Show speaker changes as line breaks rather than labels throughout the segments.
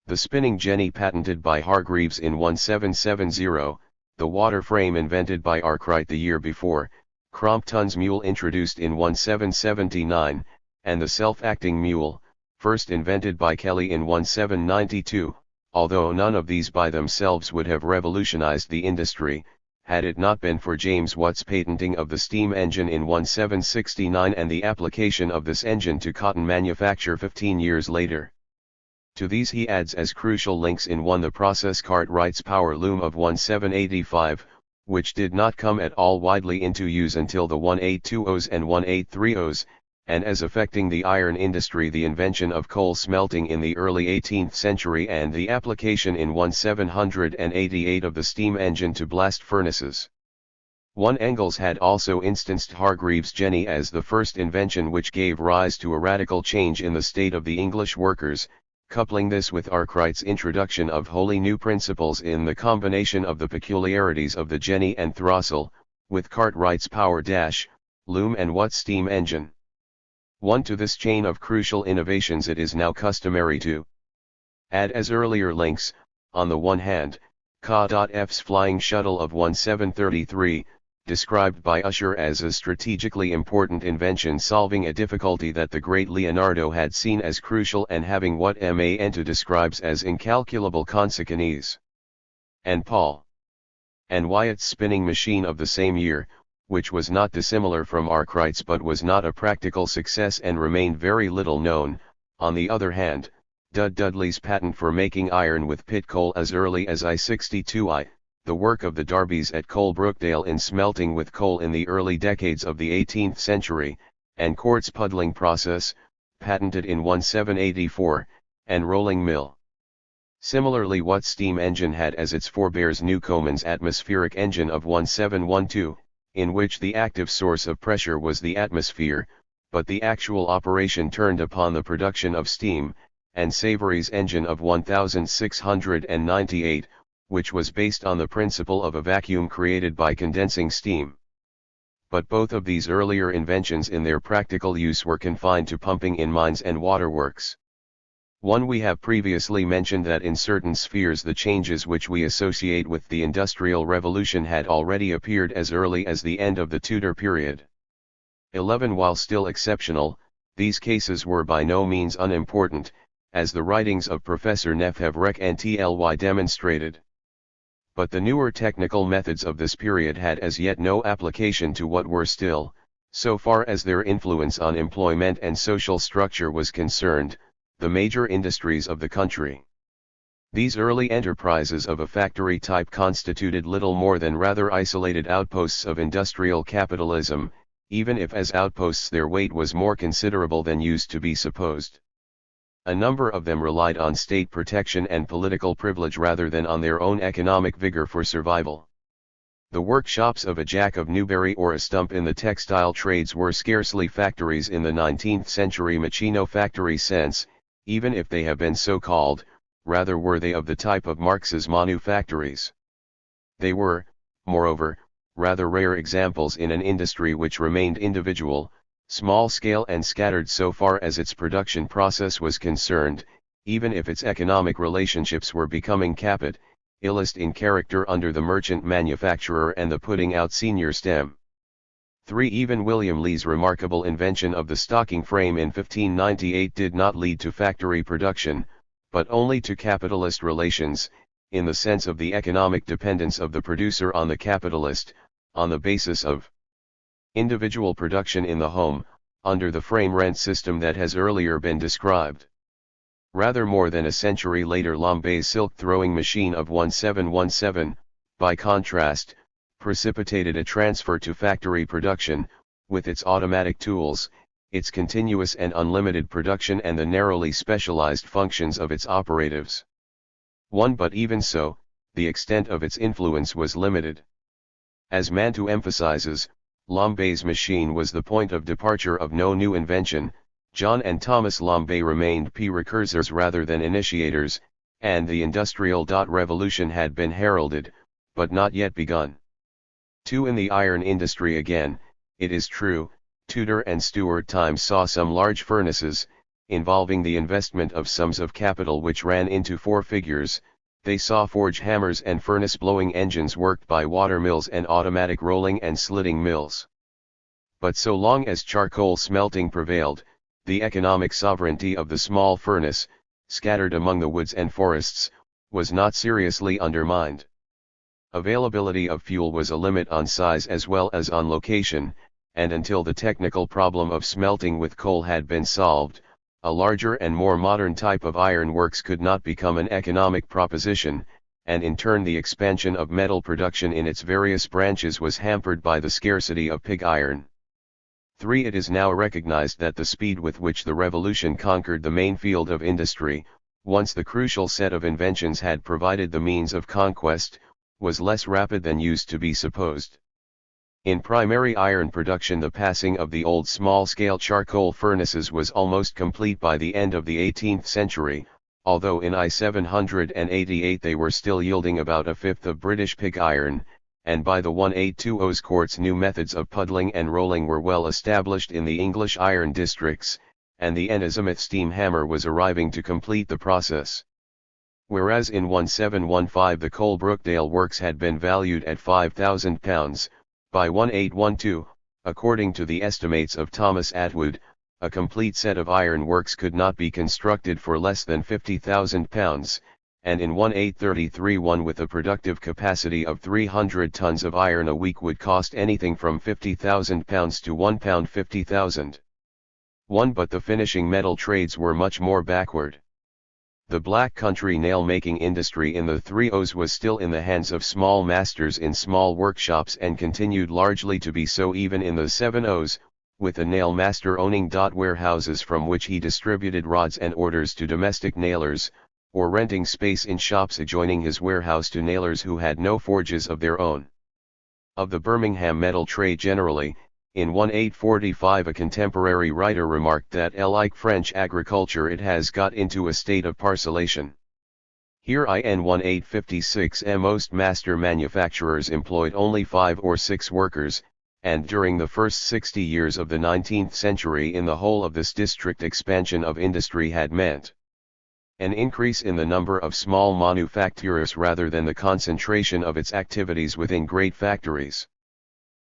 The spinning jenny patented by Hargreaves in 1770, the water frame invented by Arkwright the year before, Crompton's mule introduced in 1779, and the self-acting mule, first invented by Kelly in 1792, although none of these by themselves would have revolutionized the industry, had it not been for James Watt's patenting of the steam engine in 1769 and the application of this engine to cotton manufacture 15 years later. To these he adds as crucial links in 1 the process Cartwright's power loom of 1785, which did not come at all widely into use until the 1820s and 1830s, and as affecting the iron industry the invention of coal smelting in the early 18th century and the application in 1788 of the steam engine to blast furnaces. 1 Engels had also instanced Hargreaves' jenny as the first invention which gave rise to a radical change in the state of the English workers, coupling this with Arkwright's introduction of wholly new principles in the combination of the peculiarities of the jenny and throstle, with Cartwright's power loom and Watt's steam engine. 1 To this chain of crucial innovations it is now customary to add as earlier links, on the one hand, K.F.'s flying shuttle of 1733, described by Usher as a strategically important invention solving a difficulty that the great Leonardo had seen as crucial and having what Manto describes as incalculable consequences. And Paul and Wyatt's spinning machine of the same year, which was not dissimilar from Arkwright's but was not a practical success and remained very little known. On the other hand, Dudley's patent for making iron with pit coal as early as I-62, the work of the Darbys at Coalbrookdale in smelting with coal in the early decades of the 18th century, and quartz puddling process, patented in 1784, and rolling mill. Similarly Watt's steam engine had as its forebears Newcomen's atmospheric engine of 1712, in which the active source of pressure was the atmosphere, but the actual operation turned upon the production of steam, and Savory's engine of 1698, which was based on the principle of a vacuum created by condensing steam. But both of these earlier inventions in their practical use were confined to pumping in mines and waterworks. 1 We have previously mentioned that in certain spheres the changes which we associate with the Industrial Revolution had already appeared as early as the end of the Tudor period. 11 While still exceptional, these cases were by no means unimportant, as the writings of Professor Neff have recently demonstrated. But the newer technical methods of this period had as yet no application to what were still, so far as their influence on employment and social structure was concerned, the major industries of the country. These early enterprises of a factory type constituted little more than rather isolated outposts of industrial capitalism, even if as outposts their weight was more considerable than used to be supposed. A number of them relied on state protection and political privilege rather than on their own economic vigor for survival. The workshops of a Jack of Newbury or a Stump in the textile trades were scarcely factories in the 19th century machino factory sense, even if they have been so called, rather were they of the type of Marx's manufactories. They were, moreover, rather rare examples in an industry which remained individual, small-scale and scattered so far as its production process was concerned, even if its economic relationships were becoming capitalist in character under the merchant manufacturer and the putting out senior stem. 3 Even William Lee's remarkable invention of the stocking frame in 1598 did not lead to factory production, but only to capitalist relations, in the sense of the economic dependence of the producer on the capitalist, on the basis of individual production in the home, under the frame rent system that has earlier been described. Rather more than a century later Lambé's silk throwing machine of 1717, by contrast, precipitated a transfer to factory production, with its automatic tools, its continuous and unlimited production and the narrowly specialized functions of its operatives. 1 But even so, the extent of its influence was limited. As Manto emphasizes, Lambé's machine was the point of departure of no new invention. John and Thomas Lambé remained precursors rather than initiators, and the Industrial Revolution had been heralded, but not yet begun. 2 In the iron industry again, it is true, Tudor and Stuart times saw some large furnaces, involving the investment of sums of capital which ran into four figures. They saw forge hammers and furnace-blowing engines worked by water mills and automatic rolling and slitting mills. But so long as charcoal smelting prevailed, the economic sovereignty of the small furnace, scattered among the woods and forests, was not seriously undermined. Availability of fuel was a limit on size as well as on location, and until the technical problem of smelting with coal had been solved, a larger and more modern type of iron works could not become an economic proposition, and in turn the expansion of metal production in its various branches was hampered by the scarcity of pig iron. 3. It is now recognized that the speed with which the revolution conquered the main field of industry, once the crucial set of inventions had provided the means of conquest, was less rapid than used to be supposed. In primary iron production, the passing of the old small-scale charcoal furnaces was almost complete by the end of the 18th century, although in I-788 they were still yielding about a fifth of British pig iron, and by the 1820s quartz new methods of puddling and rolling were well established in the English iron districts, and the N-azimuth steam hammer was arriving to complete the process. Whereas in 1715 the coal Brookdale works had been valued at £5,000, by 1812, according to the estimates of Thomas Atwood, a complete set of iron works could not be constructed for less than £50,000, and in 1833 one with a productive capacity of 300 tons of iron a week would cost anything from £50,000 to £1,50,000. But the finishing metal trades were much more backward. The Black Country nail-making industry in the 30s was still in the hands of small masters in small workshops and continued largely to be so even in the 70s, with a nail master owning warehouses from which he distributed rods and orders to domestic nailers, or renting space in shops adjoining his warehouse to nailers who had no forges of their own. Of the Birmingham metal trade generally, in 1845 a contemporary writer remarked that like French agriculture it has got into a state of parcellation. Here in 1856 most master manufacturers employed only 5 or 6 workers, and during the first 60 years of the 19th century in the whole of this district expansion of industry had meant an increase in the number of small manufacturers rather than the concentration of its activities within great factories.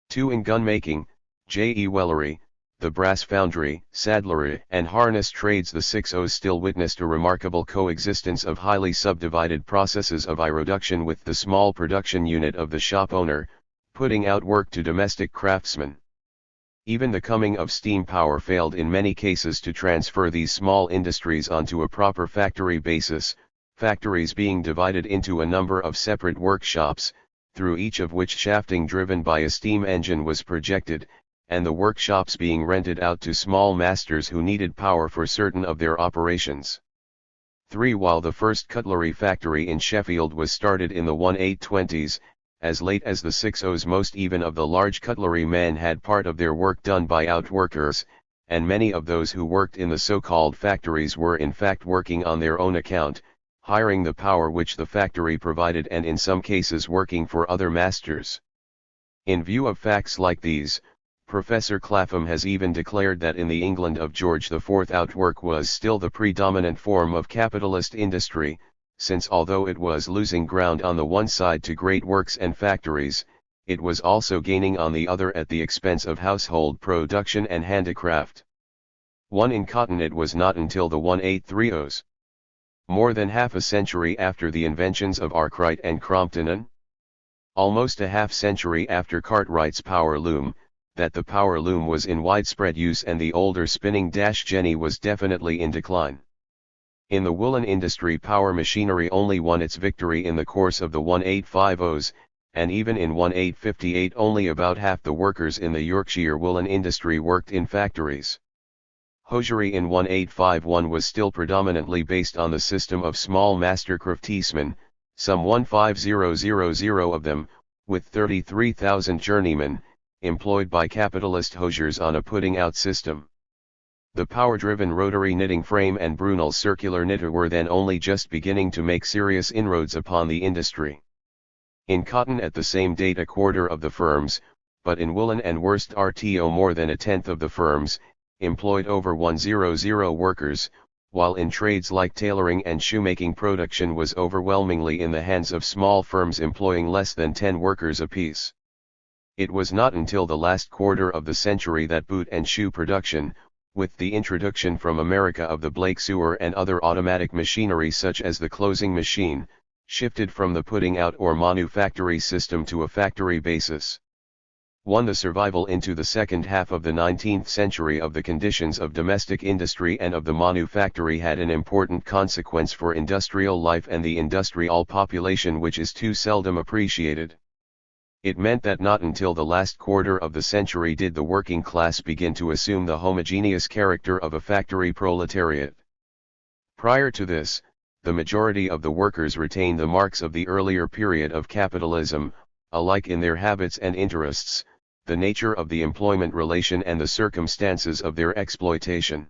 2. In gunmaking, J.E. Wellery, the brass foundry, saddlery and harness trades the 60s still witnessed a remarkable coexistence of highly subdivided processes of reduction with the small production unit of the shop owner, putting out work to domestic craftsmen. Even the coming of steam power failed in many cases to transfer these small industries onto a proper factory basis, factories being divided into a number of separate workshops, through each of which shafting driven by a steam engine was projected, and the workshops being rented out to small masters who needed power for certain of their operations. 3. While the first cutlery factory in Sheffield was started in the 1820s, as late as the 60s most even of the large cutlery men had part of their work done by outworkers, and many of those who worked in the so-called factories were in fact working on their own account, hiring the power which the factory provided and in some cases working for other masters. In view of facts like these, Professor Clapham has even declared that in the England of George IV outwork was still the predominant form of capitalist industry, since although it was losing ground on the one side to great works and factories, it was also gaining on the other at the expense of household production and handicraft. 1. In cotton it was not until the 1830s, more than half a century after the inventions of Arkwright and Crompton, almost a half-century after Cartwright's power loom, that the power loom was in widespread use and the older spinning jenny was definitely in decline. In the woolen industry power machinery only won its victory in the course of the 1850s, and even in 1858 only about half the workers in the Yorkshire woolen industry worked in factories. Hosiery in 1851 was still predominantly based on the system of small master craftsmen, some 15,000 of them, with 33,000 journeymen, employed by capitalist hosiers on a putting-out system. The power-driven rotary knitting frame and Brunel circular knitter were then only just beginning to make serious inroads upon the industry. In cotton at the same date a quarter of the firms, but in woolen and worsted more than a tenth of the firms, employed over 100 workers, while in trades like tailoring and shoemaking production was overwhelmingly in the hands of small firms employing less than 10 workers apiece. It was not until the last quarter of the century that boot and shoe production, with the introduction from America of the Blake sewer and other automatic machinery such as the closing machine, shifted from the putting out or manufactory system to a factory basis. The survival into the second half of the 19th century of the conditions of domestic industry and of the manufactory had an important consequence for industrial life and the industrial population, which is too seldom appreciated. It meant that not until the last quarter of the century did the working class begin to assume the homogeneous character of a factory proletariat. Prior to this, the majority of the workers retained the marks of the earlier period of capitalism, alike in their habits and interests, the nature of the employment relation and the circumstances of their exploitation.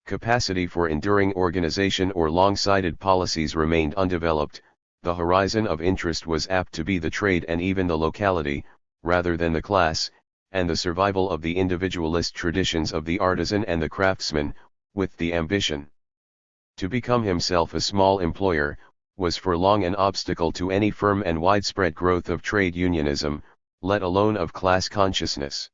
Capacity for enduring organization or long-sighted policies remained undeveloped. The horizon of interest was apt to be the trade and even the locality, rather than the class, and the survival of the individualist traditions of the artisan and the craftsman, with the ambition to become himself a small employer, was for long an obstacle to any firm and widespread growth of trade unionism, let alone of class consciousness.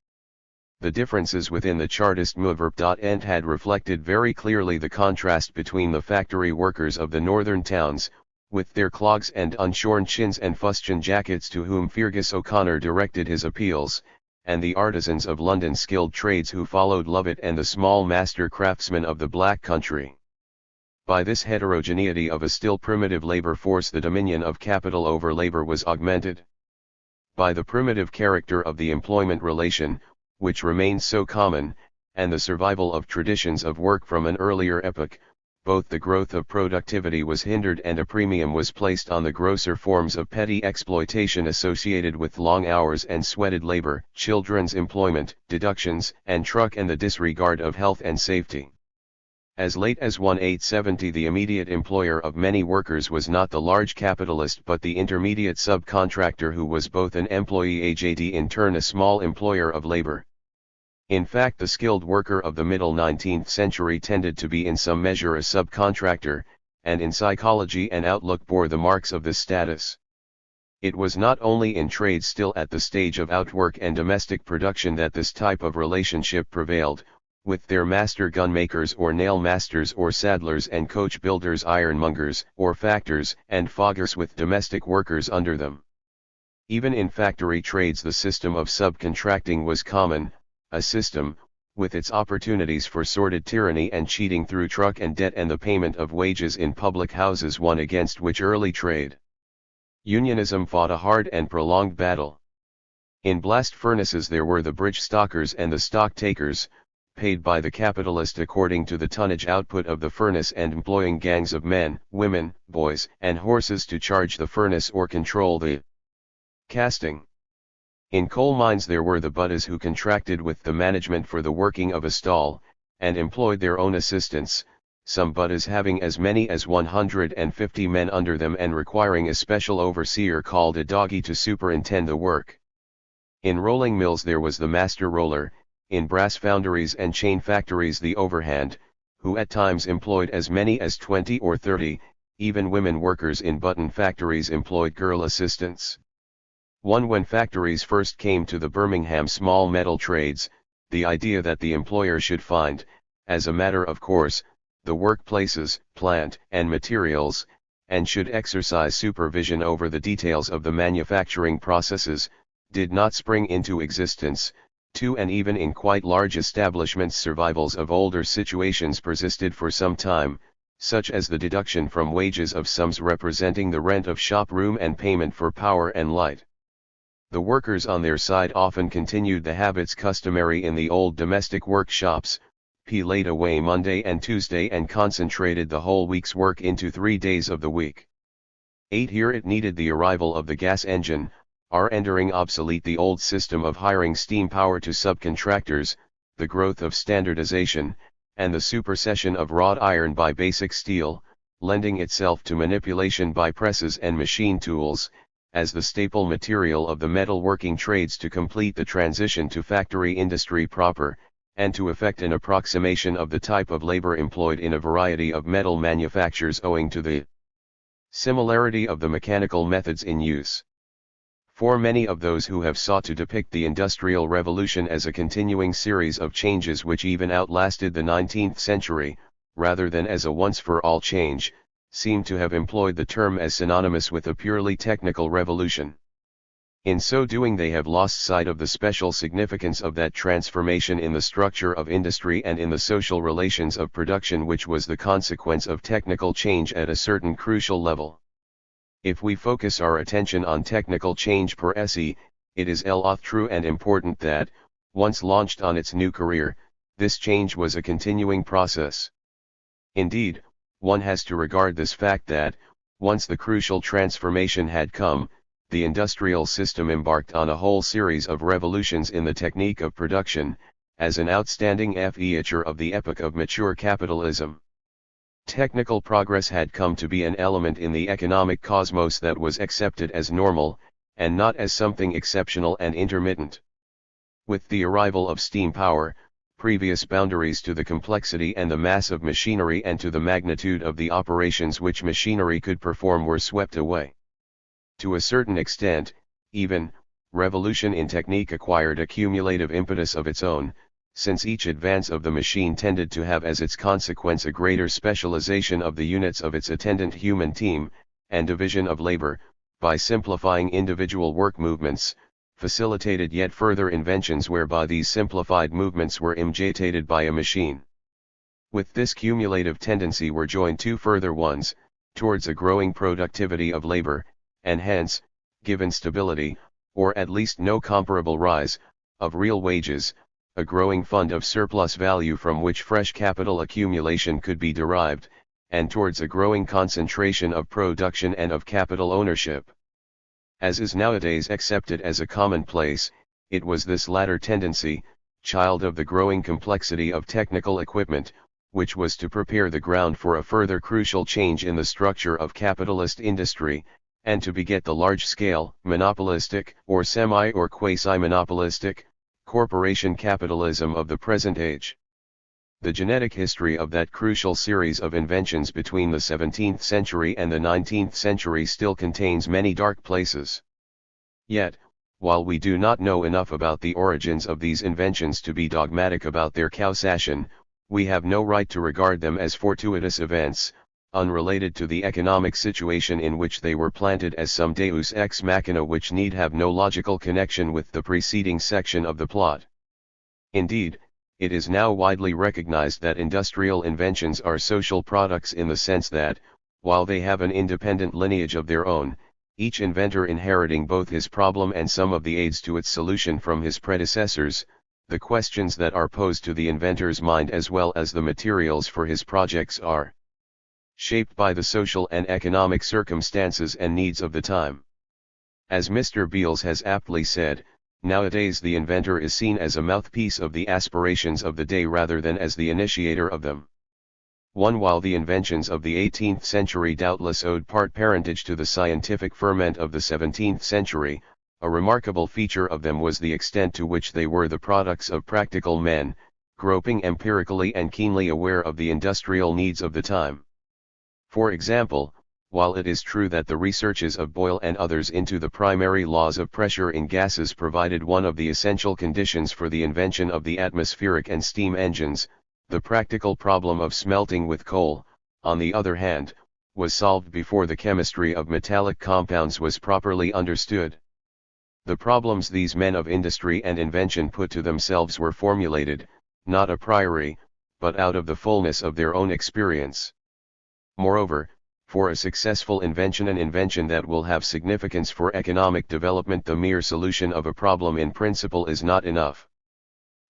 The differences within the Chartist movement had reflected very clearly the contrast between the factory workers of the northern towns, with their clogs and unshorn chins and fustian jackets to whom Fergus O'Connor directed his appeals, and the artisans of London skilled trades who followed Lovett and the small master craftsmen of the Black Country. By this heterogeneity of a still primitive labor force the dominion of capital over labor was augmented. By the primitive character of the employment relation, which remains so common, and the survival of traditions of work from an earlier epoch, both the growth of productivity was hindered and a premium was placed on the grosser forms of petty exploitation associated with long hours and sweated labor, children's employment, deductions, and truck and the disregard of health and safety. As late as 1870 the immediate employer of many workers was not the large capitalist but the intermediate subcontractor who was both an employee and in turn a small employer of labor. In fact, the skilled worker of the middle 19th century tended to be in some measure a subcontractor, and in psychology and outlook bore the marks of this status. It was not only in trade still at the stage of outwork and domestic production that this type of relationship prevailed, with their master gunmakers or nail masters or saddlers and coach builders, ironmongers or factors and foggers with domestic workers under them. Even in factory trades the system of subcontracting was common, a system, with its opportunities for sordid tyranny and cheating through truck and debt and the payment of wages in public houses, one against which early trade unionism fought a hard and prolonged battle. In blast furnaces there were the bridge stockers and the stock takers, paid by the capitalist according to the tonnage output of the furnace and employing gangs of men, women, boys, and horses to charge the furnace or control the casting. In coal mines there were the buttas who contracted with the management for the working of a stall, and employed their own assistants, some buttas having as many as 150 men under them and requiring a special overseer called a doggy to superintend the work. In rolling mills there was the master roller, in brass foundries and chain factories the overhand, who at times employed as many as 20 or 30, even women workers in button factories employed girl assistants. When factories first came to the Birmingham small metal trades, the idea that the employer should find, as a matter of course, the workplaces, plant, and materials, and should exercise supervision over the details of the manufacturing processes, did not spring into existence. And even in quite large establishments survivals of older situations persisted for some time, such as the deduction from wages of sums representing the rent of shop room and payment for power and light. The workers on their side often continued the habits customary in the old domestic workshops, laid away Monday and Tuesday and concentrated the whole week's work into 3 days of the week. Here it needed the arrival of the gas engine, rendering obsolete the old system of hiring steam power to subcontractors, the growth of standardization, and the supersession of wrought iron by basic steel, lending itself to manipulation by presses and machine tools, as the staple material of the metalworking trades to complete the transition to factory industry proper, and to effect an approximation of the type of labor employed in a variety of metal manufactures owing to the similarity of the mechanical methods in use. For many of those who have sought to depict the Industrial Revolution as a continuing series of changes which even outlasted the 19th century, rather than as a once-for-all change, seem to have employed the term as synonymous with a purely technical revolution. In so doing they have lost sight of the special significance of that transformation in the structure of industry and in the social relations of production which was the consequence of technical change at a certain crucial level. If we focus our attention on technical change per se, it is true and important that, once launched on its new career, this change was a continuing process. Indeed, one has to regard this fact that, once the crucial transformation had come, the industrial system embarked on a whole series of revolutions in the technique of production, as an outstanding feature of the epoch of mature capitalism. Technical progress had come to be an element in the economic cosmos that was accepted as normal, and not as something exceptional and intermittent. With the arrival of steam power, previous boundaries to the complexity and the mass of machinery and to the magnitude of the operations which machinery could perform were swept away. To a certain extent, even, revolution in technique acquired a cumulative impetus of its own, since each advance of the machine tended to have as its consequence a greater specialization of the units of its attendant human team, and division of labor, by simplifying individual work movements, facilitated yet further inventions whereby these simplified movements were imitated by a machine. With this cumulative tendency were joined two further ones, towards a growing productivity of labor, and hence, given stability, or at least no comparable rise, of real wages, a growing fund of surplus value from which fresh capital accumulation could be derived, and towards a growing concentration of production and of capital ownership. As is nowadays accepted as a commonplace, it was this latter tendency, child of the growing complexity of technical equipment, which was to prepare the ground for a further crucial change in the structure of capitalist industry, and to beget the large-scale, monopolistic, or semi- or quasi-monopolistic, corporation capitalism of the present age. The genetic history of that crucial series of inventions between the 17th century and the 19th century still contains many dark places. Yet, while we do not know enough about the origins of these inventions to be dogmatic about their causation, we have no right to regard them as fortuitous events, unrelated to the economic situation in which they were planted as some deus ex machina which need have no logical connection with the preceding section of the plot. Indeed, it is now widely recognized that industrial inventions are social products in the sense that, while they have an independent lineage of their own, each inventor inheriting both his problem and some of the aids to its solution from his predecessors, the questions that are posed to the inventor's mind as well as the materials for his projects are shaped by the social and economic circumstances and needs of the time. As Mr. Beals has aptly said, nowadays the inventor is seen as a mouthpiece of the aspirations of the day rather than as the initiator of them. While the inventions of the 18th century doubtless owed part parentage to the scientific ferment of the 17th century, a remarkable feature of them was the extent to which they were the products of practical men, groping empirically and keenly aware of the industrial needs of the time. For example, while it is true that the researches of Boyle and others into the primary laws of pressure in gases provided one of the essential conditions for the invention of the atmospheric and steam engines, the practical problem of smelting with coal, on the other hand, was solved before the chemistry of metallic compounds was properly understood. The problems these men of industry and invention put to themselves were formulated, not a priori, but out of the fullness of their own experience. Moreover, for a successful invention, an invention that will have significance for economic development, the mere solution of a problem in principle is not enough.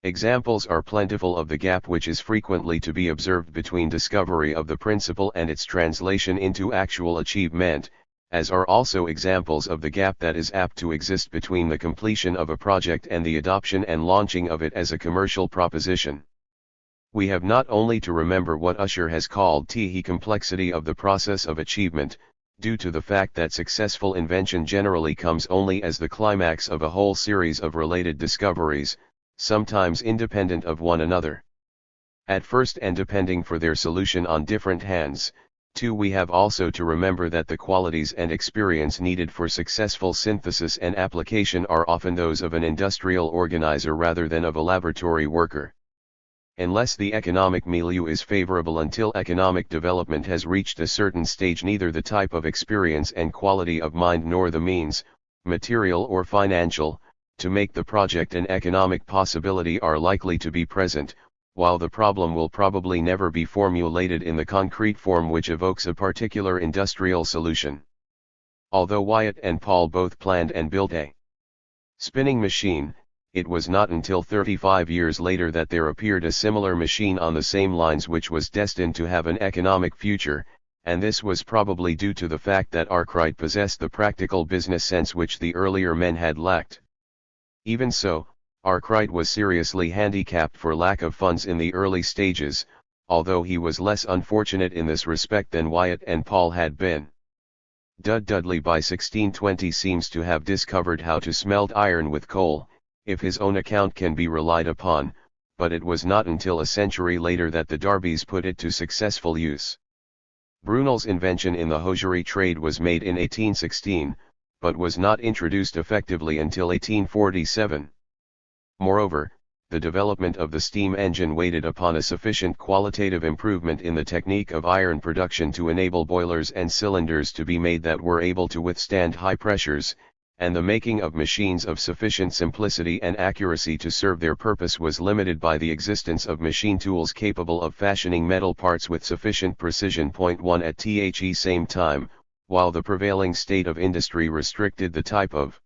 Examples are plentiful of the gap which is frequently to be observed between discovery of the principle and its translation into actual achievement, as are also examples of the gap that is apt to exist between the completion of a project and the adoption and launching of it as a commercial proposition. We have not only to remember what Usher has called the complexity of the process of achievement, due to the fact that successful invention generally comes only as the climax of a whole series of related discoveries, sometimes independent of one another. At first, and depending for their solution on different hands. 2. We have also to remember that the qualities and experience needed for successful synthesis and application are often those of an industrial organizer rather than of a laboratory worker. Unless the economic milieu is favorable until economic development has reached a certain stage, neither the type of experience and quality of mind nor the means, material or financial, to make the project an economic possibility are likely to be present, while the problem will probably never be formulated in the concrete form which evokes a particular industrial solution. Although Wyatt and Paul both planned and built a spinning machine, it was not until 35 years later that there appeared a similar machine on the same lines which was destined to have an economic future, and this was probably due to the fact that Arkwright possessed the practical business sense which the earlier men had lacked. Even so, Arkwright was seriously handicapped for lack of funds in the early stages, although he was less unfortunate in this respect than Wyatt and Paul had been. Dudley by 1620 seems to have discovered how to smelt iron with coal, if his own account can be relied upon, but it was not until a century later that the Darbys put it to successful use. Brunel's invention in the hosiery trade was made in 1816, but was not introduced effectively until 1847. Moreover, the development of the steam engine waited upon a sufficient qualitative improvement in the technique of iron production to enable boilers and cylinders to be made that were able to withstand high pressures, and the making of machines of sufficient simplicity and accuracy to serve their purpose was limited by the existence of machine tools capable of fashioning metal parts with sufficient precision. 1 At the same time, while the prevailing state of industry restricted the type of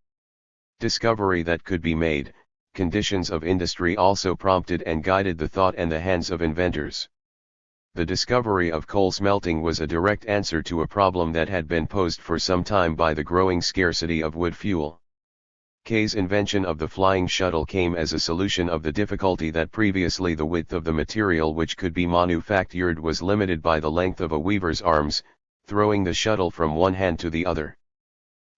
discovery that could be made, conditions of industry also prompted and guided the thought and the hands of inventors. The discovery of coal smelting was a direct answer to a problem that had been posed for some time by the growing scarcity of wood fuel. Kay's invention of the flying shuttle came as a solution of the difficulty that previously the width of the material which could be manufactured was limited by the length of a weaver's arms, throwing the shuttle from one hand to the other.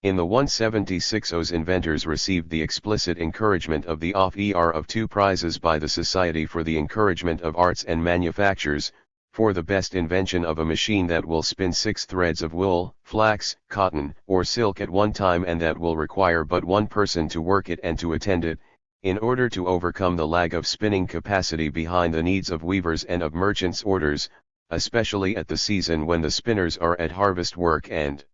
In the 176's inventors received the explicit encouragement of the offer of 2 prizes by the Society for the Encouragement of Arts and Manufactures, for the best invention of a machine that will spin 6 threads of wool, flax, cotton, or silk at one time and that will require but one person to work it and to attend it, in order to overcome the lag of spinning capacity behind the needs of weavers and of merchants' orders, especially at the season when the spinners are at harvest work and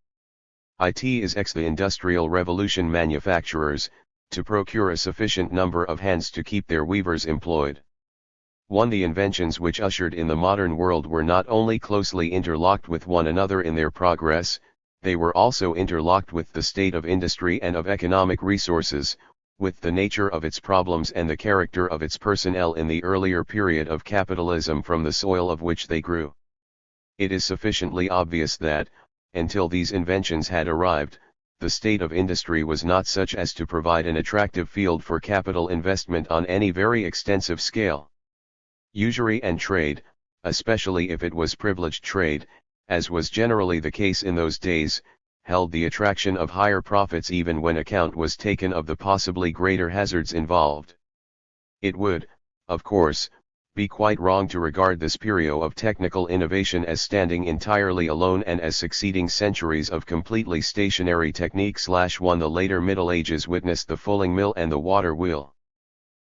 it is the Industrial Revolution manufacturers, to procure a sufficient number of hands to keep their weavers employed. The inventions which ushered in the modern world were not only closely interlocked with one another in their progress, they were also interlocked with the state of industry and of economic resources, with the nature of its problems and the character of its personnel in the earlier period of capitalism from the soil of which they grew. It is sufficiently obvious that, until these inventions had arrived, the state of industry was not such as to provide an attractive field for capital investment on any very extensive scale. Usury and trade, especially if it was privileged trade, as was generally the case in those days, held the attraction of higher profits even when account was taken of the possibly greater hazards involved. It would, of course, be quite wrong to regard this period of technical innovation as standing entirely alone and as succeeding centuries of completely stationary technique. 1 The later Middle Ages witnessed the fulling mill and the water wheel.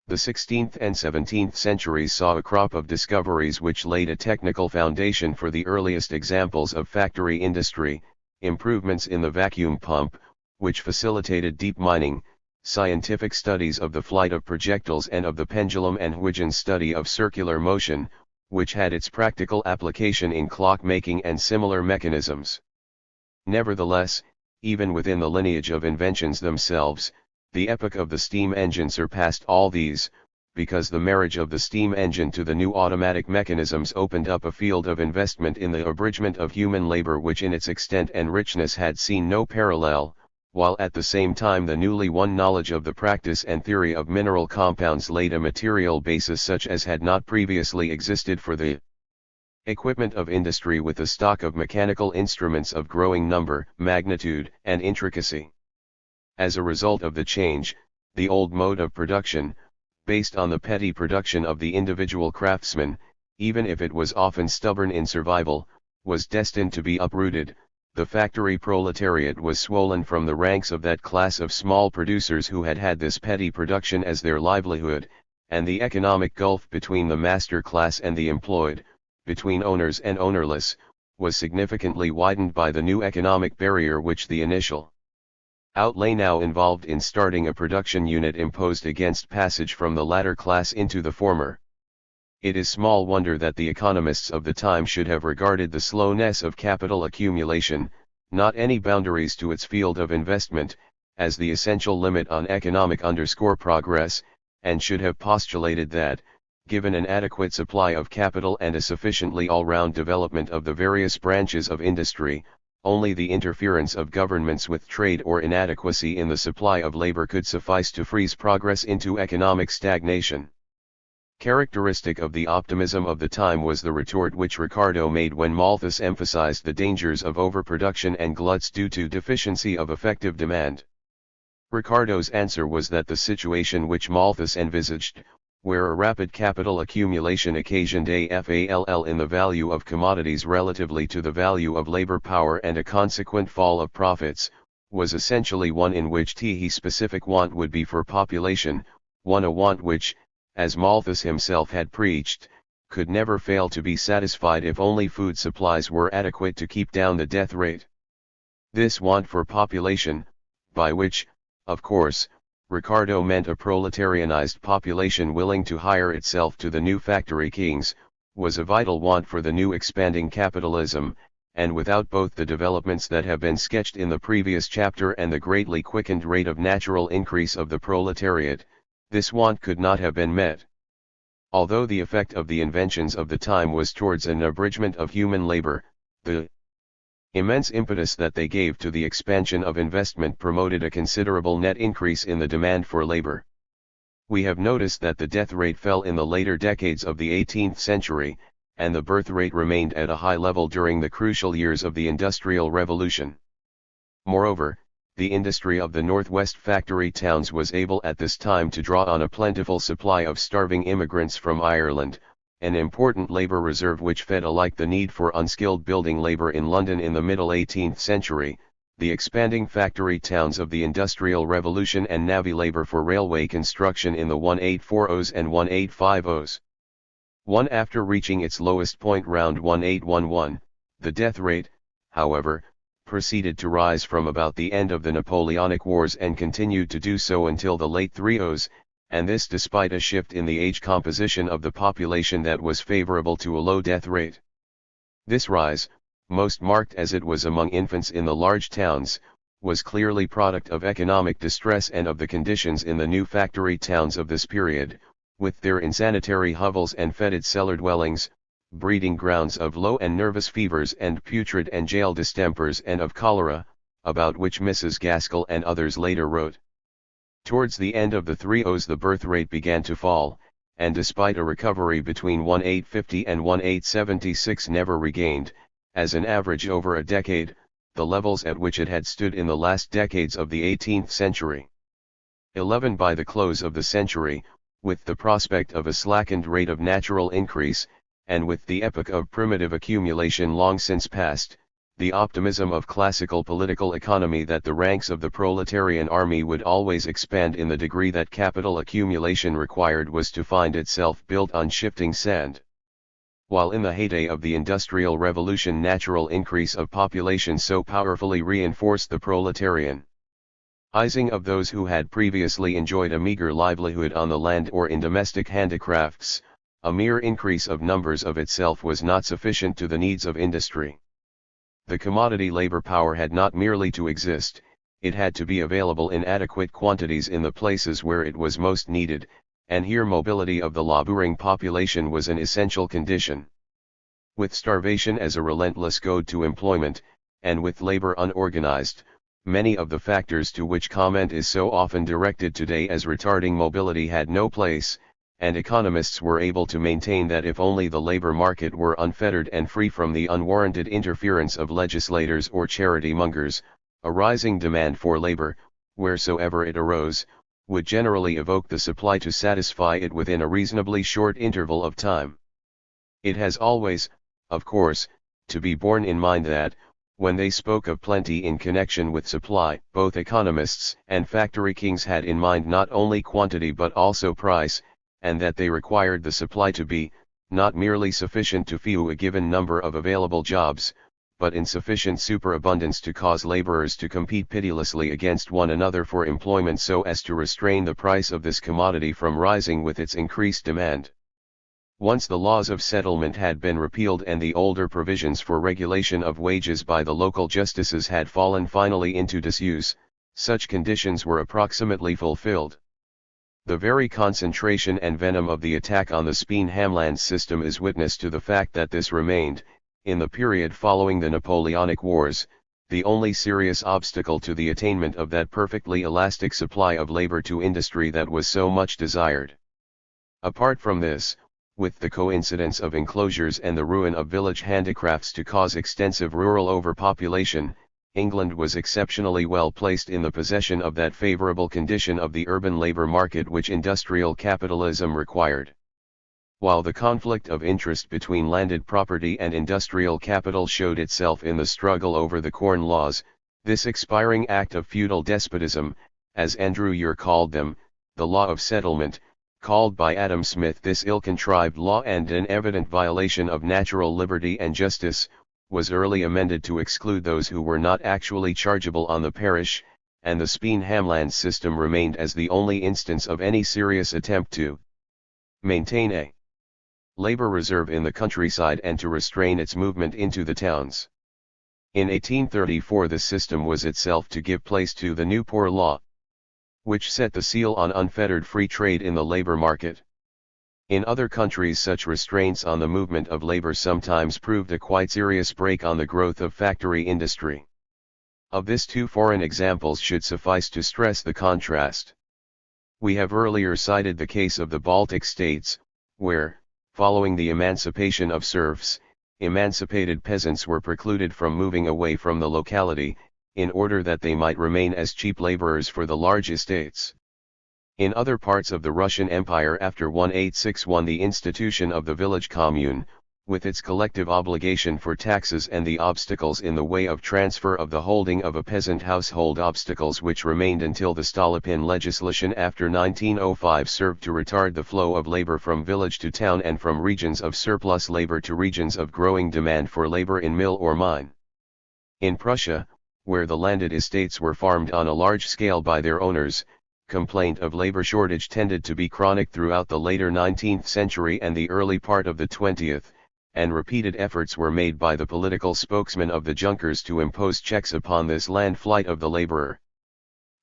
The 16th and 17th centuries saw a crop of discoveries which laid a technical foundation for the earliest examples of factory industry, improvements in the vacuum pump, which facilitated deep mining, scientific studies of the flight of projectiles and of the pendulum, and Huygens' study of circular motion, which had its practical application in clock-making and similar mechanisms. Nevertheless, even within the lineage of inventions themselves, the epoch of the steam engine surpassed all these, because the marriage of the steam engine to the new automatic mechanisms opened up a field of investment in the abridgment of human labor which in its extent and richness had seen no parallel, while at the same time the newly won knowledge of the practice and theory of mineral compounds laid a material basis such as had not previously existed for the equipment of industry with a stock of mechanical instruments of growing number, magnitude, and intricacy. As a result of the change, the old mode of production, based on the petty production of the individual craftsman, even if it was often stubborn in survival, was destined to be uprooted. The factory proletariat was swollen from the ranks of that class of small producers who had had this petty production as their livelihood, and the economic gulf between the master class and the employed, between owners and ownerless, was significantly widened by the new economic barrier which the initial outlay now involved in starting a production unit imposed against passage from the latter class into the former. It is small wonder that the economists of the time should have regarded the slowness of capital accumulation, not any boundaries to its field of investment, as the essential limit on economic progress, and should have postulated that, given an adequate supply of capital and a sufficiently all-round development of the various branches of industry, only the interference of governments with trade or inadequacy in the supply of labor could suffice to freeze progress into economic stagnation. Characteristic of the optimism of the time was the retort which Ricardo made when Malthus emphasized the dangers of overproduction and gluts due to deficiency of effective demand. Ricardo's answer was that the situation which Malthus envisaged, where a rapid capital accumulation occasioned a fall in the value of commodities relatively to the value of labor power and a consequent fall of profits, was essentially one in which the specific want would be for population, a want which, as Malthus himself had preached, could never fail to be satisfied if only food supplies were adequate to keep down the death rate. This want for population, by which, of course, Ricardo meant a proletarianized population willing to hire itself to the new factory kings, was a vital want for the new expanding capitalism, and without both the developments that have been sketched in the previous chapter and the greatly quickened rate of natural increase of the proletariat, this want could not have been met. Although the effect of the inventions of the time was towards an abridgment of human labor, the immense impetus that they gave to the expansion of investment promoted a considerable net increase in the demand for labor. We have noticed that the death rate fell in the later decades of the 18th century, and the birth rate remained at a high level during the crucial years of the Industrial Revolution. Moreover, the industry of the Northwest factory towns was able at this time to draw on a plentiful supply of starving immigrants from Ireland, an important labor reserve which fed alike the need for unskilled building labor in London in the middle 18th century, the expanding factory towns of the Industrial Revolution and navvy labor for railway construction in the 1840s and 1850s. After reaching its lowest point round 1811, the death rate, however, proceeded to rise from about the end of the Napoleonic Wars and continued to do so until the late 30s, and this despite a shift in the age composition of the population that was favorable to a low death rate. This rise, most marked as it was among infants in the large towns, was clearly product of economic distress and of the conditions in the new factory towns of this period, with their insanitary hovels and fetid cellar dwellings, breeding grounds of low and nervous fevers and putrid and jail distempers and of cholera, about which Mrs. Gaskell and others later wrote. Towards the end of the 30s the birth rate began to fall, and despite a recovery between 1850 and 1876 never regained, as an average over a decade, the levels at which it had stood in the last decades of the 18th century. 11 By the close of the century, with the prospect of a slackened rate of natural increase, and with the epoch of primitive accumulation long since past, the optimism of classical political economy that the ranks of the proletarian army would always expand in the degree that capital accumulation required was to find itself built on shifting sand. While in the heyday of the Industrial Revolution natural increase of population so powerfully reinforced the proletarian ising of those who had previously enjoyed a meager livelihood on the land or in domestic handicrafts, a mere increase of numbers of itself was not sufficient to the needs of industry. The commodity labor power had not merely to exist, it had to be available in adequate quantities in the places where it was most needed, and here mobility of the laboring population was an essential condition. With starvation as a relentless goad to employment, and with labor unorganized, many of the factors to which comment is so often directed today as retarding mobility had no place, and economists were able to maintain that if only the labor market were unfettered and free from the unwarranted interference of legislators or charity mongers, a rising demand for labor, wheresoever it arose, would generally evoke the supply to satisfy it within a reasonably short interval of time. It has always, of course, to be borne in mind that, when they spoke of plenty in connection with supply, both economists and factory kings had in mind not only quantity but also price, and that they required the supply to be, not merely sufficient to fill a given number of available jobs, but in sufficient superabundance to cause laborers to compete pitilessly against one another for employment so as to restrain the price of this commodity from rising with its increased demand. Once the laws of settlement had been repealed and the older provisions for regulation of wages by the local justices had fallen finally into disuse, such conditions were approximately fulfilled. The very concentration and venom of the attack on the Speen-Hamland system is witness to the fact that this remained, in the period following the Napoleonic Wars, the only serious obstacle to the attainment of that perfectly elastic supply of labor to industry that was so much desired. Apart from this, with the coincidence of enclosures and the ruin of village handicrafts to cause extensive rural overpopulation, England was exceptionally well placed in the possession of that favorable condition of the urban labor market which industrial capitalism required. While the conflict of interest between landed property and industrial capital showed itself in the struggle over the Corn Laws, this expiring act of feudal despotism, as Andrew Ure called them, the law of settlement, called by Adam Smith this ill-contrived law and an evident violation of natural liberty and justice, was early amended to exclude those who were not actually chargeable on the parish, and the Speen-Hamland system remained as the only instance of any serious attempt to maintain a labor reserve in the countryside and to restrain its movement into the towns. In 1834 this system was itself to give place to the New Poor Law, which set the seal on unfettered free trade in the labor market. In other countries such restraints on the movement of labor sometimes proved a quite serious brake on the growth of factory industry. Of this two foreign examples should suffice to stress the contrast. We have earlier cited the case of the Baltic states, where, following the emancipation of serfs, emancipated peasants were precluded from moving away from the locality, in order that they might remain as cheap laborers for the large estates. In other parts of the Russian Empire after 1861 the institution of the village commune, with its collective obligation for taxes and the obstacles in the way of transfer of the holding of a peasant household, obstacles which remained until the Stolypin legislation after 1905, served to retard the flow of labor from village to town and from regions of surplus labor to regions of growing demand for labor in mill or mine. In Prussia, where the landed estates were farmed on a large scale by their owners, complaint of labor shortage tended to be chronic throughout the later 19th century and the early part of the 20th, and repeated efforts were made by the political spokesmen of the Junkers to impose checks upon this land flight of the laborer.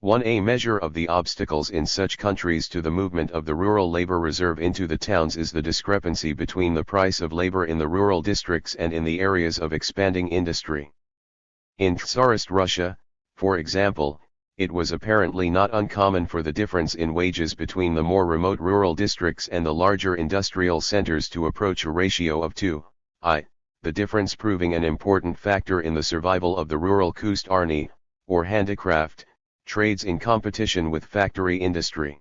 A measure of the obstacles in such countries to the movement of the rural labor reserve into the towns is the discrepancy between the price of labor in the rural districts and in the areas of expanding industry. In Tsarist Russia, for example, it was apparently not uncommon for the difference in wages between the more remote rural districts and the larger industrial centers to approach a ratio of 2:1, the difference proving an important factor in the survival of the rural Kust Arni, or handicraft, trades in competition with factory industry.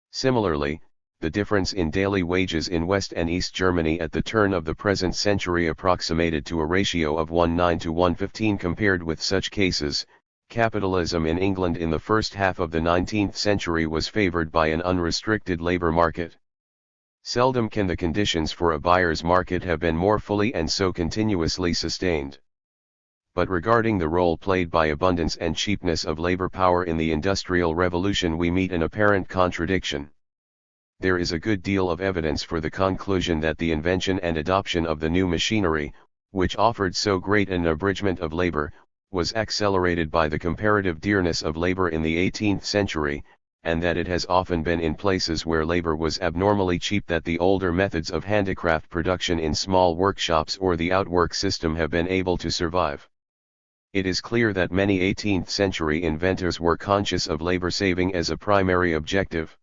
Similarly, the difference in daily wages in West and East Germany at the turn of the present century approximated to a ratio of 1:9 to 1:15. Compared with such cases, capitalism in England in the first half of the 19th century was favored by an unrestricted labor market. Seldom can the conditions for a buyer's market have been more fully and so continuously sustained. But regarding the role played by abundance and cheapness of labor power in the Industrial Revolution we meet an apparent contradiction. There is a good deal of evidence for the conclusion that the invention and adoption of the new machinery, which offered so great an abridgment of labor, was accelerated by the comparative dearness of labor in the 18th century, and that it has often been in places where labor was abnormally cheap that the older methods of handicraft production in small workshops or the outwork system have been able to survive. It is clear that many 18th century inventors were conscious of labor saving as a primary objective.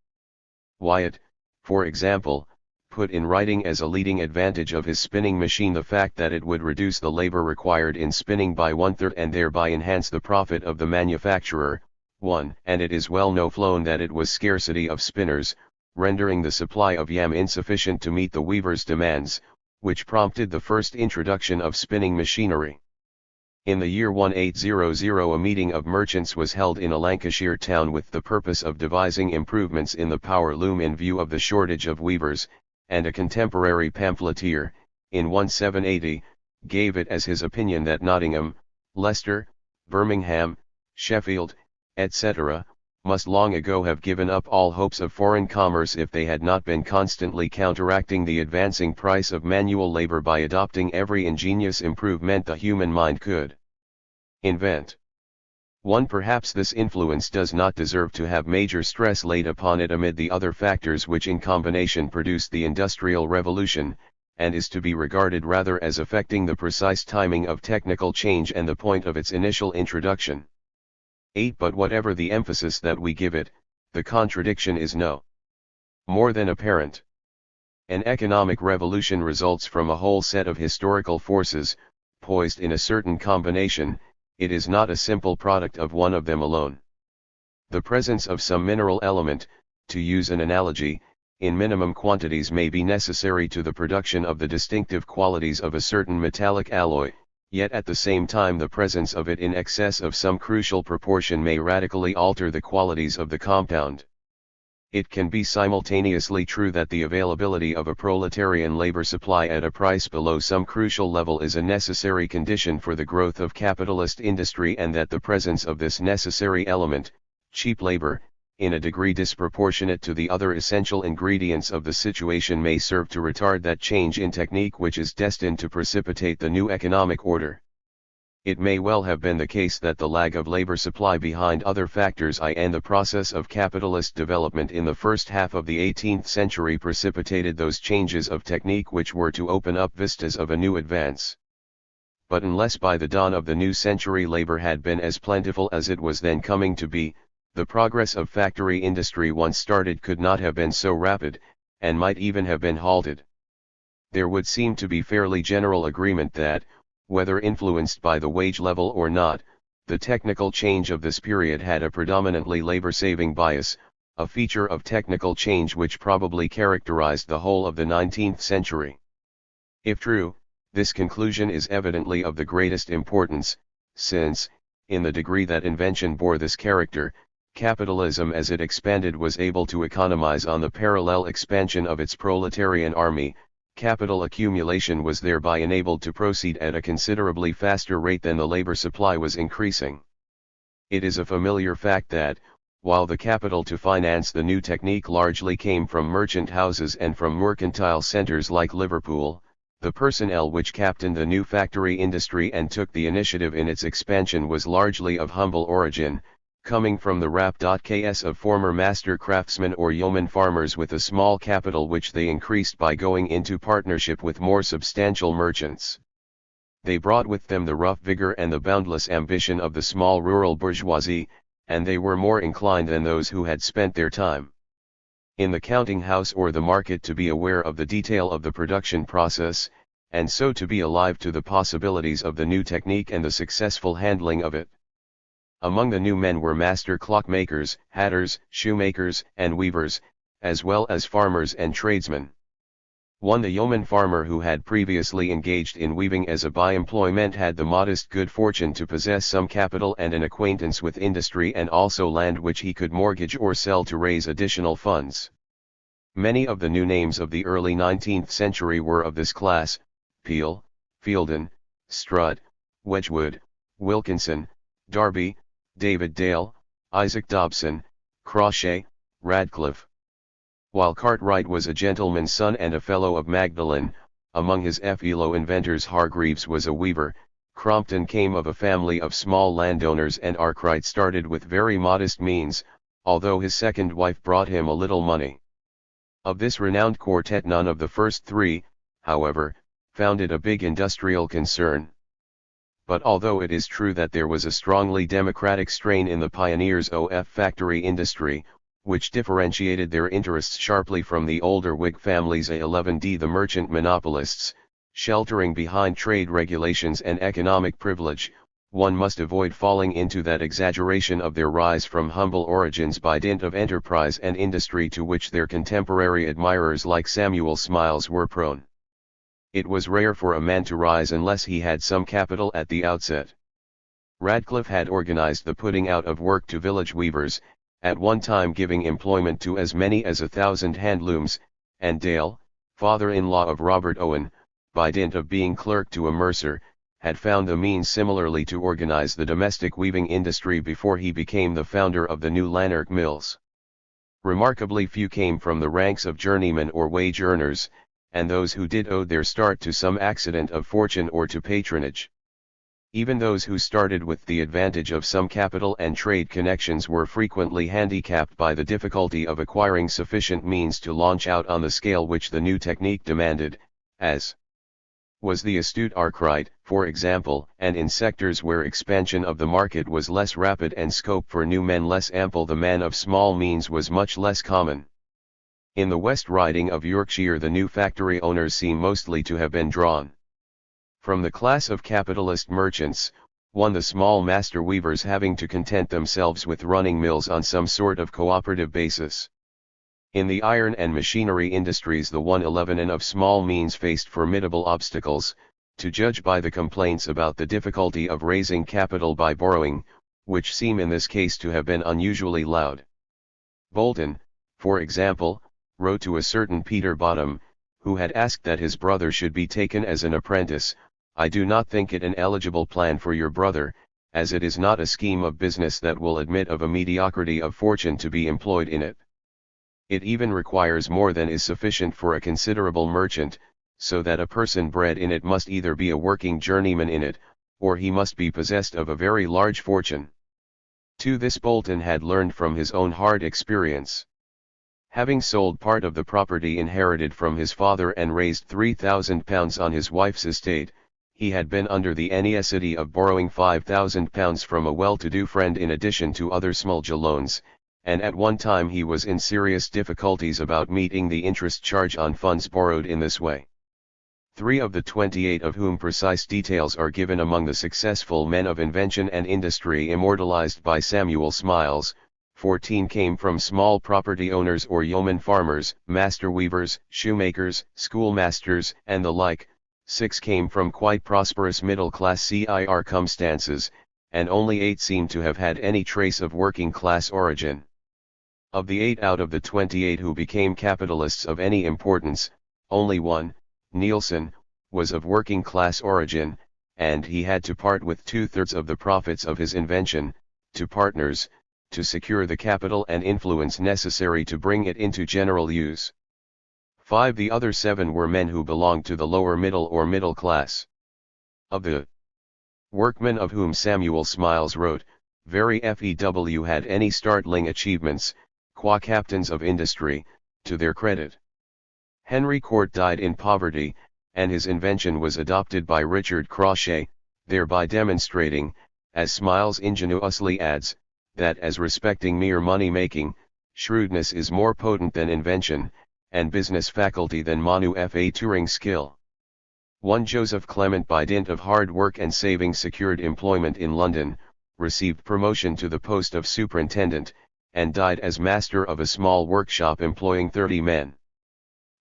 Wyatt, for example, put in writing as a leading advantage of his spinning machine the fact that it would reduce the labor required in spinning by 1/3 and thereby enhance the profit of the manufacturer, 1. And it is well known that it was scarcity of spinners, rendering the supply of yam insufficient to meet the weavers' demands, which prompted the first introduction of spinning machinery. In the year 1800 a meeting of merchants was held in a Lancashire town with the purpose of devising improvements in the power loom in view of the shortage of weavers, and a contemporary pamphleteer, in 1780, gave it as his opinion that Nottingham, Leicester, Birmingham, Sheffield, etc., must long ago have given up all hopes of foreign commerce if they had not been constantly counteracting the advancing price of manual labor by adopting every ingenious improvement the human mind could invent. 1. Perhaps this influence does not deserve to have major stress laid upon it amid the other factors which in combination produced the Industrial Revolution, and is to be regarded rather as affecting the precise timing of technical change and the point of its initial introduction. 8. But whatever the emphasis that we give it, the contradiction is no more than apparent. An economic revolution results from a whole set of historical forces, poised in a certain combination. It is not a simple product of one of them alone. The presence of some mineral element, to use an analogy, in minimum quantities may be necessary to the production of the distinctive qualities of a certain metallic alloy, yet at the same time the presence of it in excess of some crucial proportion may radically alter the qualities of the compound. It can be simultaneously true that the availability of a proletarian labor supply at a price below some crucial level is a necessary condition for the growth of capitalist industry, and that the presence of this necessary element, cheap labor, in a degree disproportionate to the other essential ingredients of the situation may serve to retard that change in technique which is destined to precipitate the new economic order. It may well have been the case that the lag of labor supply behind other factors and the process of capitalist development in the first half of the 18th century precipitated those changes of technique which were to open up vistas of a new advance. But unless by the dawn of the new century labor had been as plentiful as it was then coming to be, the progress of factory industry once started could not have been so rapid, and might even have been halted. There would seem to be fairly general agreement that, whether influenced by the wage level or not, the technical change of this period had a predominantly labor-saving bias, a feature of technical change which probably characterized the whole of the 19th century. If true, this conclusion is evidently of the greatest importance, since, in the degree that invention bore this character, capitalism as it expanded was able to economize on the parallel expansion of its proletarian army. Capital accumulation was thereby enabled to proceed at a considerably faster rate than the labor supply was increasing. It is a familiar fact that, while the capital to finance the new technique largely came from merchant houses and from mercantile centers like Liverpool, the personnel which captained the new factory industry and took the initiative in its expansion was largely of humble origin, coming from the RAP.ks of former master craftsmen or yeoman farmers with a small capital which they increased by going into partnership with more substantial merchants. They brought with them the rough vigor and the boundless ambition of the small rural bourgeoisie, and they were more inclined than those who had spent their time in the counting house or the market to be aware of the detail of the production process, and so to be alive to the possibilities of the new technique and the successful handling of it. Among the new men were master clockmakers, hatters, shoemakers, and weavers, as well as farmers and tradesmen. 1. The yeoman farmer who had previously engaged in weaving as a by-employment had the modest good fortune to possess some capital and an acquaintance with industry and also land which he could mortgage or sell to raise additional funds. Many of the new names of the early 19th century were of this class: Peel, Fielden, Strutt, Wedgwood, Wilkinson, Darby, David Dale, Isaac Dobson, Crawshay, Radcliffe. While Cartwright was a gentleman's son and a fellow of Magdalen, among his fellow inventors Hargreaves was a weaver. Crompton came of a family of small landowners, and Arkwright started with very modest means, although his second wife brought him a little money. Of this renowned quartet none of the first three, however, founded a big industrial concern. But although it is true that there was a strongly democratic strain in the pioneers' factory industry, which differentiated their interests sharply from the older Whig families A11D, the merchant monopolists, sheltering behind trade regulations and economic privilege, one must avoid falling into that exaggeration of their rise from humble origins by dint of enterprise and industry to which their contemporary admirers like Samuel Smiles were prone. It was rare for a man to rise unless he had some capital at the outset. Radcliffe had organized the putting out of work to village weavers, at one time giving employment to as many as 1,000 handlooms, and Dale, father-in-law of Robert Owen, by dint of being clerk to a mercer, had found the means similarly to organize the domestic weaving industry before he became the founder of the new Lanark mills. Remarkably few came from the ranks of journeymen or wage earners, and those who did owed their start to some accident of fortune or to patronage. Even those who started with the advantage of some capital and trade connections were frequently handicapped by the difficulty of acquiring sufficient means to launch out on the scale which the new technique demanded, as was the astute Arkwright, for example, and in sectors where expansion of the market was less rapid and scope for new men less ample, the man of small means was much less common. In the West Riding of Yorkshire the new factory owners seem mostly to have been drawn from the class of capitalist merchants, one the small master weavers having to content themselves with running mills on some sort of cooperative basis. In the iron and machinery industries the 111 of small means faced formidable obstacles, to judge by the complaints about the difficulty of raising capital by borrowing, which seem in this case to have been unusually loud. Bolton, for example, wrote to a certain Peter Bottom, who had asked that his brother should be taken as an apprentice, "I do not think it an eligible plan for your brother, as it is not a scheme of business that will admit of a mediocrity of fortune to be employed in it. It even requires more than is sufficient for a considerable merchant, so that a person bred in it must either be a working journeyman in it, or he must be possessed of a very large fortune." To this Bolton had learned from his own hard experience. Having sold part of the property inherited from his father and raised £3,000 on his wife's estate, he had been under the necessity of borrowing £5,000 from a well-to-do friend in addition to other smulge loans, and at one time he was in serious difficulties about meeting the interest charge on funds borrowed in this way. 3 of the 28 of whom precise details are given among the successful men of invention and industry immortalized by Samuel Smiles, 14 came from small property owners or yeoman farmers, master weavers, shoemakers, schoolmasters, and the like, 6 came from quite prosperous middle-class circumstances, and only 8 seem to have had any trace of working-class origin. Of the 8 out of the 28 who became capitalists of any importance, only one, Nielsen, was of working-class origin, and he had to part with 2/3 of the profits of his invention, to partners, to secure the capital and influence necessary to bring it into general use. 5 The other 7 were men who belonged to the lower middle or middle class. Of the workmen of whom Samuel Smiles wrote, very few had any startling achievements, qua captains of industry, to their credit. Henry Court died in poverty, and his invention was adopted by Richard Crochet, thereby demonstrating, as Smiles ingenuously adds, that as respecting mere money-making, shrewdness is more potent than invention, and business faculty than manufacturing skill. One Joseph Clement by dint of hard work and saving secured employment in London, received promotion to the post of superintendent, and died as master of a small workshop employing 30 men.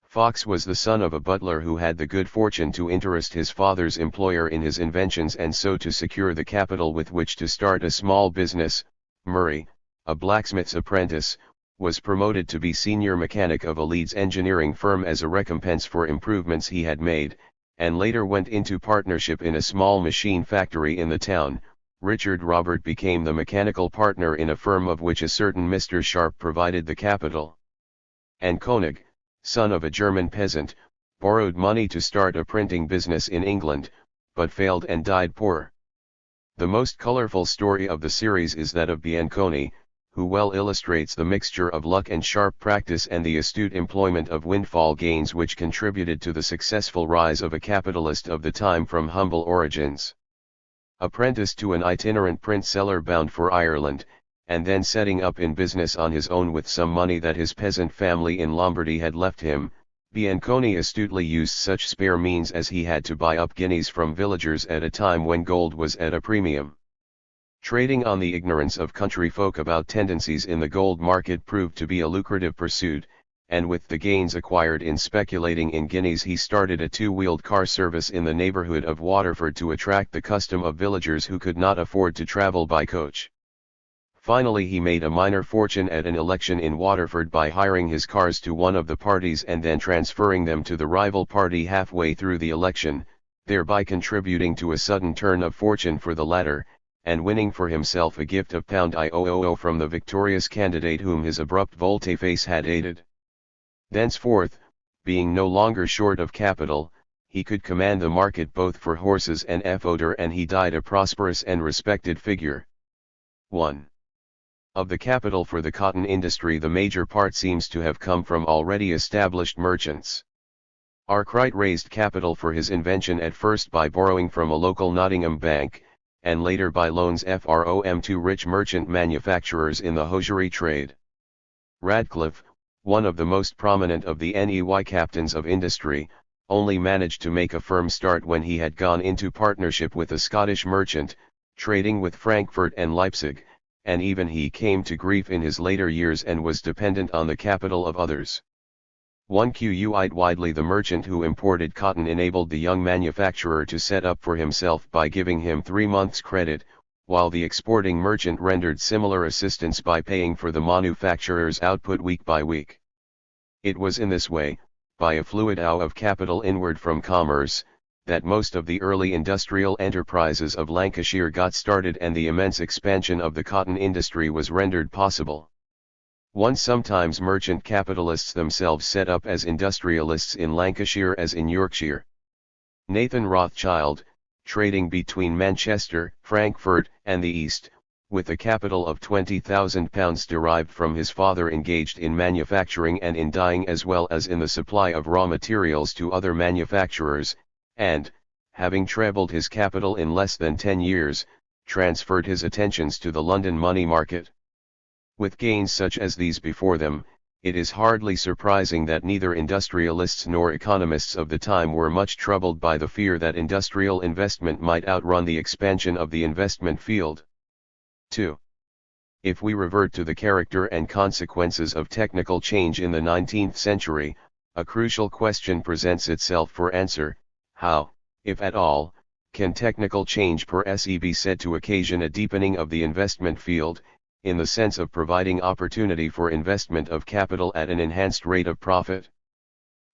Fox was the son of a butler who had the good fortune to interest his father's employer in his inventions and so to secure the capital with which to start a small business. Murray, a blacksmith's apprentice, was promoted to be senior mechanic of a Leeds engineering firm as a recompense for improvements he had made, and later went into partnership in a small machine factory in the town. Richard Robert became the mechanical partner in a firm of which a certain Mr. Sharp provided the capital. And Koenig, son of a German peasant, borrowed money to start a printing business in England, but failed and died poor. The most colorful story of the series is that of Bianconi, who well illustrates the mixture of luck and sharp practice and the astute employment of windfall gains which contributed to the successful rise of a capitalist of the time from humble origins. Apprenticed to an itinerant print seller bound for Ireland, and then setting up in business on his own with some money that his peasant family in Lombardy had left him, Bianconi astutely used such spare means as he had to buy up guineas from villagers at a time when gold was at a premium. Trading on the ignorance of country folk about tendencies in the gold market proved to be a lucrative pursuit, and with the gains acquired in speculating in guineas he started a two-wheeled car service in the neighborhood of Waterford to attract the custom of villagers who could not afford to travel by coach. Finally he made a minor fortune at an election in Waterford by hiring his cars to one of the parties and then transferring them to the rival party halfway through the election, thereby contributing to a sudden turn of fortune for the latter, and winning for himself a gift of £1,000 from the victorious candidate whom his abrupt volte-face had aided. Thenceforth, being no longer short of capital, he could command the market both for horses and fodder, and he died a prosperous and respected figure. 1. Of the capital for the cotton industry the major part seems to have come from already established merchants. Arkwright raised capital for his invention at first by borrowing from a local Nottingham bank, and later by loans from to rich merchant manufacturers in the hosiery trade. Radcliffe, one of the most prominent of the NEY captains of industry, only managed to make a firm start when he had gone into partnership with a Scottish merchant, trading with Frankfurt and Leipzig, and even he came to grief in his later years and was dependent on the capital of others. One Quite widely the merchant who imported cotton enabled the young manufacturer to set up for himself by giving him 3 months' credit, while the exporting merchant rendered similar assistance by paying for the manufacturer's output week by week. It was in this way, by a fluid flow of capital inward from commerce, that most of the early industrial enterprises of Lancashire got started and the immense expansion of the cotton industry was rendered possible. Sometimes merchant capitalists themselves set up as industrialists in Lancashire as in Yorkshire. Nathan Rothschild, trading between Manchester, Frankfurt, and the East, with a capital of £20,000 derived from his father, engaged in manufacturing and in dyeing as well as in the supply of raw materials to other manufacturers, and, having trebled his capital in less than 10 years, transferred his attentions to the London money market. With gains such as these before them, it is hardly surprising that neither industrialists nor economists of the time were much troubled by the fear that industrial investment might outrun the expansion of the investment field. 2. If we revert to the character and consequences of technical change in the 19th century, a crucial question presents itself for answer: how, if at all, can technical change per se be said to occasion a deepening of the investment field, in the sense of providing opportunity for investment of capital at an enhanced rate of profit?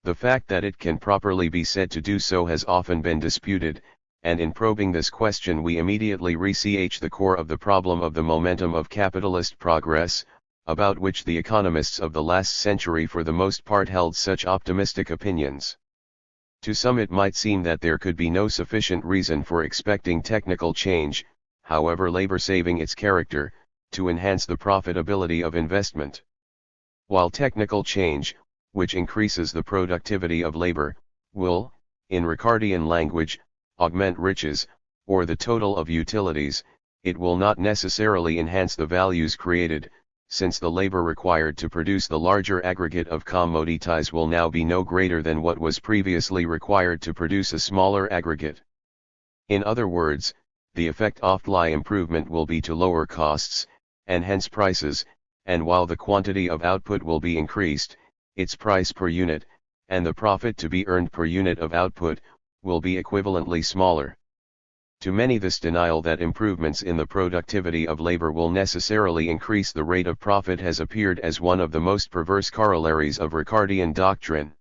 The fact that it can properly be said to do so has often been disputed, and in probing this question we immediately reach the core of the problem of the momentum of capitalist progress, about which the economists of the last century for the most part held such optimistic opinions. To some it might seem that there could be no sufficient reason for expecting technical change, however labor-saving its character, to enhance the profitability of investment. While technical change, which increases the productivity of labor, will, in Ricardian language, augment riches, or the total of utilities, it will not necessarily enhance the values created, since the labor required to produce the larger aggregate of commodities will now be no greater than what was previously required to produce a smaller aggregate. In other words, the effect of the improvement will be to lower costs, and hence prices, and while the quantity of output will be increased, its price per unit, and the profit to be earned per unit of output, will be equivalently smaller. To many this denial that improvements in the productivity of labor will necessarily increase the rate of profit has appeared as one of the most perverse corollaries of Ricardian doctrine.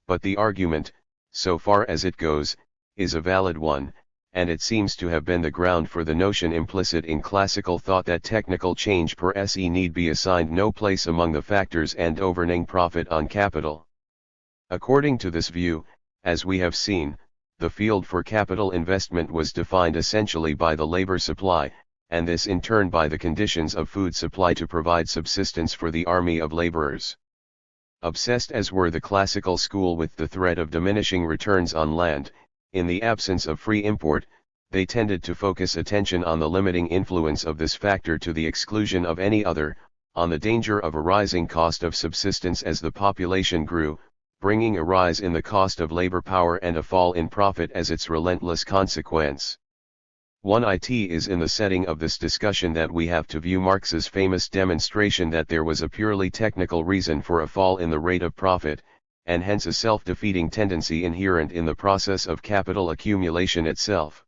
But the argument, so far as it goes, is a valid one, and it seems to have been the ground for the notion implicit in classical thought that technical change per se need be assigned no place among the factors and governing profit on capital. According to this view, as we have seen, the field for capital investment was defined essentially by the labor supply, and this in turn by the conditions of food supply to provide subsistence for the army of laborers. Obsessed as were the classical school with the threat of diminishing returns on land, in the absence of free import, they tended to focus attention on the limiting influence of this factor to the exclusion of any other, on the danger of a rising cost of subsistence as the population grew, bringing a rise in the cost of labor power and a fall in profit as its relentless consequence. It is in the setting of this discussion that we have to view Marx's famous demonstration that there was a purely technical reason for a fall in the rate of profit, and hence a self-defeating tendency inherent in the process of capital accumulation itself.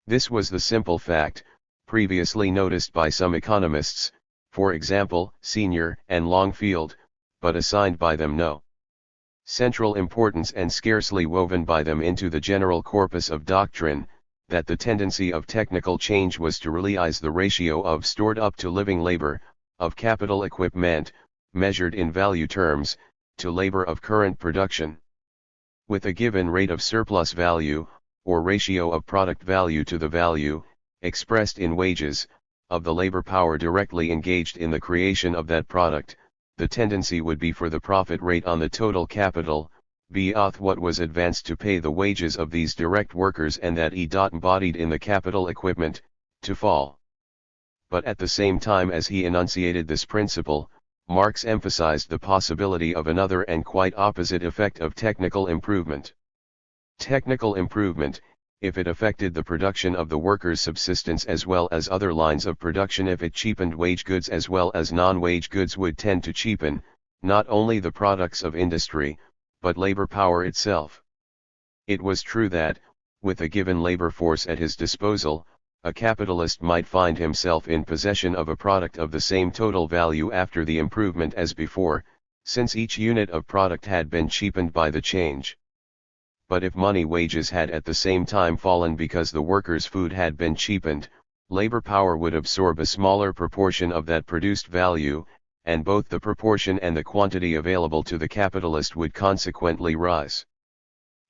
This was the simple fact, previously noticed by some economists, for example, Senior and Longfield, but assigned by them no central importance and scarcely woven by them into the general corpus of doctrine, that the tendency of technical change was to realize the ratio of stored up to living labor, of capital equipment, measured in value terms, to labor of current production. With a given rate of surplus value, or ratio of product value to the value, expressed in wages, of the labor power directly engaged in the creation of that product, the tendency would be for the profit rate on the total capital, what was advanced to pay the wages of these direct workers and that embodied in the capital equipment, to fall. But at the same time as he enunciated this principle, Marx emphasized the possibility of another and quite opposite effect of technical improvement. Technical improvement, if it affected the production of the workers' subsistence as well as other lines of production, if it cheapened wage goods as well as non-wage goods, would tend to cheapen, not only the products of industry, but labor power itself. It was true that, with a given labor force at his disposal, a capitalist might find himself in possession of a product of the same total value after the improvement as before, since each unit of product had been cheapened by the change. But if money wages had at the same time fallen because the workers' food had been cheapened, labor power would absorb a smaller proportion of that produced value, and both the proportion and the quantity available to the capitalist would consequently rise.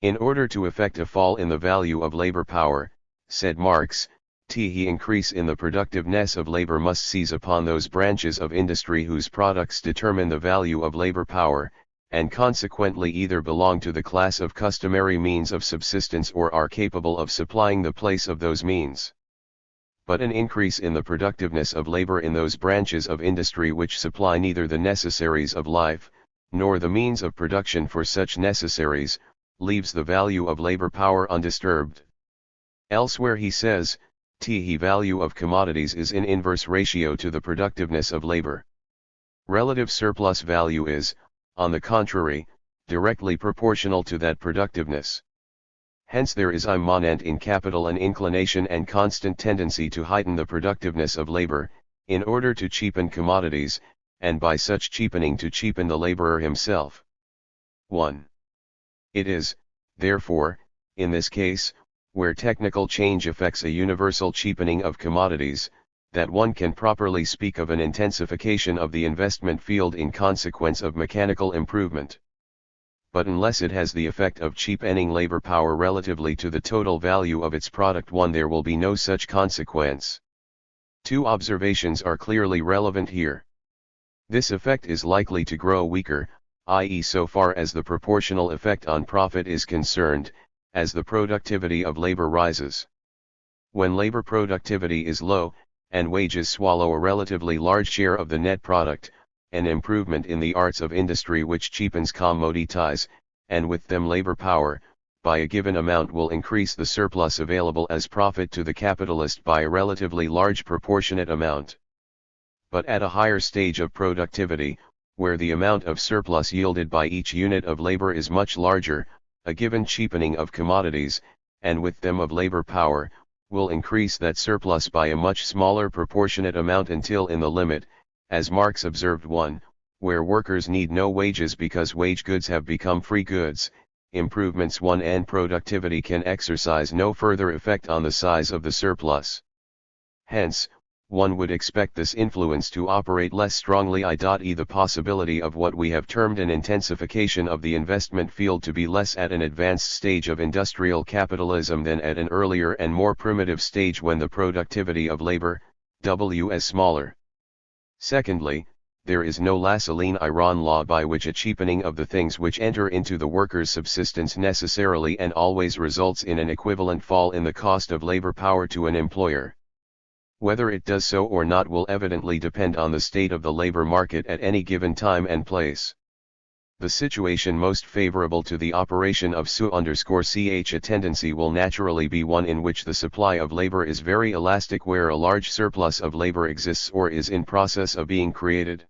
In order to effect a fall in the value of labor power, said Marx, the increase in the productiveness of labor must seize upon those branches of industry whose products determine the value of labor power, and consequently either belong to the class of customary means of subsistence or are capable of supplying the place of those means. But an increase in the productiveness of labor in those branches of industry which supply neither the necessaries of life, nor the means of production for such necessaries, leaves the value of labor power undisturbed. Elsewhere he says, the value of commodities is in inverse ratio to the productiveness of labor. Relative surplus value is, on the contrary, directly proportional to that productiveness. Hence there is immanent in capital an inclination and constant tendency to heighten the productiveness of labor, in order to cheapen commodities, and by such cheapening to cheapen the laborer himself. 1. It is, therefore, in this case, where technical change effects a universal cheapening of commodities, that one can properly speak of an intensification of the investment field in consequence of mechanical improvement. But unless it has the effect of cheapening labor power relatively to the total value of its product, there will be no such consequence. Two observations are clearly relevant here. This effect is likely to grow weaker, i.e. so far as the proportional effect on profit is concerned, as the productivity of labor rises. When labor productivity is low, and wages swallow a relatively large share of the net product, an improvement in the arts of industry which cheapens commodities, and with them labor power, by a given amount will increase the surplus available as profit to the capitalist by a relatively large proportionate amount. But at a higher stage of productivity, where the amount of surplus yielded by each unit of labor is much larger, a given cheapening of commodities, and with them of labor power, will increase that surplus by a much smaller proportionate amount until in the limit, as Marx observed, where workers need no wages because wage goods have become free goods, improvements and productivity can exercise no further effect on the size of the surplus. Hence, one would expect this influence to operate less strongly, i.e. the possibility of what we have termed an intensification of the investment field to be less at an advanced stage of industrial capitalism than at an earlier and more primitive stage when the productivity of labor, is smaller. Secondly, there is no Lassaline iron law by which a cheapening of the things which enter into the worker's subsistence necessarily and always results in an equivalent fall in the cost of labor power to an employer. Whether it does so or not will evidently depend on the state of the labor market at any given time and place. The situation most favorable to the operation of SU_CH a tendency will naturally be one in which the supply of labor is very elastic, where a large surplus of labor exists or is in process of being created.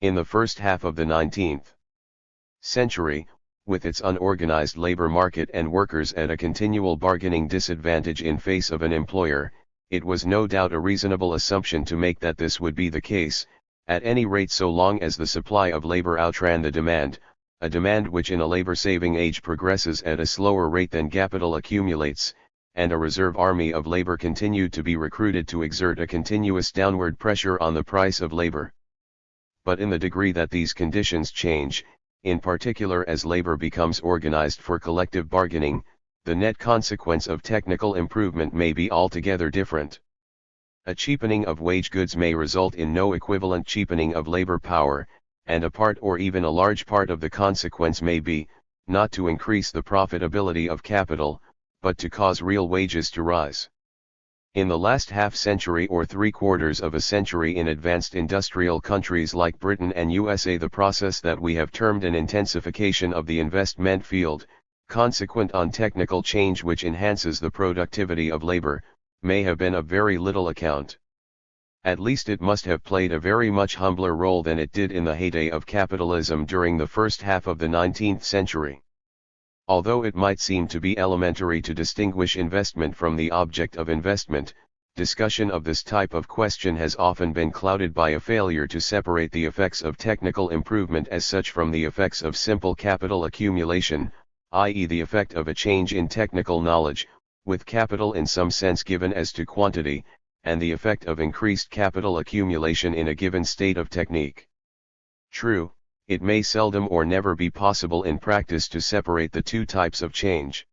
In the first half of the 19th century, with its unorganized labor market and workers at a continual bargaining disadvantage in face of an employer, it was no doubt a reasonable assumption to make that this would be the case, at any rate so long as the supply of labor outran the demand, a demand which in a labor-saving age progresses at a slower rate than capital accumulates, and a reserve army of labor continued to be recruited to exert a continuous downward pressure on the price of labor. But in the degree that these conditions change, in particular as labor becomes organized for collective bargaining, the net consequence of technical improvement may be altogether different. A cheapening of wage goods may result in no equivalent cheapening of labor power, and a part or even a large part of the consequence may be, not to increase the profitability of capital, but to cause real wages to rise. In the last half-century or three-quarters of a century in advanced industrial countries like Britain and USA, the process that we have termed an intensification of the investment field, consequent on technical change which enhances the productivity of labor, may have been of very little account. At least it must have played a very much humbler role than it did in the heyday of capitalism during the first half of the 19th century. Although it might seem to be elementary to distinguish investment from the object of investment, discussion of this type of question has often been clouded by a failure to separate the effects of technical improvement as such from the effects of simple capital accumulation, i.e. the effect of a change in technical knowledge, with capital in some sense given as to quantity, and the effect of increased capital accumulation in a given state of technique. True, it may seldom or never be possible in practice to separate the two types of change.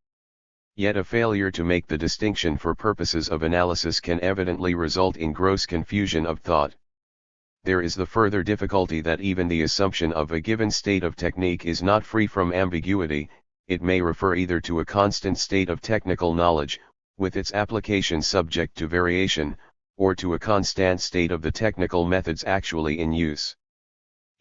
Yet a failure to make the distinction for purposes of analysis can evidently result in gross confusion of thought. There is the further difficulty that even the assumption of a given state of technique is not free from ambiguity. It may refer either to a constant state of technical knowledge, with its application subject to variation, or to a constant state of the technical methods actually in use.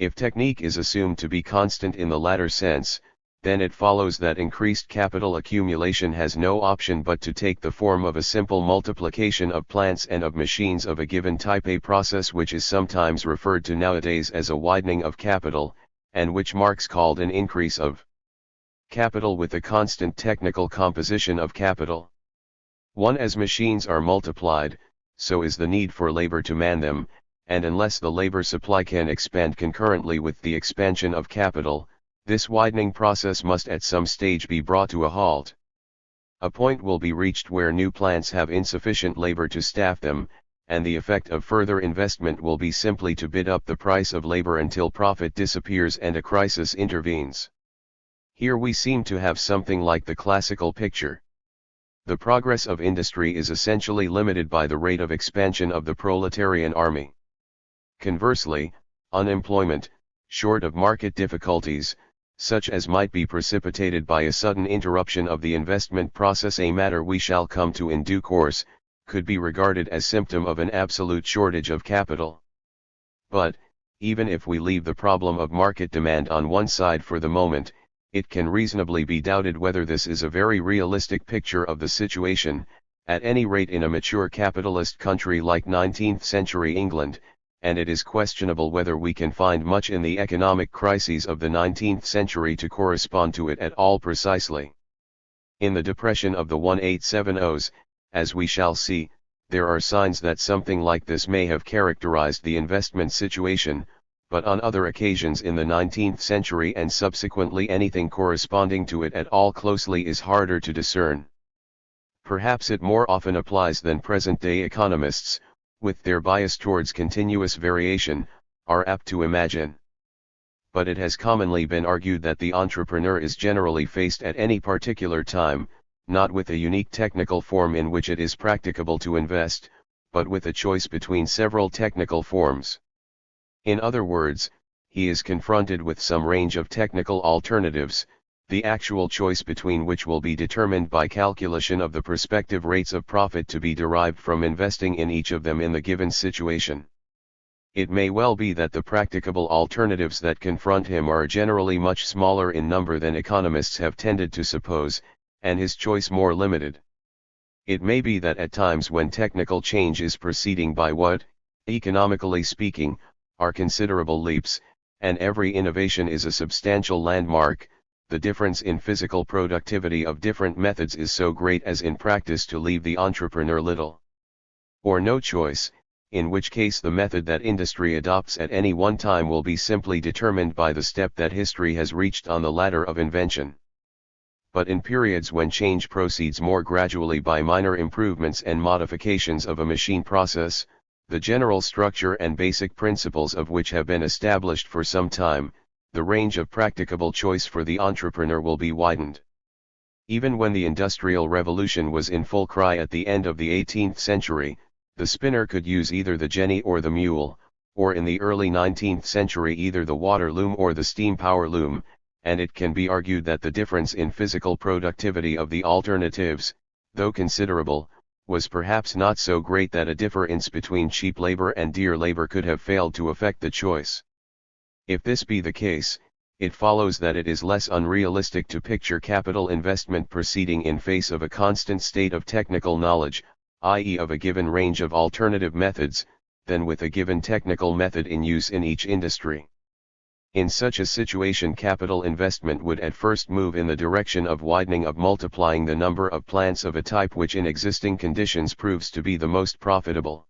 If technique is assumed to be constant in the latter sense, then it follows that increased capital accumulation has no option but to take the form of a simple multiplication of plants and of machines of a given type, a process which is sometimes referred to nowadays as a widening of capital, and which Marx called an increase of capital with a constant technical composition of capital. As machines are multiplied, so is the need for labor to man them, and unless the labor supply can expand concurrently with the expansion of capital, this widening process must at some stage be brought to a halt. A point will be reached where new plants have insufficient labor to staff them, and the effect of further investment will be simply to bid up the price of labor until profit disappears and a crisis intervenes. Here we seem to have something like the classical picture. The progress of industry is essentially limited by the rate of expansion of the proletarian army. Conversely, unemployment, short of market difficulties, such as might be precipitated by a sudden interruption of the investment process, a matter we shall come to in due course, could be regarded as symptom of an absolute shortage of capital. But, even if we leave the problem of market demand on one side for the moment, it can reasonably be doubted whether this is a very realistic picture of the situation, at any rate in a mature capitalist country like 19th century England, and it is questionable whether we can find much in the economic crises of the 19th century to correspond to it at all precisely. In the depression of the 1870s, as we shall see, there are signs that something like this may have characterized the investment situation, but on other occasions in the 19th century and subsequently anything corresponding to it at all closely is harder to discern. Perhaps it more often applies than present-day economists, with their bias towards continuous variation, are apt to imagine. But it has commonly been argued that the entrepreneur is generally faced at any particular time, not with a unique technical form in which it is practicable to invest, but with a choice between several technical forms. In other words, he is confronted with some range of technical alternatives, the actual choice between which will be determined by calculation of the prospective rates of profit to be derived from investing in each of them in the given situation. It may well be that the practicable alternatives that confront him are generally much smaller in number than economists have tended to suppose, and his choice more limited. It may be that at times when technical change is proceeding by what, economically speaking, are considerable leaps, and every innovation is a substantial landmark, the difference in physical productivity of different methods is so great as in practice to leave the entrepreneur little or no choice, in which case the method that industry adopts at any one time will be simply determined by the step that history has reached on the ladder of invention. But in periods when change proceeds more gradually by minor improvements and modifications of a machine process, the general structure and basic principles of which have been established for some time, the range of practicable choice for the entrepreneur will be widened. Even when the Industrial Revolution was in full cry at the end of the 18th century, the spinner could use either the jenny or the mule, or in the early 19th century either the water loom or the steam power loom, and it can be argued that the difference in physical productivity of the alternatives, though considerable, was perhaps not so great that a difference between cheap labor and dear labor could have failed to affect the choice. If this be the case, it follows that it is less unrealistic to picture capital investment proceeding in face of a constant state of technical knowledge, i.e. of a given range of alternative methods, than with a given technical method in use in each industry. In such a situation, capital investment would at first move in the direction of widening, of multiplying the number of plants of a type which in existing conditions proves to be the most profitable.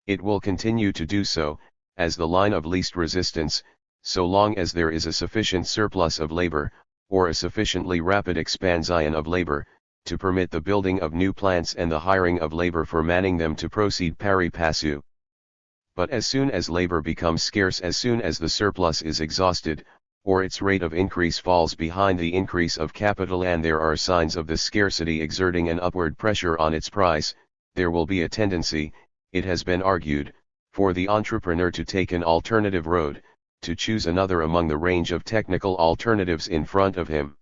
It will continue to do so, as the line of least resistance, so long as there is a sufficient surplus of labor, or a sufficiently rapid expansion of labor, to permit the building of new plants and the hiring of labor for manning them to proceed pari passu. But as soon as labor becomes scarce, as soon as the surplus is exhausted, or its rate of increase falls behind the increase of capital and there are signs of this scarcity exerting an upward pressure on its price, there will be a tendency, it has been argued, for the entrepreneur to take an alternative road, to choose another among the range of technical alternatives in front of him.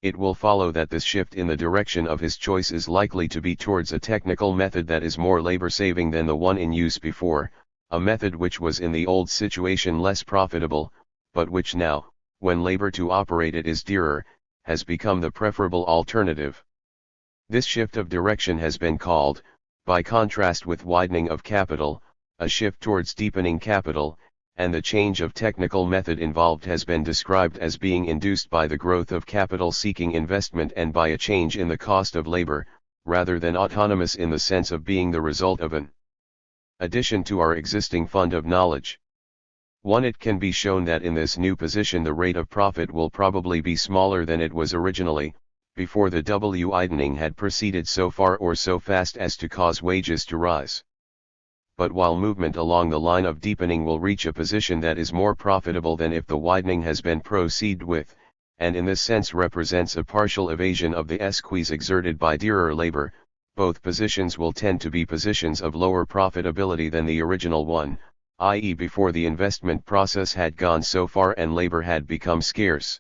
It will follow that this shift in the direction of his choice is likely to be towards a technical method that is more labor-saving than the one in use before, a method which was in the old situation less profitable, but which now, when labor to operate it is dearer, has become the preferable alternative. This shift of direction has been called, by contrast with widening of capital, a shift towards deepening capital, and the change of technical method involved has been described as being induced by the growth of capital-seeking investment and by a change in the cost of labor, rather than autonomous in the sense of being the result of an addition to our existing fund of knowledge. 1. It can be shown that in this new position the rate of profit will probably be smaller than it was originally, before the widening had proceeded so far or so fast as to cause wages to rise. But while movement along the line of deepening will reach a position that is more profitable than if the widening has been proceeded with, and in this sense represents a partial evasion of the squeeze exerted by dearer labor, both positions will tend to be positions of lower profitability than the original one, i.e. before the investment process had gone so far and labor had become scarce.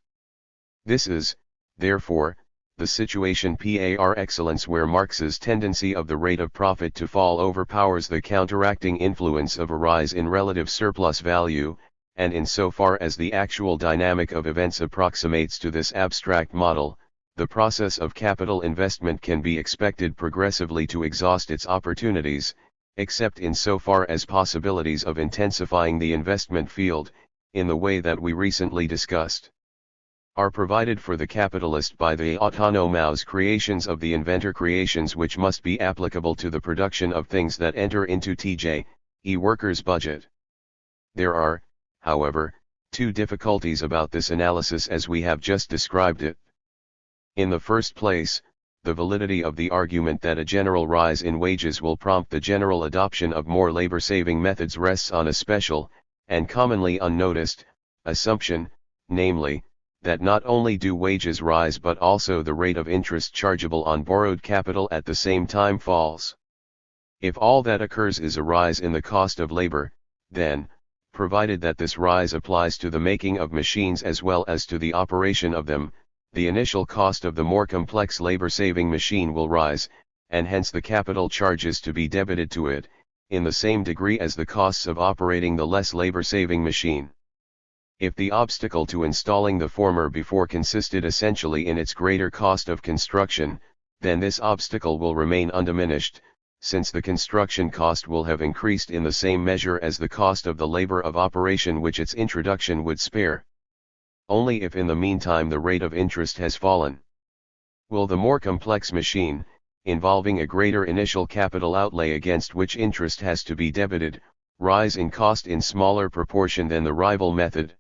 This is, therefore, the situation par excellence where Marx's tendency of the rate of profit to fall overpowers the counteracting influence of a rise in relative surplus value, and in so far as the actual dynamic of events approximates to this abstract model, the process of capital investment can be expected progressively to exhaust its opportunities, except in so far as possibilities of intensifying the investment field, in the way that we recently discussed, are provided for the capitalist by the autonomous creations of the inventor, creations which must be applicable to the production of things that enter into t.j.e. workers' budget. There are, however, two difficulties about this analysis as we have just described it. In the first place, the validity of the argument that a general rise in wages will prompt the general adoption of more labor-saving methods rests on a special, and commonly unnoticed, assumption, namely, that not only do wages rise but also the rate of interest chargeable on borrowed capital at the same time falls. If all that occurs is a rise in the cost of labor, then, provided that this rise applies to the making of machines as well as to the operation of them, the initial cost of the more complex labor-saving machine will rise, and hence the capital charges to be debited to it, in the same degree as the costs of operating the less labor-saving machine. If the obstacle to installing the former before consisted essentially in its greater cost of construction, then this obstacle will remain undiminished, since the construction cost will have increased in the same measure as the cost of the labor of operation which its introduction would spare. Only if in the meantime the rate of interest has fallen, will the more complex machine, involving a greater initial capital outlay against which interest has to be debited, rise in cost in smaller proportion than the rival method.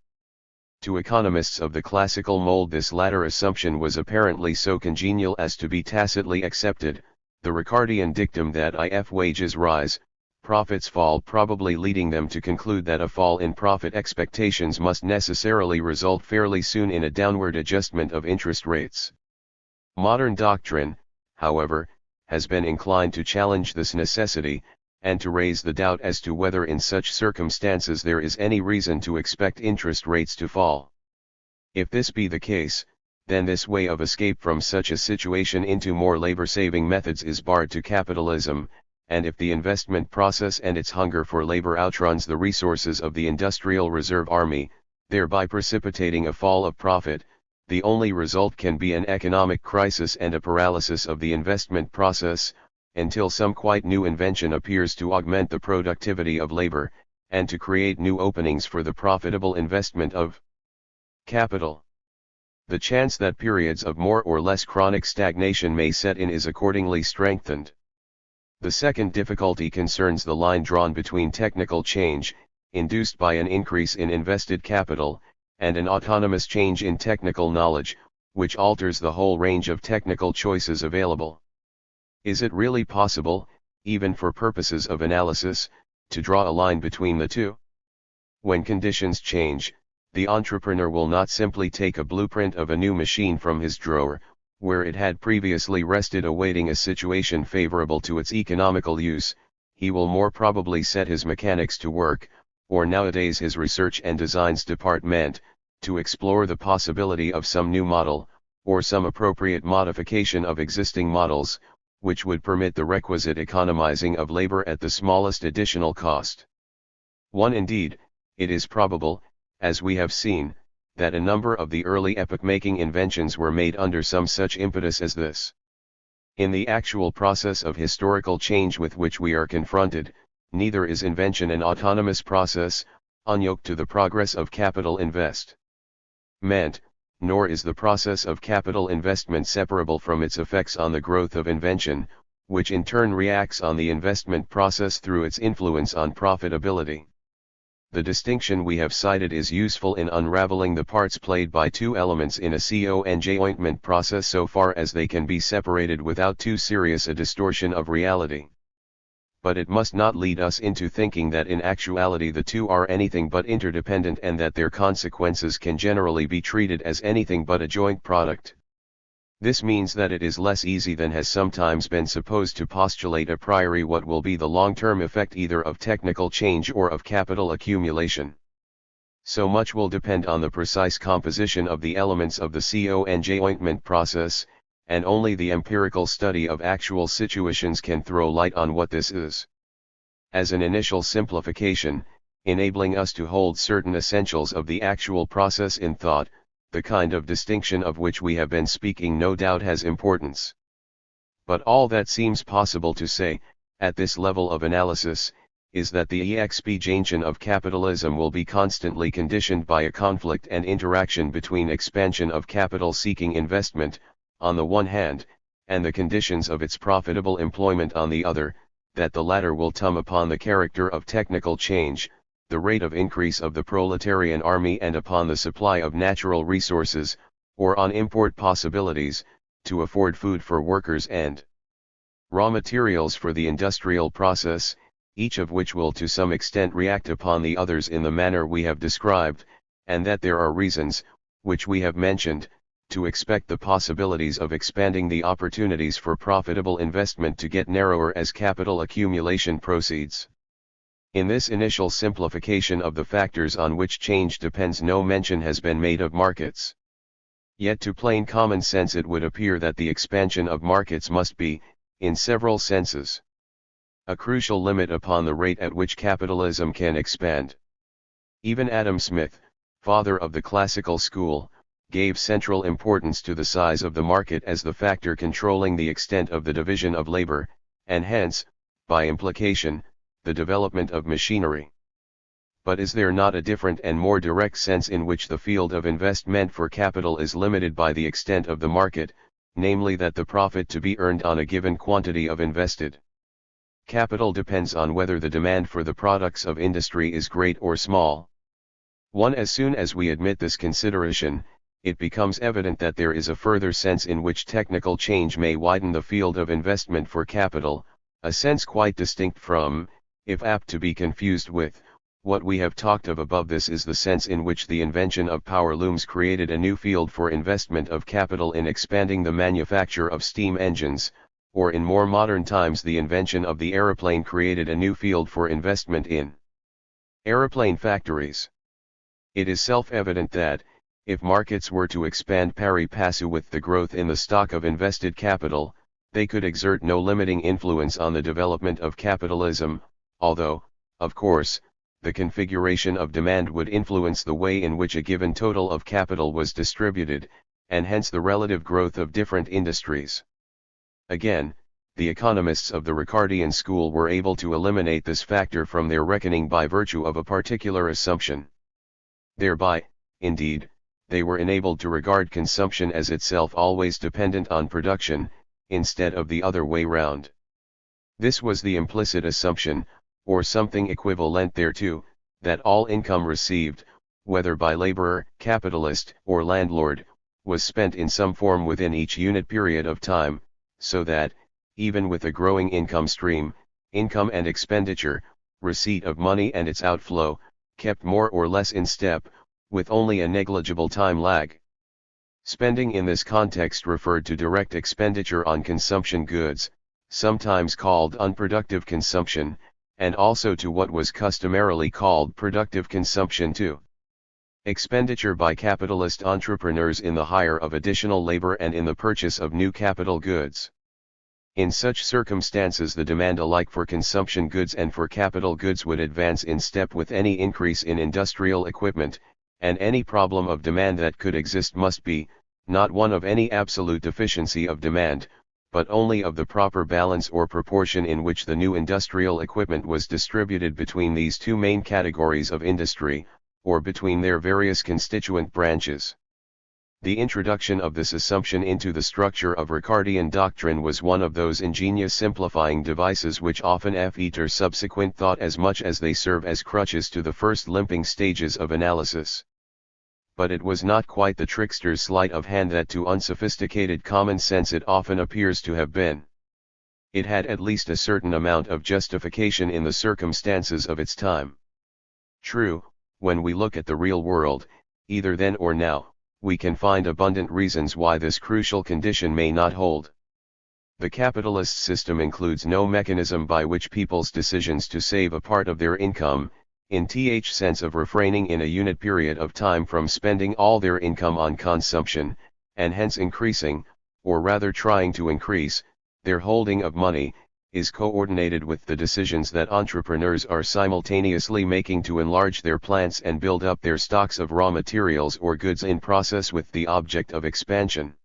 To economists of the classical mold this latter assumption was apparently so congenial as to be tacitly accepted, the Ricardian dictum that if wages rise, profits fall, probably leading them to conclude that a fall in profit expectations must necessarily result fairly soon in a downward adjustment of interest rates. Modern doctrine, however, has been inclined to challenge this necessity, and to raise the doubt as to whether in such circumstances there is any reason to expect interest rates to fall. If this be the case, then this way of escape from such a situation into more labor-saving methods is barred to capitalism, and if the investment process and its hunger for labor outruns the resources of the industrial reserve army, thereby precipitating a fall of profit, the only result can be an economic crisis and a paralysis of the investment process, until some quite new invention appears to augment the productivity of labor, and to create new openings for the profitable investment of capital. The chance that periods of more or less chronic stagnation may set in is accordingly strengthened. The second difficulty concerns the line drawn between technical change, induced by an increase in invested capital, and an autonomous change in technical knowledge, which alters the whole range of technical choices available. Is it really possible, even for purposes of analysis, to draw a line between the two? When conditions change, the entrepreneur will not simply take a blueprint of a new machine from his drawer, where it had previously rested awaiting a situation favorable to its economical use. He will more probably set his mechanics to work, or nowadays his research and designs department, to explore the possibility of some new model, or some appropriate modification of existing models, which would permit the requisite economizing of labor at the smallest additional cost. Indeed, it is probable, as we have seen, that a number of the early epoch-making inventions were made under some such impetus as this. In the actual process of historical change with which we are confronted, neither is invention an autonomous process, unyoked to the progress of capital investment, nor is the process of capital investment separable from its effects on the growth of invention, which in turn reacts on the investment process through its influence on profitability. The distinction we have cited is useful in unraveling the parts played by two elements in a conjointment process so far as they can be separated without too serious a distortion of reality. But it must not lead us into thinking that in actuality the two are anything but interdependent and that their consequences can generally be treated as anything but a joint product. This means that it is less easy than has sometimes been supposed to postulate a priori what will be the long-term effect either of technical change or of capital accumulation. So much will depend on the precise composition of the elements of the conjointment process, and only the empirical study of actual situations can throw light on what this is. As an initial simplification, enabling us to hold certain essentials of the actual process in thought, the kind of distinction of which we have been speaking no doubt has importance. But all that seems possible to say, at this level of analysis, is that the expansion of capitalism will be constantly conditioned by a conflict and interaction between expansion of capital-seeking investment, on the one hand, and the conditions of its profitable employment on the other, that the latter will come upon the character of technical change, the rate of increase of the proletarian army and upon the supply of natural resources, or on import possibilities, to afford food for workers and raw materials for the industrial process, each of which will to some extent react upon the others in the manner we have described, and that there are reasons, which we have mentioned, to expect the possibilities of expanding the opportunities for profitable investment to get narrower as capital accumulation proceeds. In this initial simplification of the factors on which change depends, no mention has been made of markets. Yet to plain common sense it would appear that the expansion of markets must be, in several senses, a crucial limit upon the rate at which capitalism can expand. Even Adam Smith, father of the classical school, gave central importance to the size of the market as the factor controlling the extent of the division of labor, and hence, by implication, the development of machinery. But is there not a different and more direct sense in which the field of investment for capital is limited by the extent of the market, namely that the profit to be earned on a given quantity of invested capital depends on whether the demand for the products of industry is great or small? As soon as we admit this consideration, it becomes evident that there is a further sense in which technical change may widen the field of investment for capital, a sense quite distinct from, if apt to be confused with, what we have talked of above. This is the sense in which the invention of power looms created a new field for investment of capital in expanding the manufacture of steam engines, or in more modern times the invention of the aeroplane created a new field for investment in aeroplane factories. It is self-evident that, if markets were to expand pari passu with the growth in the stock of invested capital, they could exert no limiting influence on the development of capitalism, although, of course, the configuration of demand would influence the way in which a given total of capital was distributed, and hence the relative growth of different industries. Again, the economists of the Ricardian school were able to eliminate this factor from their reckoning by virtue of a particular assumption. Thereby, indeed, they were enabled to regard consumption as itself always dependent on production, instead of the other way round. This was the implicit assumption, or something equivalent thereto, that all income received, whether by laborer, capitalist, or landlord, was spent in some form within each unit period of time, so that, even with a growing income stream, income and expenditure, receipt of money and its outflow, kept more or less in step, with only a negligible time lag. Spending in this context referred to direct expenditure on consumption goods, sometimes called unproductive consumption, and also to what was customarily called productive consumption too. Expenditure by capitalist entrepreneurs in the hire of additional labor and in the purchase of new capital goods. In such circumstances the demand alike for consumption goods and for capital goods would advance in step with any increase in industrial equipment, and any problem of demand that could exist must be, not one of any absolute deficiency of demand, but only of the proper balance or proportion in which the new industrial equipment was distributed between these two main categories of industry, or between their various constituent branches. The introduction of this assumption into the structure of Ricardian doctrine was one of those ingenious simplifying devices which often fetter subsequent thought as much as they serve as crutches to the first limping stages of analysis. But it was not quite the trickster's sleight of hand that to unsophisticated common sense it often appears to have been. It had at least a certain amount of justification in the circumstances of its time. True, when we look at the real world, either then or now, we can find abundant reasons why this crucial condition may not hold. The capitalist system includes no mechanism by which people's decisions to save a part of their income, in the sense of refraining in a unit period of time from spending all their income on consumption, and hence increasing, or rather trying to increase, their holding of money, is coordinated with the decisions that entrepreneurs are simultaneously making to enlarge their plants and build up their stocks of raw materials or goods in process with the object of expansion.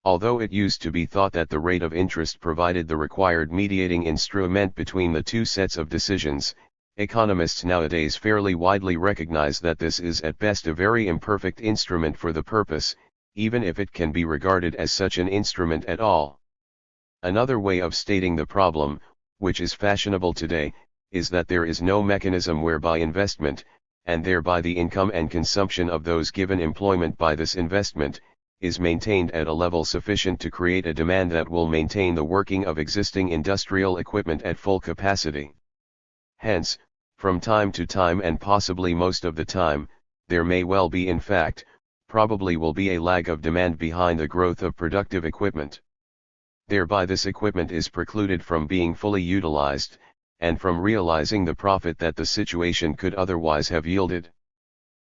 Although it used to be thought that the rate of interest provided the required mediating instrument between the two sets of decisions, economists nowadays fairly widely recognize that this is at best a very imperfect instrument for the purpose, even if it can be regarded as such an instrument at all. Another way of stating the problem, which is fashionable today, is that there is no mechanism whereby investment, and thereby the income and consumption of those given employment by this investment, is maintained at a level sufficient to create a demand that will maintain the working of existing industrial equipment at full capacity. Hence, from time to time and possibly most of the time, there may well be in fact, probably will be a lag of demand behind the growth of productive equipment. Thereby this equipment is precluded from being fully utilized, and from realizing the profit that the situation could otherwise have yielded.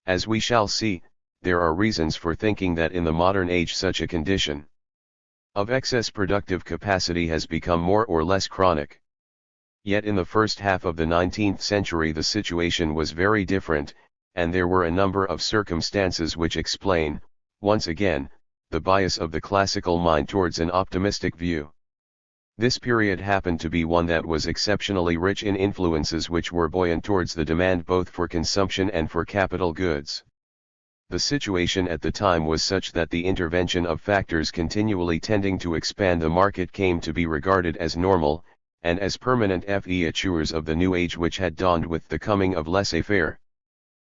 As we shall see, there are reasons for thinking that in the modern age such a condition of excess productive capacity has become more or less chronic. Yet in the first half of the 19th century the situation was very different, and there were a number of circumstances which explain, once again, the bias of the classical mind towards an optimistic view. This period happened to be one that was exceptionally rich in influences which were buoyant towards the demand both for consumption and for capital goods. The situation at the time was such that the intervention of factors continually tending to expand the market came to be regarded as normal, and as permanent features of the new age which had dawned with the coming of laissez-faire.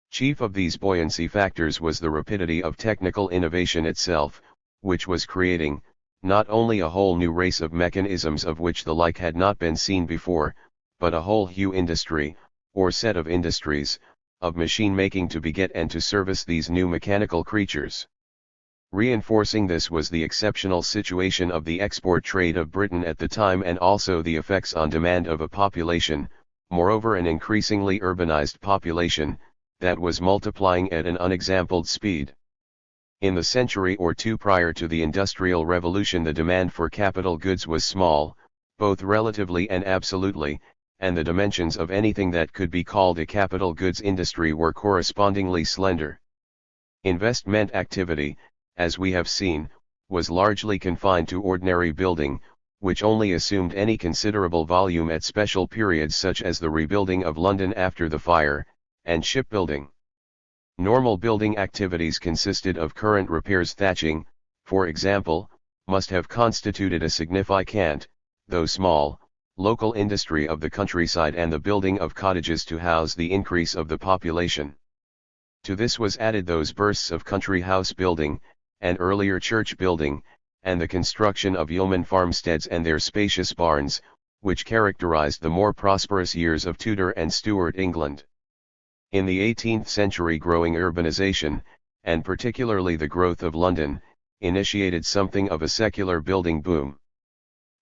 Chief of these buoyancy factors was the rapidity of technical innovation itself, which was creating, not only a whole new race of mechanisms of which the like had not been seen before, but a whole new industry, or set of industries, of machine making to beget and to service these new mechanical creatures. Reinforcing this was the exceptional situation of the export trade of Britain at the time and also the effects on demand of a population, moreover an increasingly urbanized population, that was multiplying at an unexampled speed. In the century or two prior to the Industrial Revolution the demand for capital goods was small, both relatively and absolutely, and the dimensions of anything that could be called a capital goods industry were correspondingly slender. Investment activity, as we have seen, was largely confined to ordinary building, which only assumed any considerable volume at special periods such as the rebuilding of London after the fire, and shipbuilding. Normal building activities consisted of current repairs. Thatching, for example, must have constituted a significant, though small, local industry of the countryside and the building of cottages to house the increase of the population. To this was added those bursts of country house building, and earlier church building, and the construction of yeoman farmsteads and their spacious barns, which characterized the more prosperous years of Tudor and Stuart England. In the 18th century growing urbanization, and particularly the growth of London, initiated something of a secular building boom.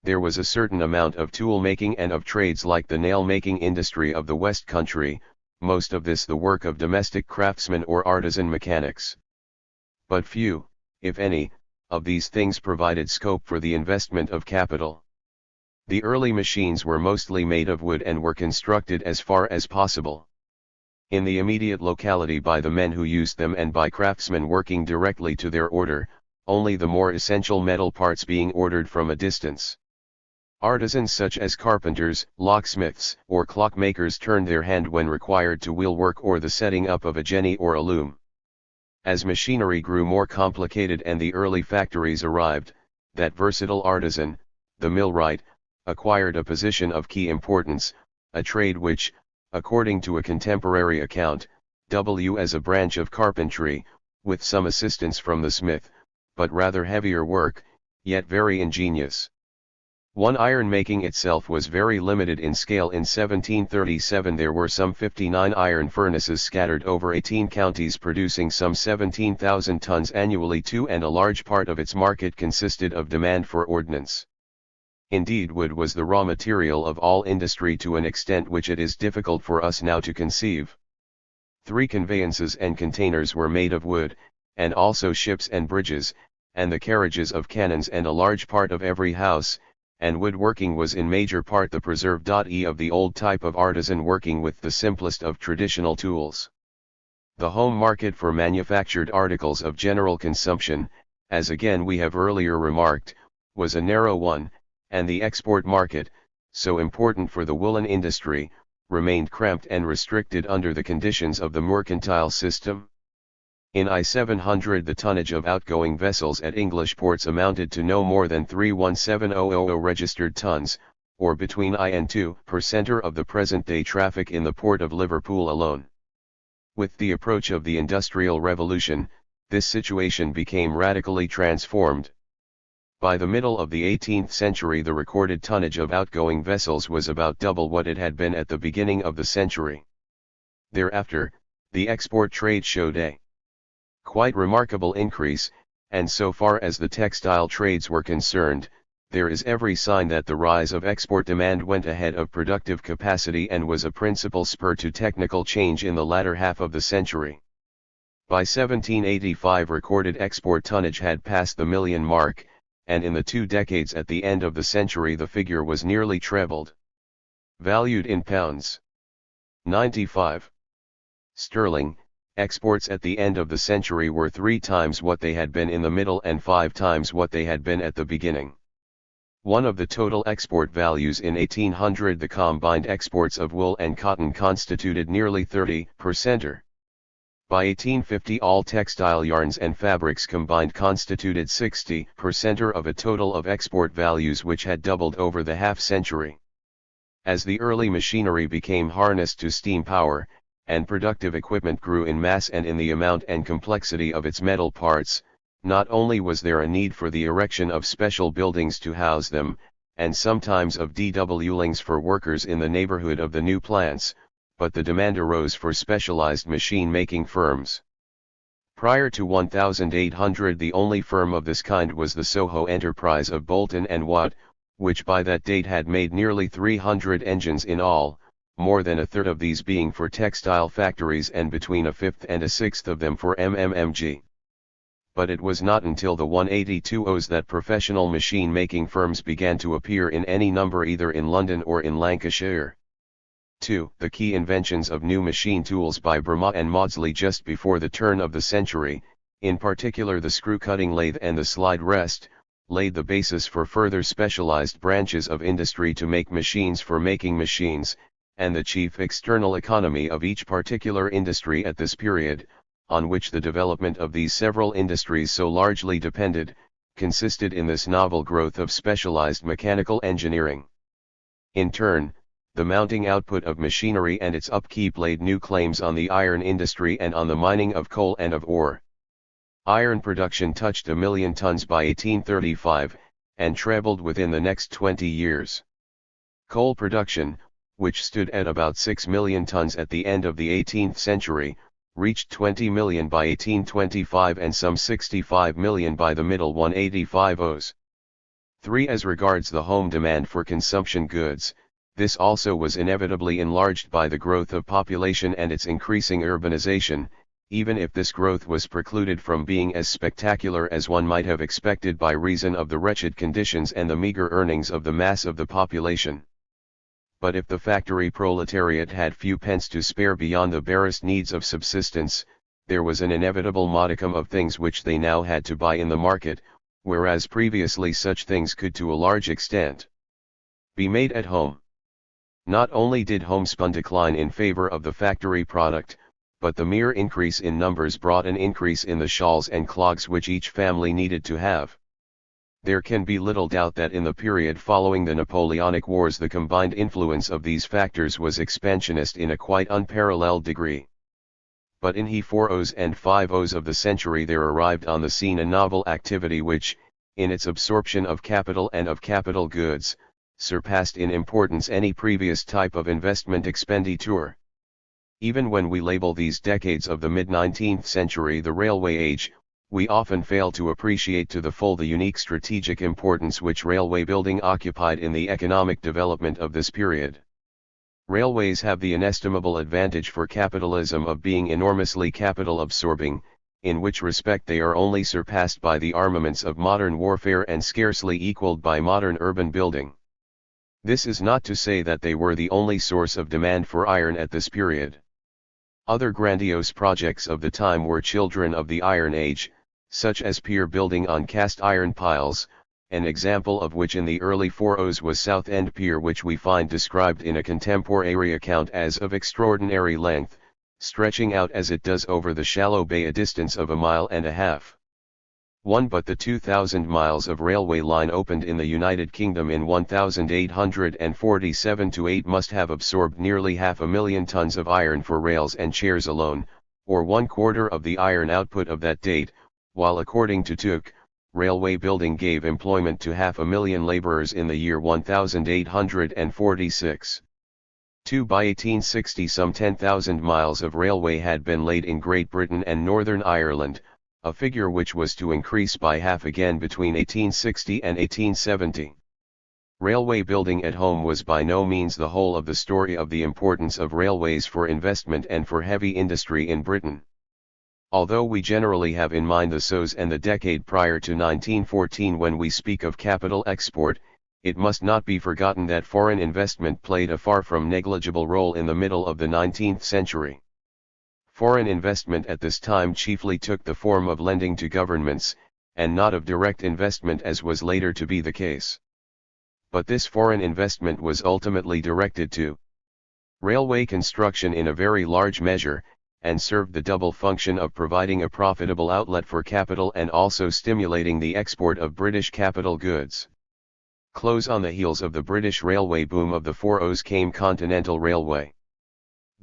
There was a certain amount of tool-making and of trades like the nail-making industry of the West Country, most of this the work of domestic craftsmen or artisan mechanics. But few, if any, of these things provided scope for the investment of capital. The early machines were mostly made of wood and were constructed as far as possible in the immediate locality by the men who used them and by craftsmen working directly to their order, only the more essential metal parts being ordered from a distance. Artisans such as carpenters, locksmiths, or clockmakers turned their hand when required to wheelwork or the setting up of a jenny or a loom. As machinery grew more complicated and the early factories arrived, that versatile artisan, the millwright, acquired a position of key importance, a trade which, according to a contemporary account, as a branch of carpentry, with some assistance from the smith, but rather heavier work, yet very ingenious. One iron making itself was very limited in scale. In 1737 there were some 59 iron furnaces scattered over 18 counties producing some 17,000 tons annually too, and a large part of its market consisted of demand for ordnance. Indeed, wood was the raw material of all industry to an extent which it is difficult for us now to conceive. 3 conveyances and containers were made of wood, and also ships and bridges, and the carriages of cannons and a large part of every house, and woodworking was in major part the preserved of the old type of artisan working with the simplest of traditional tools. The home market for manufactured articles of general consumption, as again we have earlier remarked, was a narrow one, and the export market, so important for the woolen industry, remained cramped and restricted under the conditions of the mercantile system. In I-700 the tonnage of outgoing vessels at English ports amounted to no more than 317,000 registered tons, or between I and 2% of the present-day traffic in the port of Liverpool alone. With the approach of the Industrial Revolution, this situation became radically transformed. By the middle of the 18th century the recorded tonnage of outgoing vessels was about double what it had been at the beginning of the century. Thereafter, the export trade showed a quite remarkable increase, and so far as the textile trades were concerned, there is every sign that the rise of export demand went ahead of productive capacity and was a principal spur to technical change in the latter half of the century. By 1785 recorded export tonnage had passed the million mark, and in the 2 decades at the end of the century the figure was nearly trebled. Valued in pounds. 95. Sterling. Exports at the end of the century were 3 times what they had been in the middle and 5 times what they had been at the beginning. One of the total export values in 1800, the combined exports of wool and cotton constituted nearly 30%. By 1850, all textile yarns and fabrics combined constituted 60% of a total of export values, which had doubled over the half-century. As the early machinery became harnessed to steam power, and productive equipment grew in mass and in the amount and complexity of its metal parts, not only was there a need for the erection of special buildings to house them, and sometimes of dwellings for workers in the neighborhood of the new plants, but the demand arose for specialized machine-making firms. Prior to 1800, the only firm of this kind was the Soho enterprise of Bolton and Watt, which by that date had made nearly 300 engines in all, more than a third of these being for textile factories and between a fifth and a sixth of them for MMMG. But it was not until the 1820s that professional machine-making firms began to appear in any number, either in London or in Lancashire. 2. The key inventions of new machine tools by Burma and Maudsley just before the turn of the century, in particular the screw-cutting lathe and the slide rest, laid the basis for further specialized branches of industry to make machines for making machines, and the chief external economy of each particular industry at this period, on which the development of these several industries so largely depended, consisted in this novel growth of specialized mechanical engineering. In turn, the mounting output of machinery and its upkeep laid new claims on the iron industry and on the mining of coal and of ore. Iron production touched 1 million tons by 1835, and trebled within the next 20 years. Coal production, which stood at about 6 million tons at the end of the 18th century, reached 20 million by 1825 and some 65 million by the middle 1850s. 3. As regards the home demand for consumption goods, this also was inevitably enlarged by the growth of population and its increasing urbanization, even if this growth was precluded from being as spectacular as one might have expected by reason of the wretched conditions and the meager earnings of the mass of the population. But if the factory proletariat had few pence to spare beyond the barest needs of subsistence, there was an inevitable modicum of things which they now had to buy in the market, whereas previously such things could to a large extent be made at home. Not only did homespun decline in favor of the factory product, but the mere increase in numbers brought an increase in the shawls and clogs which each family needed to have. There can be little doubt that in the period following the Napoleonic Wars the combined influence of these factors was expansionist in a quite unparalleled degree. But in the 40s and 50s of the century there arrived on the scene a novel activity which, in its absorption of capital and of capital goods, surpassed in importance any previous type of investment expenditure. Even when we label these decades of the mid-19th century the railway age, we often fail to appreciate to the full the unique strategic importance which railway building occupied in the economic development of this period. Railways have the inestimable advantage for capitalism of being enormously capital absorbing, in which respect they are only surpassed by the armaments of modern warfare and scarcely equaled by modern urban building. This is not to say that they were the only source of demand for iron at this period. Other grandiose projects of the time were children of the Iron Age, such as pier building on cast iron piles, an example of which in the early 40s was Southend Pier, which we find described in a contemporary account as of extraordinary length, stretching out as it does over the shallow bay a distance of 1.5 miles. But the 2,000 miles of railway line opened in the United Kingdom in 1847-8 must have absorbed nearly 500,000 tons of iron for rails and chairs alone, or 1/4 of the iron output of that date, while according to Tuck, railway building gave employment to 500,000 labourers in the year 1846. 2. By 1860 some 10,000 miles of railway had been laid in Great Britain and Northern Ireland, a figure which was to increase by half again between 1860 and 1870. Railway building at home was by no means the whole of the story of the importance of railways for investment and for heavy industry in Britain. Although we generally have in mind the SOS and the decade prior to 1914 when we speak of capital export, It must not be forgotten that foreign investment played a far from negligible role in the middle of the 19th century. Foreign investment at this time chiefly took the form of lending to governments, and not of direct investment as was later to be the case. But this foreign investment was ultimately directed to railway construction in a very large measure, and served the double function of providing a profitable outlet for capital and also stimulating the export of British capital goods. Close on the heels of the British railway boom of the 40s came Continental Railway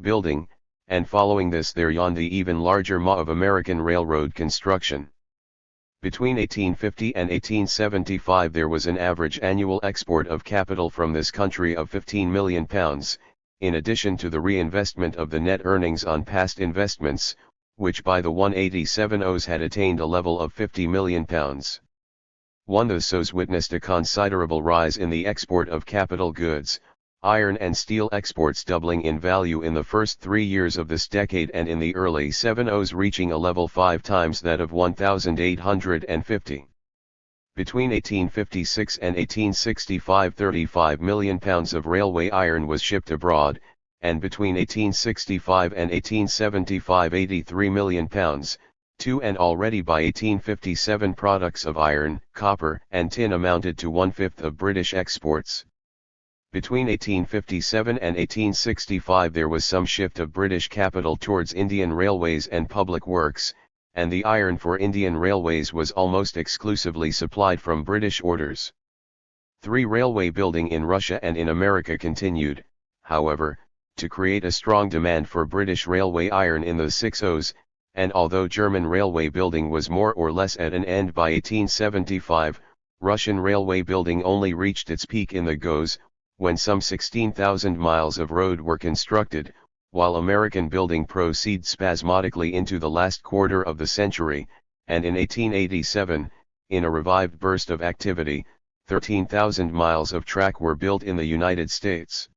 building, and following this there yawned the even larger maw of American railroad construction. Between 1850 and 1875 there was an average annual export of capital from this country of £15 million, in addition to the reinvestment of the net earnings on past investments, which by the 1870s had attained a level of £50 million. The SOs witnessed a considerable rise in the export of capital goods, iron and steel exports doubling in value in the first 3 years of this decade and in the early 70s reaching a level 5 times that of 1850. Between 1856 and 1865 £35 million of railway iron was shipped abroad, and between 1865 and 1875 £83 million, and already by 1857 products of iron, copper, and tin amounted to 1/5 of British exports. Between 1857 and 1865 there was some shift of British capital towards Indian railways and public works, and the iron for Indian railways was almost exclusively supplied from British orders. Railway building in Russia and in America continued, however, to create a strong demand for British railway iron in the 60s, and although German railway building was more or less at an end by 1875, Russian railway building only reached its peak in the GOs, when some 16,000 miles of road were constructed, while American building proceeded spasmodically into the last quarter of the century, and in 1887, in a revived burst of activity, 13,000 miles of track were built in the United States.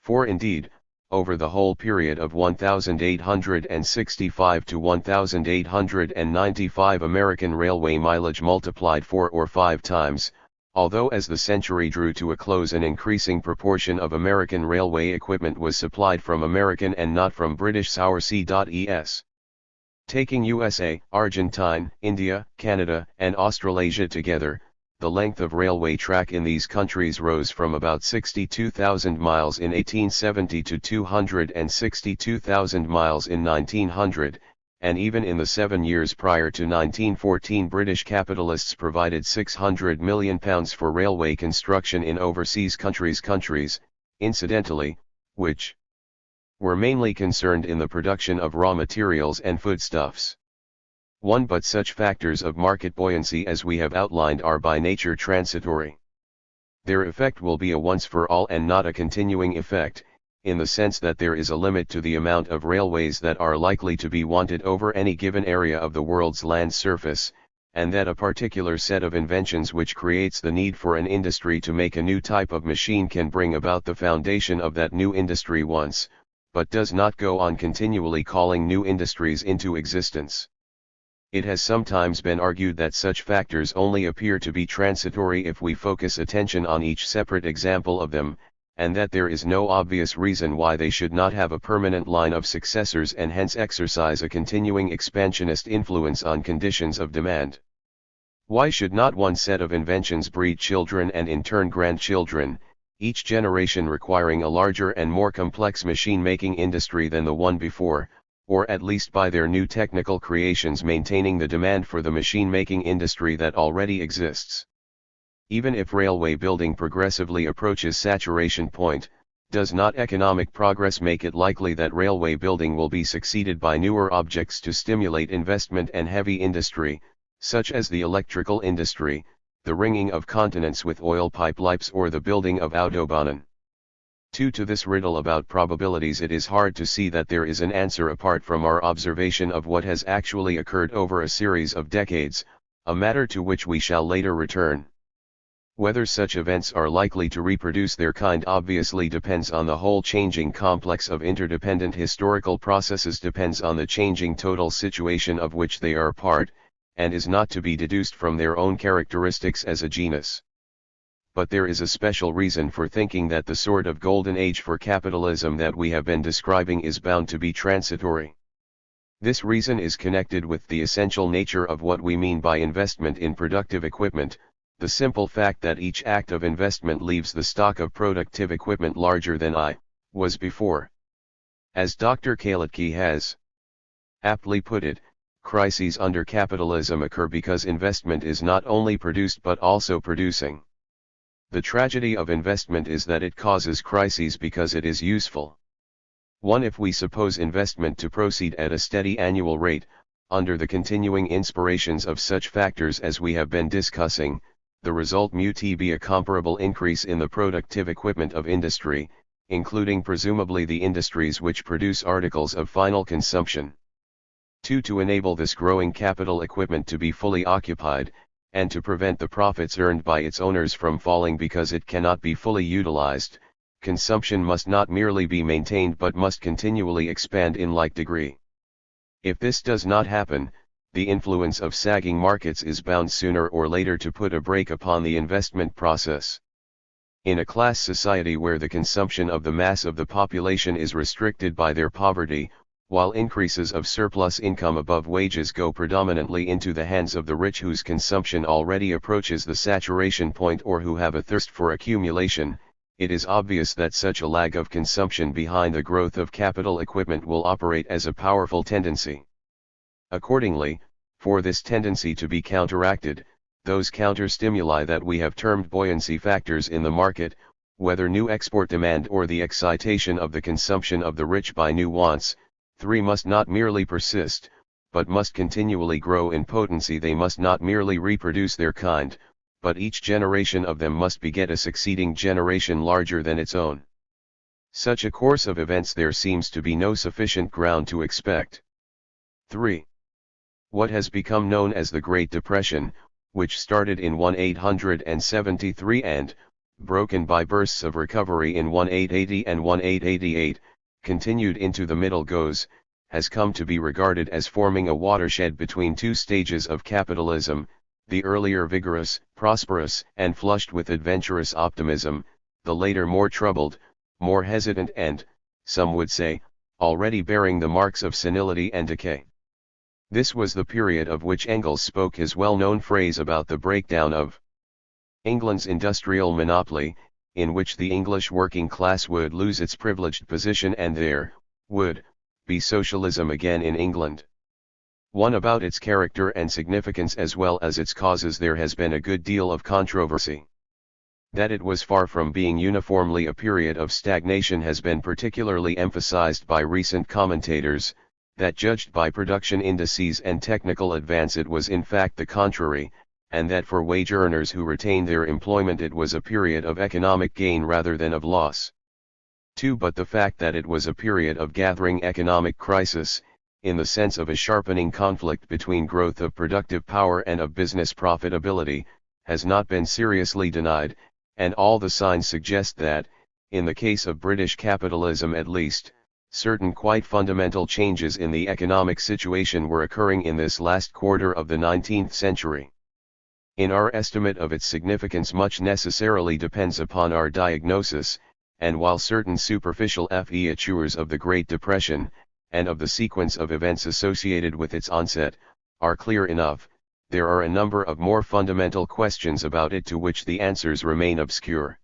For indeed, over the whole period of 1865 to 1895 American railway mileage multiplied 4 or 5 times, although as the century drew to a close an increasing proportion of American railway equipment was supplied from American and not from British source. Taking USA, Argentine, India, Canada, and Australasia together, the length of railway track in these countries rose from about 62,000 miles in 1870 to 262,000 miles in 1900, and even in the 7 years prior to 1914 British capitalists provided £600 million for railway construction in overseas countries, incidentally, which were mainly concerned in the production of raw materials and foodstuffs. But such factors of market buoyancy as we have outlined are by nature transitory. Their effect will be a once-for-all and not a continuing effect, in the sense that there is a limit to the amount of railways that are likely to be wanted over any given area of the world's land surface, and that a particular set of inventions which creates the need for an industry to make a new type of machine can bring about the foundation of that new industry once, but does not go on continually calling new industries into existence. It has sometimes been argued that such factors only appear to be transitory if we focus attention on each separate example of them, and that there is no obvious reason why they should not have a permanent line of successors and hence exercise a continuing expansionist influence on conditions of demand. Why should not one set of inventions breed children and in turn grandchildren, each generation requiring a larger and more complex machine-making industry than the one before, or at least by their new technical creations maintaining the demand for the machine-making industry that already exists? Even if railway building progressively approaches saturation point, does not economic progress make it likely that railway building will be succeeded by newer objects to stimulate investment and heavy industry, such as the electrical industry, the ringing of continents with oil pipelines or the building of autobahnen? To this riddle about probabilities it is hard to see that there is an answer apart from our observation of what has actually occurred over a series of decades, a matter to which we shall later return. Whether such events are likely to reproduce their kind obviously depends on the whole changing complex of interdependent historical processes, depends on the changing total situation of which they are part, and is not to be deduced from their own characteristics as a genus. but there is a special reason for thinking that the sort of golden age for capitalism that we have been describing is bound to be transitory. This reason is connected with the essential nature of what we mean by investment in productive equipment, the simple fact that each act of investment leaves the stock of productive equipment larger than I was before. As Dr. Kalatke has aptly put it, crises under capitalism occur because investment is not only produced but also producing. The tragedy of investment is that it causes crises because it is useful. 1. If we suppose investment to proceed at a steady annual rate, under the continuing inspirations of such factors as we have been discussing, the result must be a comparable increase in the productive equipment of industry, including presumably the industries which produce articles of final consumption. 2. To enable this growing capital equipment to be fully occupied, and to prevent the profits earned by its owners from falling because it cannot be fully utilized, consumption must not merely be maintained but must continually expand in like degree. If this does not happen, the influence of sagging markets is bound sooner or later to put a brake upon the investment process. In a class society where the consumption of the mass of the population is restricted by their poverty, while increases of surplus income above wages go predominantly into the hands of the rich whose consumption already approaches the saturation point or who have a thirst for accumulation, it is obvious that such a lag of consumption behind the growth of capital equipment will operate as a powerful tendency. Accordingly, for this tendency to be counteracted, those counter-stimuli that we have termed buoyancy factors in the market, whether new export demand or the excitation of the consumption of the rich by new wants, 3 must not merely persist, but must continually grow in potency. They must not merely reproduce their kind, but each generation of them must beget a succeeding generation larger than its own. Such a course of events there seems to be no sufficient ground to expect. 3. What has become known as the Great Depression, which started in 1873 and, broken by bursts of recovery in 1880 and 1888, continued into the middle goes, has come to be regarded as forming a watershed between two stages of capitalism, the earlier vigorous, prosperous, and flushed with adventurous optimism, the later more troubled, more hesitant and, some would say, already bearing the marks of senility and decay. This was the period of which Engels spoke his well-known phrase about the breakdown of England's industrial monopoly, in which the English working class would lose its privileged position and there would be socialism again in England. 1. About its character and significance as well as its causes there has been a good deal of controversy. That it was far from being uniformly a period of stagnation has been particularly emphasized by recent commentators, that judged by production indices and technical advance it was in fact the contrary, and that for wage earners who retained their employment it was a period of economic gain rather than of loss. 2. But the fact that it was a period of gathering economic crisis, in the sense of a sharpening conflict between growth of productive power and of business profitability, has not been seriously denied, and all the signs suggest that, in the case of British capitalism at least, certain quite fundamental changes in the economic situation were occurring in this last quarter of the 19th century. In our estimate of its significance much necessarily depends upon our diagnosis, and while certain superficial features of the Great Depression, and of the sequence of events associated with its onset, are clear enough, there are a number of more fundamental questions about it to which the answers remain obscure.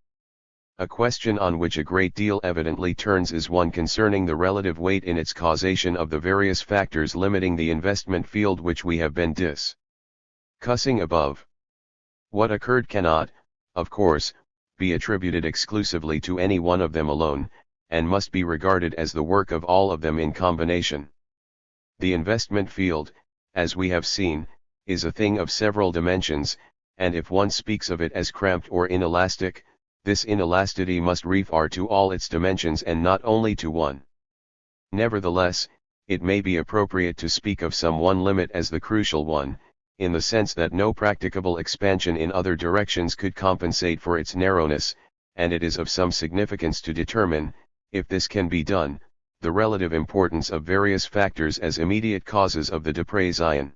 A question on which a great deal evidently turns is one concerning the relative weight in its causation of the various factors limiting the investment field which we have been discussing above. What occurred cannot, of course, be attributed exclusively to any one of them alone, and must be regarded as the work of all of them in combination. The investment field, as we have seen, is a thing of several dimensions, and if one speaks of it as cramped or inelastic, this inelasticity must refer to all its dimensions and not only to one. Nevertheless, it may be appropriate to speak of some one limit as the crucial one, in the sense that no practicable expansion in other directions could compensate for its narrowness, and it is of some significance to determine, if this can be done, the relative importance of various factors as immediate causes of the depression.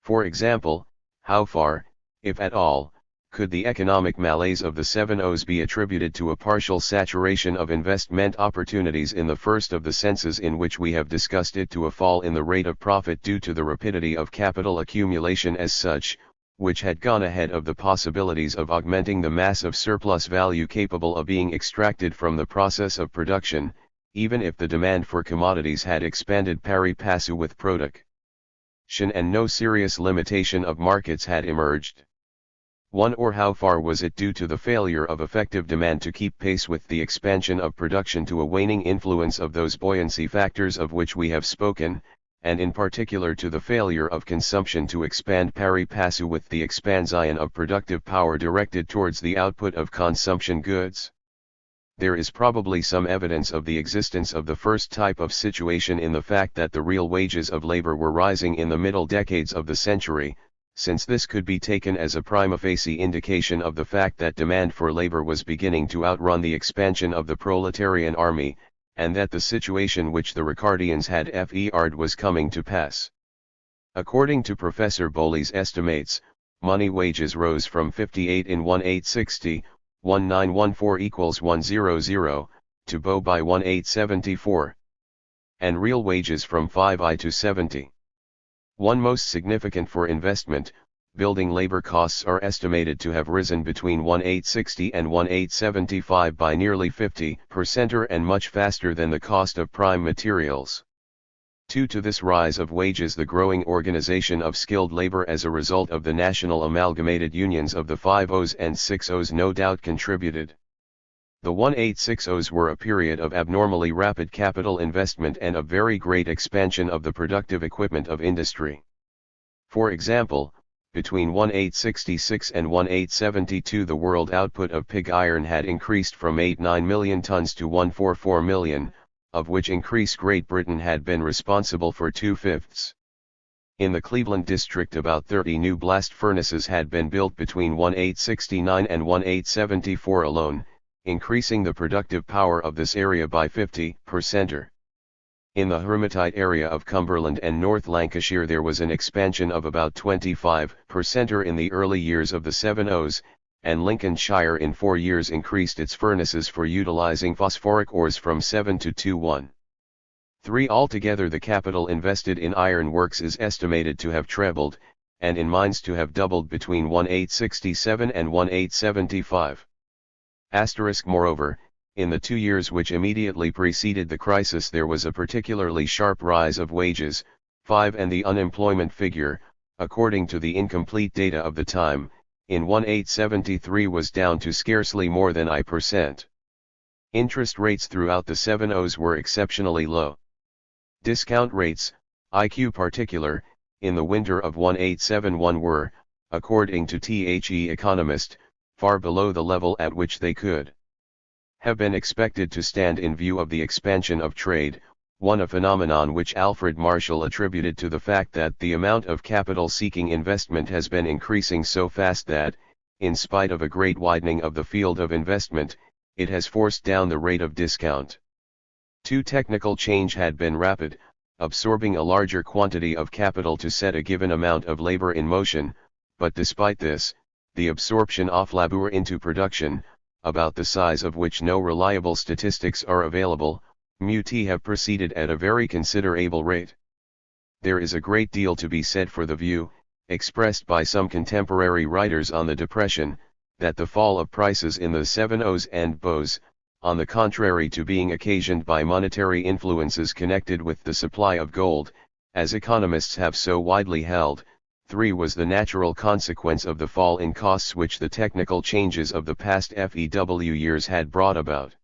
For example, how far, if at all, Could the economic malaise of the 7-0s be attributed to a partial saturation of investment opportunities in the first of the senses in which we have discussed it, to a fall in the rate of profit due to the rapidity of capital accumulation as such, which had gone ahead of the possibilities of augmenting the mass of surplus value capable of being extracted from the process of production, even if the demand for commodities had expanded pari passu with production, and no serious limitation of markets had emerged? One, or how far was it due to the failure of effective demand to keep pace with the expansion of production, to a waning influence of those buoyancy factors of which we have spoken, and in particular to the failure of consumption to expand pari passu with the expansion of productive power directed towards the output of consumption goods? There is probably some evidence of the existence of the first type of situation in the fact that the real wages of labor were rising in the middle decades of the century, since this could be taken as a prima facie indication of the fact that demand for labor was beginning to outrun the expansion of the proletarian army, and that the situation which the Ricardians had feared was coming to pass. According to Professor Bowley's estimates, money wages rose from 58 in 1860, 1914 equals 100, to bow by 1874. And real wages from 5 to 70. One, most significant for investment, building labor costs are estimated to have risen between 1860 and 1875 by nearly 50% and much faster than the cost of prime materials. 2. To this rise of wages the growing organization of skilled labor as a result of the national amalgamated unions of the 5-0s and 6-0s no doubt contributed. The 1860s were a period of abnormally rapid capital investment and of very great expansion of the productive equipment of industry. For example, between 1866 and 1872 the world output of pig iron had increased from 89 million tons to 144 million, of which increase Great Britain had been responsible for 2/5. In the Cleveland district about 30 new blast furnaces had been built between 1869 and 1874 alone, increasing the productive power of this area by 50%. In the Hermitite area of Cumberland and North Lancashire there was an expansion of about 25% in the early years of the 7-0s, and Lincolnshire in 4 years increased its furnaces for utilizing phosphoric ores from 7 to 2:1. 3. Altogether the capital invested in iron works is estimated to have trebled, and in mines to have doubled between 1867 and 1875. Moreover, in the 2 years which immediately preceded the crisis there was a particularly sharp rise of wages, 5, and the unemployment figure, according to the incomplete data of the time, in 1873 was down to scarcely more than I%. Interest rates throughout the 7-0s were exceptionally low. Discount rates, IQ particular, in the winter of 1871 were, according to The Economist, far below the level at which they could have been expected to stand in view of the expansion of trade, a phenomenon which Alfred Marshall attributed to the fact that the amount of capital-seeking investment has been increasing so fast that, in spite of a great widening of the field of investment, it has forced down the rate of discount. 2. Technical change had been rapid, absorbing a larger quantity of capital to set a given amount of labor in motion, but despite this, the absorption of labor into production, about the size of which no reliable statistics are available, have proceeded at a very considerable rate. There is a great deal to be said for the view, expressed by some contemporary writers on the Depression, that the fall of prices in the 7-0s and BOs, on the contrary to being occasioned by monetary influences connected with the supply of gold, as economists have so widely held, 3. was the natural consequence of the fall in costs which the technical changes of the past FEW years had brought about.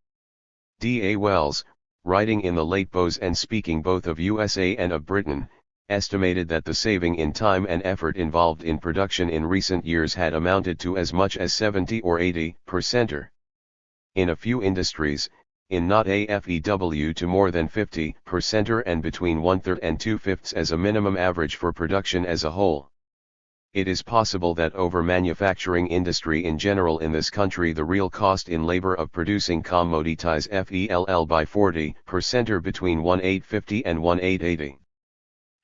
D.A. Wells, writing in the late BOs and speaking both of USA and of Britain, estimated that the saving in time and effort involved in production in recent years had amounted to as much as 70 or 80%. In a few industries, in not a FEW to more than 50% and between 1/3 and 2/5 as a minimum average for production as a whole. It is possible that over manufacturing industry in general in this country the real cost in labor of producing commodities fell by 40% between 1850 and 1880.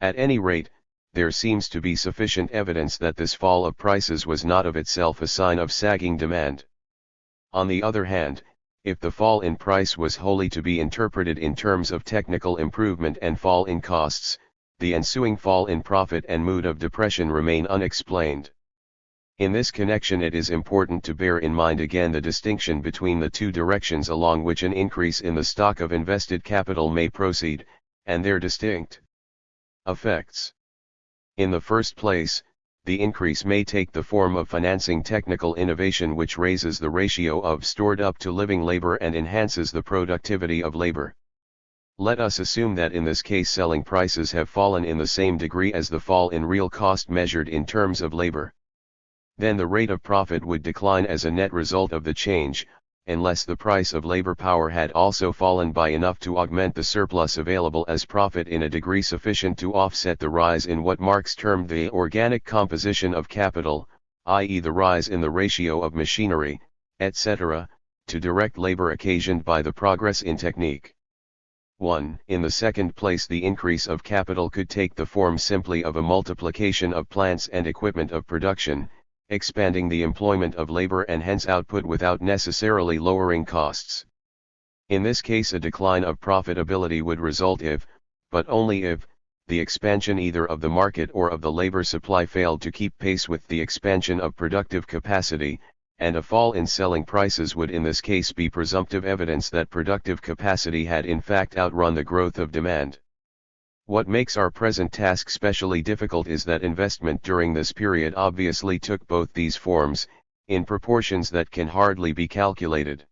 At any rate, there seems to be sufficient evidence that this fall of prices was not of itself a sign of sagging demand. On the other hand, if the fall in price was wholly to be interpreted in terms of technical improvement and fall in costs, the ensuing fall in profit and mood of depression remain unexplained. In this connection, it is important to bear in mind again the distinction between the two directions along which an increase in the stock of invested capital may proceed, and their distinct effects. In the first place, the increase may take the form of financing technical innovation which raises the ratio of stored up to living labor and enhances the productivity of labor. Let us assume that in this case selling prices have fallen in the same degree as the fall in real cost measured in terms of labor. Then the rate of profit would decline as a net result of the change, unless the price of labor power had also fallen by enough to augment the surplus available as profit in a degree sufficient to offset the rise in what Marx termed the organic composition of capital, i.e. the rise in the ratio of machinery, etc., to direct labor occasioned by the progress in technique. 1. In the second place, the increase of capital could take the form simply of a multiplication of plants and equipment of production, expanding the employment of labor and hence output without necessarily lowering costs. In this case, a decline of profitability would result if, but only if, the expansion either of the market or of the labor supply failed to keep pace with the expansion of productive capacity, and a fall in selling prices would in this case be presumptive evidence that productive capacity had in fact outrun the growth of demand. What makes our present task specially difficult is that investment during this period obviously took both these forms, in proportions that can hardly be calculated.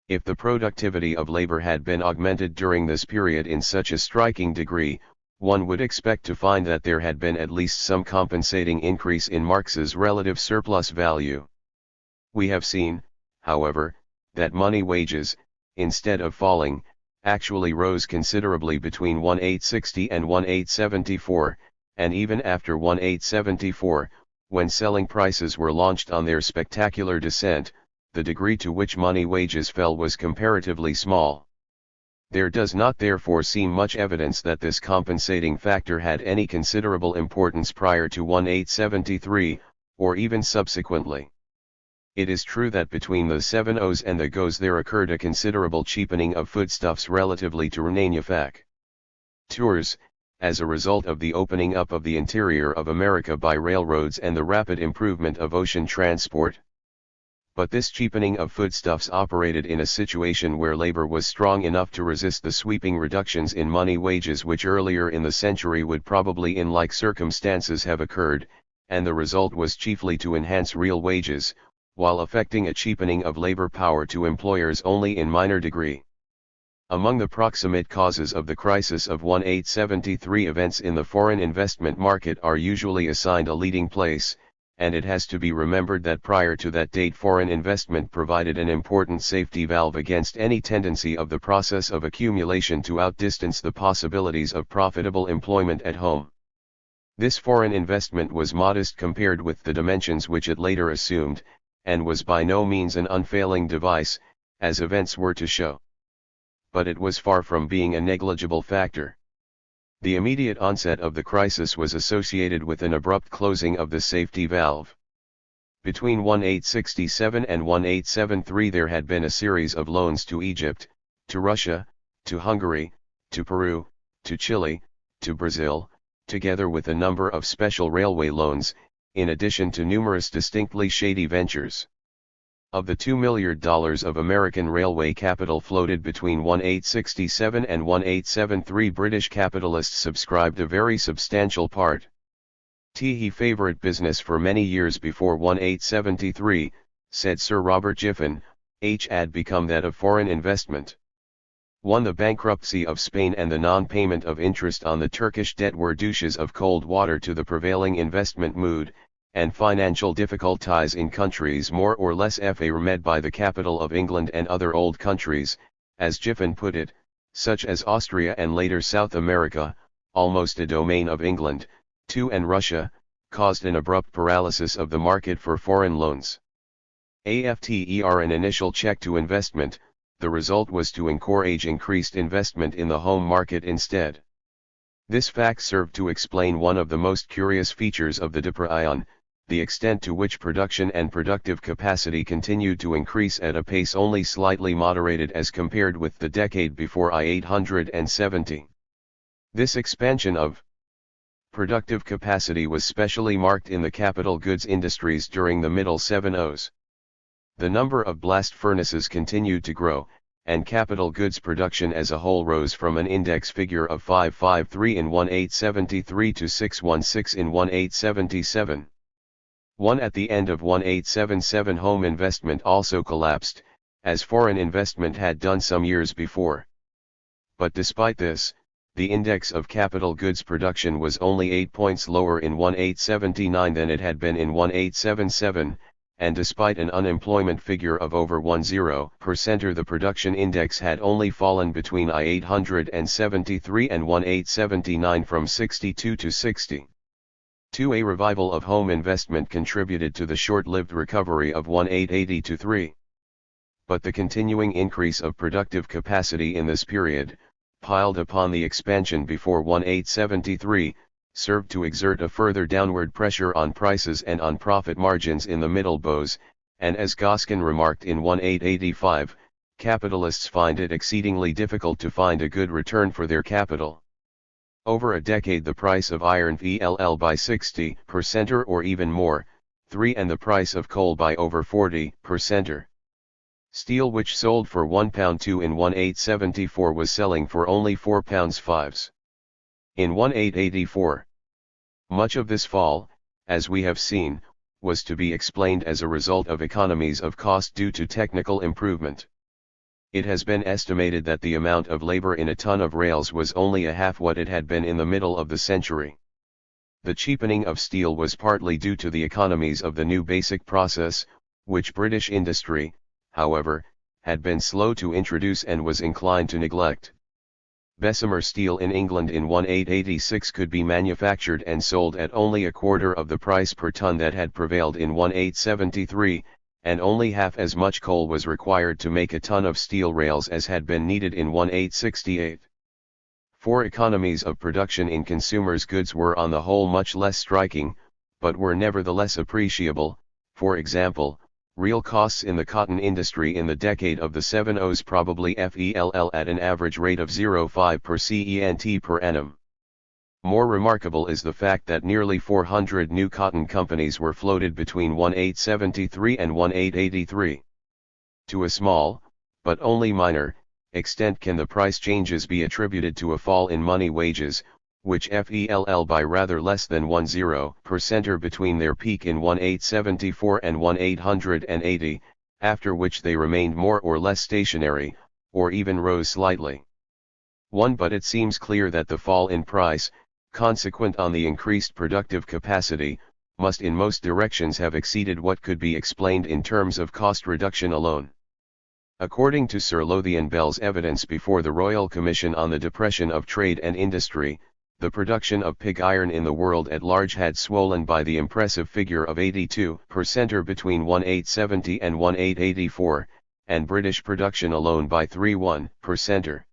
If the productivity of labor had been augmented during this period in such a striking degree, one would expect to find that there had been at least some compensating increase in Marx's relative surplus value. We have seen, however, that money wages, instead of falling, actually rose considerably between 1860 and 1874, and even after 1874, when selling prices were launched on their spectacular descent, the degree to which money wages fell was comparatively small. There does not therefore seem much evidence that this compensating factor had any considerable importance prior to 1873, or even subsequently. It is true that between the 70s and the GOs there occurred a considerable cheapening of foodstuffs relatively to manufactures, as a result of the opening up of the interior of America by railroads and the rapid improvement of ocean transport. But this cheapening of foodstuffs operated in a situation where labor was strong enough to resist the sweeping reductions in money wages which earlier in the century would probably in like circumstances have occurred, and the result was chiefly to enhance real wages, while effecting a cheapening of labor power to employers only in minor degree. Among the proximate causes of the crisis of 1873, events in the foreign investment market are usually assigned a leading place, and it has to be remembered that prior to that date foreign investment provided an important safety valve against any tendency of the process of accumulation to outdistance the possibilities of profitable employment at home. This foreign investment was modest compared with the dimensions which it later assumed, and was by no means an unfailing device, as events were to show. But it was far from being a negligible factor. The immediate onset of the crisis was associated with an abrupt closing of the safety valve. Between 1867 and 1873 there had been a series of loans to Egypt, to Russia, to Hungary, to Peru, to Chile, to Brazil, together with a number of special railway loans, in addition to numerous distinctly shady ventures. Of the $2 million of American railway capital floated between 1867 and 1873, British capitalists subscribed a very substantial part. He favourite business for many years before 1873, said Sir Robert Giffin, had become that of foreign investment. 1. The bankruptcy of Spain and the non-payment of interest on the Turkish debt were douches of cold water to the prevailing investment mood, and financial difficulties in countries more or less remed by the capital of England and other old countries, as Giffin put it, such as Austria and later South America, almost a domain of England, 2. And Russia, caused an abrupt paralysis of the market for foreign loans. After an initial check to investment, the result was to encourage increased investment in the home market instead. This fact served to explain one of the most curious features of the depression, the extent to which production and productive capacity continued to increase at a pace only slightly moderated as compared with the decade before I-870. This expansion of productive capacity was specially marked in the capital goods industries during the middle 70s. The number of blast furnaces continued to grow, and capital goods production as a whole rose from an index figure of 553 in 1873 to 616 in 1877. At the end of 1877 home investment also collapsed, as foreign investment had done some years before. But despite this, the index of capital goods production was only 8 points lower in 1879 than it had been in 1877, and despite an unemployment figure of over 10%, the production index had only fallen between I-873 and 1879 from 62 to 60. A revival of home investment contributed to the short-lived recovery of 1880-3. But the continuing increase of productive capacity in this period, piled upon the expansion before 1873, served to exert a further downward pressure on prices and on profit margins in the middle bows, and as Goskin remarked in 1885, capitalists find it exceedingly difficult to find a good return for their capital. Over a decade the price of iron fell by 60% or even more, and the price of coal by over 40%. Steel, which sold for £1.2 in 1874, was selling for only £4.5 in 1884. Much of this fall, as we have seen, was to be explained as a result of economies of cost due to technical improvement. It has been estimated that the amount of labor in a ton of rails was only a half what it had been in the middle of the century. The cheapening of steel was partly due to the economies of the new basic process, which British industry, however, had been slow to introduce and was inclined to neglect. Bessemer steel in England in 1886 could be manufactured and sold at only a quarter of the price per ton that had prevailed in 1873, and only half as much coal was required to make a ton of steel rails as had been needed in 1868. Economies of production in consumers' goods were on the whole much less striking, but were nevertheless appreciable. For example, real costs in the cotton industry in the decade of the 70s probably fell at an average rate of 0.5 per cent per annum. More remarkable is the fact that nearly 400 new cotton companies were floated between 1873 and 1883. To a small, but only minor, extent can the price changes be attributed to a fall in money wages, which fell by rather less than 10% between their peak in 1874 and 1880, after which they remained more or less stationary, or even rose slightly. But it seems clear that the fall in price, consequent on the increased productive capacity, must in most directions have exceeded what could be explained in terms of cost reduction alone. According to Sir Lothian Bell's evidence before the Royal Commission on the Depression of Trade and Industry, the production of pig iron in the world at large had swollen by the impressive figure of 82% between 1870 and 1884, and British production alone by 31%,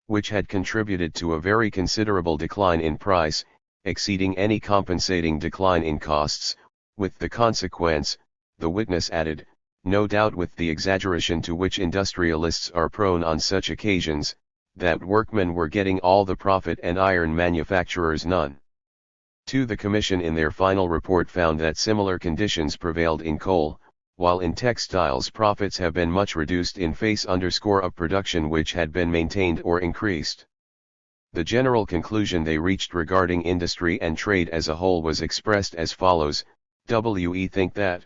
which had contributed to a very considerable decline in price, exceeding any compensating decline in costs, with the consequence, the witness added, no doubt with the exaggeration to which industrialists are prone on such occasions, that workmen were getting all the profit and iron manufacturers none. The Commission in their final report found that similar conditions prevailed in coal, while in textiles profits have been much reduced in face of production which had been maintained or increased. The general conclusion they reached regarding industry and trade as a whole was expressed as follows: we think that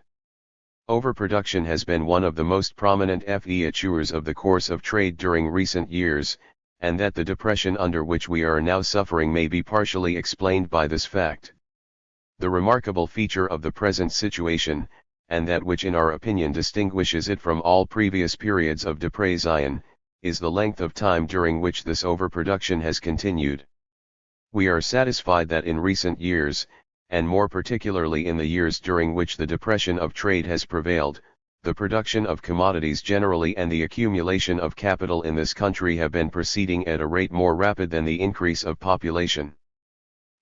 overproduction has been one of the most prominent features of the course of trade during recent years, and that the depression under which we are now suffering may be partially explained by this fact. The remarkable feature of the present situation, and that which in our opinion distinguishes it from all previous periods of depression, is the length of time during which this overproduction has continued. We are satisfied that in recent years, and more particularly in the years during which the depression of trade has prevailed, the production of commodities generally and the accumulation of capital in this country have been proceeding at a rate more rapid than the increase of population.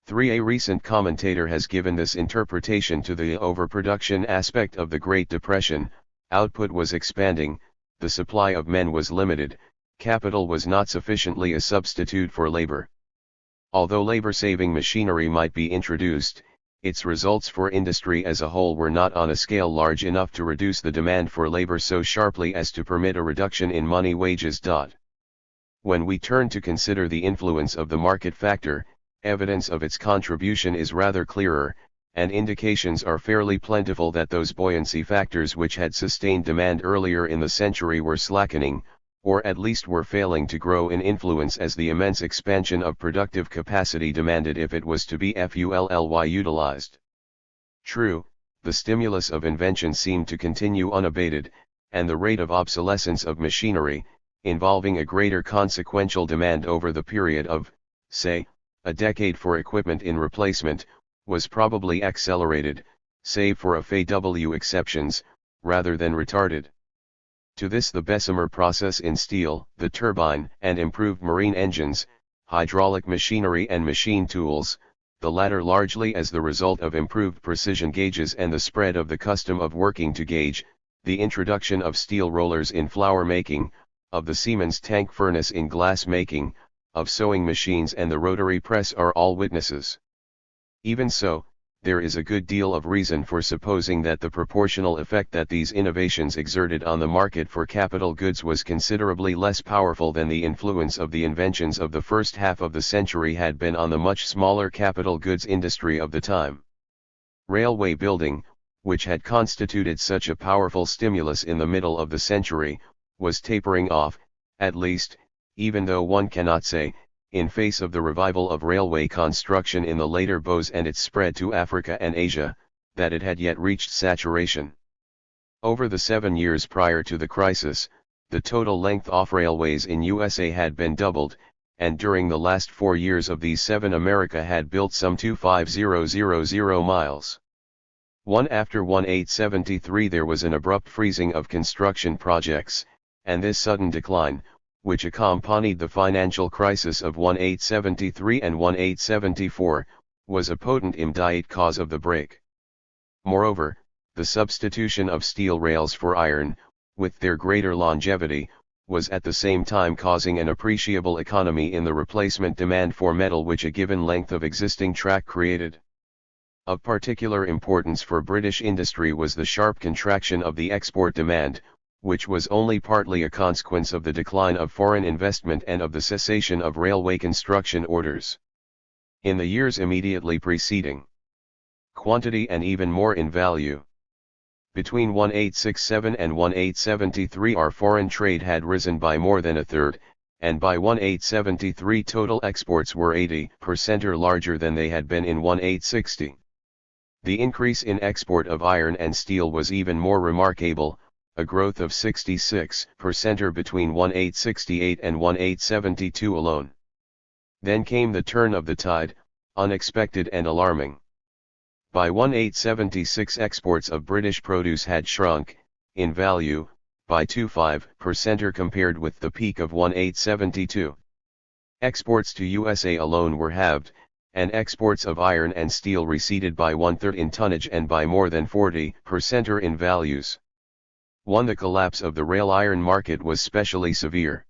3. A recent commentator has given this interpretation to the overproduction aspect of the Great Depression: output was expanding, the supply of men was limited, capital was not sufficiently a substitute for labor. Although labor-saving machinery might be introduced, its results for industry as a whole were not on a scale large enough to reduce the demand for labor so sharply as to permit a reduction in money wages. When we turn to consider the influence of the market factor, evidence of its contribution is rather clearer, and indications are fairly plentiful that those buoyancy factors which had sustained demand earlier in the century were slackening, or at least were failing to grow in influence as the immense expansion of productive capacity demanded if it was to be fully utilized. True, the stimulus of invention seemed to continue unabated, and the rate of obsolescence of machinery, involving a greater consequential demand over the period of, say, a decade for equipment in replacement, was probably accelerated, save for a few exceptions, rather than retarded. To this the Bessemer process in steel, the turbine, and improved marine engines, hydraulic machinery and machine tools, the latter largely as the result of improved precision gauges and the spread of the custom of working to gauge, the introduction of steel rollers in flour making, of the Siemens tank furnace in glass making, of sewing machines and the rotary press are all witnesses. Even so, there is a good deal of reason for supposing that the proportional effect that these innovations exerted on the market for capital goods was considerably less powerful than the influence of the inventions of the first half of the century had been on the much smaller capital goods industry of the time. Railway building, which had constituted such a powerful stimulus in the middle of the century, was tapering off, at least, even though one cannot say, in face of the revival of railway construction in the later bows and its spread to Africa and Asia, that it had yet reached saturation. Over the 7 years prior to the crisis, the total length of railways in USA had been doubled, and during the last 4 years of these 7 America had built some 25000 miles. One after 1873 there was an abrupt freezing of construction projects, and this sudden decline, which accompanied the financial crisis of 1873 and 1874, was a potent immediate cause of the break. Moreover, the substitution of steel rails for iron, with their greater longevity, was at the same time causing an appreciable economy in the replacement demand for metal which a given length of existing track created. Of particular importance for British industry was the sharp contraction of the export demand, which was only partly a consequence of the decline of foreign investment and of the cessation of railway construction orders. In the years immediately preceding quantity and even more in value. Between 1867 and 1873 our foreign trade had risen by more than a third, and by 1873 total exports were 80% larger than they had been in 1860. The increase in export of iron and steel was even more remarkable, a growth of 66% between 1868 and 1872 alone. Then came the turn of the tide, unexpected and alarming. By 1876 exports of British produce had shrunk, in value, by 25% compared with the peak of 1872. Exports to USA alone were halved, and exports of iron and steel receded by 1/3 in tonnage and by more than 40% in values. The collapse of the rail iron market was specially severe.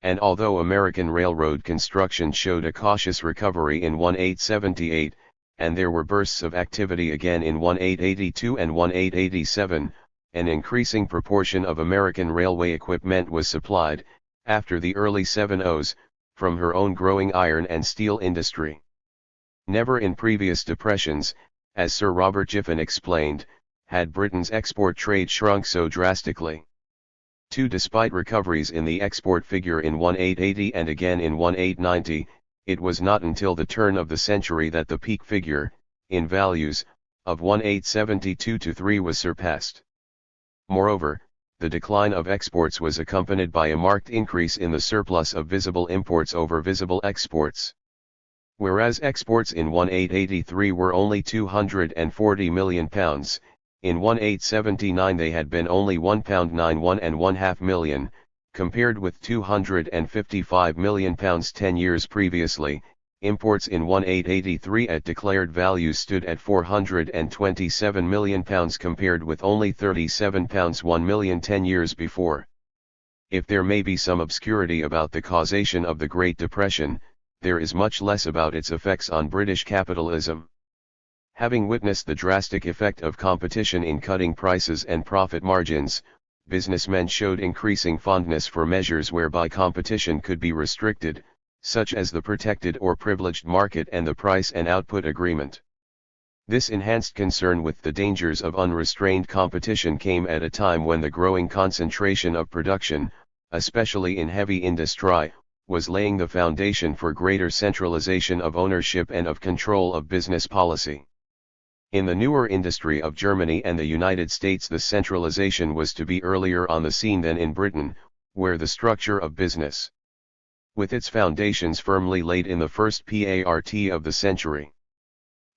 And although American railroad construction showed a cautious recovery in 1878, and there were bursts of activity again in 1882 and 1887, an increasing proportion of American railway equipment was supplied, after the early 70s, from her own growing iron and steel industry. Never in previous depressions, as Sir Robert Jiffin explained, had Britain's export trade shrunk so drastically. Despite recoveries in the export figure in 1880 and again in 1890, it was not until the turn of the century that the peak figure, in values, of 1872-3 was surpassed. Moreover, the decline of exports was accompanied by a marked increase in the surplus of visible imports over visible exports. Whereas exports in 1883 were only £240 million, In 1879 they had been only £1.91 million, compared with £255 million 10 years previously. Imports in 1883 at declared values stood at £427 million compared with only £37.1 million 10 years before. If there may be some obscurity about the causation of the Great Depression, there is much less about its effects on British capitalism. Having witnessed the drastic effect of competition in cutting prices and profit margins, businessmen showed increasing fondness for measures whereby competition could be restricted, such as the protected or privileged market and the price and output agreement. This enhanced concern with the dangers of unrestrained competition came at a time when the growing concentration of production, especially in heavy industry, was laying the foundation for greater centralization of ownership and of control of business policy. In the newer industry of Germany and the United States, the centralization was to be earlier on the scene than in Britain, where the structure of business, with its foundations firmly laid in the first part of the century,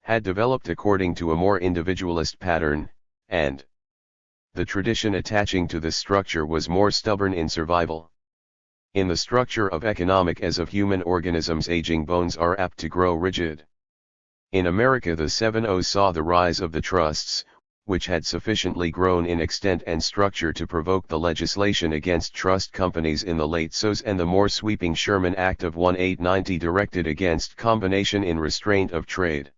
had developed according to a more individualist pattern, and the tradition attaching to this structure was more stubborn in survival. In the structure of economic as of human organisms, aging bones are apt to grow rigid. In America, the 70s saw the rise of the trusts, which had sufficiently grown in extent and structure to provoke the legislation against trust companies in the late SOs and the more sweeping Sherman Act of 1890 directed against combination in restraint of trade.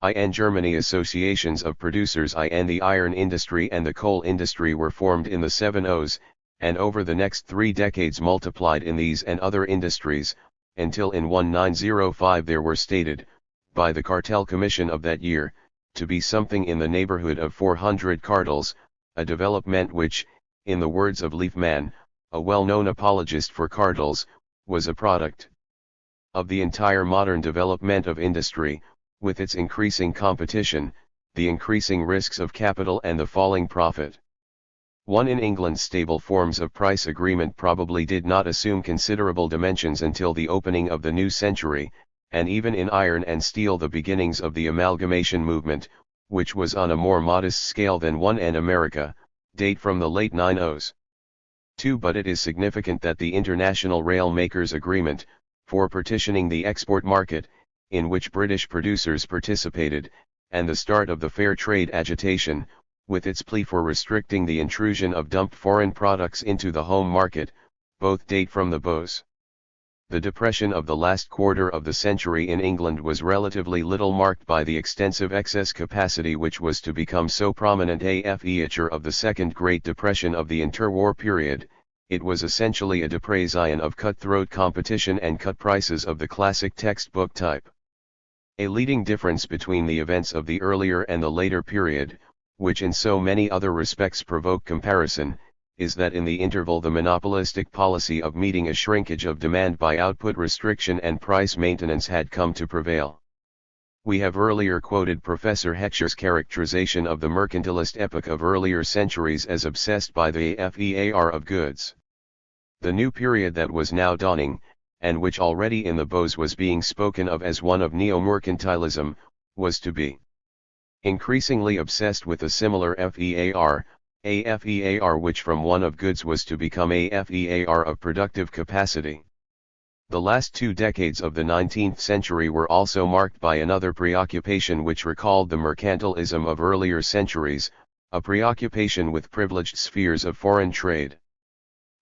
In Germany, associations of producers in the iron industry and the coal industry were formed in the 70s, and over the next 3 decades multiplied in these and other industries, until in 1905 there were stated, by the Cartel Commission of that year, to be something in the neighborhood of 400 cartels, a development which, in the words of Liefman, a well-known apologist for cartels, was a product of the entire modern development of industry, with its increasing competition, the increasing risks of capital and the falling profit. One in England's stable forms of price agreement probably did not assume considerable dimensions until the opening of the new century, and even in iron and steel the beginnings of the amalgamation movement, which was on a more modest scale than one in America, date from the late 90s. 2. But it is significant that the International Rail Makers Agreement, for partitioning the export market, in which British producers participated, and the start of the fair trade agitation, with its plea for restricting the intrusion of dumped foreign products into the home market, both date from the Bows. The depression of the last quarter of the century in England was relatively little marked by the extensive excess capacity which was to become so prominent a feature of the Second Great Depression of the interwar period. It was essentially a depression of cutthroat competition and cut prices of the classic textbook type. A leading difference between the events of the earlier and the later period, which in so many other respects provoke comparison, is that in the interval the monopolistic policy of meeting a shrinkage of demand by output restriction and price maintenance had come to prevail. We have earlier quoted Professor Heckscher's characterization of the mercantilist epoch of earlier centuries as obsessed by the fear of goods. The new period that was now dawning, and which already in the Bows was being spoken of as one of neo-mercantilism, was to be increasingly obsessed with a similar fear, a fear which from one of goods was to become a fear of productive capacity. The last 2 decades of the 19th century were also marked by another preoccupation which recalled the mercantilism of earlier centuries, a preoccupation with privileged spheres of foreign trade.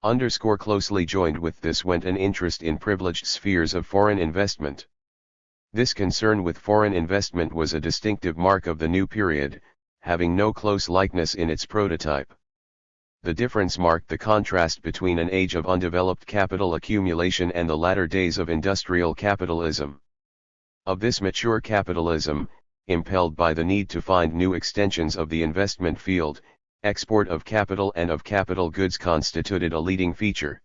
Closely joined with this went an interest in privileged spheres of foreign investment. This concern with foreign investment was a distinctive mark of the new period, having no close likeness in its prototype. The difference marked the contrast between an age of undeveloped capital accumulation and the latter days of industrial capitalism. Of this mature capitalism, impelled by the need to find new extensions of the investment field, export of capital and of capital goods constituted a leading feature.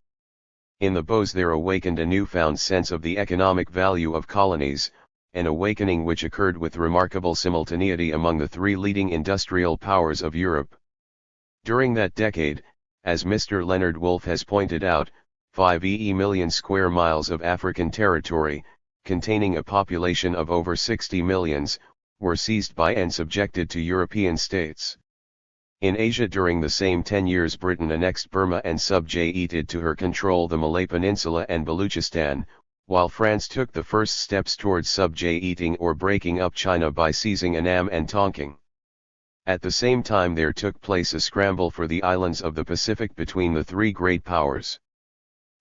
In the Bows there awakened a newfound sense of the economic value of colonies, an awakening which occurred with remarkable simultaneity among the 3 leading industrial powers of Europe. During that decade, as Mr. Leonard Wolfe has pointed out, 5 million square miles of African territory, containing a population of over 60 millions, were seized by and subjected to European states. In Asia during the same 10 years Britain annexed Burma and subjugated to her control the Malay Peninsula and Baluchistan, while France took the first steps towards subjugating or breaking up China by seizing Annam and Tonkin. At the same time there took place a scramble for the islands of the Pacific between the three great powers.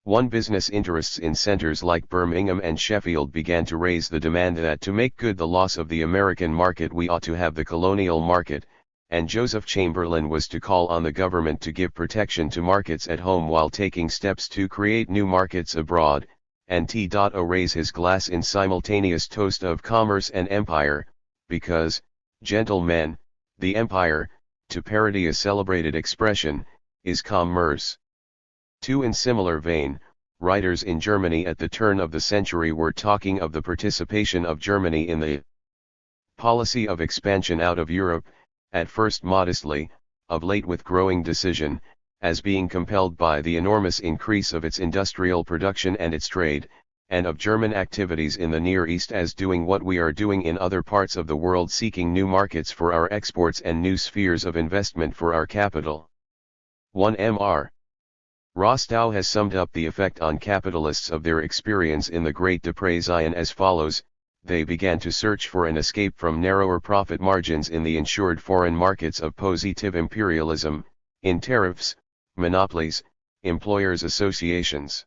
One business interests in centers like Birmingham and Sheffield began to raise the demand that to make good the loss of the American market we ought to have the colonial market, and Joseph Chamberlain was to call on the government to give protection to markets at home while taking steps to create new markets abroad, and T.O. raise his glass in simultaneous toast of commerce and empire, because, gentlemen, the empire, to parody a celebrated expression, is commerce. 2. In similar vein, writers in Germany at the turn of the century were talking of the participation of Germany in the policy of expansion out of Europe, at first modestly, of late with growing decision, as being compelled by the enormous increase of its industrial production and its trade, and of German activities in the Near East as doing what we are doing in other parts of the world, seeking new markets for our exports and new spheres of investment for our capital. 1. Mr. Rostow has summed up the effect on capitalists of their experience in the Great Depression as follows: they began to search for an escape from narrower profit margins in the insured foreign markets of positive imperialism, in tariffs, monopolies, employers' associations.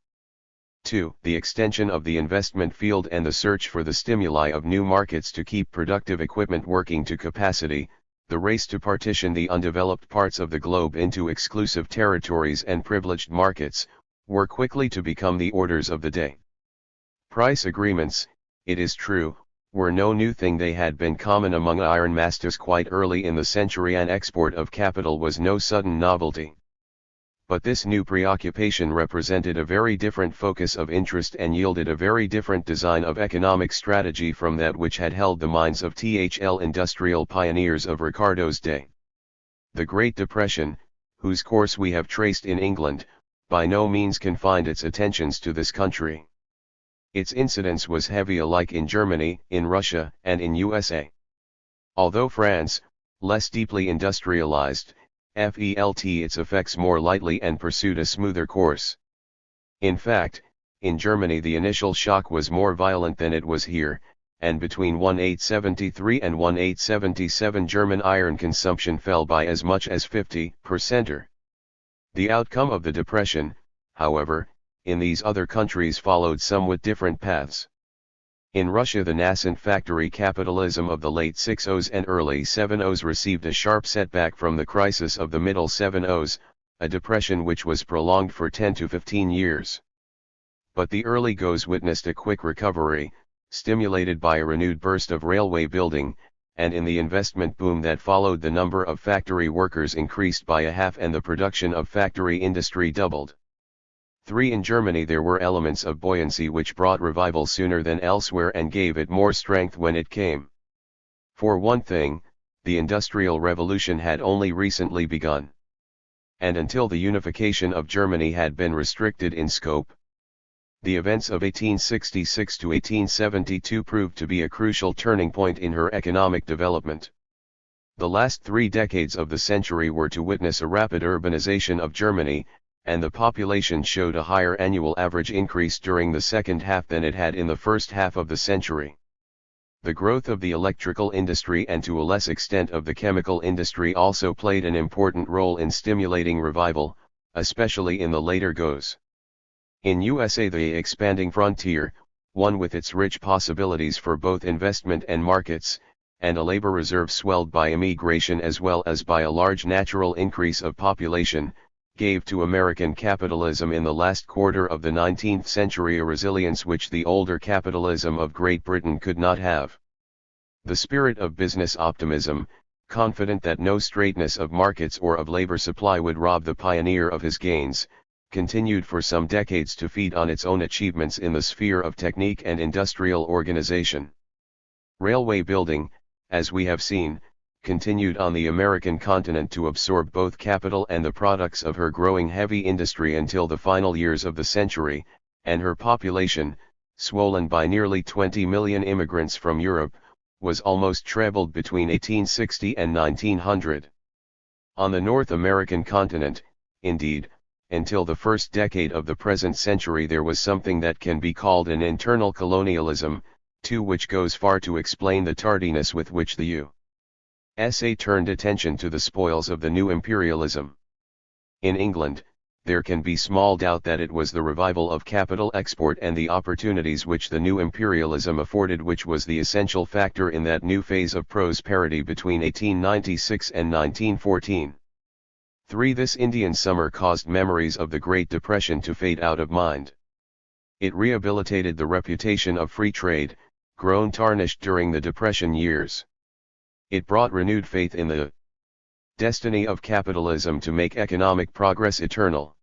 2. The extension of the investment field and the search for the stimuli of new markets to keep productive equipment working to capacity, the race to partition the undeveloped parts of the globe into exclusive territories and privileged markets, were quickly to become the orders of the day. Price agreements, it is true, were no new thing. They had been common among iron masters quite early in the century, and export of capital was no sudden novelty. But this new preoccupation represented a very different focus of interest and yielded a very different design of economic strategy from that which had held the minds of the industrial pioneers of Ricardo's day. The Great Depression, whose course we have traced in England, by no means confined its attentions to this country. Its incidence was heavy alike in Germany, in Russia, and in USA. Although France, less deeply industrialized, felt its effects more lightly and pursued a smoother course. In fact, in Germany the initial shock was more violent than it was here, and between 1873 and 1877 German iron consumption fell by as much as 50%. The outcome of the Depression, however, in these other countries followed somewhat different paths. In Russia the nascent factory capitalism of the late 60s and early 70s received a sharp setback from the crisis of the middle 70s, a depression which was prolonged for 10 to 15 years. But the early goes witnessed a quick recovery, stimulated by a renewed burst of railway building, and in the investment boom that followed the number of factory workers increased by a half and the production of factory industry doubled. 3. In Germany there were elements of buoyancy which brought revival sooner than elsewhere and gave it more strength when it came. For one thing, the Industrial Revolution had only recently begun. And until the unification of Germany had been restricted in scope. The events of 1866 to 1872 proved to be a crucial turning point in her economic development. The last 3 decades of the century were to witness a rapid urbanization of Germany, and the population showed a higher annual average increase during the second half than it had in the first half of the century. The growth of the electrical industry and to a less extent of the chemical industry also played an important role in stimulating revival, especially in the later goes. In USA the expanding frontier, one with its rich possibilities for both investment and markets, and a labor reserve swelled by immigration as well as by a large natural increase of population, gave to American capitalism in the last quarter of the 19th century a resilience which the older capitalism of Great Britain could not have. The spirit of business optimism, confident that no straitness of markets or of labor supply would rob the pioneer of his gains, continued for some decades to feed on its own achievements in the sphere of technique and industrial organization. Railway building, as we have seen, continued on the American continent to absorb both capital and the products of her growing heavy industry until the final years of the century, and her population, swollen by nearly 20 million immigrants from Europe, was almost trebled between 1860 and 1900. On the North American continent, indeed, until the first decade of the present century there was something that can be called an internal colonialism, too, which goes far to explain the tardiness with which the USA turned attention to the spoils of the new imperialism. In England, there can be small doubt that it was the revival of capital export and the opportunities which the new imperialism afforded which was the essential factor in that new phase of prosperity between 1896 and 1914. 3. This Indian summer caused memories of the Great Depression to fade out of mind. It rehabilitated the reputation of free trade, grown tarnished during the Depression years. It brought renewed faith in the destiny of capitalism to make economic progress eternal.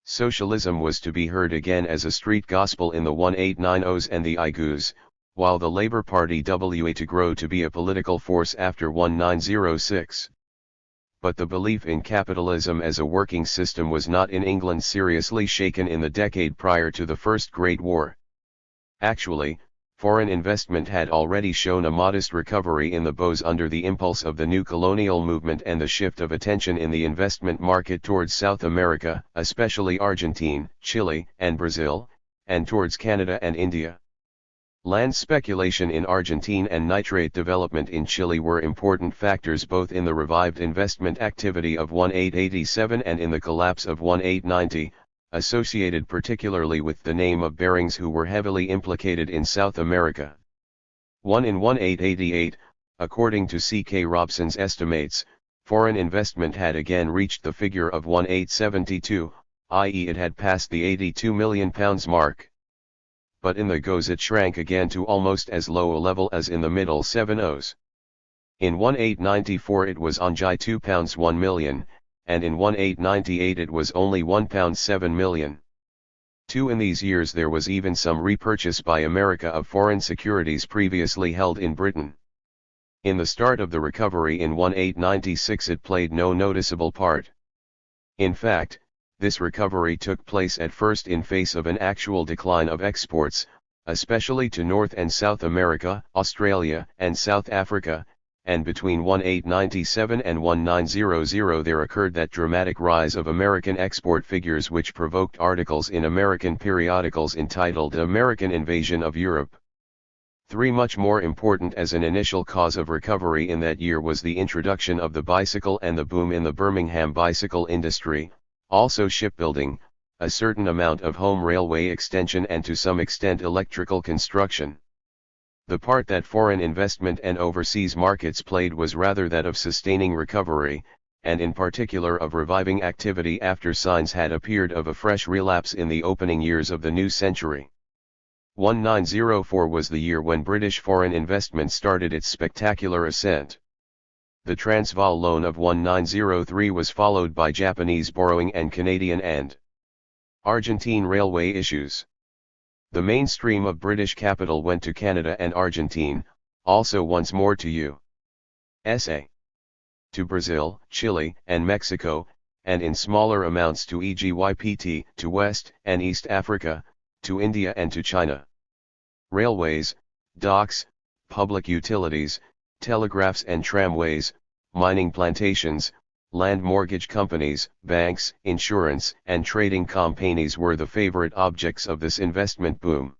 Socialism was to be heard again as a street gospel in the 1890s and the IGUs, while the Labour Party was to grow to be a political force after 1906. But the belief in capitalism as a working system was not in England seriously shaken in the decade prior to the First Great War. Actually, foreign investment had already shown a modest recovery in the bows under the impulse of the new colonial movement and the shift of attention in the investment market towards South America, especially Argentina, Chile, and Brazil, and towards Canada and India. Land speculation in Argentina and nitrate development in Chile were important factors both in the revived investment activity of 1887 and in the collapse of 1890. Associated particularly with the name of Barings who were heavily implicated in South America. 1 in 1888, according to C.K. Robson's estimates, foreign investment had again reached the figure of 1872, i.e. it had passed the £82 million mark. But in the goes it shrank again to almost as low a level as in the middle 70s. In 1894 it was on £2.1 million, and in 1898 it was only £1.7 million. 2. In these years there was even some repurchase by America of foreign securities previously held in Britain. In the start of the recovery in 1896 it played no noticeable part. In fact, this recovery took place at first in face of an actual decline of exports, especially to North and South America, Australia, and South Africa, and between 1897 and 1900 there occurred that dramatic rise of American export figures which provoked articles in American periodicals entitled The American Invasion of Europe. 3. Much more important as an initial cause of recovery in that year was the introduction of the bicycle and the boom in the Birmingham bicycle industry, also shipbuilding, a certain amount of home railway extension and to some extent electrical construction. The part that foreign investment and overseas markets played was rather that of sustaining recovery, and in particular of reviving activity after signs had appeared of a fresh relapse in the opening years of the new century. 1904 was the year when British foreign investment started its spectacular ascent. The Transvaal loan of 1903 was followed by Japanese borrowing and Canadian and Argentine railway issues. The mainstream of British capital went to Canada and Argentina, also once more to USA. To Brazil, Chile, and Mexico, and in smaller amounts to Egypt, to West and East Africa, to India and to China. Railways, docks, public utilities, telegraphs and tramways, mining plantations, land mortgage companies, banks, insurance, and trading companies were the favorite objects of this investment boom.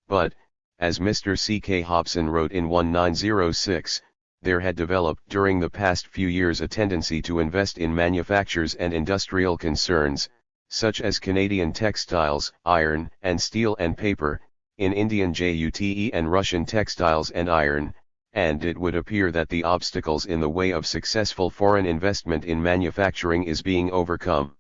But, as Mr. C.K. Hobson wrote in 1906, there had developed during the past few years a tendency to invest in manufactures and industrial concerns, such as Canadian textiles, iron and steel and paper, in Indian jute and Russian textiles and iron, and it would appear that the obstacles in the way of successful foreign investment in manufacturing is being overcome.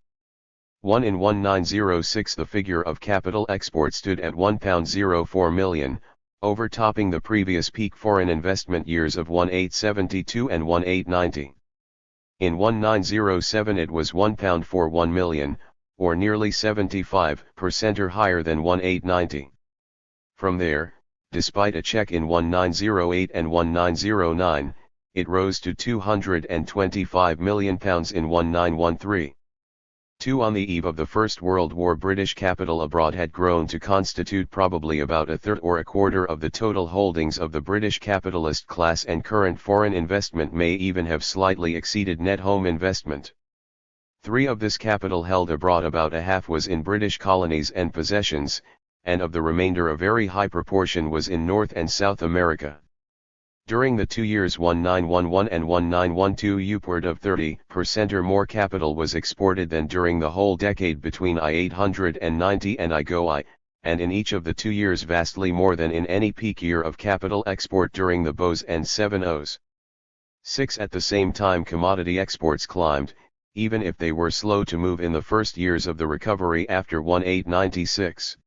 1 in 1906 the figure of capital export stood at £1.04 million, overtopping the previous peak foreign investment years of 1872 and 1890. In 1907 it was £1.41 million, or nearly 75% or higher than 1890. From there, despite a check in 1908 and 1909, it rose to £225 million in 1913. 2. On the eve of the First World War, British capital abroad had grown to constitute probably about a third or a quarter of the total holdings of the British capitalist class, and current foreign investment may even have slightly exceeded net home investment. 3. Of this capital held abroad, about a half was in British colonies and possessions, and of the remainder a very high proportion was in North and South America. During the 2 years 1911 and 1912, upward of 30% or more capital was exported than during the whole decade between I-890 and I-GO-I, and in each of the 2 years vastly more than in any peak year of capital export during the BOEs and 70s. 6. At the same time, commodity exports climbed, even if they were slow to move in the first years of the recovery after 1896.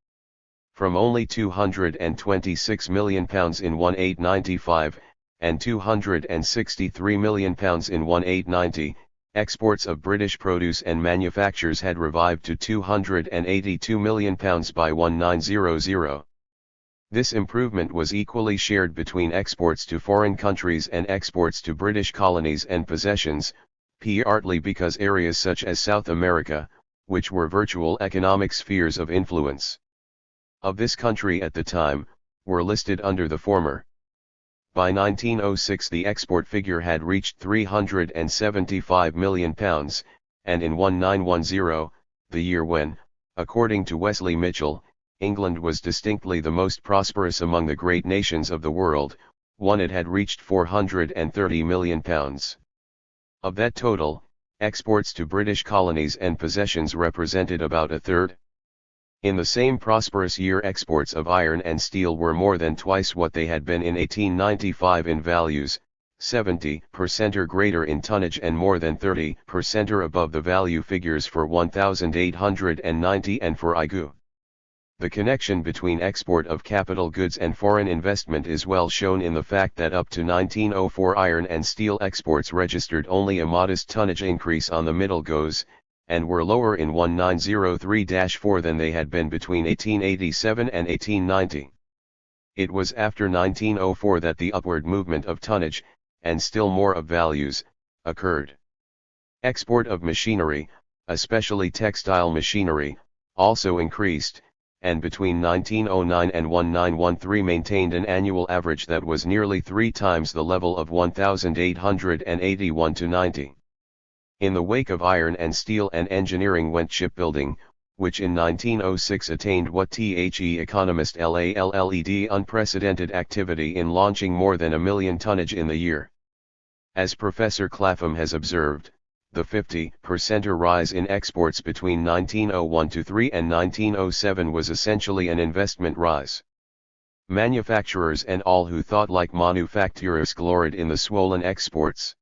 From only £226 million in 1895, and £263 million in 1890, exports of British produce and manufactures had revived to £282 million by 1900. This improvement was equally shared between exports to foreign countries and exports to British colonies and possessions, partly because areas such as South America, which were virtual economic spheres of influence of this country at the time, were listed under the former. By 1906 the export figure had reached £375 million, and in 1910, the year when, according to Wesley Mitchell, England was distinctly the most prosperous among the great nations of the world, it had reached £430 million. Of that total, exports to British colonies and possessions represented about a third. In the same prosperous year, exports of iron and steel were more than twice what they had been in 1895 in values, 70% or greater in tonnage, and more than 30% or above the value figures for 1890 and for I-GO. The connection between export of capital goods and foreign investment is well shown in the fact that up to 1904 iron and steel exports registered only a modest tonnage increase on the middle GOEs, and were lower in 1903-4 than they had been between 1887 and 1890. It was after 1904 that the upward movement of tonnage, and still more of values, occurred. Export of machinery, especially textile machinery, also increased, and between 1909 and 1913 maintained an annual average that was nearly 3 times the level of 1881-90. In the wake of iron and steel and engineering went shipbuilding, which in 1906 attained what the economist LALLED unprecedented activity in launching more than 1 million tonnage in the year. As Professor Clapham has observed, the 50% rise in exports between 1901-3 and 1907 was essentially an investment rise. Manufacturers and all who thought like manufacturers gloried in the swollen exports.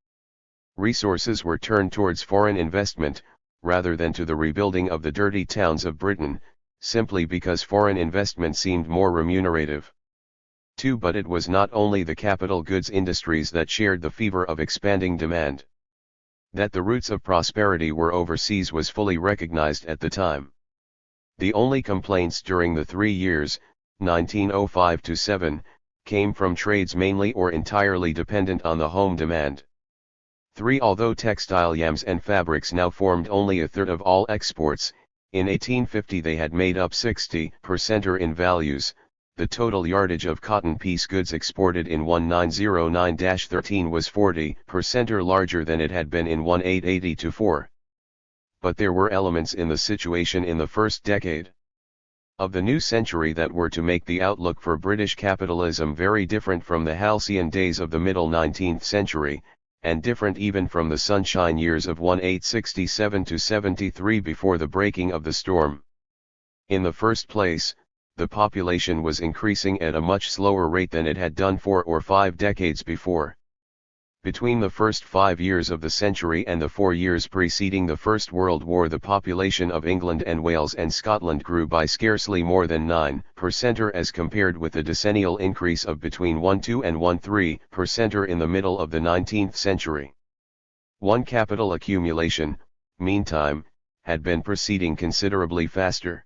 Resources were turned towards foreign investment, rather than to the rebuilding of the dirty towns of Britain, simply because foreign investment seemed more remunerative. 2. But it was not only the capital goods industries that shared the fever of expanding demand. That the roots of prosperity were overseas was fully recognized at the time. The only complaints during the 3 years, 1905-7, came from trades mainly or entirely dependent on the home demand. 3. Although textile yams and fabrics now formed only a third of all exports, in 1850 they had made up 60% or in values, the total yardage of cotton piece goods exported in 1909-13 was 40% or larger than it had been in 1880-4. But there were elements in the situation in the first decade of the new century that were to make the outlook for British capitalism very different from the halcyon days of the middle 19th century, and different even from the sunshine years of 1867-73 before the breaking of the storm. In the first place, the population was increasing at a much slower rate than it had done 4 or 5 decades before. Between the first 5 years of the century and the 4 years preceding the First World War, the population of England and Wales and Scotland grew by scarcely more than 9% or as compared with the decennial increase of between 1-2 and 1-3% or in the middle of the 19th century. One capital accumulation, meantime, had been proceeding considerably faster.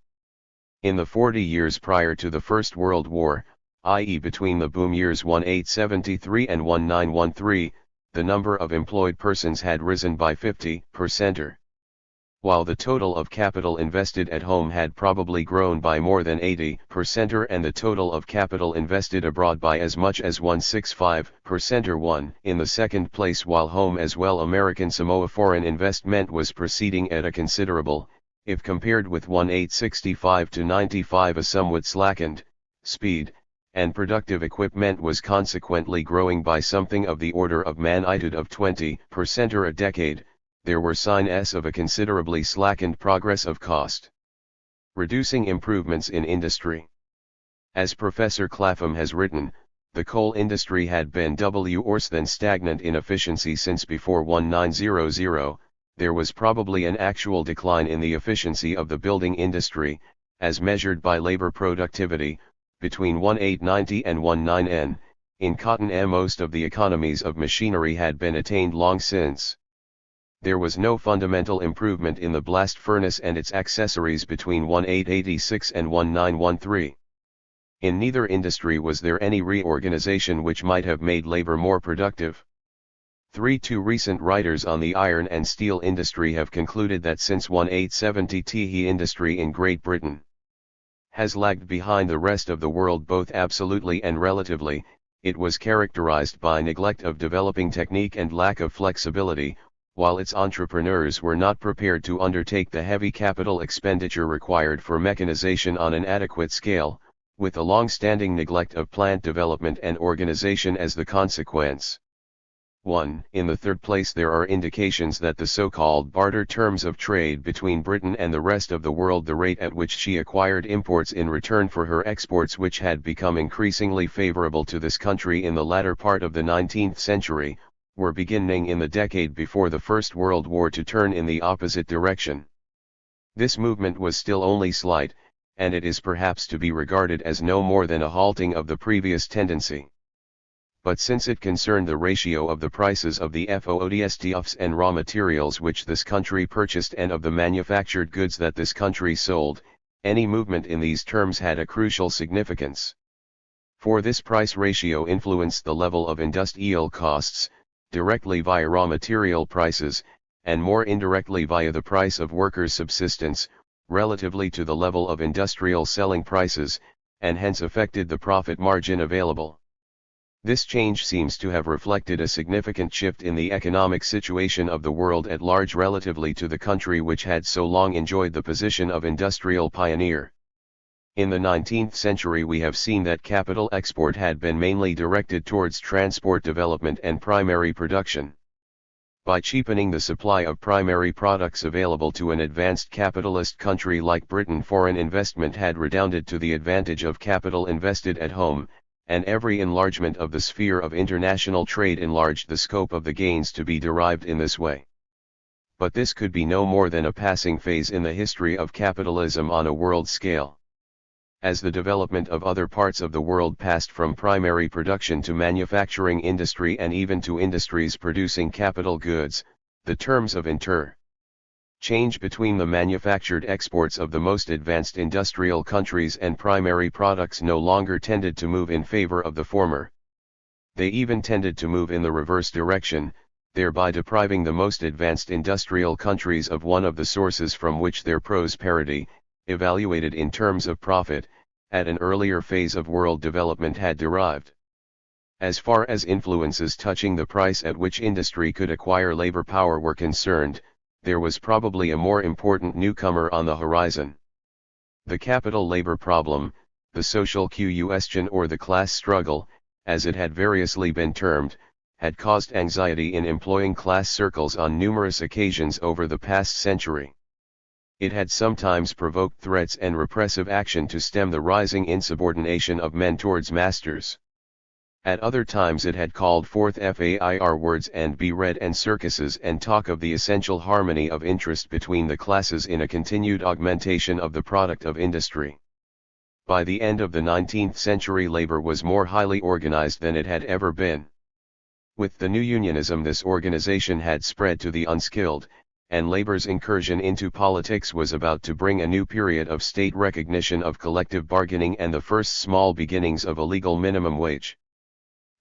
In the 40 years prior to the First World War, i.e. between the boom years 1873 and 1913, the number of employed persons had risen by 50% or while the total of capital invested at home had probably grown by more than 80% and the total of capital invested abroad by as much as 165% or 1 in the second place, while home as well American Samoa foreign investment was proceeding at a considerable, if compared with 1865 to 95 a somewhat slackened, speed, and productive equipment was consequently growing by something of the order of magnitude of 20% or a decade. There were signs of a considerably slackened progress of cost reducing improvements in industry. As Professor Clapham has written, the coal industry had been worse than stagnant in efficiency since before 1900. There was probably an actual decline in the efficiency of the building industry, as measured by labor productivity, between 1890 and 19N. In cotton most of the economies of machinery had been attained long since. There was no fundamental improvement in the blast furnace and its accessories between 1886 and 1913. In neither industry was there any reorganization which might have made labor more productive. Two recent writers on the iron and steel industry have concluded that since 1870 the industry in Great Britain has lagged behind the rest of the world both absolutely and relatively. It was characterized by neglect of developing technique and lack of flexibility, while its entrepreneurs were not prepared to undertake the heavy capital expenditure required for mechanization on an adequate scale, with a long-standing neglect of plant development and organization as the consequence. 1. In the third place, there are indications that the so-called barter terms of trade between Britain and the rest of the world, the rate at which she acquired imports in return for her exports, which had become increasingly favorable to this country in the latter part of the 19th century, were beginning in the decade before the First World War to turn in the opposite direction. This movement was still only slight, and it is perhaps to be regarded as no more than a halting of the previous tendency. But since it concerned the ratio of the prices of the foodstuffs and raw materials which this country purchased and of the manufactured goods that this country sold, any movement in these terms had a crucial significance. For this price ratio influenced the level of industrial costs, directly via raw material prices, and more indirectly via the price of workers' subsistence, relatively to the level of industrial selling prices, and hence affected the profit margin available. This change seems to have reflected a significant shift in the economic situation of the world at large relatively to the country which had so long enjoyed the position of industrial pioneer. In the 19th century we have seen that capital export had been mainly directed towards transport development and primary production. By cheapening the supply of primary products available to an advanced capitalist country like Britain, foreign investment had redounded to the advantage of capital invested at home, and every enlargement of the sphere of international trade enlarged the scope of the gains to be derived in this way. But this could be no more than a passing phase in the history of capitalism on a world scale. As the development of other parts of the world passed from primary production to manufacturing industry and even to industries producing capital goods, the terms of interchange between the manufactured exports of the most advanced industrial countries and primary products no longer tended to move in favor of the former. They even tended to move in the reverse direction, thereby depriving the most advanced industrial countries of one of the sources from which their prosperity, evaluated in terms of profit, at an earlier phase of world development had derived. As far as influences touching the price at which industry could acquire labor power were concerned, there was probably a more important newcomer on the horizon. The capital-labor problem, the social question or the class struggle, as it had variously been termed, had caused anxiety in employing class circles on numerous occasions over the past century. It had sometimes provoked threats and repressive action to stem the rising insubordination of men towards masters. At other times it had called forth fair words and be read and circuses and talk of the essential harmony of interest between the classes in a continued augmentation of the product of industry. By the end of the 19th century labor was more highly organized than it had ever been. With the new unionism this organization had spread to the unskilled, and labor's incursion into politics was about to bring a new period of state recognition of collective bargaining and the first small beginnings of a legal minimum wage.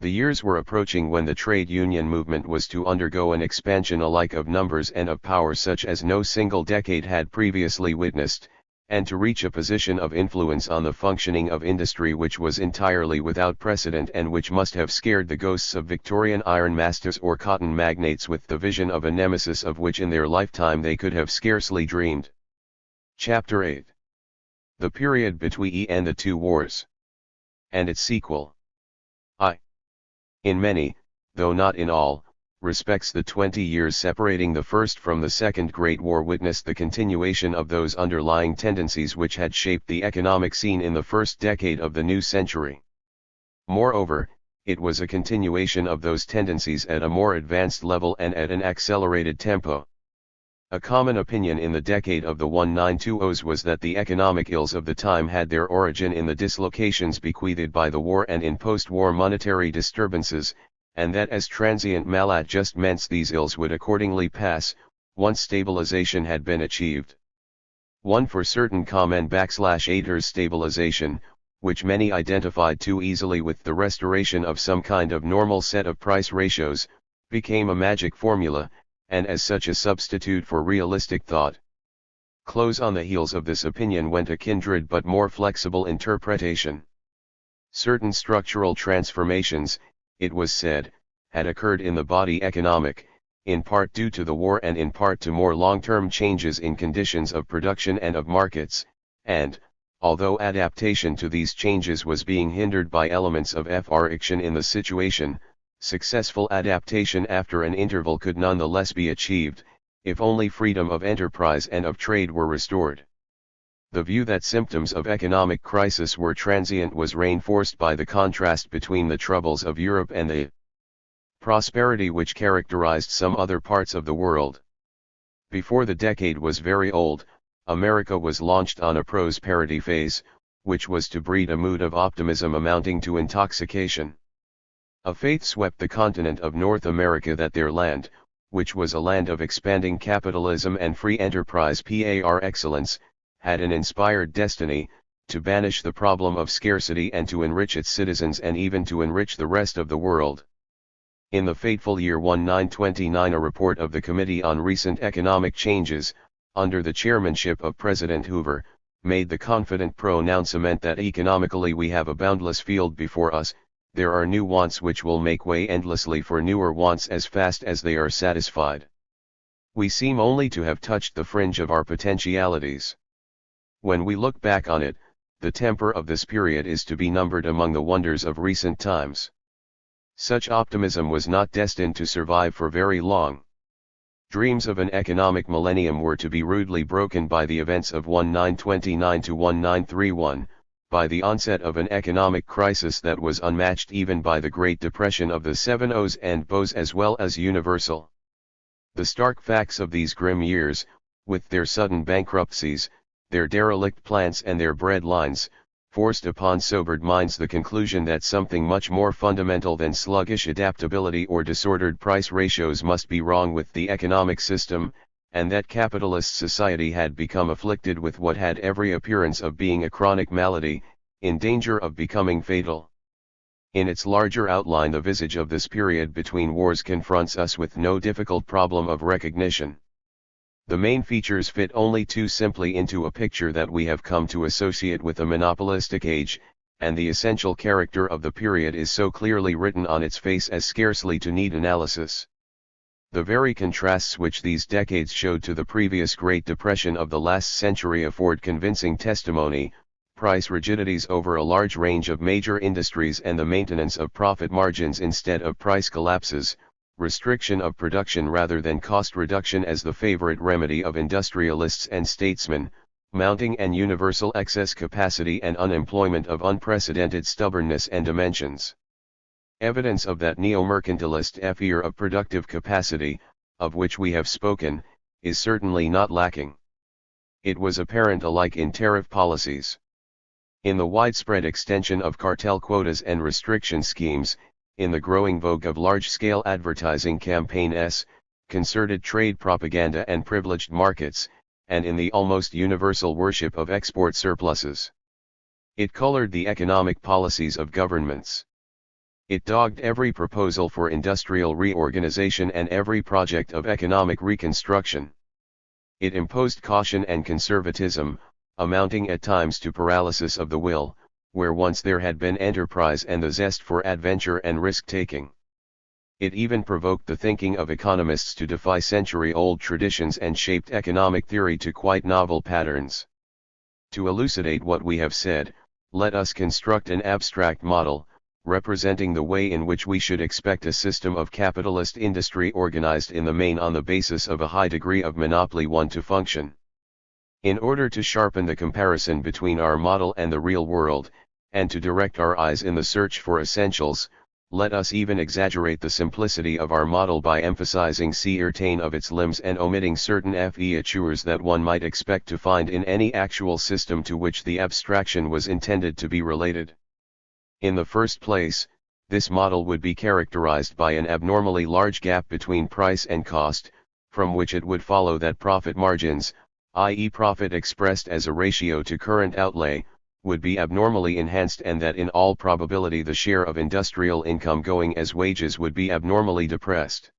The years were approaching when the trade union movement was to undergo an expansion alike of numbers and of power such as no single decade had previously witnessed, and to reach a position of influence on the functioning of industry which was entirely without precedent and which must have scared the ghosts of Victorian iron masters or cotton magnates with the vision of a nemesis of which in their lifetime they could have scarcely dreamed. Chapter 8. The period between and the two wars. And its sequel. In many, though not in all, respects the 20 years separating the First from the Second Great War witnessed the continuation of those underlying tendencies which had shaped the economic scene in the first decade of the new century. Moreover, it was a continuation of those tendencies at a more advanced level and at an accelerated tempo. A common opinion in the decade of the 1920s was that the economic ills of the time had their origin in the dislocations bequeathed by the war and in post-war monetary disturbances, and that as transient maladjustments these ills would accordingly pass, once stabilization had been achieved. One for certain common/haters stabilization, which many identified too easily with the restoration of some kind of normal set of price ratios, became a magic formula, and as such a substitute for realistic thought. Close on the heels of this opinion went a kindred but more flexible interpretation. Certain structural transformations, it was said, had occurred in the body economic, in part due to the war and in part to more long-term changes in conditions of production and of markets, and, although adaptation to these changes was being hindered by elements of friction in the situation, successful adaptation after an interval could nonetheless be achieved, if only freedom of enterprise and of trade were restored. The view that symptoms of economic crisis were transient was reinforced by the contrast between the troubles of Europe and the prosperity which characterized some other parts of the world. Before the decade was very old, America was launched on a prosperity phase, which was to breed a mood of optimism amounting to intoxication. A faith swept the continent of North America that their land, which was a land of expanding capitalism and free enterprise par excellence, had an inspired destiny, to banish the problem of scarcity and to enrich its citizens and even to enrich the rest of the world. In the fateful year 1929 a report of the Committee on Recent Economic Changes, under the chairmanship of President Hoover, made the confident pronouncement that economically we have a boundless field before us. There are new wants which will make way endlessly for newer wants as fast as they are satisfied. We seem only to have touched the fringe of our potentialities. When we look back on it, the temper of this period is to be numbered among the wonders of recent times. Such optimism was not destined to survive for very long. Dreams of an economic millennium were to be rudely broken by the events of 1929 to 1931. By the onset of an economic crisis that was unmatched even by the Great Depression of the 70s and Bows as well as universal. The stark facts of these grim years, with their sudden bankruptcies, their derelict plants and their bread lines, forced upon sobered minds the conclusion that something much more fundamental than sluggish adaptability or disordered price ratios must be wrong with the economic system, and that capitalist society had become afflicted with what had every appearance of being a chronic malady, in danger of becoming fatal. In its larger outline the visage of this period between wars confronts us with no difficult problem of recognition. The main features fit only too simply into a picture that we have come to associate with a monopolistic age, and the essential character of the period is so clearly written on its face as scarcely to need analysis. The very contrasts which these decades showed to the previous Great Depression of the last century afford convincing testimony: price rigidities over a large range of major industries and the maintenance of profit margins instead of price collapses, restriction of production rather than cost reduction as the favorite remedy of industrialists and statesmen, mounting and universal excess capacity and unemployment of unprecedented stubbornness and dimensions. Evidence of that neo-mercantilist fear of productive capacity, of which we have spoken, is certainly not lacking. It was apparent alike in tariff policies, in the widespread extension of cartel quotas and restriction schemes, in the growing vogue of large-scale advertising campaigns, concerted trade propaganda and privileged markets, and in the almost universal worship of export surpluses. It colored the economic policies of governments. It dogged every proposal for industrial reorganization and every project of economic reconstruction. It imposed caution and conservatism, amounting at times to paralysis of the will, where once there had been enterprise and the zest for adventure and risk-taking. It even provoked the thinking of economists to defy century-old traditions and shaped economic theory to quite novel patterns. To elucidate what we have said, let us construct an abstract model, representing the way in which we should expect a system of capitalist industry organized in the main on the basis of a high degree of monopoly to function. In order to sharpen the comparison between our model and the real world, and to direct our eyes in the search for essentials, let us even exaggerate the simplicity of our model by emphasizing certain of its limbs and omitting certain features that one might expect to find in any actual system to which the abstraction was intended to be related. In the first place, this model would be characterized by an abnormally large gap between price and cost, from which it would follow that profit margins, i.e. profit expressed as a ratio to current outlay, would be abnormally enhanced and that in all probability the share of industrial income going as wages would be abnormally depressed.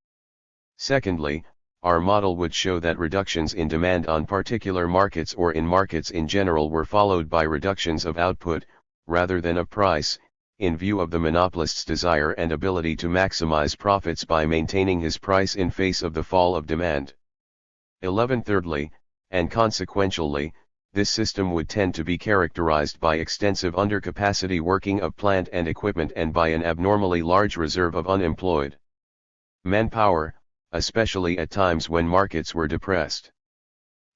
Secondly, our model would show that reductions in demand on particular markets or in markets in general were followed by reductions of output, rather than of price, in view of the monopolist's desire and ability to maximize profits by maintaining his price in face of the fall of demand. 11. Thirdly, and consequentially, this system would tend to be characterized by extensive undercapacity working of plant and equipment and by an abnormally large reserve of unemployed manpower, especially at times when markets were depressed.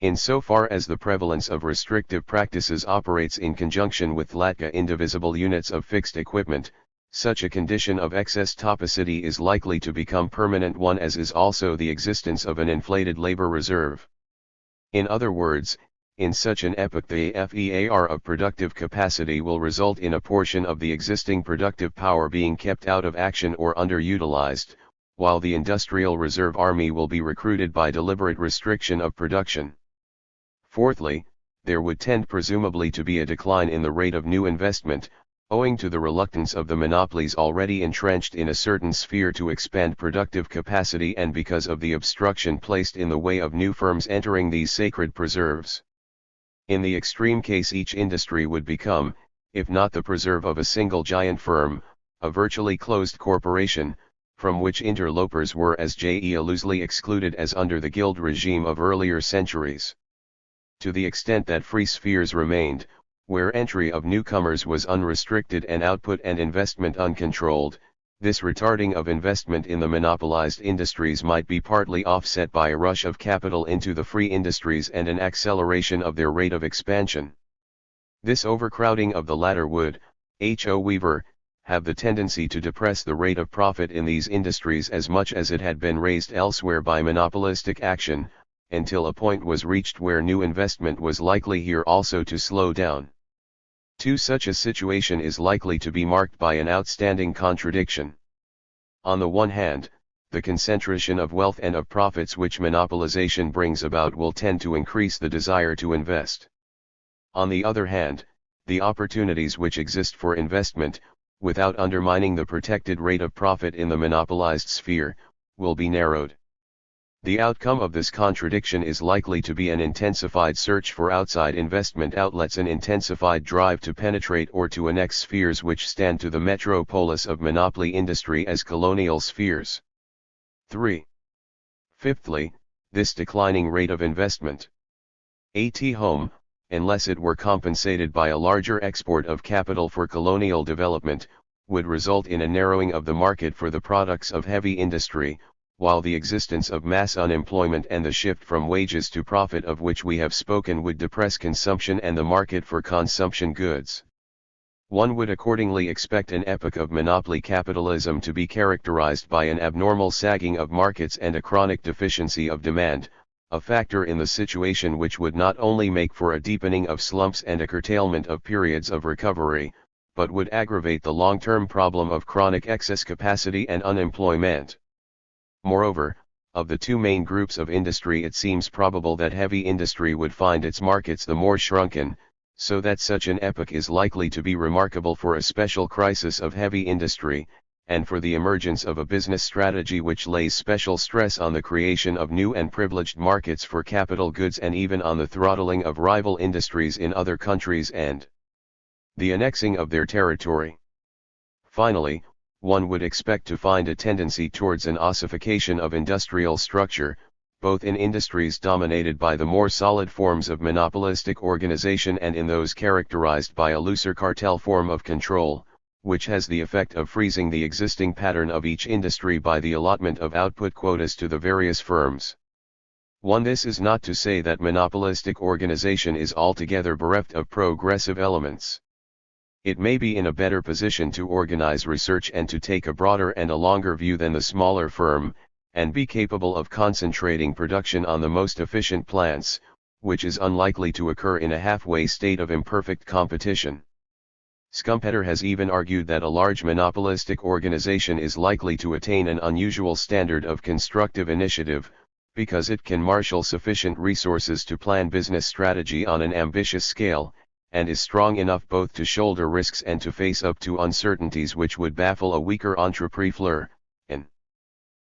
Insofar as the prevalence of restrictive practices operates in conjunction with latka indivisible units of fixed equipment, such a condition of excess topicity is likely to become permanent one as is also the existence of an inflated labor reserve. In other words, in such an epoch the FEAR of productive capacity will result in a portion of the existing productive power being kept out of action or underutilized, while the industrial reserve army will be recruited by deliberate restriction of production. Fourthly, there would tend presumably to be a decline in the rate of new investment, owing to the reluctance of the monopolies already entrenched in a certain sphere to expand productive capacity and because of the obstruction placed in the way of new firms entering these sacred preserves. In the extreme case each industry would become, if not the preserve of a single giant firm, a virtually closed corporation, from which interlopers were as loosely excluded as under the guild regime of earlier centuries. To the extent that free spheres remained, where entry of newcomers was unrestricted and output and investment uncontrolled, this retarding of investment in the monopolized industries might be partly offset by a rush of capital into the free industries and an acceleration of their rate of expansion. This overcrowding of the latter would, H.O. Weaver, have the tendency to depress the rate of profit in these industries as much as it had been raised elsewhere by monopolistic action, until a point was reached where new investment was likely here also to slow down. Such a situation is likely to be marked by an outstanding contradiction. On the one hand, the concentration of wealth and of profits which monopolization brings about will tend to increase the desire to invest. On the other hand, the opportunities which exist for investment, without undermining the protected rate of profit in the monopolized sphere, will be narrowed. The outcome of this contradiction is likely to be an intensified search for outside investment outlets, an intensified drive to penetrate or to annex spheres which stand to the metropolis of monopoly industry as colonial spheres. 3. Fifthly, this declining rate of investment at home, unless it were compensated by a larger export of capital for colonial development, would result in a narrowing of the market for the products of heavy industry, while the existence of mass unemployment and the shift from wages to profit of which we have spoken would depress consumption and the market for consumption goods. One would accordingly expect an epoch of monopoly capitalism to be characterized by an abnormal sagging of markets and a chronic deficiency of demand, a factor in the situation which would not only make for a deepening of slumps and a curtailment of periods of recovery, but would aggravate the long-term problem of chronic excess capacity and unemployment. Moreover, of the two main groups of industry it seems probable that heavy industry would find its markets the more shrunken, so that such an epoch is likely to be remarkable for a special crisis of heavy industry, and for the emergence of a business strategy which lays special stress on the creation of new and privileged markets for capital goods and even on the throttling of rival industries in other countries and the annexing of their territory. Finally, one would expect to find a tendency towards an ossification of industrial structure, both in industries dominated by the more solid forms of monopolistic organization and in those characterized by a looser cartel form of control, which has the effect of freezing the existing pattern of each industry by the allotment of output quotas to the various firms. This is not to say that monopolistic organization is altogether bereft of progressive elements. It may be in a better position to organize research and to take a broader and a longer view than the smaller firm, and be capable of concentrating production on the most efficient plants, which is unlikely to occur in a halfway state of imperfect competition. Schumpeter has even argued that a large monopolistic organization is likely to attain an unusual standard of constructive initiative, because it can marshal sufficient resources to plan business strategy on an ambitious scale, and is strong enough both to shoulder risks and to face up to uncertainties which would baffle a weaker entrepreneur, an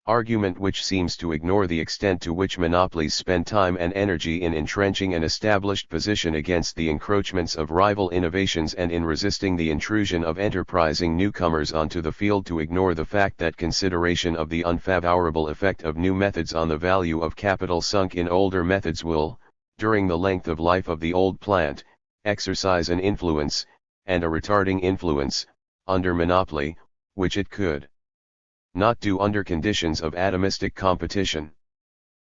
argument which seems to ignore the extent to which monopolies spend time and energy in entrenching an established position against the encroachments of rival innovations and in resisting the intrusion of enterprising newcomers onto the field, to ignore the fact that consideration of the unfavorable effect of new methods on the value of capital sunk in older methods will, during the length of life of the old plant, exercise an influence, and a retarding influence, under monopoly, which it could not do under conditions of atomistic competition.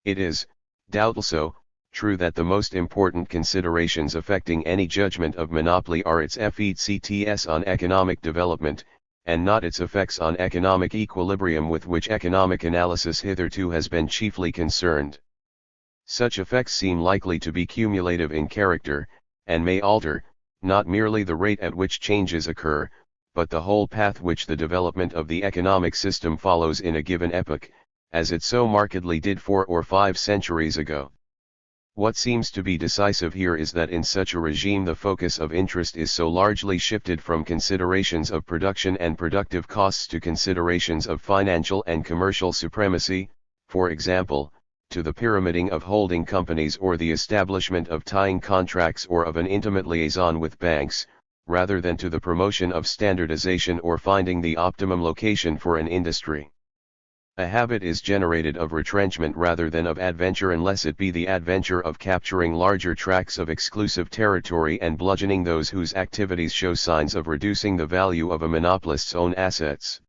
It is, doubtless, true that the most important considerations affecting any judgment of monopoly are its effects on economic development, and not its effects on economic equilibrium, with which economic analysis hitherto has been chiefly concerned. Such effects seem likely to be cumulative in character, and may alter, not merely the rate at which changes occur, but the whole path which the development of the economic system follows in a given epoch, as it so markedly did 4 or 5 centuries ago. What seems to be decisive here is that in such a regime the focus of interest is so largely shifted from considerations of production and productive costs to considerations of financial and commercial supremacy, for example, to the pyramiding of holding companies or the establishment of tying contracts or of an intimate liaison with banks, rather than to the promotion of standardization or finding the optimum location for an industry. A habit is generated of retrenchment rather than of adventure, unless it be the adventure of capturing larger tracts of exclusive territory and bludgeoning those whose activities show signs of reducing the value of a monopolist's own assets.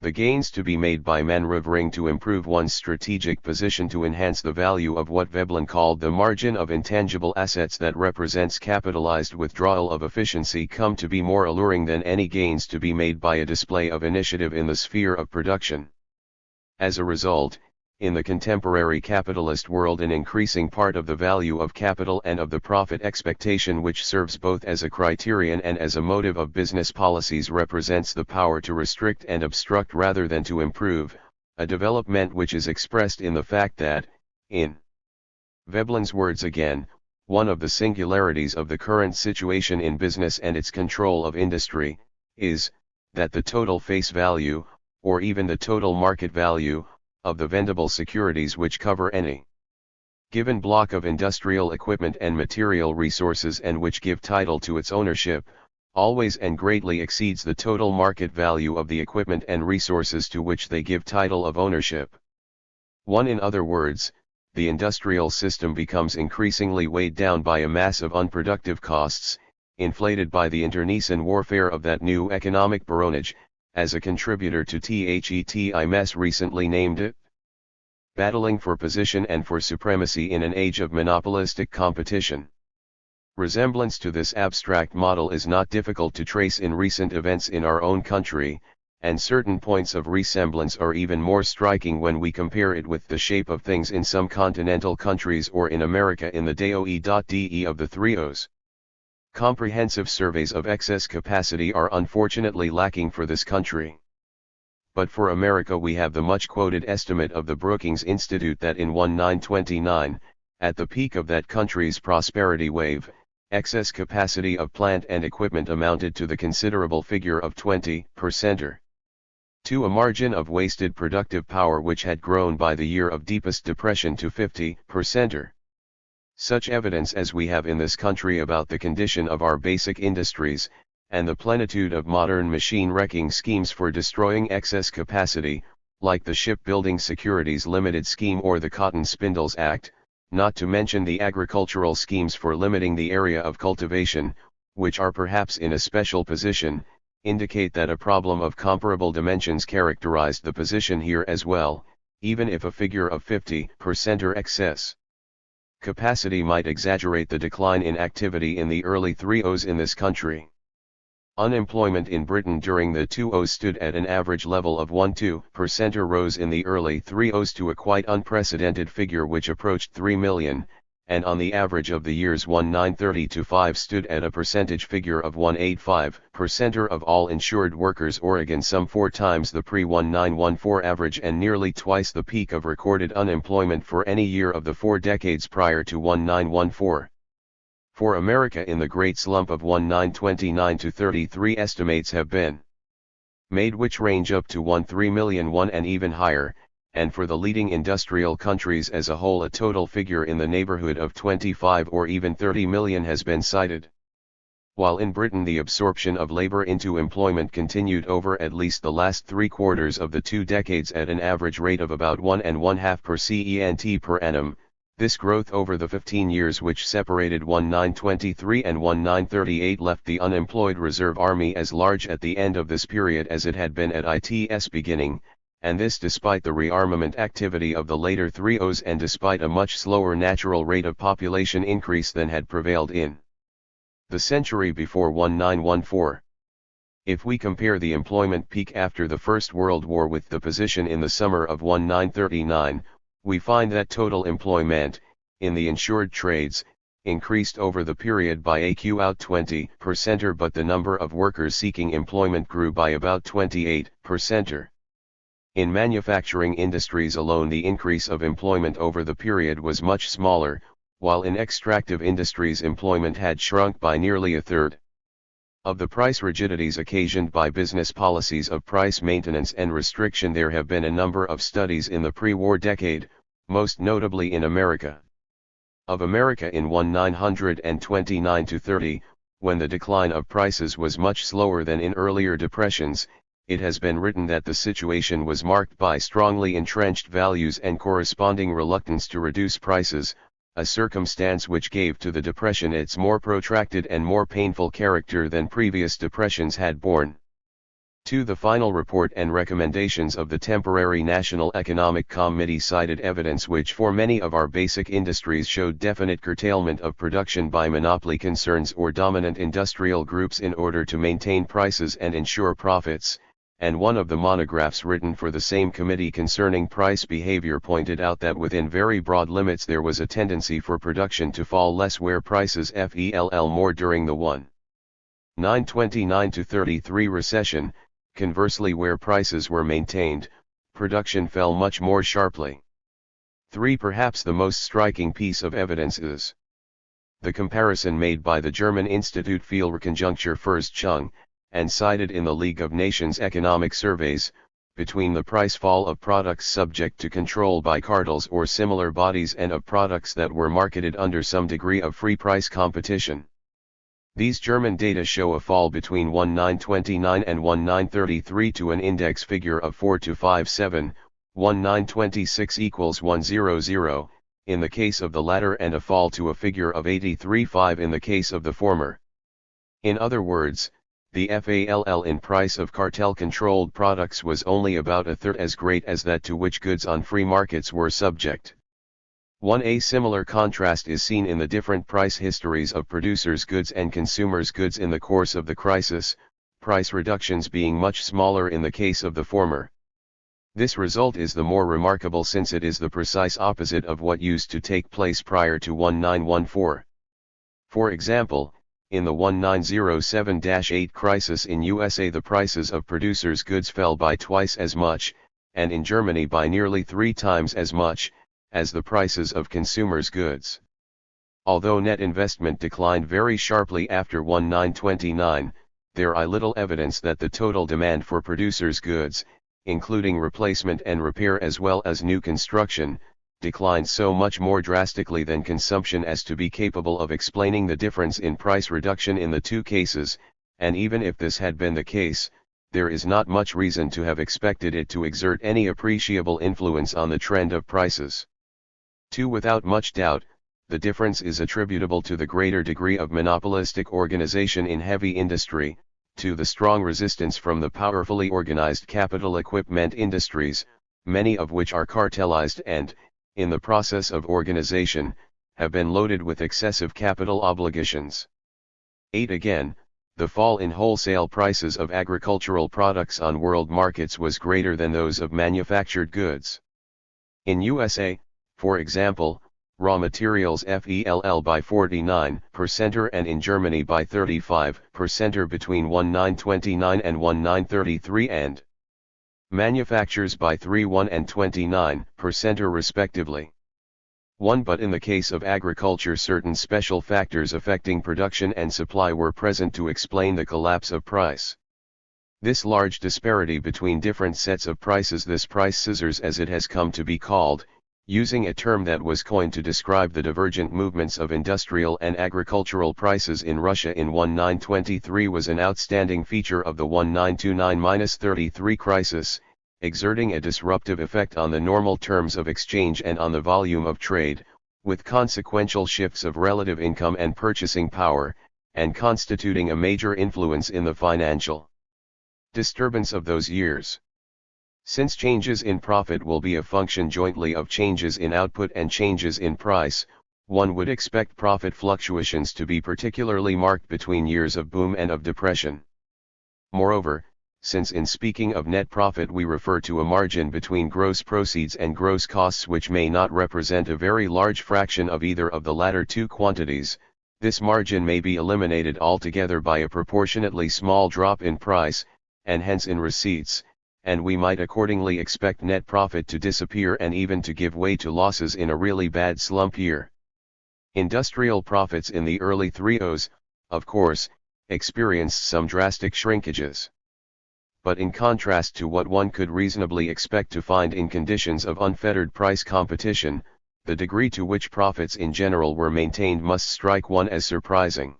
The gains to be made by maneuvering to improve one's strategic position to enhance the value of what Veblen called the margin of intangible assets that represents capitalized withdrawal of efficiency come to be more alluring than any gains to be made by a display of initiative in the sphere of production. As a result, in the contemporary capitalist world, an increasing part of the value of capital and of the profit expectation which serves both as a criterion and as a motive of business policies represents the power to restrict and obstruct rather than to improve, a development which is expressed in the fact that, in Veblen's words again, one of the singularities of the current situation in business and its control of industry, is, that the total face value, or even the total market value, of the vendible securities which cover any given block of industrial equipment and material resources and which give title to its ownership, always and greatly exceeds the total market value of the equipment and resources to which they give title of ownership. In other words, the industrial system becomes increasingly weighed down by a mass of unproductive costs, inflated by the internecine warfare of that new economic baronage, as a contributor to THETIMS recently named it, battling for position and for supremacy in an age of monopolistic competition. Resemblance to this abstract model is not difficult to trace in recent events in our own country, and certain points of resemblance are even more striking when we compare it with the shape of things in some continental countries or in America in the DOE.DE of the 3 O's. Comprehensive surveys of excess capacity are unfortunately lacking for this country. But for America we have the much quoted estimate of the Brookings Institute that in 1929, at the peak of that country's prosperity wave, excess capacity of plant and equipment amounted to the considerable figure of 20%. to a margin of wasted productive power which had grown by the year of deepest depression to 50%. Such evidence as we have in this country about the condition of our basic industries, and the plenitude of modern machine-wrecking schemes for destroying excess capacity, like the Shipbuilding Securities Limited Scheme or the Cotton Spindles Act, not to mention the agricultural schemes for limiting the area of cultivation, which are perhaps in a special position, indicate that a problem of comparable dimensions characterized the position here as well, even if a figure of 50% or excess capacity might exaggerate the decline in activity in the early 30s in this country. Unemployment in Britain during the 20s stood at an average level of 1–2% or rose in the early 30s to a quite unprecedented figure which approached 3 million, and on the average of the years 1930–5 stood at a percentage figure of 185% of all insured workers, Oregon some 4 times the pre-1914 average and nearly twice the peak of recorded unemployment for any year of the 4 decades prior to 1914. For America in the Great Slump of 1929–33 estimates have been made which range up to 13,000,001 and even higher, and for the leading industrial countries as a whole a total figure in the neighborhood of 25 or even 30 million has been cited. While in Britain the absorption of labor into employment continued over at least the last 3/4 of the 2 decades at an average rate of about 1.5% per annum, this growth over the 15 years which separated 1923 and 1938 left the unemployed reserve army as large at the end of this period as it had been at its beginning, and this despite the rearmament activity of the later 30s and despite a much slower natural rate of population increase than had prevailed in the century before 1914. If we compare the employment peak after the First World War with the position in the summer of 1939, we find that total employment, in the insured trades, increased over the period by about 20%, but the number of workers seeking employment grew by about 28%. In manufacturing industries alone the increase of employment over the period was much smaller, while in extractive industries employment had shrunk by nearly a third. Of the price rigidities occasioned by business policies of price maintenance and restriction there have been a number of studies in the pre-war decade, most notably in America. Of America in 1929–30, when the decline of prices was much slower than in earlier depressions, it has been written that the situation was marked by strongly entrenched values and corresponding reluctance to reduce prices, a circumstance which gave to the depression its more protracted and more painful character than previous depressions had borne. To the final report and recommendations of the temporary National Economic Committee cited evidence which for many of our basic industries showed definite curtailment of production by monopoly concerns or dominant industrial groups in order to maintain prices and ensure profits, and one of the monographs written for the same committee concerning price behavior pointed out that within very broad limits there was a tendency for production to fall less where prices fell more during the 1929–33 recession. Conversely, where prices were maintained, production fell much more sharply. 3. Perhaps the most striking piece of evidence is the comparison made by the German Institute für Konjunkturforschung, and cited in the League of Nations economic surveys, between the price fall of products subject to control by cartels or similar bodies and of products that were marketed under some degree of free price competition. These German data show a fall between 1929 and 1933 to an index figure of 4–57, 1926 equals 100, in the case of the latter, and a fall to a figure of 83.5 in the case of the former. In other words, the fall in price of cartel-controlled products was only about a third as great as that to which goods on free markets were subject. A similar contrast is seen in the different price histories of producers' goods and consumers' goods in the course of the crisis, price reductions being much smaller in the case of the former. This result is the more remarkable since it is the precise opposite of what used to take place prior to 1914. For example, in the 1907–8 crisis in USA the prices of producers' goods fell by twice as much, and in Germany by nearly 3 times as much, as the prices of consumers' goods. Although net investment declined very sharply after 1929, there is little evidence that the total demand for producers' goods, including replacement and repair as well as new construction, declined so much more drastically than consumption as to be capable of explaining the difference in price reduction in the two cases, and even if this had been the case, there is not much reason to have expected it to exert any appreciable influence on the trend of prices. 2. Without much doubt, the difference is attributable to the greater degree of monopolistic organization in heavy industry, to the strong resistance from the powerfully organized capital equipment industries, many of which are cartelized and, in the process of organization, have been loaded with excessive capital obligations. 8. Again, the fall in wholesale prices of agricultural products on world markets was greater than those of manufactured goods. In USA, for example, raw materials fell by 49% and in Germany by 35% between 1929 and 1933 and manufactures by 31 and 29% respectively. 1. But in the case of agriculture certain special factors affecting production and supply were present to explain the collapse of price. This large disparity between different sets of prices, this price scissors as it has come to be called, using a term that was coined to describe the divergent movements of industrial and agricultural prices in Russia in 1923, was an outstanding feature of the 1929-33 crisis, exerting a disruptive effect on the normal terms of exchange and on the volume of trade, with consequential shifts of relative income and purchasing power, and constituting a major influence in the financial disturbance of those years. Since changes in profit will be a function jointly of changes in output and changes in price, one would expect profit fluctuations to be particularly marked between years of boom and of depression. Moreover, since in speaking of net profit we refer to a margin between gross proceeds and gross costs which may not represent a very large fraction of either of the latter two quantities, this margin may be eliminated altogether by a proportionately small drop in price, and hence in receipts, and we might accordingly expect net profit to disappear and even to give way to losses in a really bad slump year. Industrial profits in the early 30s, of course, experienced some drastic shrinkages. But in contrast to what one could reasonably expect to find in conditions of unfettered price competition, the degree to which profits in general were maintained must strike one as surprising.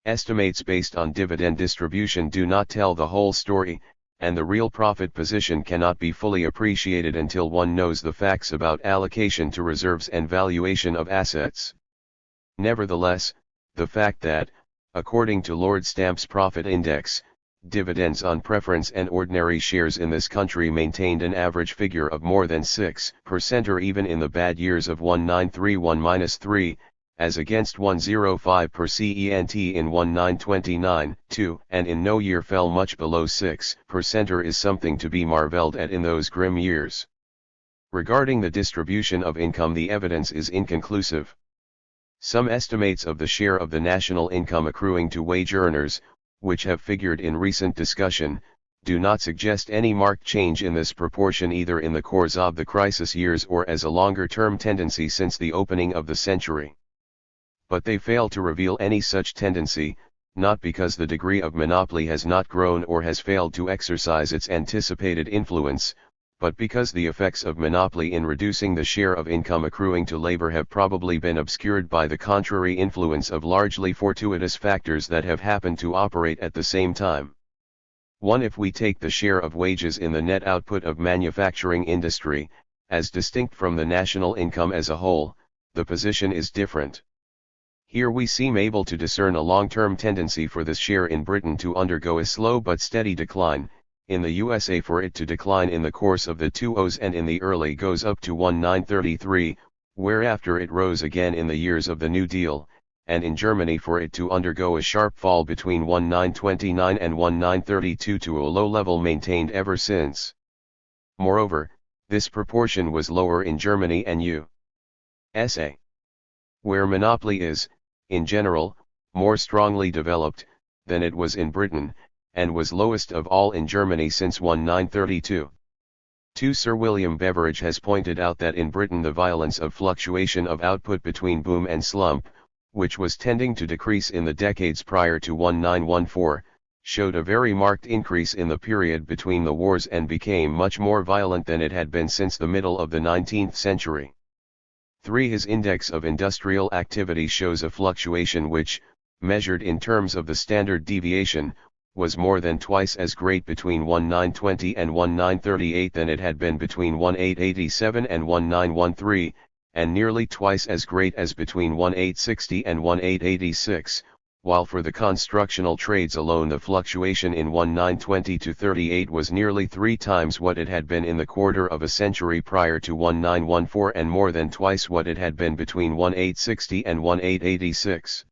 Estimates based on dividend distribution do not tell the whole story, and the real profit position cannot be fully appreciated until one knows the facts about allocation to reserves and valuation of assets. Nevertheless, the fact that, according to Lord Stamp's Profit Index, dividends on preference and ordinary shares in this country maintained an average figure of more than 6% or even in the bad years of 1931-3, as against 105% in 1929-2, and in no year fell much below 6% or is something to be marveled at in those grim years. Regarding the distribution of income, the evidence is inconclusive. Some estimates of the share of the national income accruing to wage earners, which have figured in recent discussion, do not suggest any marked change in this proportion either in the course of the crisis years or as a longer-term tendency since the opening of the century. But they fail to reveal any such tendency, not because the degree of monopoly has not grown or has failed to exercise its anticipated influence, but because the effects of monopoly in reducing the share of income accruing to labor have probably been obscured by the contrary influence of largely fortuitous factors that have happened to operate at the same time. 1. If we take the share of wages in the net output of manufacturing industry, as distinct from the national income as a whole, the position is different. Here we seem able to discern a long-term tendency for this share in Britain to undergo a slow but steady decline, in the USA for it to decline in the course of the 20s and in the early goes up to 1933, whereafter it rose again in the years of the New Deal, and in Germany for it to undergo a sharp fall between 1929 and 1932 to a low level maintained ever since. Moreover, this proportion was lower in Germany and USA, where monopoly is, in general, more strongly developed, than it was in Britain, and was lowest of all in Germany since 1932. 2. Sir William Beveridge has pointed out that in Britain the violence of fluctuation of output between boom and slump, which was tending to decrease in the decades prior to 1914, showed a very marked increase in the period between the wars and became much more violent than it had been since the middle of the 19th century. 3. His index of industrial activity shows a fluctuation which, measured in terms of the standard deviation, was more than twice as great between 1920 and 1938 than it had been between 1887 and 1913, and nearly twice as great as between 1860 and 1886, while for the constructional trades alone the fluctuation in 1920 to 38 was nearly 3 times what it had been in the quarter of a century prior to 1914 and more than twice what it had been between 1860 and 1886.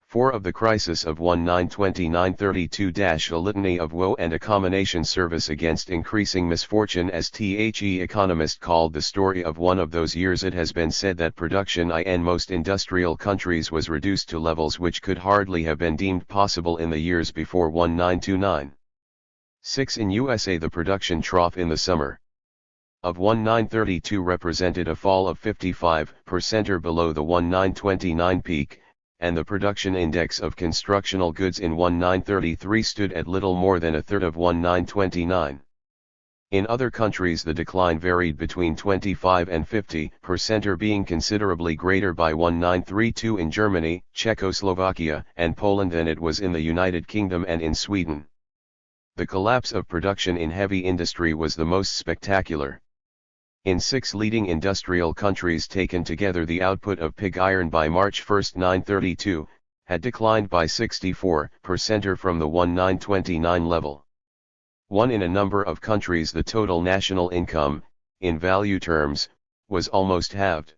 4. Of the crisis of 1929-32 a litany of woe and a combination service against increasing misfortune. As The Economist called the story of one of those years, it has been said that production in most industrial countries was reduced to levels which could hardly have been deemed possible in the years before 1929. 6. In USA the production trough in the summer of 1932 represented a fall of 55% or below the 1929 peak, and the production index of constructional goods in 1933 stood at little more than a third of 1929. In other countries the decline varied between 25 and 50%, or being considerably greater by 1932 in Germany, Czechoslovakia, and Poland than it was in the United Kingdom and in Sweden. The collapse of production in heavy industry was the most spectacular. In 6 leading industrial countries taken together, the output of pig iron by March 1, 1932, had declined by 64% or from the 1929 level. 1. In a number of countries the total national income, in value terms, was almost halved.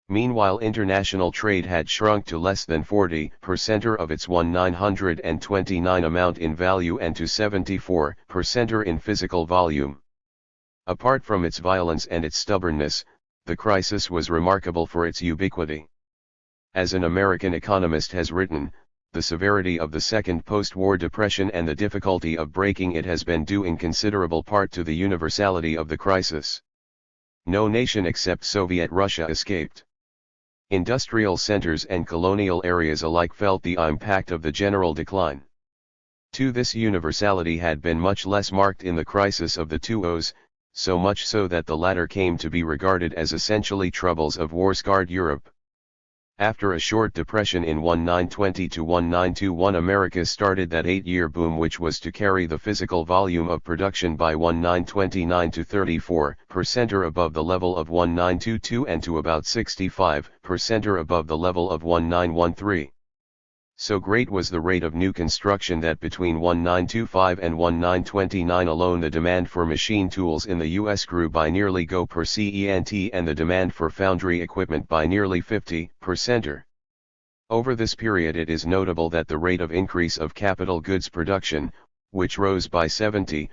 Meanwhile international trade had shrunk to less than 40% of its 1929 amount in value and to 74% in physical volume. Apart from its violence and its stubbornness, the crisis was remarkable for its ubiquity. As an American economist has written, the severity of the second post-war depression and the difficulty of breaking it has been due in considerable part to the universality of the crisis. No nation except Soviet Russia escaped. Industrial centers and colonial areas alike felt the impact of the general decline. 2. This universality had been much less marked in the crisis of the 2 so much so that the latter came to be regarded as essentially troubles of war-scarred Europe. After a short depression in 1920 to 1921, America started that 8-year boom which was to carry the physical volume of production by 1929 to 34% or above the level of 1922 and to about 65% or above the level of 1913. So great was the rate of new construction that between 1925 and 1929 alone the demand for machine tools in the U.S. grew by nearly %, and the demand for foundry equipment by nearly 50%. Over this period it is notable that the rate of increase of capital goods production, which rose by 70%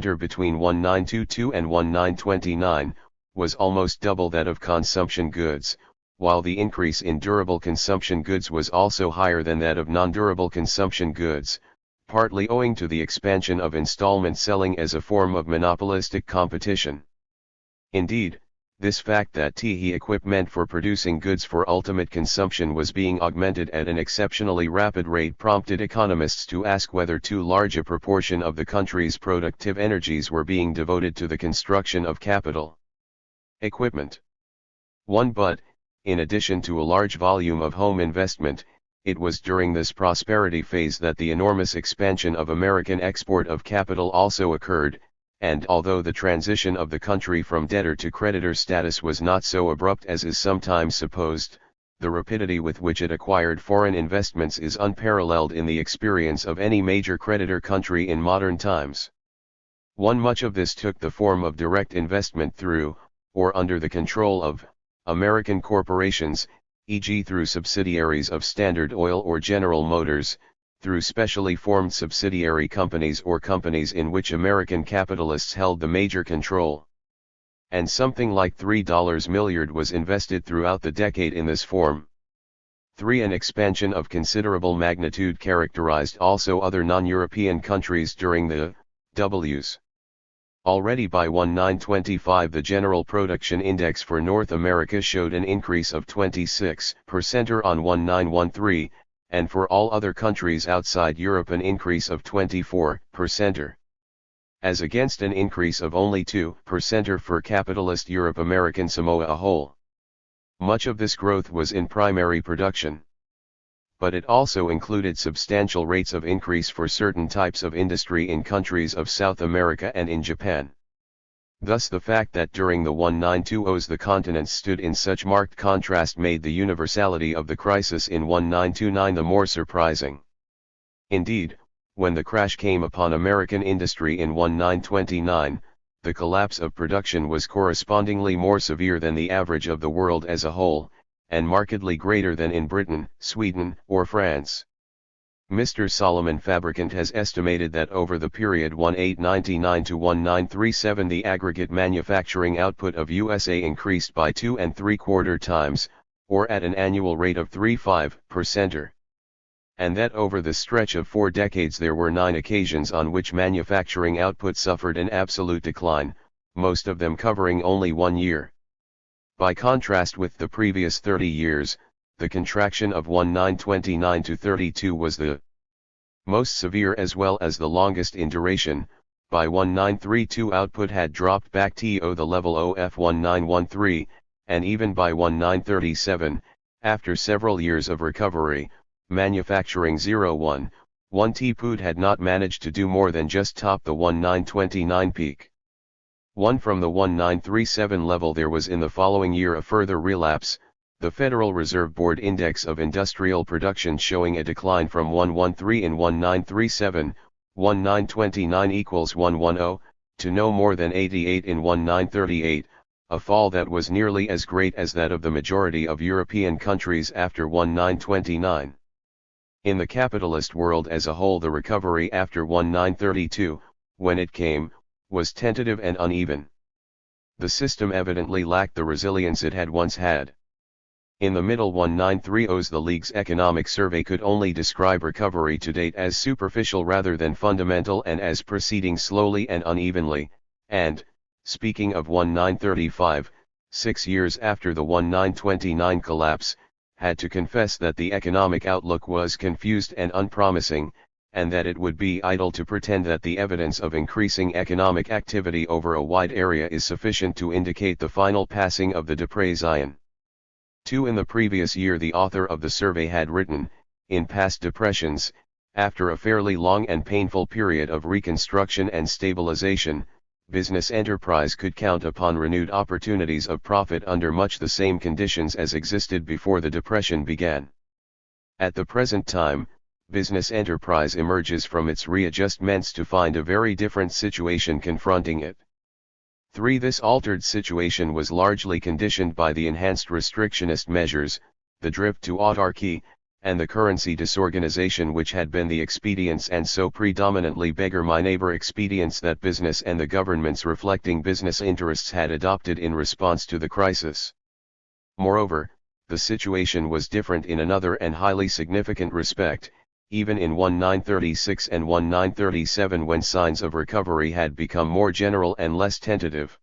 or between 1922 and 1929, was almost double that of consumption goods, while the increase in durable consumption goods was also higher than that of non-durable consumption goods, partly owing to the expansion of installment selling as a form of monopolistic competition. Indeed, this fact that the equipment for producing goods for ultimate consumption was being augmented at an exceptionally rapid rate prompted economists to ask whether too large a proportion of the country's productive energies were being devoted to the construction of capital equipment. 1. But, in addition to a large volume of home investment, it was during this prosperity phase that the enormous expansion of American export of capital also occurred, and although the transition of the country from debtor to creditor status was not so abrupt as is sometimes supposed, the rapidity with which it acquired foreign investments is unparalleled in the experience of any major creditor country in modern times. 1. Much of this took the form of direct investment through, or under the control of, American corporations, e.g. through subsidiaries of Standard Oil or General Motors, through specially formed subsidiary companies or companies in which American capitalists held the major control. And something like $3 milliard was invested throughout the decade in this form. 3. An expansion of considerable magnitude characterized also other non-European countries during the Ws. Already by 1925 the General Production Index for North America showed an increase of 26% on 1913, and for all other countries outside Europe an increase of 24%, as against an increase of only 2% for capitalist Europe American Samoa a whole. Much of this growth was in primary production. But it also included substantial rates of increase for certain types of industry in countries of South America and in Japan. Thus the fact that during the 1920s the continents stood in such marked contrast made the universality of the crisis in 1929 the more surprising. Indeed, when the crash came upon American industry in 1929, the collapse of production was correspondingly more severe than the average of the world as a whole, and markedly greater than in Britain, Sweden, or France. Mr. Solomon Fabricant has estimated that over the period 1899 to 1937 the aggregate manufacturing output of USA increased by 2¾ times, or at an annual rate of 35%. And that over the stretch of 4 decades there were 9 occasions on which manufacturing output suffered an absolute decline, most of them covering only 1 year. By contrast with the previous 30 years, the contraction of 1929 to 32 was the most severe as well as the longest in duration. By 1932 output had dropped back to the level of 1913, and even by 1937, after several years of recovery, manufacturing 0.1 had not managed to do more than just top the 1929 peak. From the 1937 level there was in the following year a further relapse, the Federal Reserve Board Index of Industrial Production showing a decline from 113 in 1937, 1929 equals 110, to no more than 88 in 1938, a fall that was nearly as great as that of the majority of European countries after 1929. In the capitalist world as a whole the recovery after 1932, when it came, was tentative and uneven. The system evidently lacked the resilience it had once had. In the middle 1930s the League's economic survey could only describe recovery to date as superficial rather than fundamental and as proceeding slowly and unevenly, and, speaking of 1935, 6 years after the 1929 collapse, had to confess that the economic outlook was confused and unpromising, and that it would be idle to pretend that the evidence of increasing economic activity over a wide area is sufficient to indicate the final passing of the depression. In the previous year the author of the survey had written, in past depressions, after a fairly long and painful period of reconstruction and stabilization, business enterprise could count upon renewed opportunities of profit under much the same conditions as existed before the depression began. At the present time, business enterprise emerges from its readjustments to find a very different situation confronting it. This altered situation was largely conditioned by the enhanced restrictionist measures, the drift to autarky, and the currency disorganization which had been the expedients and so predominantly beggar-my-neighbor expedients that business and the governments reflecting business interests had adopted in response to the crisis. Moreover, the situation was different in another and highly significant respect, even in 1936 and 1937 when signs of recovery had become more general and less tentative.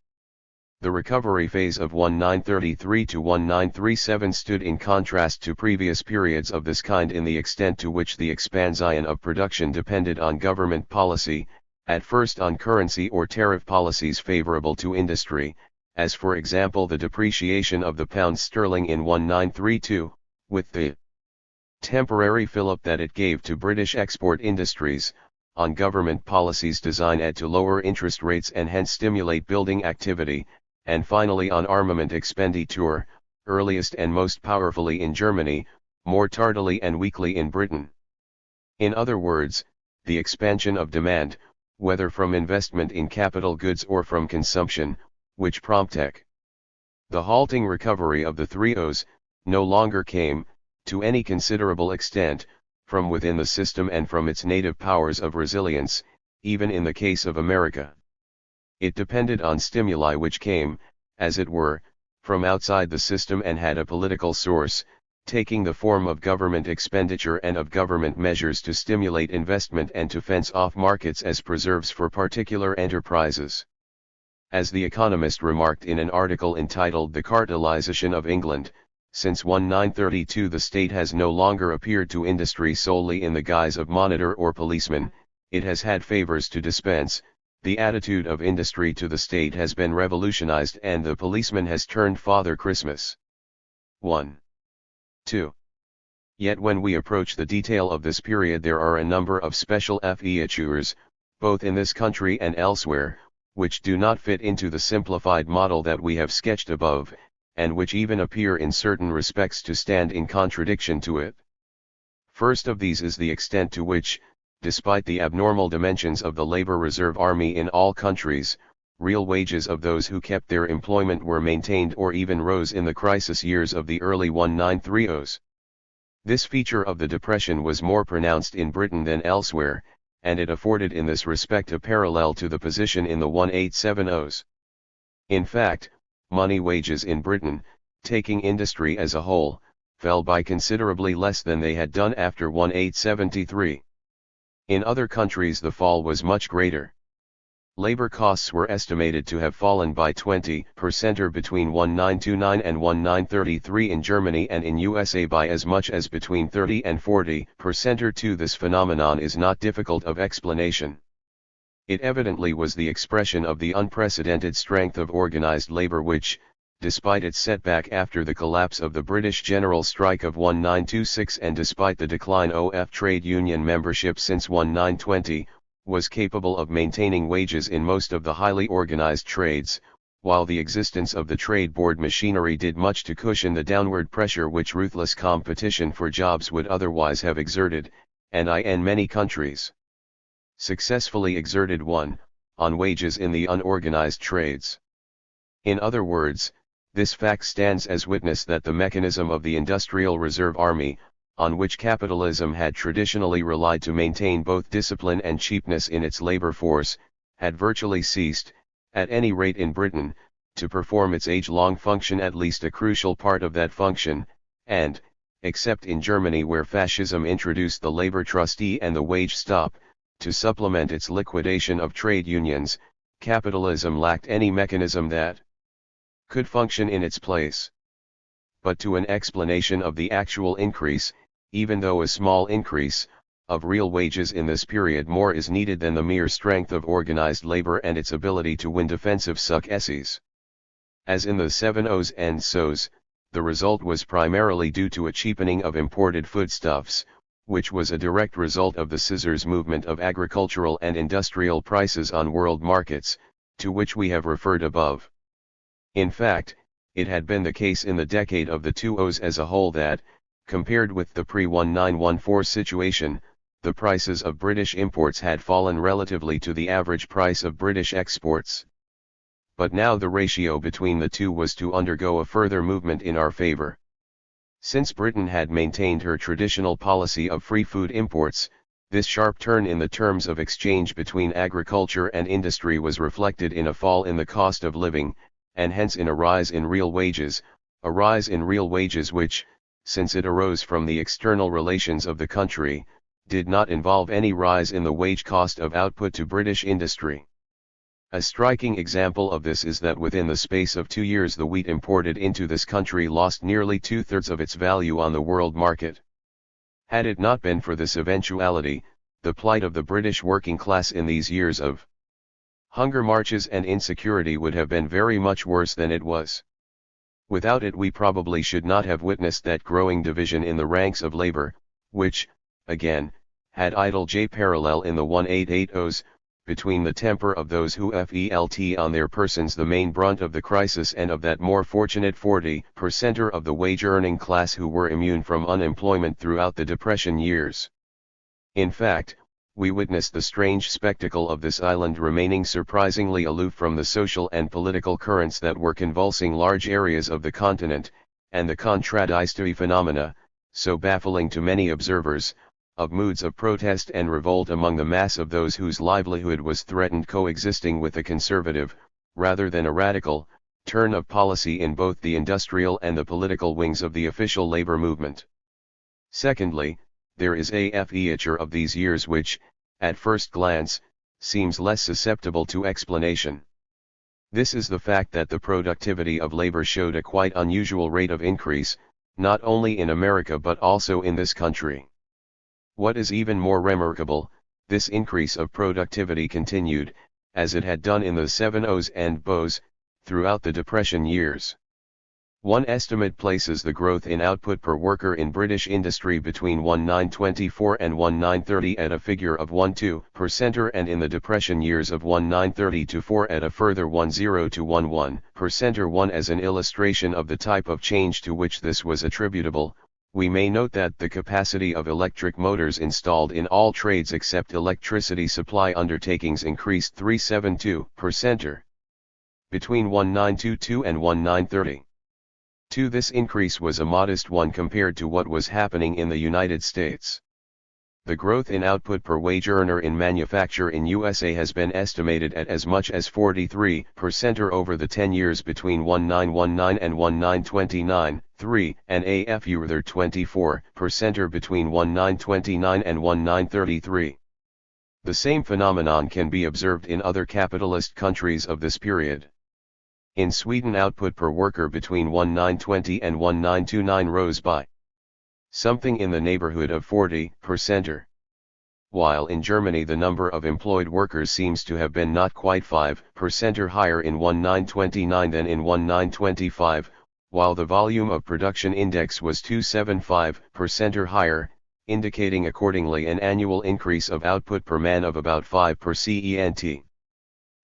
The recovery phase of 1933 to 1937 stood in contrast to previous periods of this kind in the extent to which the expansion of production depended on government policy, at first on currency or tariff policies favorable to industry, as for example the depreciation of the pound sterling in 1932, with the temporary fillip that it gave to British export industries, on government policies designed to lower interest rates and hence stimulate building activity, and finally on armament expenditure, earliest and most powerfully in Germany, more tardily and weakly in Britain. In other words, the expansion of demand, whether from investment in capital goods or from consumption, which prompted the halting recovery of the three O's, no longer came, to any considerable extent, from within the system and from its native powers of resilience, even in the case of America. It depended on stimuli which came, as it were, from outside the system and had a political source, taking the form of government expenditure and of government measures to stimulate investment and to fence off markets as preserves for particular enterprises. As The Economist remarked in an article entitled The Cartelization of England, Since 1932 the state has no longer appeared to industry solely in the guise of monitor or policeman, it has had favors to dispense, the attitude of industry to the state has been revolutionized and the policeman has turned Father Christmas. 1. 2. Yet when we approach the detail of this period there are a number of special features, both in this country and elsewhere, which do not fit into the simplified model that we have sketched above, and which even appear in certain respects to stand in contradiction to it. First of these is the extent to which, despite the abnormal dimensions of the labor reserve army in all countries, real wages of those who kept their employment were maintained or even rose in the crisis years of the early 1930s. This feature of the Depression was more pronounced in Britain than elsewhere, and it afforded in this respect a parallel to the position in the 1870s. In fact, money wages in Britain, taking industry as a whole, fell by considerably less than they had done after 1873. In other countries the fall was much greater. Labor costs were estimated to have fallen by 20% or between 1929 and 1933 in Germany, and in USA by as much as between 30 and 40% or two. This phenomenon is not difficult of explanation. It evidently was the expression of the unprecedented strength of organized labor which, despite its setback after the collapse of the British General Strike of 1926 and despite the decline of trade union membership since 1920, was capable of maintaining wages in most of the highly organized trades, while the existence of the trade board machinery did much to cushion the downward pressure which ruthless competition for jobs would otherwise have exerted, and in many countries successfully exerted on wages in the unorganized trades. In other words, this fact stands as witness that the mechanism of the industrial reserve army, on which capitalism had traditionally relied to maintain both discipline and cheapness in its labor force, had virtually ceased, at any rate in Britain, to perform its age-long function, at least a crucial part of that function, and, except in Germany where fascism introduced the labor trustee and the wage stop, to supplement its liquidation of trade unions, capitalism lacked any mechanism that could function in its place. But to an explanation of the actual increase, even though a small increase, of real wages in this period, more is needed than the mere strength of organized labor and its ability to win defensive successes. As in the 70s and so's, the result was primarily due to a cheapening of imported foodstuffs, which was a direct result of the scissors movement of agricultural and industrial prices on world markets, to which we have referred above. In fact, it had been the case in the decade of the 2000s as a whole that, compared with the pre-1914 situation, the prices of British imports had fallen relatively to the average price of British exports. But now the ratio between the two was to undergo a further movement in our favor. Since Britain had maintained her traditional policy of free food imports, this sharp turn in the terms of exchange between agriculture and industry was reflected in a fall in the cost of living, and hence in a rise in real wages, which, since it arose from the external relations of the country, did not involve any rise in the wage cost of output to British industry. A striking example of this is that within the space of 2 years the wheat imported into this country lost nearly 2/3 of its value on the world market. Had it not been for this eventuality, the plight of the British working class in these years of hunger marches and insecurity would have been very much worse than it was. Without it we probably should not have witnessed that growing division in the ranks of labor, which, again, had idle parallel in the 1880s, between the temper of those who felt on their persons the main brunt of the crisis and of that more fortunate 40% of the wage-earning class who were immune from unemployment throughout the Depression years. In fact, we witnessed the strange spectacle of this island remaining surprisingly aloof from the social and political currents that were convulsing large areas of the continent, and the contraddistory phenomena, so baffling to many observers, of moods of protest and revolt among the mass of those whose livelihood was threatened, coexisting with a conservative, rather than a radical, turn of policy in both the industrial and the political wings of the official labor movement. Secondly, there is a feature of these years which, at first glance, seems less susceptible to explanation. This is the fact that the productivity of labor showed a quite unusual rate of increase, not only in America but also in this country. What is even more remarkable, this increase of productivity continued, as it had done in the 70s and BOs, throughout the Depression years. One estimate places the growth in output per worker in British industry between 1924 and 1930 at a figure of 12% and in the Depression years of 1930 to 4 at a further 10 to 11%. 1 As an illustration of the type of change to which this was attributable, we may note that the capacity of electric motors installed in all trades except electricity supply undertakings increased 372% between 1922 and 1930. This increase was a modest one compared to what was happening in the United States. The growth in output per wage earner in manufacture in USA has been estimated at as much as 43% over the 10 years between 1919 and 1929, and a further 24% between 1929 and 1933. The same phenomenon can be observed in other capitalist countries of this period. In Sweden, output per worker between 1920 and 1929 rose by something in the neighborhood of 40%. While in Germany the number of employed workers seems to have been not quite 5% higher in 1929 than in 1925, while the volume of production index was 275% higher, indicating accordingly an annual increase of output per man of about 5%.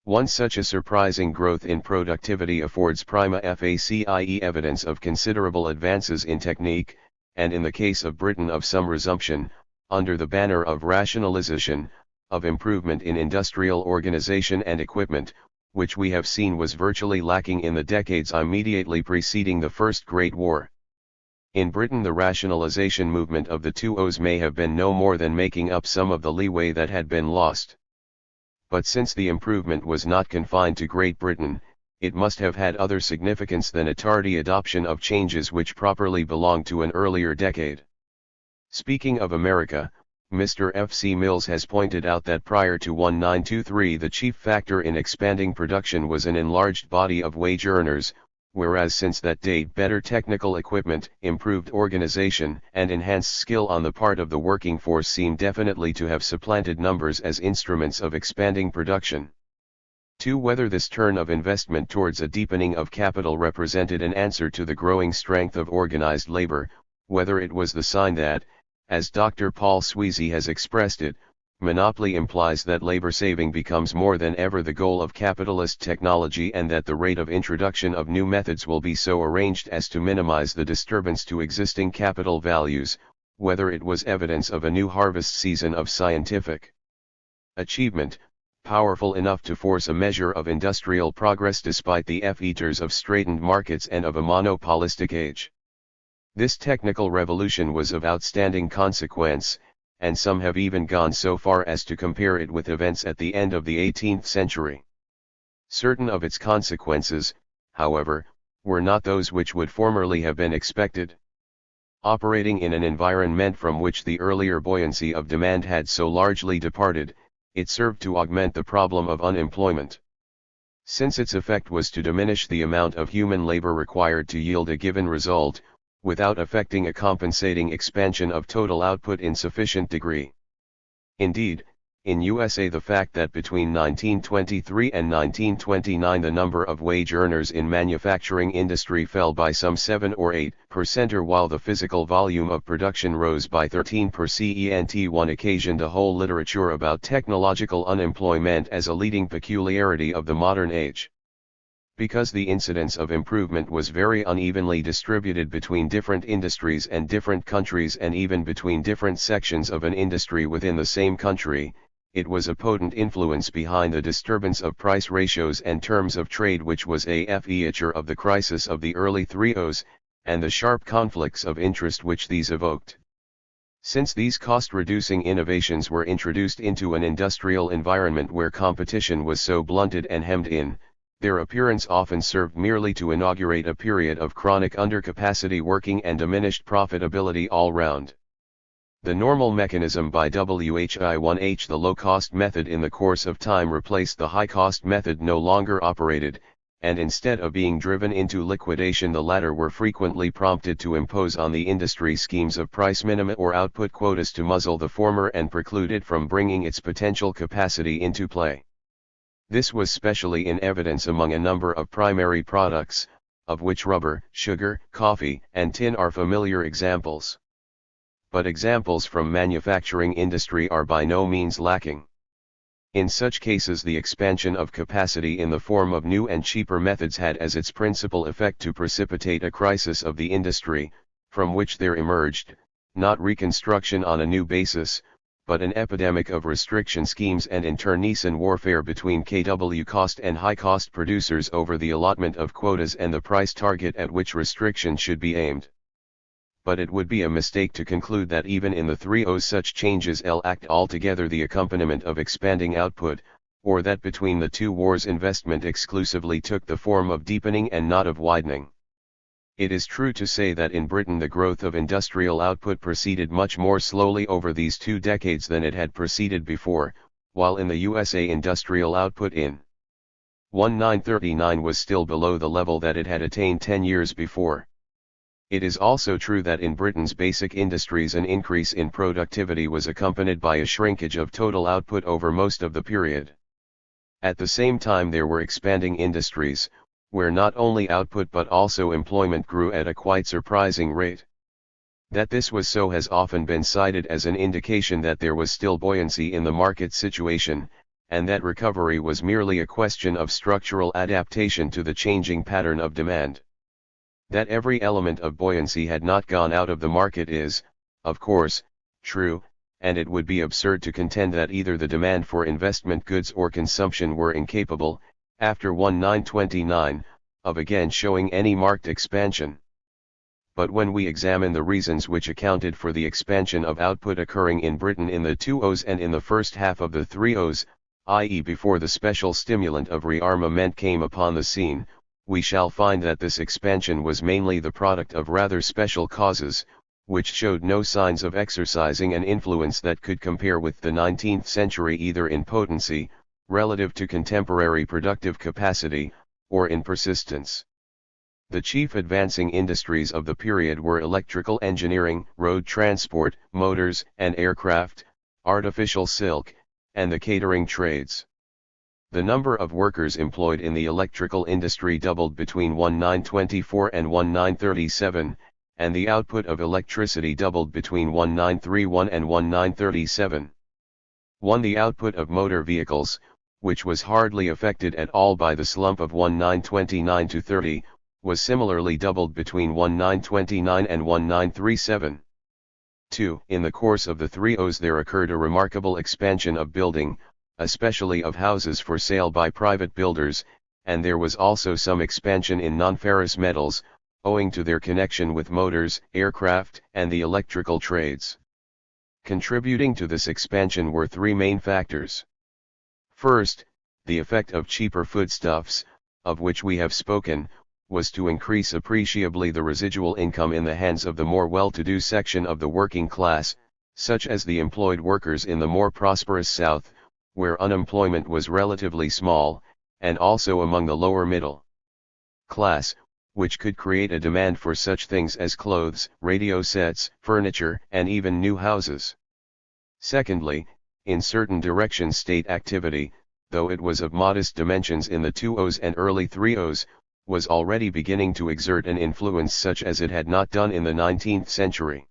One such a surprising growth in productivity affords prima facie evidence of considerable advances in technique, and in the case of Britain of some resumption, under the banner of rationalization, of improvement in industrial organization and equipment, which we have seen was virtually lacking in the decades immediately preceding the First Great War. In Britain the rationalization movement of the 20s may have been no more than making up some of the leeway that had been lost. But since the improvement was not confined to Great Britain, it must have had other significance than a tardy adoption of changes which properly belonged to an earlier decade. Speaking of America, Mr. F. C. Mills has pointed out that prior to 1923 the chief factor in expanding production was an enlarged body of wage earners, whereas since that date better technical equipment, improved organization, and enhanced skill on the part of the working force seem definitely to have supplanted numbers as instruments of expanding production. 2. Whether this turn of investment towards a deepening of capital represented an answer to the growing strength of organized labor, whether it was the sign that, as Dr. Paul Sweezy has expressed it, monopoly implies that labor saving becomes more than ever the goal of capitalist technology and that the rate of introduction of new methods will be so arranged as to minimize the disturbance to existing capital values, whether it was evidence of a new harvest season of scientific achievement, powerful enough to force a measure of industrial progress despite the F-eaters of straitened markets and of a monopolistic age. This technical revolution was of outstanding consequence, and some have even gone so far as to compare it with events at the end of the 18th century. Certain of its consequences, however, were not those which would formerly have been expected. Operating in an environment from which the earlier buoyancy of demand had so largely departed, it served to augment the problem of unemployment. Since its effect was to diminish the amount of human labor required to yield a given result, without affecting a compensating expansion of total output in sufficient degree. Indeed, in USA the fact that between 1923 and 1929 the number of wage earners in manufacturing industry fell by some 7 or 8%, while the physical volume of production rose by 13%. One occasioned a whole literature about technological unemployment as a leading peculiarity of the modern age. Because the incidence of improvement was very unevenly distributed between different industries and different countries and even between different sections of an industry within the same country, it was a potent influence behind the disturbance of price ratios and terms of trade which was a feature of the crisis of the early 30s, and the sharp conflicts of interest which these evoked. Since these cost-reducing innovations were introduced into an industrial environment where competition was so blunted and hemmed in, their appearance often served merely to inaugurate a period of chronic undercapacity working and diminished profitability all round. The normal mechanism by Whi1H the low-cost method in the course of time replaced the high-cost method no longer operated, and instead of being driven into liquidation the latter were frequently prompted to impose on the industry schemes of price minima or output quotas to muzzle the former and preclude it from bringing its potential capacity into play. This was specially in evidence among a number of primary products, of which rubber, sugar, coffee, and tin are familiar examples. But examples from manufacturing industry are by no means lacking. In such cases the expansion of capacity in the form of new and cheaper methods had as its principal effect to precipitate a crisis of the industry, from which there emerged, not reconstruction on a new basis, but an epidemic of restriction schemes and internecine warfare between cost and high-cost producers over the allotment of quotas and the price target at which restriction should be aimed. But it would be a mistake to conclude that even in the 3Os such changes lacked altogether the accompaniment of expanding output, or that between the two wars investment exclusively took the form of deepening and not of widening. It is true to say that in Britain the growth of industrial output proceeded much more slowly over these 2 decades than it had proceeded before, while in the USA industrial output in 1939 was still below the level that it had attained 10 years before. It is also true that in Britain's basic industries an increase in productivity was accompanied by a shrinkage of total output over most of the period. At the same time there were expanding industries, where not only output but also employment grew at a quite surprising rate. That this was so has often been cited as an indication that there was still buoyancy in the market situation, and that recovery was merely a question of structural adaptation to the changing pattern of demand. That every element of buoyancy had not gone out of the market is, of course, true, and it would be absurd to contend that either the demand for investment goods or consumption were incapable, after 1929, of again showing any marked expansion. But when we examine the reasons which accounted for the expansion of output occurring in Britain in the 2Os and in the first half of the 3Os, i.e. before the special stimulant of rearmament came upon the scene, we shall find that this expansion was mainly the product of rather special causes, which showed no signs of exercising an influence that could compare with the 19th century either in potency, relative to contemporary productive capacity, or in persistence. The chief advancing industries of the period were electrical engineering, road transport, motors and aircraft, artificial silk, and the catering trades. The number of workers employed in the electrical industry doubled between 1924 and 1937, and the output of electricity doubled between 1931 and 1937. The output of motor vehicles, which was hardly affected at all by the slump of 1929 to 30, was similarly doubled between 1929 and 1937. 2. In the course of the 3Os there occurred a remarkable expansion of building, especially of houses for sale by private builders, and there was also some expansion in non-ferrous metals, owing to their connection with motors, aircraft, and the electrical trades. Contributing to this expansion were 3 main factors. First, the effect of cheaper foodstuffs, of which we have spoken, was to increase appreciably the residual income in the hands of the more well-to-do section of the working class, such as the employed workers in the more prosperous South, where unemployment was relatively small, and also among the lower middle class, which could create a demand for such things as clothes, radio sets, furniture, and even new houses. Secondly, in certain directions state activity, though it was of modest dimensions in the 2Os and early 3Os, was already beginning to exert an influence such as it had not done in the 19th century.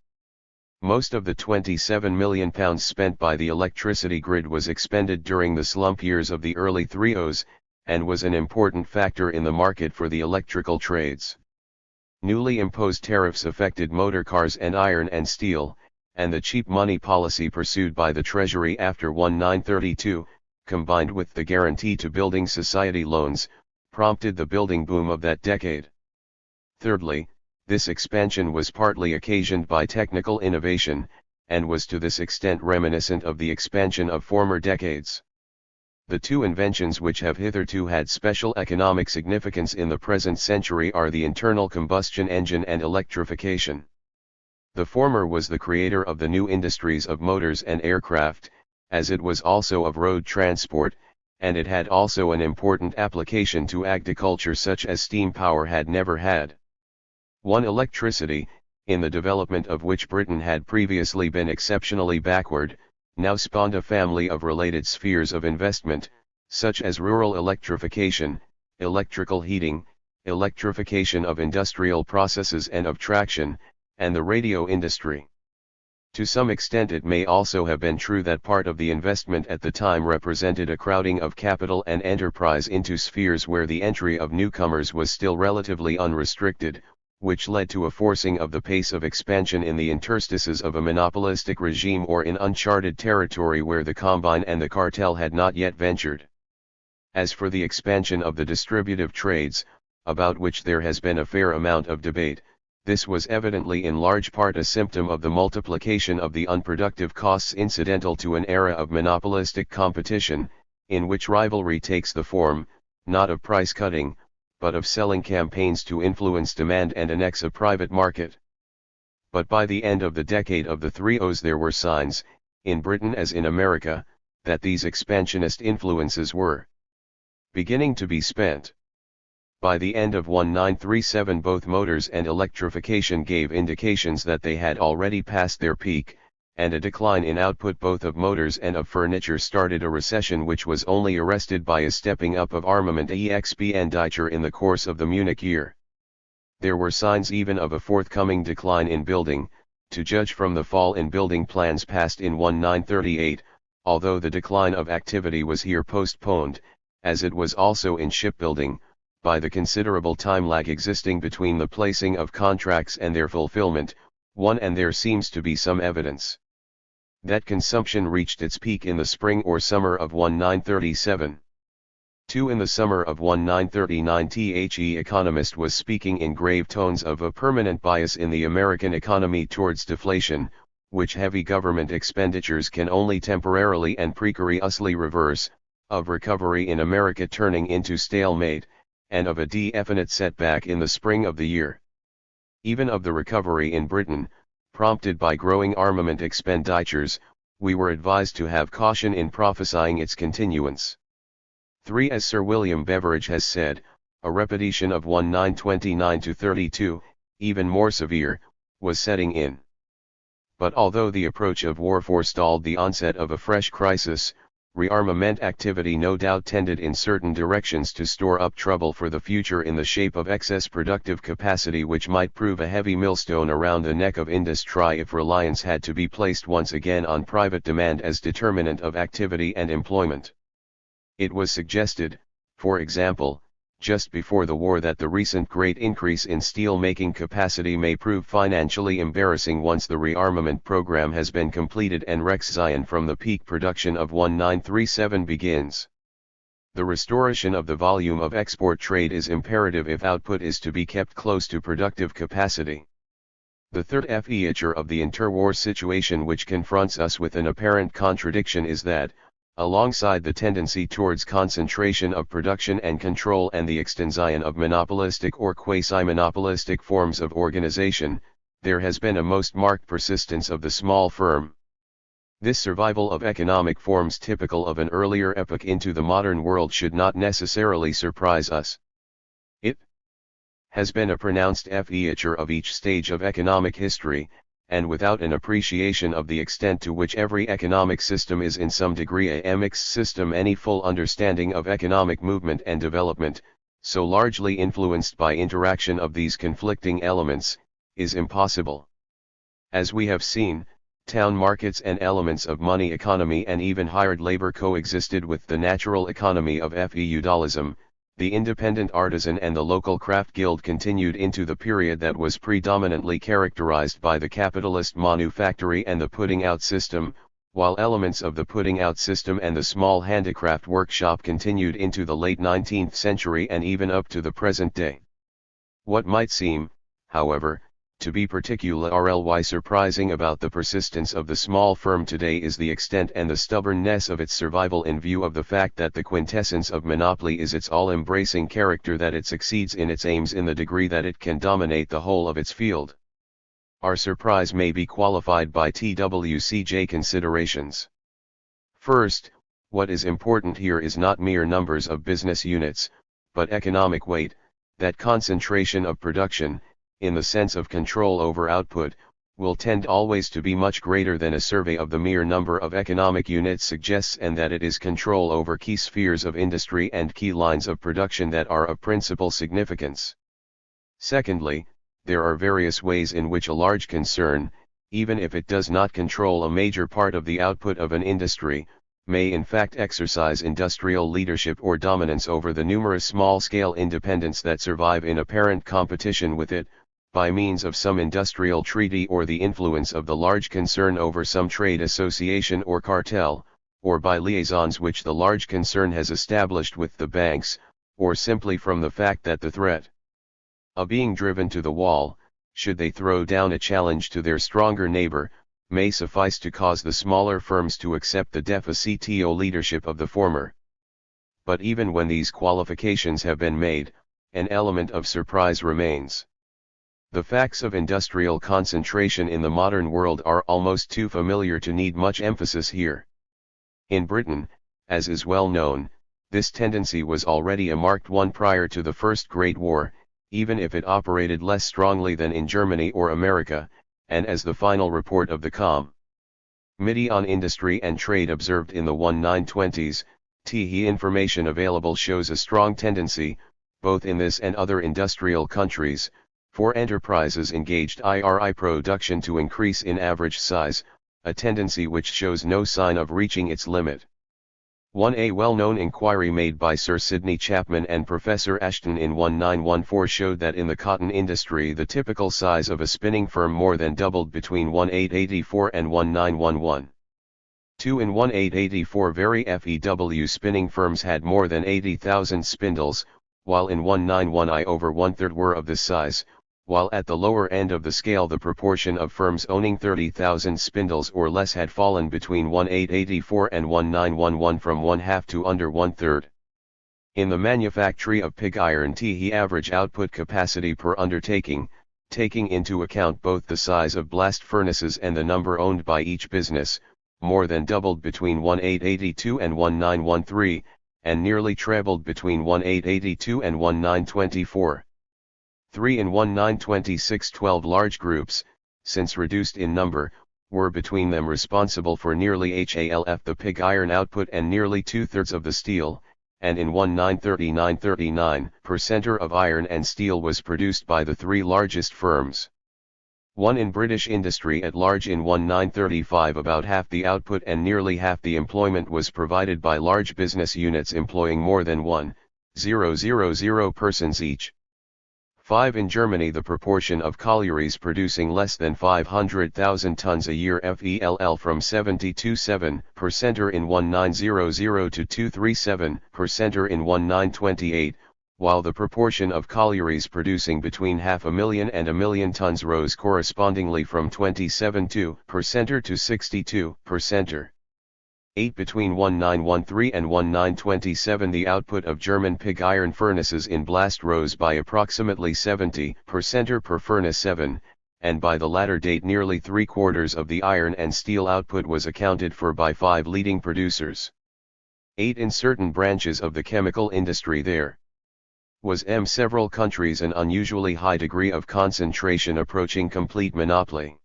Most of the £27 million spent by the electricity grid was expended during the slump years of the early 3Os, and was an important factor in the market for the electrical trades. Newly imposed tariffs affected motor cars and iron and steel, and the cheap money policy pursued by the Treasury after 1932, combined with the guarantee to building society loans, prompted the building boom of that decade. Thirdly, this expansion was partly occasioned by technical innovation, and was to this extent reminiscent of the expansion of former decades. The 2 inventions which have hitherto had special economic significance in the present century are the internal combustion engine and electrification. The former was the creator of the new industries of motors and aircraft, as it was also of road transport, and it had also an important application to agriculture such as steam power had never had. One, electricity, in the development of which Britain had previously been exceptionally backward, now spawned a family of related spheres of investment, such as rural electrification, electrical heating, electrification of industrial processes and of traction, and the radio industry. To some extent it may also have been true that part of the investment at the time represented a crowding of capital and enterprise into spheres where the entry of newcomers was still relatively unrestricted, which led to a forcing of the pace of expansion in the interstices of a monopolistic regime or in uncharted territory where the combine and the cartel had not yet ventured. As for the expansion of the distributive trades, about which there has been a fair amount of debate, this was evidently in large part a symptom of the multiplication of the unproductive costs incidental to an era of monopolistic competition, in which rivalry takes the form, not of price cutting, but of selling campaigns to influence demand and annex a private market. But by the end of the decade of the 30s there were signs, in Britain as in America, that these expansionist influences were beginning to be spent. By the end of 1937 both motors and electrification gave indications that they had already passed their peak, and a decline in output both of motors and of furniture started a recession which was only arrested by a stepping up of armament expenditure in the course of the Munich year. There were signs even of a forthcoming decline in building, to judge from the fall in building plans passed in 1938, although the decline of activity was here postponed, as it was also in shipbuilding, by the considerable time lag existing between the placing of contracts and their fulfillment, and there seems to be some evidence that consumption reached its peak in the spring or summer of 1937. 2. In the summer of 1939 the economist was speaking in grave tones of a permanent bias in the American economy towards deflation, which heavy government expenditures can only temporarily and precariously reverse, of recovery in America turning into stalemate, and of a definite setback in the spring of the year. Even of the recovery in Britain, prompted by growing armament expenditures, we were advised to have caution in prophesying its continuance. 3. As Sir William Beveridge has said, a repetition of 1929-32, even more severe, was setting in. But although the approach of war forestalled the onset of a fresh crisis, rearmament activity no doubt tended in certain directions to store up trouble for the future in the shape of excess productive capacity which might prove a heavy millstone around the neck of industry if reliance had to be placed once again on private demand as determinant of activity and employment. It was suggested, for example, just before the war that the recent great increase in steel-making capacity may prove financially embarrassing once the rearmament program has been completed and Reichszion from the peak production of 1937 begins. The restoration of the volume of export trade is imperative if output is to be kept close to productive capacity. The third feature of the interwar situation which confronts us with an apparent contradiction is that, alongside the tendency towards concentration of production and control and the extension of monopolistic or quasi-monopolistic forms of organization, there has been a most marked persistence of the small firm. This survival of economic forms typical of an earlier epoch into the modern world should not necessarily surprise us. It has been a pronounced feature of each stage of economic history, and without an appreciation of the extent to which every economic system is in some degree a mixed system, any full understanding of economic movement and development, so largely influenced by interaction of these conflicting elements, is impossible. As we have seen, town markets and elements of money economy and even hired labor coexisted with the natural economy of feudalism. The independent artisan and the local craft guild continued into the period that was predominantly characterized by the capitalist manufactory and the putting out system, while elements of the putting out system and the small handicraft workshop continued into the late 19th century and even up to the present day. What might seem, however, to be particularly surprising about the persistence of the small firm today is the extent and the stubbornness of its survival in view of the fact that the quintessence of monopoly is its all-embracing character, that it succeeds in its aims in the degree that it can dominate the whole of its field. Our surprise may be qualified by TWCJ considerations. First, What is important here is not mere numbers of business units, but economic weight. That concentration of production, in the sense of control over output, will tend always to be much greater than a survey of the mere number of economic units suggests, and that it is control over key spheres of industry and key lines of production that are of principal significance. Secondly, there are various ways in which a large concern, even if it does not control a major part of the output of an industry, may in fact exercise industrial leadership or dominance over the numerous small-scale independents that survive in apparent competition with it, by means of some industrial treaty or the influence of the large concern over some trade association or cartel, or by liaisons which the large concern has established with the banks, or simply from the fact that the threat of being driven to the wall, should they throw down a challenge to their stronger neighbor, may suffice to cause the smaller firms to accept the de facto leadership of the former. But even when these qualifications have been made, an element of surprise remains. The facts of industrial concentration in the modern world are almost too familiar to need much emphasis here. In Britain, as is well known, this tendency was already a marked one prior to the First Great War, even if it operated less strongly than in Germany or America, and as the final report of the Committee on Industry and Trade observed in the 1920s, TE information available shows a strong tendency, both in this and other industrial countries, for enterprises engaged in production to increase in average size, a tendency which shows no sign of reaching its limit. A well-known inquiry made by Sir Sidney Chapman and Professor Ashton in 1914 showed that in the cotton industry the typical size of a spinning firm more than doubled between 1884 and 1911. In 1884 very FEW spinning firms had more than 80,000 spindles, while in 1919 over one-third were of this size, while at the lower end of the scale the proportion of firms owning 30,000 spindles or less had fallen between 1884 and 1911 from one-half to under one-third. In the manufacture of pig iron TE average output capacity per undertaking, taking into account both the size of blast furnaces and the number owned by each business, more than doubled between 1882 and 1913, and nearly trebled between 1882 and 1924. In 1926 12 large groups, since reduced in number, were between them responsible for nearly half the pig iron output and nearly two-thirds of the steel, and in 1939 of iron and steel was produced by the three largest firms. In British industry at large in 1935 about half the output and nearly half the employment was provided by large business units employing more than 1,000 persons each. In Germany the proportion of collieries producing less than 500,000 tons a year FELL from 72.7% in 1900 to 237% in 1928, while the proportion of collieries producing between 500,000 and 1 million tons rose correspondingly from 27% to 62%. Between 1913 and 1927 the output of German pig iron furnaces in blast rose by approximately 70% per furnace 7, and by the latter date nearly three-quarters of the iron and steel output was accounted for by 5 leading producers. In certain branches of the chemical industry there was several countries an unusually high degree of concentration approaching complete monopoly.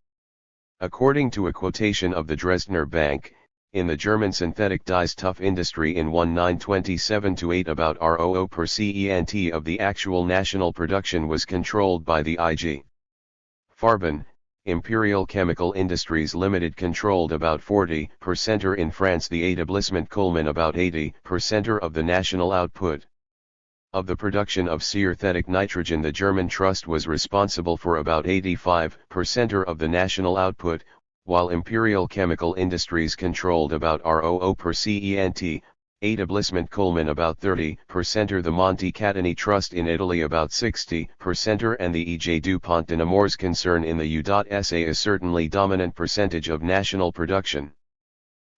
According to a quotation of the Dresdner Bank, in the German synthetic dyes tough industry in 1927-8 about ROO per cent of the actual national production was controlled by the IG. Farben, Imperial Chemical Industries Limited controlled about 40%, in France the Établissement Coleman about 80% of the national output. Of the production of synthetic nitrogen the German trust was responsible for about 85% of the national output, while Imperial Chemical Industries controlled about ROO per cent, Établissement Coleman about 30%, the Monte Catani Trust in Italy about 60%, and the E.J. DuPont de Nemours concern in the USA a certainly dominant percentage of national production.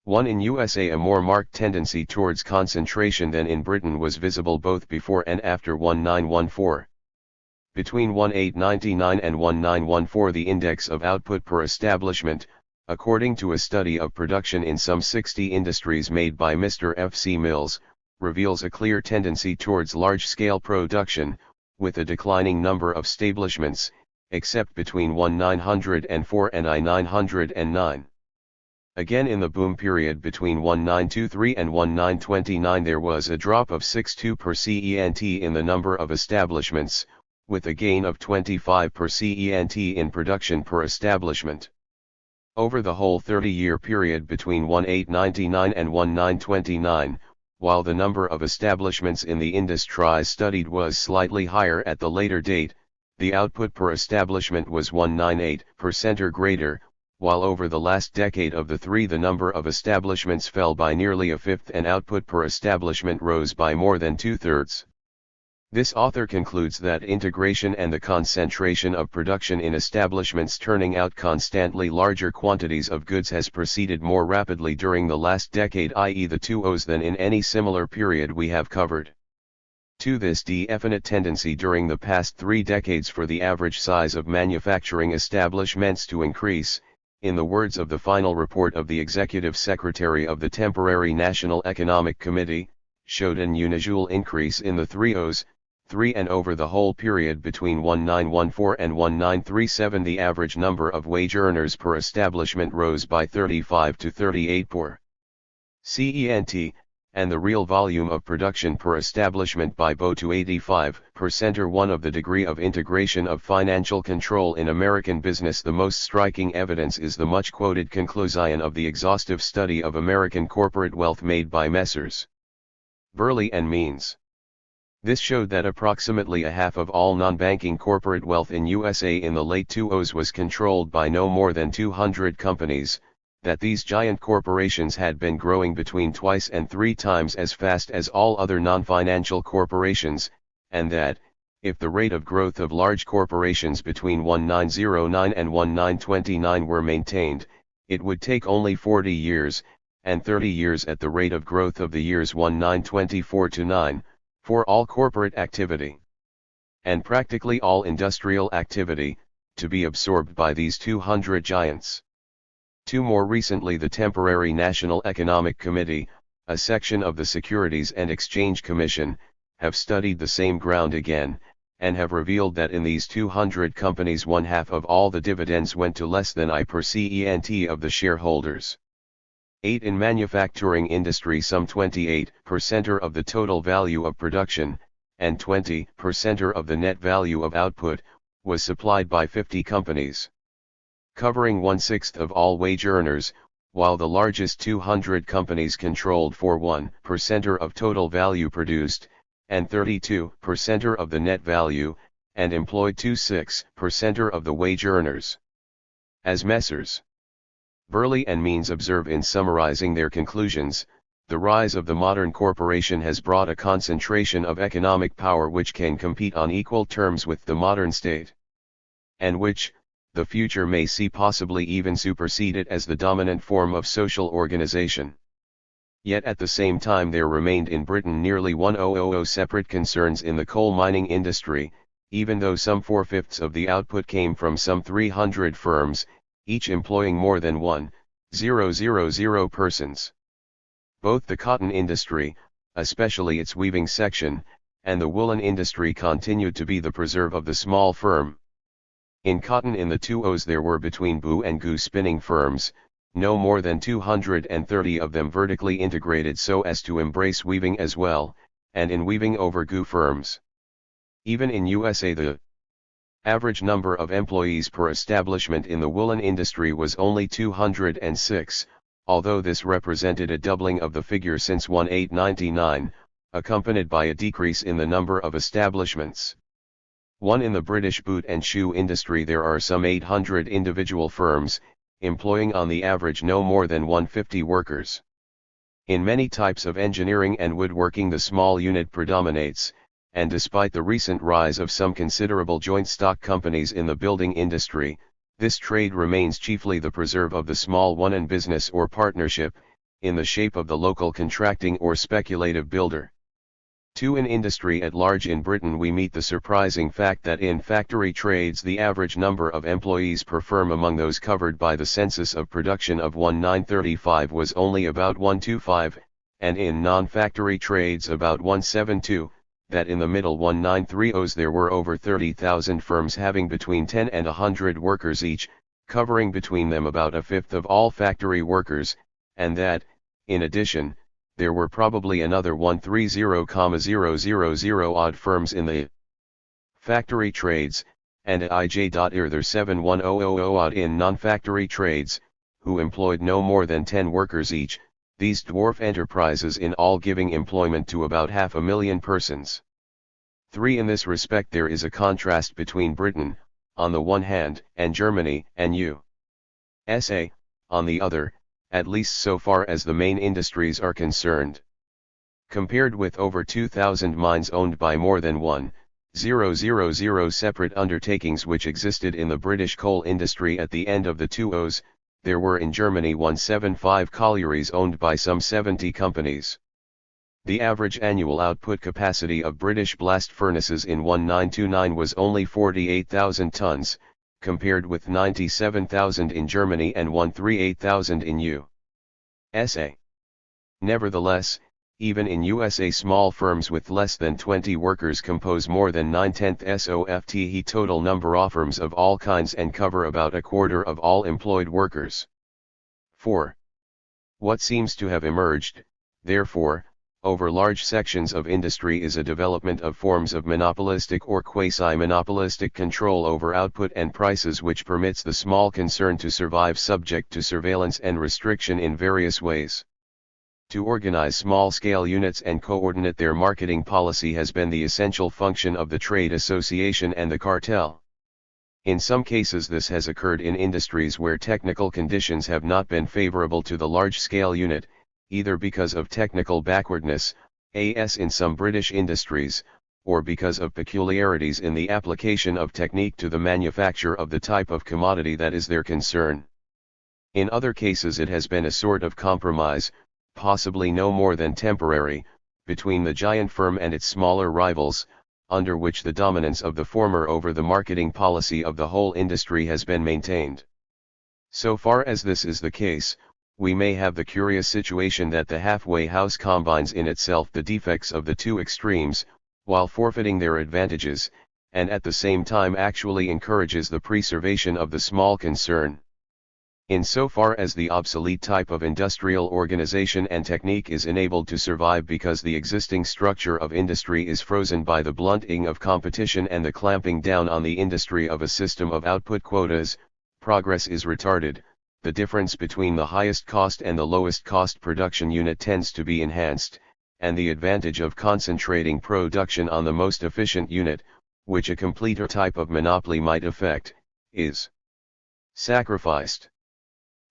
In USA a more marked tendency towards concentration than in Britain was visible both before and after 1914. Between 1899 and 1914 the index of output per establishment, according to a study of production in some 60 industries made by Mr. F. C. Mills, reveals a clear tendency towards large-scale production, with a declining number of establishments, except between 1904 and I-909. Again in the boom period between 1923 and 1929 there was a drop of 6.2% in the number of establishments, with a gain of 25% in production per establishment. Over the whole 30-year period between 1899 and 1929, while the number of establishments in the industries studied was slightly higher at the later date, the output per establishment was 198% or greater, while over the last decade of the three the number of establishments fell by nearly a fifth and output per establishment rose by more than two-thirds. This author concludes that integration and the concentration of production in establishments turning out constantly larger quantities of goods has proceeded more rapidly during the last decade, i.e. the 2Os, than in any similar period we have covered. To this definite tendency during the past 3 decades for the average size of manufacturing establishments to increase, in the words of the final report of the Executive Secretary of the Temporary National Economic Committee, showed an unusual increase in the 3Os, 3 and over the whole period between 1914 and 1937 the average number of wage earners per establishment rose by 35 to 38 per cent, and the real volume of production per establishment by BO to 85% or 1 of the degree of integration of financial control in American business. The most striking evidence is the much quoted conclusion of the exhaustive study of American corporate wealth made by Messrs. Burley and Means. This showed that approximately a half of all non-banking corporate wealth in USA in the late 2000s was controlled by no more than 200 companies, that these giant corporations had been growing between twice and 3 times as fast as all other non-financial corporations, and that, if the rate of growth of large corporations between 1909 and 1929 were maintained, it would take only 40 years, and 30 years at the rate of growth of the years 1924 to 9, for all corporate activity, and practically all industrial activity, to be absorbed by these 200 giants. More recently the Temporary National Economic Committee, a section of the Securities and Exchange Commission, have studied the same ground again, and have revealed that in these 200 companies 1/2 of all the dividends went to less than I% of the shareholders. 8 in manufacturing industry some 28% of the total value of production, and 20% of the net value of output, was supplied by 50 companies. Covering 1/6 of all wage earners, while the largest 200 companies controlled 41% of total value produced, and 32% of the net value, and employed 26% of the wage earners. As Messrs. Burley and Means observe in summarizing their conclusions, the rise of the modern corporation has brought a concentration of economic power which can compete on equal terms with the modern state, and which, the future may see possibly even supersede it as the dominant form of social organization. Yet at the same time there remained in Britain nearly 1,000 separate concerns in the coal mining industry, even though some 4/5 of the output came from some 300 firms, each employing more than 1,000 persons. Both the cotton industry, especially its weaving section, and the woolen industry continued to be the preserve of the small firm. In cotton in the 2000s there were between BOO and GOO spinning firms, no more than 230 of them vertically integrated so as to embrace weaving as well, and in weaving over GOO firms. Even in USA the average number of employees per establishment in the woolen industry was only 206, although this represented a doubling of the figure since 1899, accompanied by a decrease in the number of establishments. In the British boot and shoe industry there are some 800 individual firms, employing on the average no more than 150 workers. In many types of engineering and woodworking the small unit predominates, and despite the recent rise of some considerable joint stock companies in the building industry, this trade remains chiefly the preserve of the small one in business or partnership, in the shape of the local contracting or speculative builder. 2. In industry at large in Britain we meet the surprising fact that in factory trades the average number of employees per firm among those covered by the census of production of 1935 was only about 125, and in non-factory trades about 172, that in the middle 1930s there were over 30,000 firms having between 10 and 100 workers each, covering between them about a fifth of all factory workers, and that, in addition, there were probably another 130,000 odd firms in the factory trades, and IJ.IR 71,000 odd in non-factory trades, who employed no more than 10 workers each, these dwarf enterprises in all giving employment to about 500,000 persons. 3. In this respect there is a contrast between Britain, on the one hand, and Germany and USA, on the other, at least so far as the main industries are concerned. Compared with over 2,000 mines owned by more than 1,000 separate undertakings which existed in the British coal industry at the end of the 20s, there were in Germany 175 collieries owned by some 70 companies. The average annual output capacity of British blast furnaces in 1929 was only 48,000 tons, compared with 97,000 in Germany and 138,000 in USA. Nevertheless, even in USA small firms with less than 20 workers compose more than 9/10 SOFTE total number of firms of all kinds and cover about a quarter of all employed workers. 4. What seems to have emerged, therefore, over large sections of industry is a development of forms of monopolistic or quasi-monopolistic control over output and prices which permits the small concern to survive subject to surveillance and restriction in various ways. To organize small-scale units and coordinate their marketing policy has been the essential function of the trade association and the cartel. In some cases this has occurred in industries where technical conditions have not been favorable to the large-scale unit, either because of technical backwardness, as in some British industries, or because of peculiarities in the application of technique to the manufacture of the type of commodity that is their concern. In other cases it has been a sort of compromise, possibly no more than temporary, between the giant firm and its smaller rivals, under which the dominance of the former over the marketing policy of the whole industry has been maintained. So far as this is the case, we may have the curious situation that the halfway house combines in itself the defects of the two extremes, while forfeiting their advantages, and at the same time actually encourages the preservation of the small concern. In so far as the obsolete type of industrial organization and technique is enabled to survive because the existing structure of industry is frozen by the blunting of competition and the clamping down on the industry of a system of output quotas, progress is retarded. The difference between the highest cost and the lowest cost production unit tends to be enhanced, and the advantage of concentrating production on the most efficient unit, which a completer type of monopoly might effect, is sacrificed.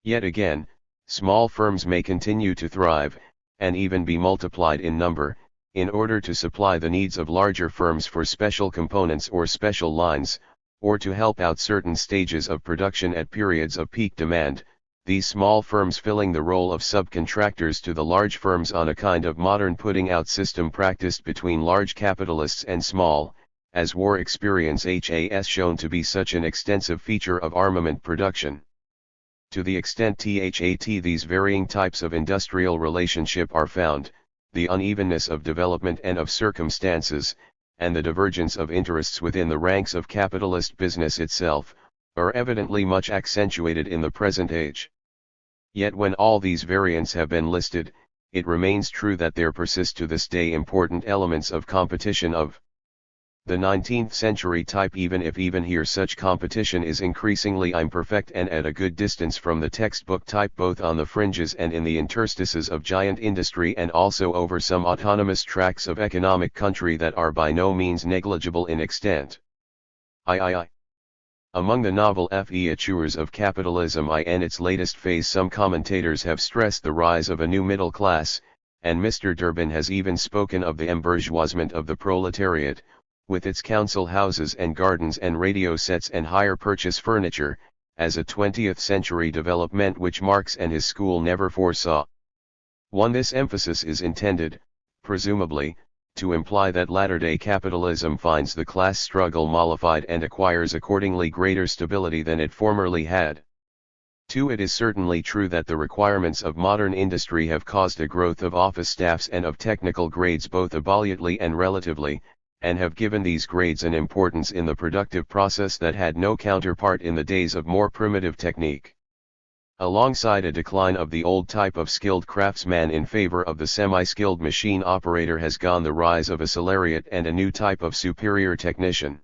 Yet again, small firms may continue to thrive, and even be multiplied in number, in order to supply the needs of larger firms for special components or special lines, or to help out certain stages of production at periods of peak demand, these small firms filling the role of subcontractors to the large firms on a kind of modern putting out system practiced between large capitalists and small, as war experience has shown to be such an extensive feature of armament production. To the extent these varying types of industrial relationship are found, the unevenness of development and of circumstances, and the divergence of interests within the ranks of capitalist business itself, are evidently much accentuated in the present age. Yet when all these variants have been listed, it remains true that there persist to this day important elements of competition of the 19th century type, even if even here such competition is increasingly imperfect and at a good distance from the textbook type, both on the fringes and in the interstices of giant industry, and also over some autonomous tracts of economic country that are by no means negligible in extent. Among the novel features of capitalism in its latest phase, some commentators have stressed the rise of a new middle class, and Mr. Durbin has even spoken of the embourgeoisement of the proletariat, with its council houses and gardens and radio sets and hire purchase furniture, as a 20th century development which Marx and his school never foresaw. This emphasis is intended, presumably, to imply that latter-day capitalism finds the class struggle mollified and acquires accordingly greater stability than it formerly had. 2. It is certainly true that the requirements of modern industry have caused a growth of office staffs and of technical grades both absolutely and relatively, and have given these grades an importance in the productive process that had no counterpart in the days of more primitive technique. Alongside a decline of the old type of skilled craftsman in favor of the semi-skilled machine operator has gone the rise of a salariat and a new type of superior technician.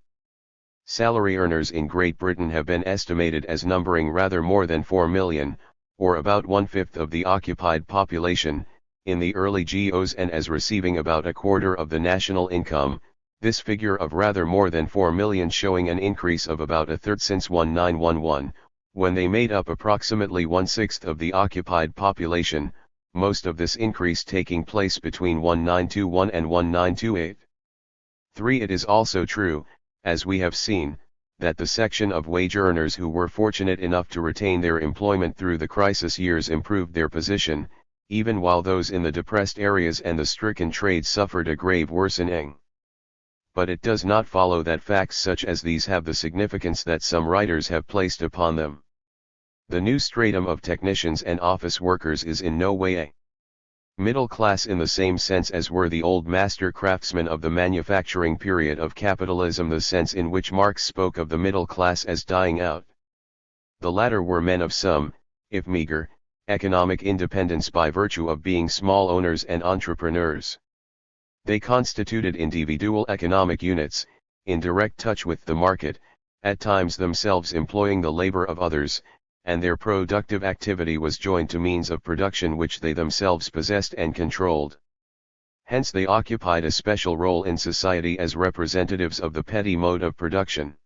Salary earners in Great Britain have been estimated as numbering rather more than 4 million, or about 1/5 of the occupied population, in the early GOs and as receiving about a quarter of the national income, this figure of rather more than 4 million showing an increase of about a third since 1911, when they made up approximately 1/6 of the occupied population, most of this increase taking place between 1921 and 1928. 3. It is also true, as we have seen, that the section of wage earners who were fortunate enough to retain their employment through the crisis years improved their position, even while those in the depressed areas and the stricken trades suffered a grave worsening. But it does not follow that facts such as these have the significance that some writers have placed upon them. The new stratum of technicians and office workers is in no way a middle class in the same sense as were the old master craftsmen of the manufacturing period of capitalism, the sense in which Marx spoke of the middle class as dying out. The latter were men of some, if meager, economic independence by virtue of being small owners and entrepreneurs. They constituted individual economic units, in direct touch with the market, at times themselves employing the labor of others, and their productive activity was joined to means of production which they themselves possessed and controlled. Hence they occupied a special role in society as representatives of the petty mode of production.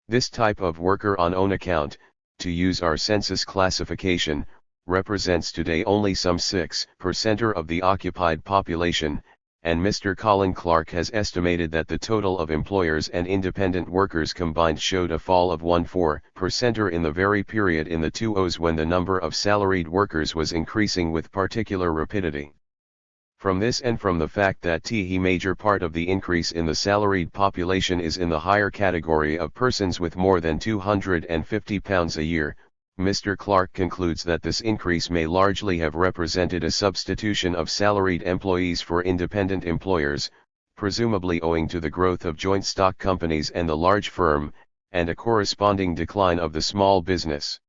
This type of worker on own account, to use our census classification, represents today only some 6% of the occupied population, and Mr. Colin Clark has estimated that the total of employers and independent workers combined showed a fall of 1/4% in the very period in the 2000s when the number of salaried workers was increasing with particular rapidity. From this and from the fact that the major part of the increase in the salaried population is in the higher category of persons with more than £250 a year, Mr. Clark concludes that this increase may largely have represented a substitution of salaried employees for independent employers, presumably owing to the growth of joint stock companies and the large firm, and a corresponding decline of the small business.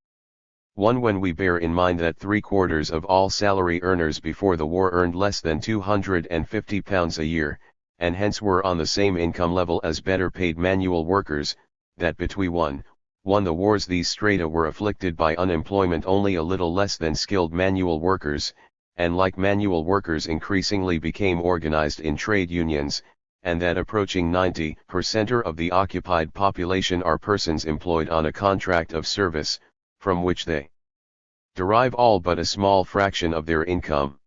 When we bear in mind that 3/4 of all salary earners before the war earned less than £250 a year, and hence were on the same income level as better paid manual workers, that between 1 the wars these strata were afflicted by unemployment only a little less than skilled manual workers, and like manual workers increasingly became organized in trade unions, and that approaching 90% of the occupied population are persons employed on a contract of service, from which they derive all but a small fraction of their income.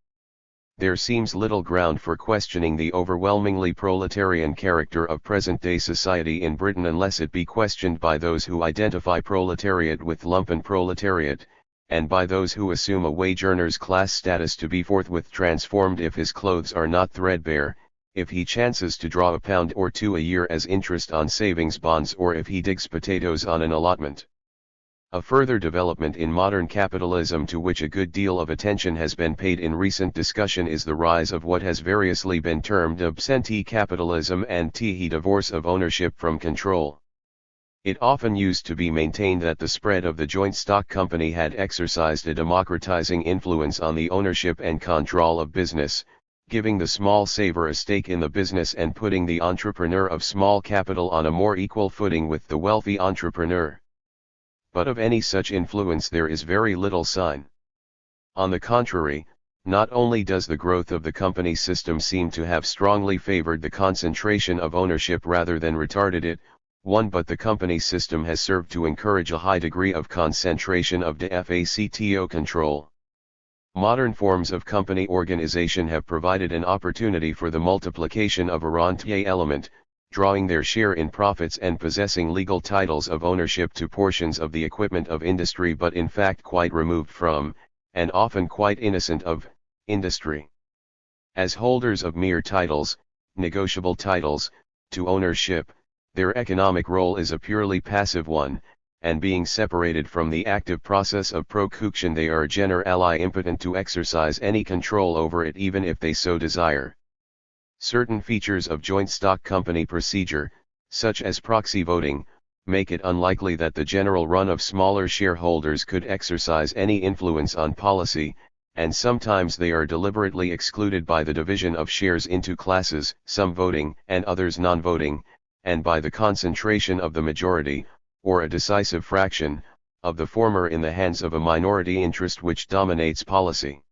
There seems little ground for questioning the overwhelmingly proletarian character of present-day society in Britain unless it be questioned by those who identify proletariat with lumpen proletariat, and by those who assume a wage earner's class status to be forthwith transformed if his clothes are not threadbare, if he chances to draw £1 or £2 a year as interest on savings bonds, or if he digs potatoes on an allotment. A further development in modern capitalism to which a good deal of attention has been paid in recent discussion is the rise of what has variously been termed absentee capitalism and the divorce of ownership from control. It often used to be maintained that the spread of the joint stock company had exercised a democratizing influence on the ownership and control of business, giving the small saver a stake in the business and putting the entrepreneur of small capital on a more equal footing with the wealthy entrepreneur. But of any such influence there is very little sign. On the contrary, not only does the growth of the company system seem to have strongly favored the concentration of ownership rather than retarded it, but the company system has served to encourage a high degree of concentration of de facto control. Modern forms of company organization have provided an opportunity for the multiplication of a rentier element, drawing their share in profits and possessing legal titles of ownership to portions of the equipment of industry, but in fact quite removed from, and often quite innocent of, industry. As holders of mere titles, negotiable titles, to ownership, their economic role is a purely passive one, and being separated from the active process of production they are generally impotent to exercise any control over it even if they so desire. Certain features of joint stock company procedure, such as proxy voting, make it unlikely that the general run of smaller shareholders could exercise any influence on policy, and sometimes they are deliberately excluded by the division of shares into classes, some voting and others non-voting, and by the concentration of the majority, or a decisive fraction, of the former in the hands of a minority interest which dominates policy.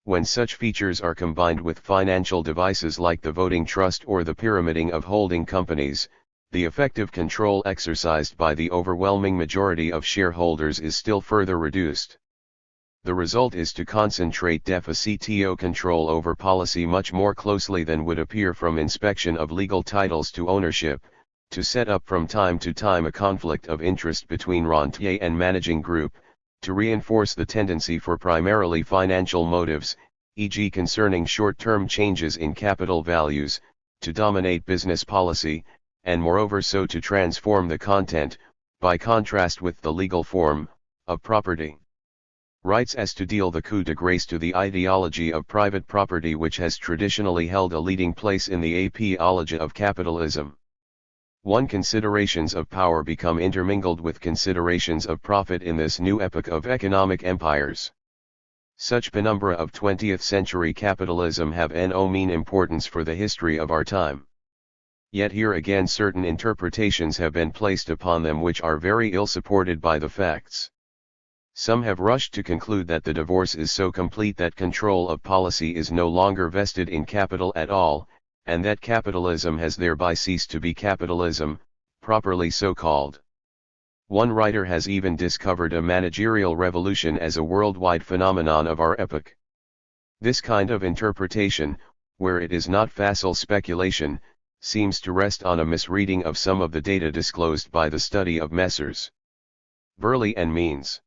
When such features are combined with financial devices like the voting trust or the pyramiding of holding companies, the effective control exercised by the overwhelming majority of shareholders is still further reduced. The result is to concentrate de facto control over policy much more closely than would appear from inspection of legal titles to ownership, to set up from time to time a conflict of interest between rentier and managing group, to reinforce the tendency for primarily financial motives, e.g. concerning short-term changes in capital values, to dominate business policy, and moreover so to transform the content, by contrast with the legal form, of property rights as to deal the coup de grace to the ideology of private property which has traditionally held a leading place in the apology of capitalism. Considerations of power become intermingled with considerations of profit in this new epoch of economic empires. Such penumbra of 20th century capitalism have no mean importance for the history of our time. Yet here again certain interpretations have been placed upon them which are very ill supported by the facts. Some have rushed to conclude that the divorce is so complete that control of policy is no longer vested in capital at all, and that capitalism has thereby ceased to be capitalism, properly so called. One writer has even discovered a managerial revolution as a worldwide phenomenon of our epoch. This kind of interpretation, where it is not facile speculation, seems to rest on a misreading of some of the data disclosed by the study of Messrs. Burley and Means.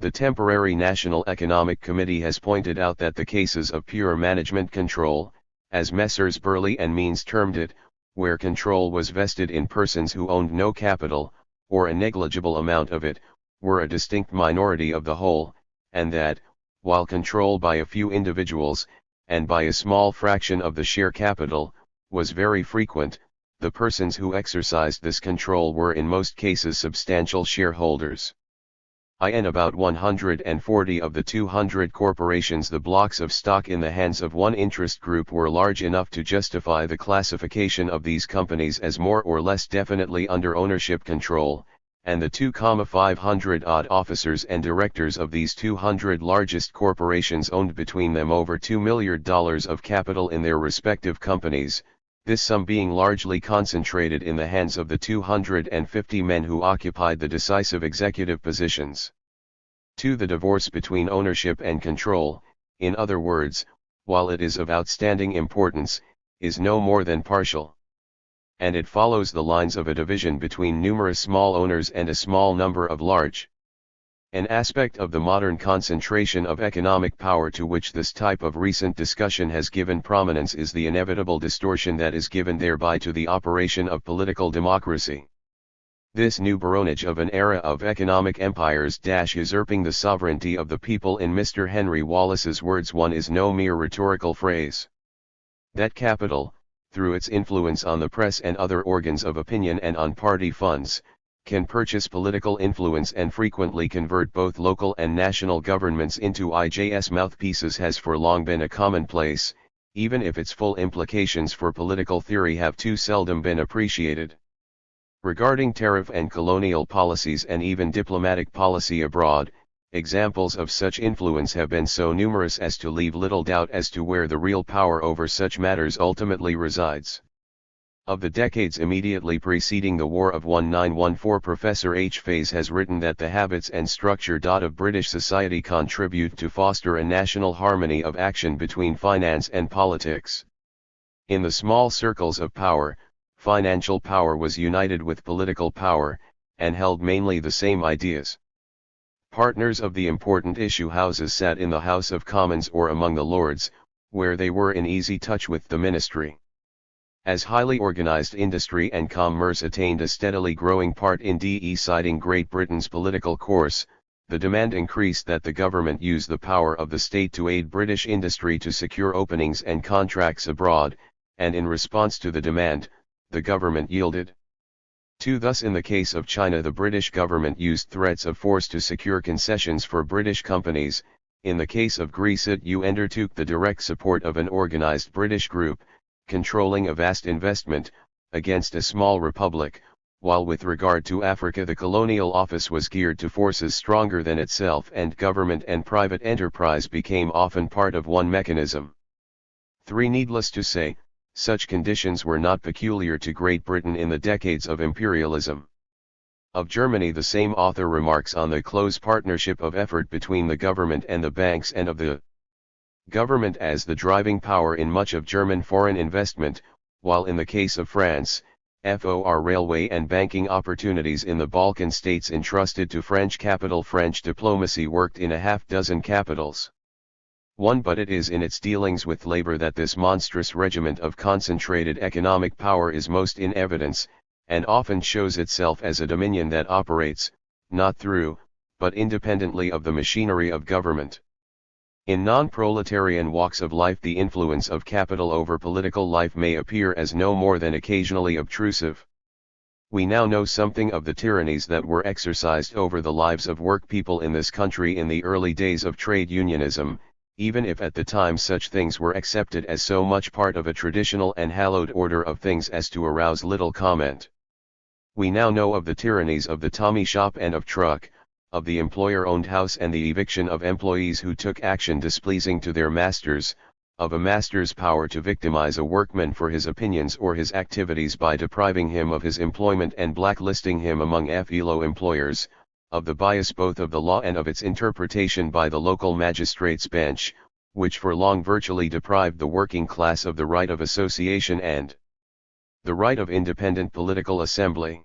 The temporary National Economic Committee has pointed out that the cases of pure management control, as Messrs. Burley and Means termed it, where control was vested in persons who owned no capital, or a negligible amount of it, were a distinct minority of the whole, and that, while control by a few individuals, and by a small fraction of the share capital, was very frequent, the persons who exercised this control were in most cases substantial shareholders. In about 140 of the 200 corporations the blocks of stock in the hands of one interest group were large enough to justify the classification of these companies as more or less definitely under ownership control, and the 2,500-odd officers and directors of these 200 largest corporations owned between them over $2 million of capital in their respective companies, this sum being largely concentrated in the hands of the 250 men who occupied the decisive executive positions. The divorce between ownership and control, in other words, while it is of outstanding importance, is no more than partial. And it follows the lines of a division between numerous small owners and a small number of large. An aspect of the modern concentration of economic power to which this type of recent discussion has given prominence is the inevitable distortion that is given thereby to the operation of political democracy. This new baronage of an era of economic empires usurping the sovereignty of the people in Mr. Henry Wallace's words is no mere rhetorical phrase. That capital, through its influence on the press and other organs of opinion and on party funds, can purchase political influence and frequently convert both local and national governments into IJS mouthpieces has for long been a commonplace, even if its full implications for political theory have too seldom been appreciated. Regarding tariff and colonial policies and even diplomatic policy abroad, examples of such influence have been so numerous as to leave little doubt as to where the real power over such matters ultimately resides. Of the decades immediately preceding the War of 1914, Professor H. Fays has written that the habits and structure of British society contribute to foster a national harmony of action between finance and politics. In the small circles of power, financial power was united with political power, and held mainly the same ideas. Partners of the important issue houses sat in the House of Commons or among the Lords, where they were in easy touch with the ministry. As highly organized industry and commerce attained a steadily growing part in deciding Great Britain's political course, the demand increased that the government use the power of the state to aid British industry to secure openings and contracts abroad, and in response to the demand, the government yielded. Thus in the case of China the British government used threats of force to secure concessions for British companies. In the case of Greece it undertook the direct support of an organized British group, controlling a vast investment, against a small republic, while with regard to Africa the colonial office was geared to forces stronger than itself and government and private enterprise became often part of one mechanism. 3. Needless to say, such conditions were not peculiar to Great Britain in the decades of imperialism. Of Germany the same author remarks on the close partnership of effort between the government and the banks and of the government as the driving power in much of German foreign investment, while in the case of France, for railway and banking opportunities in the Balkan states entrusted to French capital French diplomacy worked in a half-dozen capitals. 1. But it is in its dealings with labor that this monstrous regiment of concentrated economic power is most in evidence, and often shows itself as a dominion that operates, not through, but independently of the machinery of government. In non-proletarian walks of life the influence of capital over political life may appear as no more than occasionally obtrusive. We now know something of the tyrannies that were exercised over the lives of workpeople in this country in the early days of trade unionism, even if at the time such things were accepted as so much part of a traditional and hallowed order of things as to arouse little comment. We now know of the tyrannies of the tommy shop and of truck, of the employer-owned house and the eviction of employees who took action displeasing to their masters, of a master's power to victimize a workman for his opinions or his activities by depriving him of his employment and blacklisting him among fellow employers, of the bias both of the law and of its interpretation by the local magistrates' bench, which for long virtually deprived the working class of the right of association and the right of independent political assembly.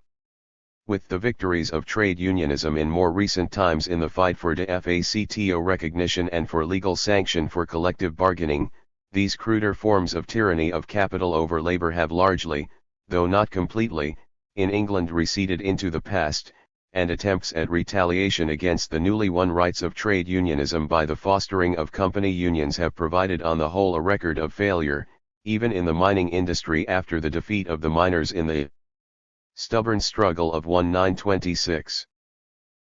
With the victories of trade unionism in more recent times in the fight for de facto recognition and for legal sanction for collective bargaining, these cruder forms of tyranny of capital over labor have largely, though not completely, in England receded into the past, and attempts at retaliation against the newly won rights of trade unionism by the fostering of company unions have provided on the whole a record of failure, even in the mining industry after the defeat of the miners in the stubborn struggle of 1926.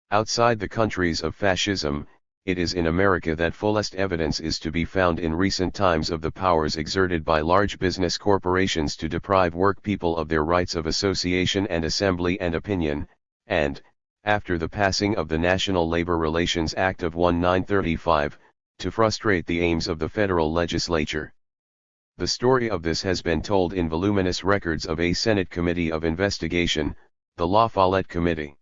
Outside the countries of fascism, it is in America that fullest evidence is to be found in recent times of the powers exerted by large business corporations to deprive workpeople of their rights of association and assembly and opinion, and, after the passing of the National Labor Relations Act of 1935, to frustrate the aims of the federal legislature. The story of this has been told in voluminous records of a Senate Committee of Investigation, the La Follette Committee.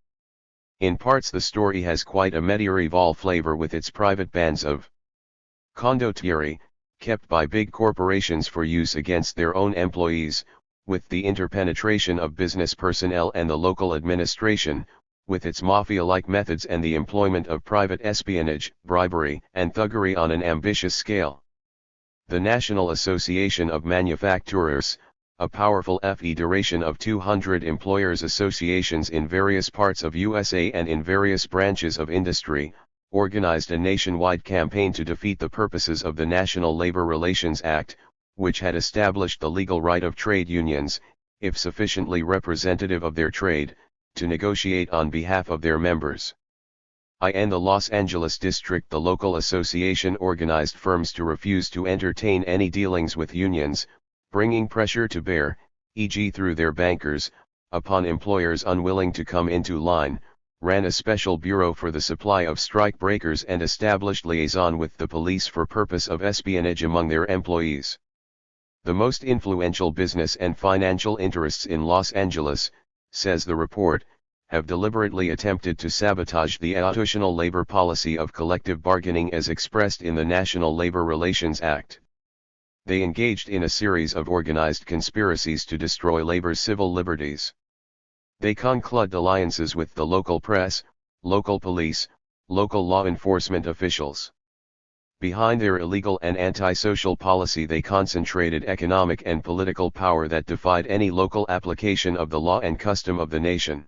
In parts the story has quite a medieval flavor with its private bands of condottieri, kept by big corporations for use against their own employees, with the interpenetration of business personnel and the local administration, with its mafia-like methods and the employment of private espionage, bribery, and thuggery on an ambitious scale. The National Association of Manufacturers, a powerful federation of 200 employers' associations in various parts of USA and in various branches of industry, organized a nationwide campaign to defeat the purposes of the National Labor Relations Act, which had established the legal right of trade unions, if sufficiently representative of their trade, to negotiate on behalf of their members. In the Los Angeles district the local association organized firms to refuse to entertain any dealings with unions, bringing pressure to bear, e.g. through their bankers, upon employers unwilling to come into line, ran a special bureau for the supply of strike breakers and established liaison with the police for purpose of espionage among their employees. The most influential business and financial interests in Los Angeles, says the report, have deliberately attempted to sabotage the institutional labor policy of collective bargaining as expressed in the National Labor Relations Act. They engaged in a series of organized conspiracies to destroy labor's civil liberties. They concluded alliances with the local press, local police, local law enforcement officials. Behind their illegal and antisocial policy they concentrated economic and political power that defied any local application of the law and custom of the nation.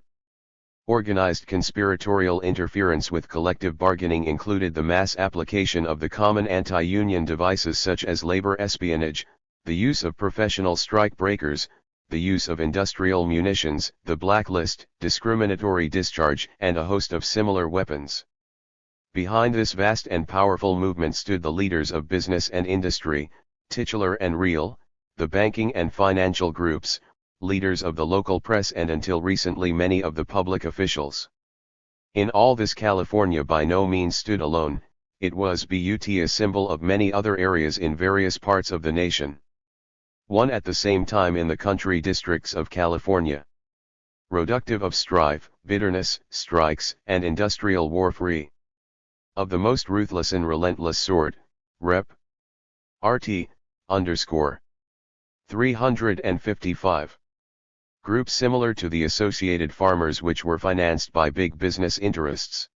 Organized conspiratorial interference with collective bargaining included the mass application of the common anti-union devices such as labor espionage, the use of professional strike breakers, the use of industrial munitions, the blacklist, discriminatory discharge, and a host of similar weapons. Behind this vast and powerful movement stood the leaders of business and industry, titular and real, the banking and financial groups, leaders of the local press, and until recently many of the public officials. In all this, California by no means stood alone, it was but a symbol of many other areas in various parts of the nation. One at the same time in the country districts of California. Productive of strife, bitterness, strikes, and industrial warfare. Of the most ruthless and relentless sort, Rep. RT, _ 355. Groups similar to the Associated Farmers, which were financed by big business interests,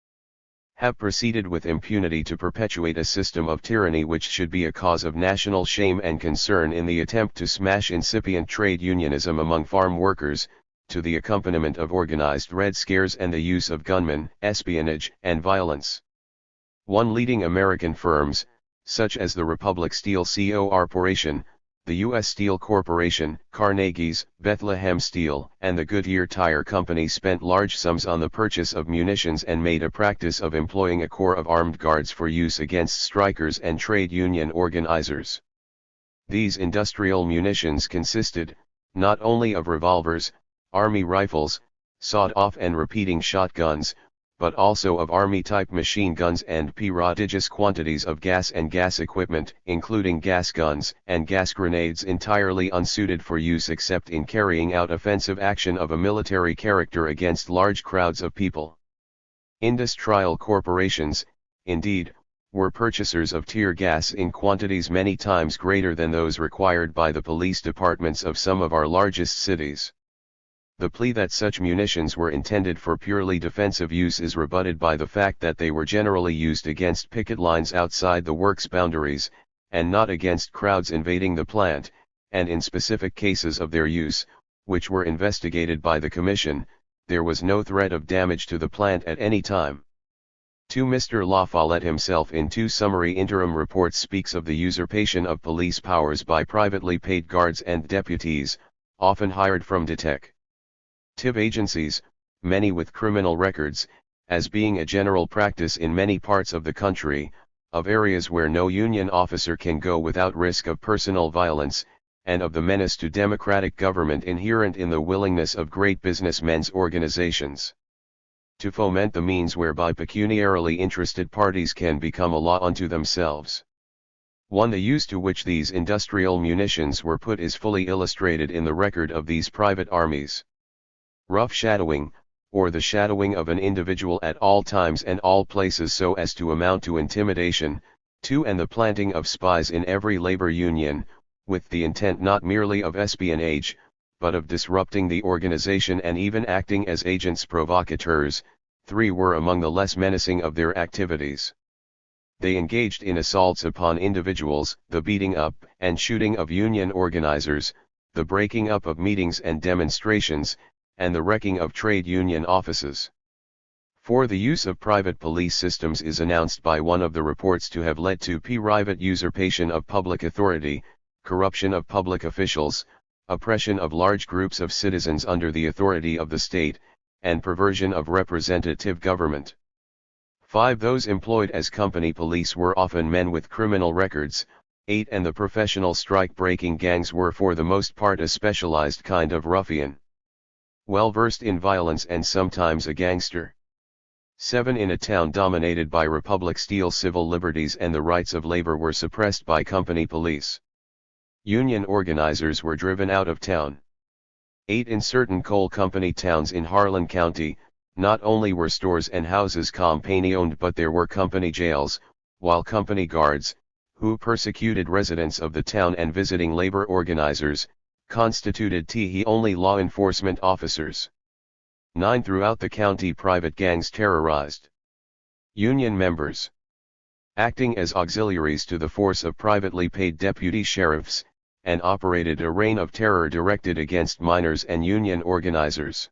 have proceeded with impunity to perpetuate a system of tyranny which should be a cause of national shame and concern in the attempt to smash incipient trade unionism among farm workers, to the accompaniment of organized red scares and the use of gunmen, espionage, and violence. One leading American firms, such as the Republic Steel Corporation, the U.S. Steel Corporation, Carnegie's, Bethlehem Steel, and the Goodyear Tire Company spent large sums on the purchase of munitions and made a practice of employing a corps of armed guards for use against strikers and trade union organizers. These industrial munitions consisted, not only of revolvers, army rifles, sawed-off and repeating shotguns, but also of army-type machine guns and prodigious quantities of gas and gas equipment, including gas guns and gas grenades entirely unsuited for use except in carrying out offensive action of a military character against large crowds of people. Industrial corporations, indeed, were purchasers of tear gas in quantities many times greater than those required by the police departments of some of our largest cities. The plea that such munitions were intended for purely defensive use is rebutted by the fact that they were generally used against picket lines outside the works boundaries, and not against crowds invading the plant, and in specific cases of their use, which were investigated by the Commission, there was no threat of damage to the plant at any time. Mr. La Follette himself in two summary interim reports speaks of the usurpation of police powers by privately paid guards and deputies, often hired from detective agencies, many with criminal records, as being a general practice in many parts of the country, of areas where no union officer can go without risk of personal violence, and of the menace to democratic government inherent in the willingness of great businessmen's organizations to foment the means whereby pecuniarily interested parties can become a law unto themselves. The use to which these industrial munitions were put is fully illustrated in the record of these private armies. Rough shadowing, or the shadowing of an individual at all times and all places so as to amount to intimidation, and the planting of spies in every labor union, with the intent not merely of espionage, but of disrupting the organization and even acting as agents provocateurs, were among the less menacing of their activities. They engaged in assaults upon individuals, the beating up and shooting of union organizers, the breaking up of meetings and demonstrations, and the wrecking of trade union offices. For the use of private police systems is announced by one of the reports to have led to private usurpation of public authority, corruption of public officials, oppression of large groups of citizens under the authority of the state, and perversion of representative government. 5. Those employed as company police were often men with criminal records. 8. And the professional strike-breaking gangs were for the most part a specialized kind of ruffian, well versed in violence and sometimes a gangster. 7. In a town dominated by Republic Steel, civil liberties and the rights of labor were suppressed by company police. Union organizers were driven out of town. 8. In certain coal company towns in Harlan County, not only were stores and houses company-owned but there were company jails, while company guards, who persecuted residents of the town and visiting labor organizers, constituted only law enforcement officers. 9. Throughout the county private gangs terrorized union members. acting as auxiliaries to the force of privately paid deputy sheriffs, and operated a reign of terror directed against miners and union organizers.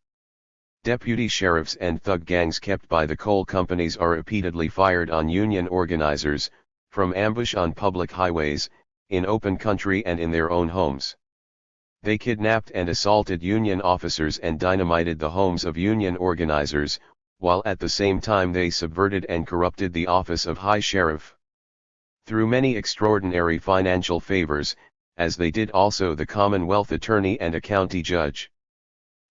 Deputy sheriffs and thug gangs kept by the coal companies are repeatedly fired on union organizers, from ambush on public highways, in open country and in their own homes. They kidnapped and assaulted union officers and dynamited the homes of union organizers, while at the same time they subverted and corrupted the office of High Sheriff. Through many extraordinary financial favors, as they did also the Commonwealth Attorney and a county judge.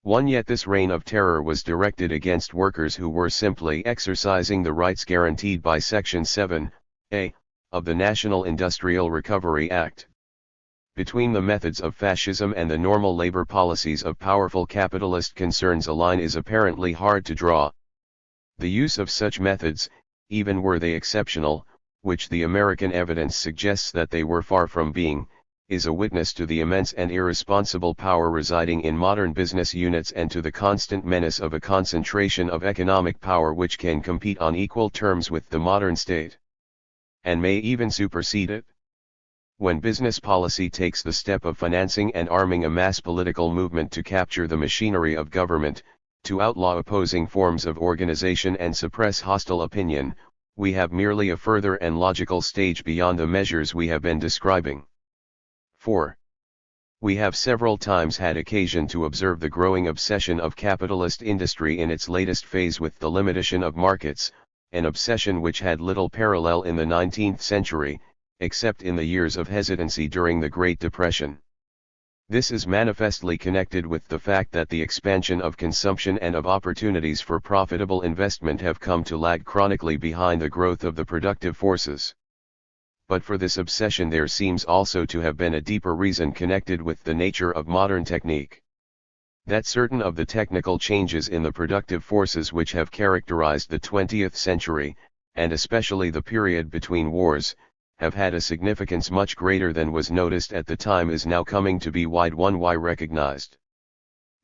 Yet this reign of terror was directed against workers who were simply exercising the rights guaranteed by Section 7(a) of the National Industrial Recovery Act. Between the methods of fascism and the normal labor policies of powerful capitalist concerns a line is apparently hard to draw. The use of such methods, even were they exceptional, which the American evidence suggests that they were far from being, is a witness to the immense and irresponsible power residing in modern business units and to the constant menace of a concentration of economic power which can compete on equal terms with the modern state, and may even supersede it. When business policy takes the step of financing and arming a mass political movement to capture the machinery of government, to outlaw opposing forms of organization and suppress hostile opinion, we have merely a further and logical stage beyond the measures we have been describing. 4. We have several times had occasion to observe the growing obsession of capitalist industry in its latest phase with the limitation of markets, an obsession which had little parallel in the 19th century, except in the years of hesitancy during the Great Depression. This is manifestly connected with the fact that the expansion of consumption and of opportunities for profitable investment have come to lag chronically behind the growth of the productive forces. But for this obsession there seems also to have been a deeper reason connected with the nature of modern technique. That certain of the technical changes in the productive forces which have characterized the 20th century, and especially the period between wars, have had a significance much greater than was noticed at the time is now coming to be widely recognized.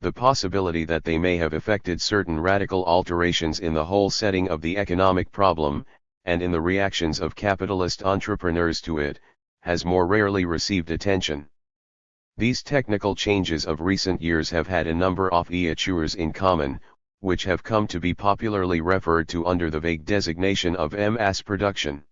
The possibility that they may have effected certain radical alterations in the whole setting of the economic problem, and in the reactions of capitalist entrepreneurs to it, has more rarely received attention. These technical changes of recent years have had a number of features in common, which have come to be popularly referred to under the vague designation of mass production.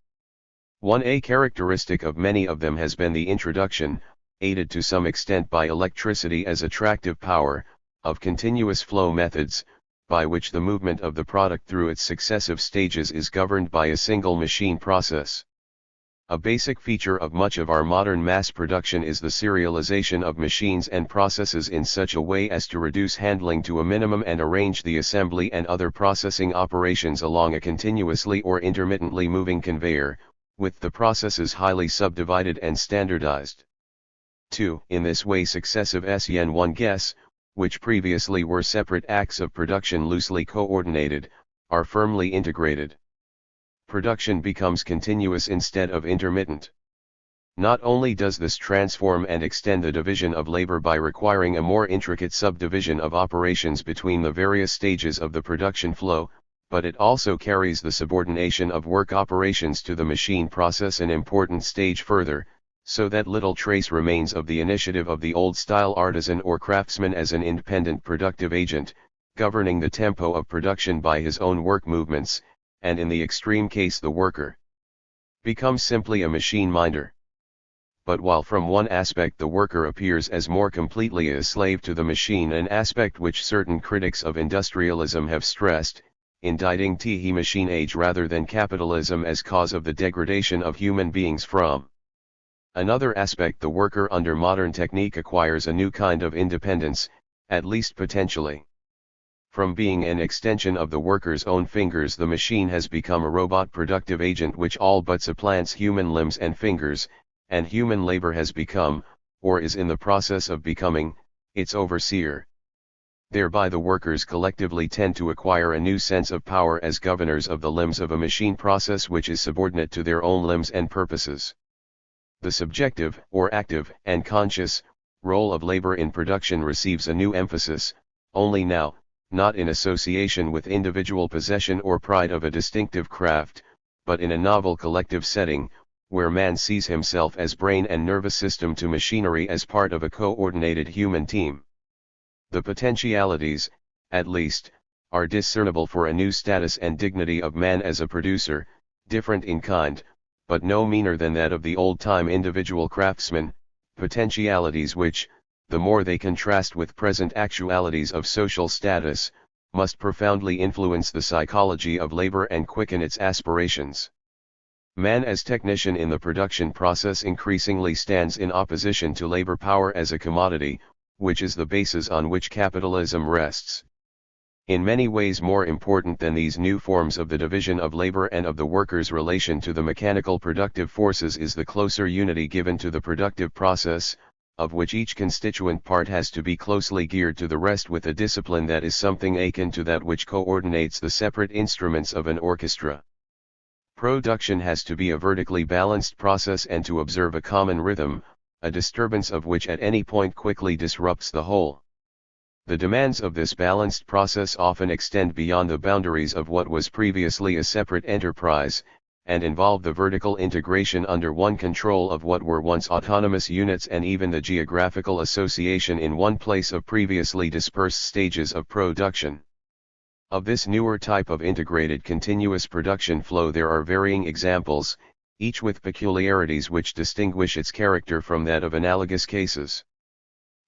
A characteristic of many of them has been the introduction, aided to some extent by electricity as attractive power, of continuous flow methods, by which the movement of the product through its successive stages is governed by a single machine process. A basic feature of much of our modern mass production is the serialization of machines and processes in such a way as to reduce handling to a minimum and arrange the assembly and other processing operations along a continuously or intermittently moving conveyor, with the processes highly subdivided and standardized. 2. In this way successive SN1 guess, which previously were separate acts of production loosely coordinated, are firmly integrated. Production becomes continuous instead of intermittent. Not only does this transform and extend the division of labor by requiring a more intricate subdivision of operations between the various stages of the production flow, but it also carries the subordination of work operations to the machine process an important stage further, so that little trace remains of the initiative of the old-style artisan or craftsman as an independent productive agent, governing the tempo of production by his own work movements, and in the extreme case the worker becomes simply a machine minder. But while from one aspect the worker appears as more completely a slave to the machine, an aspect which certain critics of industrialism have stressed, indicting the machine age rather than capitalism as cause of the degradation of human beings from another aspect, the worker under modern technique acquires a new kind of independence, at least potentially. From being an extension of the worker's own fingers, the machine has become a robot productive agent which all but supplants human limbs and fingers, and human labor has become, or is in the process of becoming, its overseer. Thereby the workers collectively tend to acquire a new sense of power as governors of the limbs of a machine process which is subordinate to their own limbs and purposes. The subjective, or active, and conscious, role of labor in production receives a new emphasis, only now, not in association with individual possession or pride of a distinctive craft, but in a novel collective setting, where man sees himself as brain and nervous system to machinery as part of a coordinated human team. The potentialities, at least, are discernible for a new status and dignity of man as a producer, different in kind, but no meaner than that of the old-time individual craftsman, potentialities which, the more they contrast with present actualities of social status, must profoundly influence the psychology of labor and quicken its aspirations. Man as technician in the production process increasingly stands in opposition to labor power as a commodity, which is the basis on which capitalism rests. In many ways more important than these new forms of the division of labor and of the worker's relation to the mechanical productive forces is the closer unity given to the productive process, of which each constituent part has to be closely geared to the rest with a discipline that is something akin to that which coordinates the separate instruments of an orchestra. Production has to be a vertically balanced process and to observe a common rhythm, a disturbance of which at any point quickly disrupts the whole. The demands of this balanced process often extend beyond the boundaries of what was previously a separate enterprise, and involve the vertical integration under one control of what were once autonomous units and even the geographical association in one place of previously dispersed stages of production. Of this newer type of integrated continuous production flow there are varying examples, each with peculiarities which distinguish its character from that of analogous cases.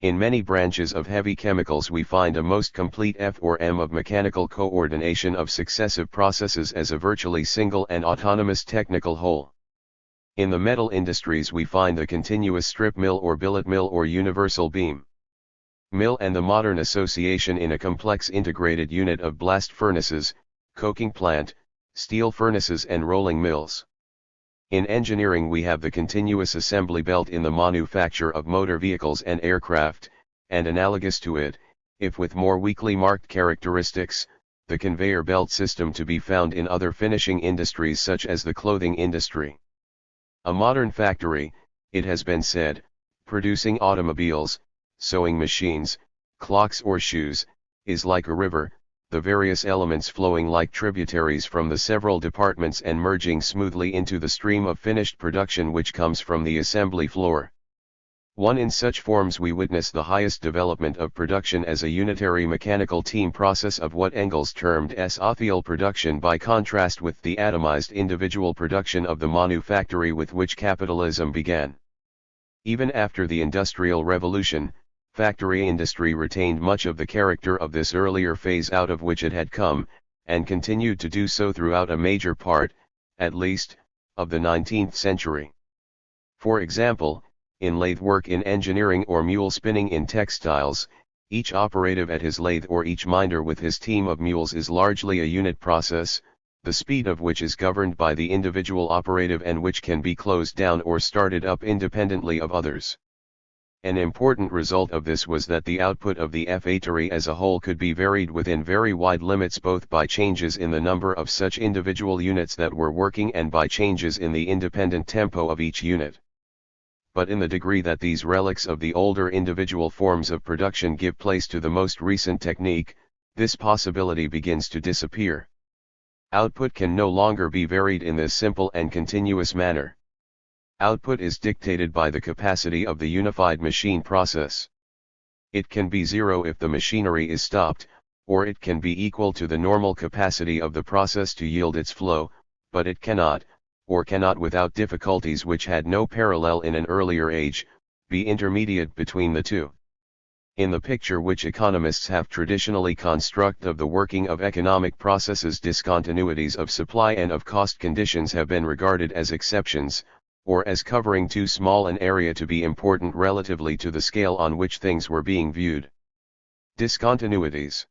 In many branches of heavy chemicals we find a most complete F/M of mechanical coordination of successive processes as a virtually single and autonomous technical whole. In the metal industries we find the continuous strip mill or billet mill or universal beam mill and the modern association in a complex integrated unit of blast furnaces, coking plant, steel furnaces and rolling mills. In engineering we have the continuous assembly belt in the manufacture of motor vehicles and aircraft, and analogous to it, if with more weakly marked characteristics, the conveyor belt system to be found in other finishing industries such as the clothing industry. A modern factory, it has been said, producing automobiles, sewing machines, clocks or shoes, is like a river, the various elements flowing like tributaries from the several departments and merging smoothly into the stream of finished production which comes from the assembly floor. In such forms we witness the highest development of production as a unitary mechanical team process of what Engels termed S-autheal production by contrast with the atomized individual production of the manufactory with which capitalism began. Even after the Industrial Revolution, factory industry retained much of the character of this earlier phase out of which it had come, and continued to do so throughout a major part, at least, of the 19th century. For example, in lathe work in engineering or mule spinning in textiles, each operative at his lathe or each minder with his team of mules is largely a unit process, the speed of which is governed by the individual operative and which can be closed down or started up independently of others. An important result of this was that the output of the factory as a whole could be varied within very wide limits both by changes in the number of such individual units that were working and by changes in the independent tempo of each unit. But in the degree that these relics of the older individual forms of production give place to the most recent technique, this possibility begins to disappear. Output can no longer be varied in this simple and continuous manner. Output is dictated by the capacity of the unified machine process. It can be zero if the machinery is stopped, or it can be equal to the normal capacity of the process to yield its flow, but it cannot, or cannot without difficulties which had no parallel in an earlier age, be intermediate between the two. In the picture which economists have traditionally constructed of the working of economic processes, discontinuities of supply and of cost conditions have been regarded as exceptions, or as covering too small an area to be important relatively to the scale on which things were being viewed. Discontinuities,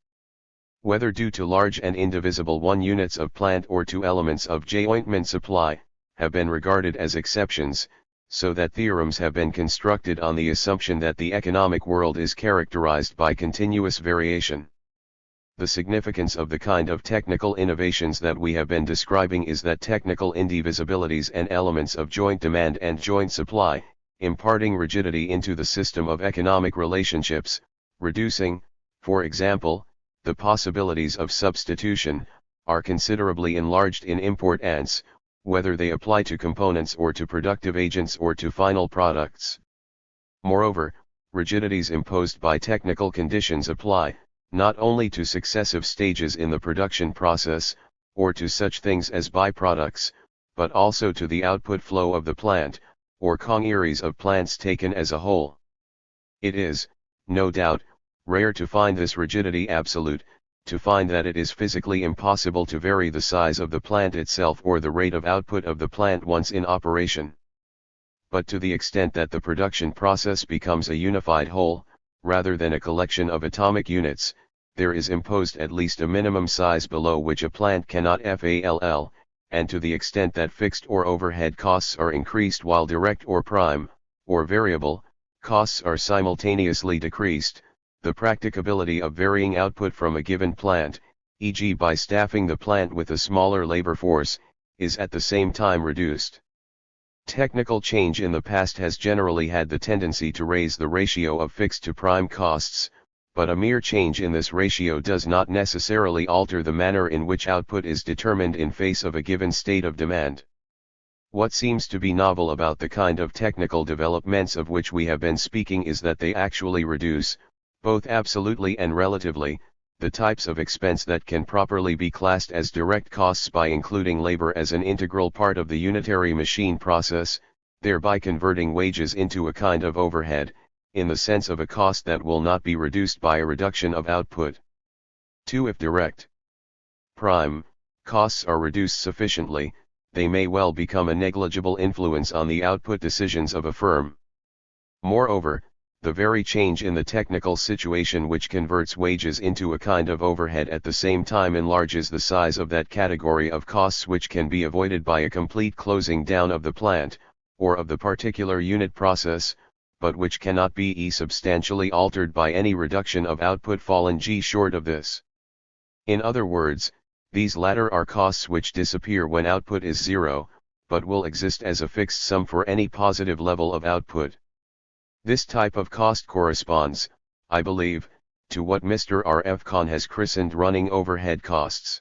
whether due to large and indivisible units of plant or to elements of jointment supply, have been regarded as exceptions, so that theorems have been constructed on the assumption that the economic world is characterized by continuous variation. The significance of the kind of technical innovations that we have been describing is that technical indivisibilities and elements of joint demand and joint supply, imparting rigidity into the system of economic relationships, reducing, for example, the possibilities of substitution, are considerably enlarged in importance, whether they apply to components or to productive agents or to final products. Moreover, rigidities imposed by technical conditions apply, not only to successive stages in the production process, or to such things as byproducts, but also to the output flow of the plant, or congeries of plants taken as a whole. It is, no doubt, rare to find this rigidity absolute, to find that it is physically impossible to vary the size of the plant itself or the rate of output of the plant once in operation. But to the extent that the production process becomes a unified whole, rather than a collection of atomic units, there is imposed at least a minimum size below which a plant cannot fall, and to the extent that fixed or overhead costs are increased while direct or prime, or variable, costs are simultaneously decreased, the practicability of varying output from a given plant, e.g. by staffing the plant with a smaller labor force, is at the same time reduced. Technical change in the past has generally had the tendency to raise the ratio of fixed to prime costs, but a mere change in this ratio does not necessarily alter the manner in which output is determined in face of a given state of demand. What seems to be novel about the kind of technical developments of which we have been speaking is that they actually reduce, both absolutely and relatively, the types of expense that can properly be classed as direct costs by including labor as an integral part of the unitary machine process, thereby converting wages into a kind of overhead, in the sense of a cost that will not be reduced by a reduction of output. 2. If direct prime costs are reduced sufficiently, they may well become a negligible influence on the output decisions of a firm. Moreover, the very change in the technical situation which converts wages into a kind of overhead at the same time enlarges the size of that category of costs which can be avoided by a complete closing down of the plant, or of the particular unit process, but which cannot be substantially altered by any reduction of output fallen short of this. In other words, these latter are costs which disappear when output is zero, but will exist as a fixed sum for any positive level of output. This type of cost corresponds, I believe, to what Mr. R. F. Kahn has christened running overhead costs.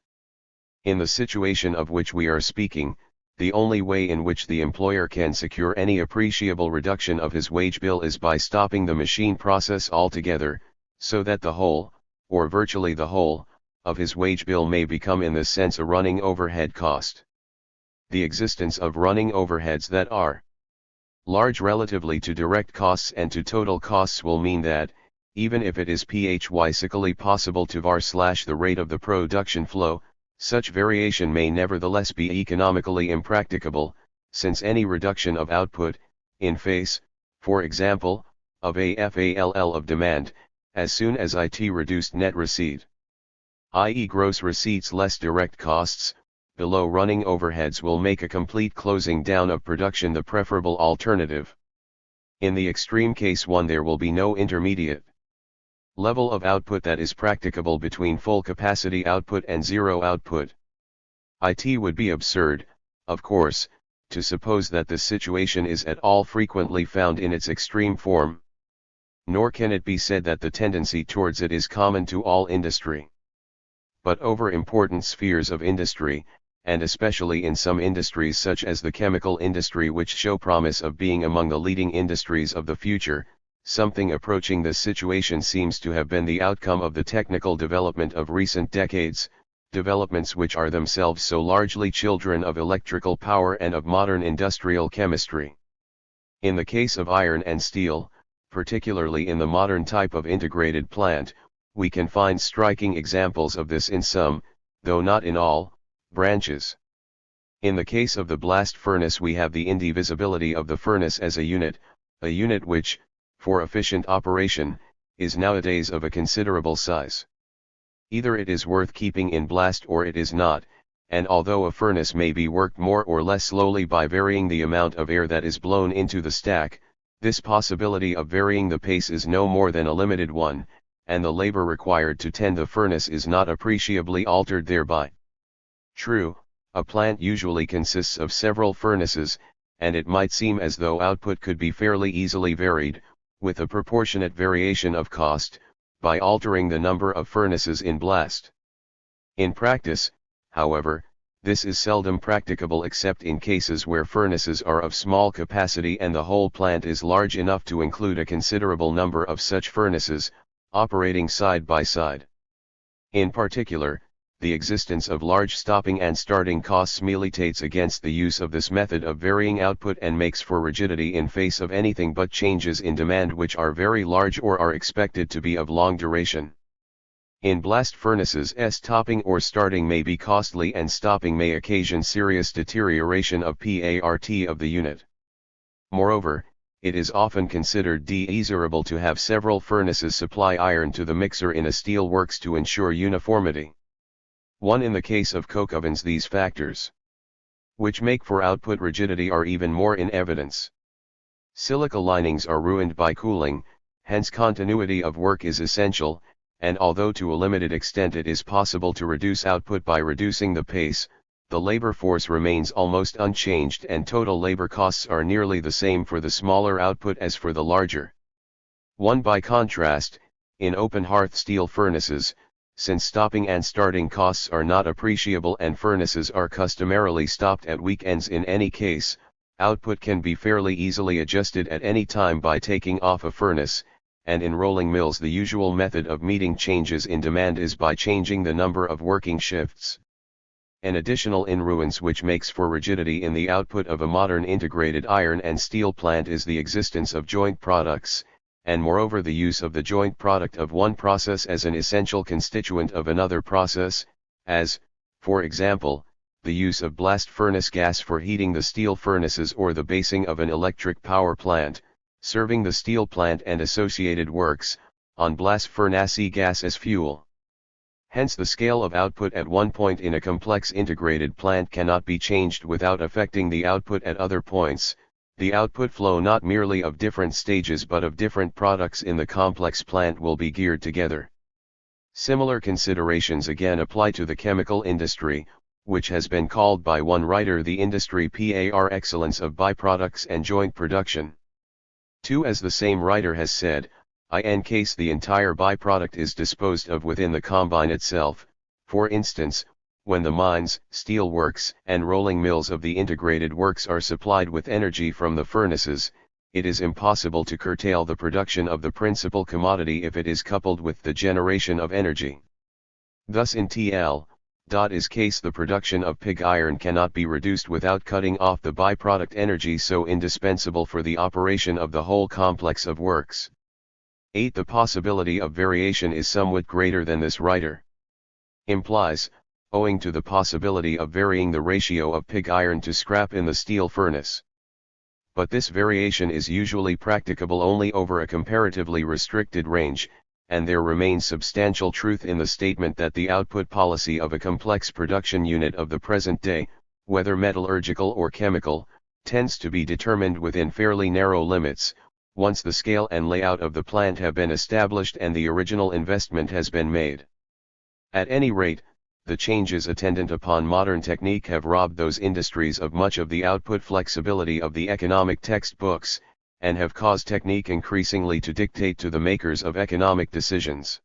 In the situation of which we are speaking, the only way in which the employer can secure any appreciable reduction of his wage bill is by stopping the machine process altogether, so that the whole, or virtually the whole, of his wage bill may become in this sense a running overhead cost. The existence of running overheads that are large relatively to direct costs and to total costs will mean that, even if it is physically possible to var/ the rate of the production flow, such variation may nevertheless be economically impracticable, since any reduction of output, in face, for example, of a fall of demand, as soon as it reduced net receipt, i.e. gross receipts less direct costs, below running overheads will make a complete closing down of production the preferable alternative. In the extreme case one there will be no intermediate level of output that is practicable between full capacity output and zero output. It would be absurd, of course, to suppose that this situation is at all frequently found in its extreme form. Nor can it be said that the tendency towards it is common to all industry. But over important spheres of industry, and especially in some industries such as the chemical industry which show promise of being among the leading industries of the future, something approaching this situation seems to have been the outcome of the technical development of recent decades, developments which are themselves so largely children of electrical power and of modern industrial chemistry. In the case of iron and steel, particularly in the modern type of integrated plant, we can find striking examples of this in some, though not in all, branches. In the case of the blast furnace we have the indivisibility of the furnace as a unit which, for efficient operation, is nowadays of a considerable size. Either it is worth keeping in blast or it is not, and although a furnace may be worked more or less slowly by varying the amount of air that is blown into the stack, this possibility of varying the pace is no more than a limited one, and the labor required to tend the furnace is not appreciably altered thereby. True, a plant usually consists of several furnaces, and it might seem as though output could be fairly easily varied, with a proportionate variation of cost, by altering the number of furnaces in blast. In practice, however, This is seldom practicable except in cases where furnaces are of small capacity and the whole plant is large enough to include a considerable number of such furnaces, operating side by side. In particular, the existence of large stopping and starting costs militates against the use of this method of varying output and makes for rigidity in face of anything but changes in demand which are very large or are expected to be of long duration. In blast furnaces, stopping or starting may be costly and stopping may occasion serious deterioration of PART of the unit. Moreover, it is often considered desirable to have several furnaces supply iron to the mixer in a steel works to ensure uniformity. In the case of coke ovens, these factors, which make for output rigidity, are even more in evidence. Silica linings are ruined by cooling, hence continuity of work is essential, and although to a limited extent it is possible to reduce output by reducing the pace, the labor force remains almost unchanged and total labor costs are nearly the same for the smaller output as for the larger. By contrast, in open hearth steel furnaces, since stopping and starting costs are not appreciable and furnaces are customarily stopped at weekends in any case, output can be fairly easily adjusted at any time by taking off a furnace, and in rolling mills the usual method of meeting changes in demand is by changing the number of working shifts. An additional influence which makes for rigidity in the output of a modern integrated iron and steel plant is the existence of joint products, and moreover the use of the joint product of one process as an essential constituent of another process, as, for example, the use of blast furnace gas for heating the steel furnaces or the basing of an electric power plant, serving the steel plant and associated works, on blast furnace gas as fuel. Hence the scale of output at one point in a complex integrated plant cannot be changed without affecting the output at other points, the output flow not merely of different stages but of different products in the complex plant will be geared together. Similar considerations again apply to the chemical industry, which has been called by one writer the industry par excellence of byproducts and joint production. As the same writer has said, in case the entire byproduct is disposed of within the combine itself, for instance, when the mines, steel works, and rolling mills of the integrated works are supplied with energy from the furnaces, it is impossible to curtail the production of the principal commodity if it is coupled with the generation of energy. Thus in T.L.'s case the production of pig iron cannot be reduced without cutting off the byproduct energy so indispensable for the operation of the whole complex of works. The possibility of variation is somewhat greater than this writer implies, owing to the possibility of varying the ratio of pig iron to scrap in the steel furnace. But this variation is usually practicable only over a comparatively restricted range, and there remains substantial truth in the statement that the output policy of a complex production unit of the present day, whether metallurgical or chemical, tends to be determined within fairly narrow limits, once the scale and layout of the plant have been established and the original investment has been made. At any rate, the changes attendant upon modern technique have robbed those industries of much of the output flexibility of the economic textbooks, and have caused technique increasingly to dictate to the makers of economic decisions.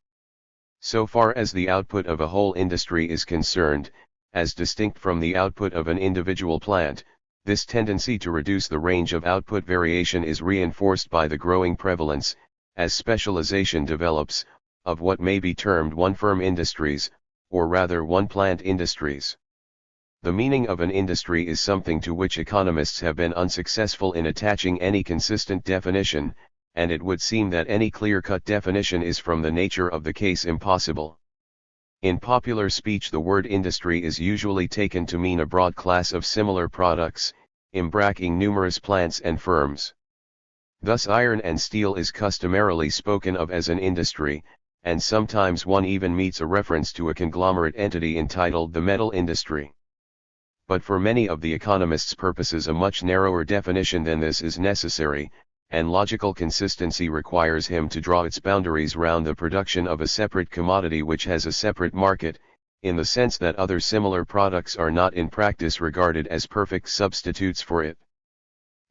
So far as the output of a whole industry is concerned, as distinct from the output of an individual plant, this tendency to reduce the range of output variation is reinforced by the growing prevalence, as specialization develops, of what may be termed one-firm industries, or rather one-plant industries. The meaning of an industry is something to which economists have been unsuccessful in attaching any consistent definition, and it would seem that any clear-cut definition is from the nature of the case impossible. In popular speech the word industry is usually taken to mean a broad class of similar products, embracing numerous plants and firms. Thus iron and steel is customarily spoken of as an industry, and sometimes one even meets a reference to a conglomerate entity entitled the metal industry. But for many of the economists' purposes a much narrower definition than this is necessary, and logical consistency requires him to draw its boundaries round the production of a separate commodity which has a separate market, in the sense that other similar products are not in practice regarded as perfect substitutes for it.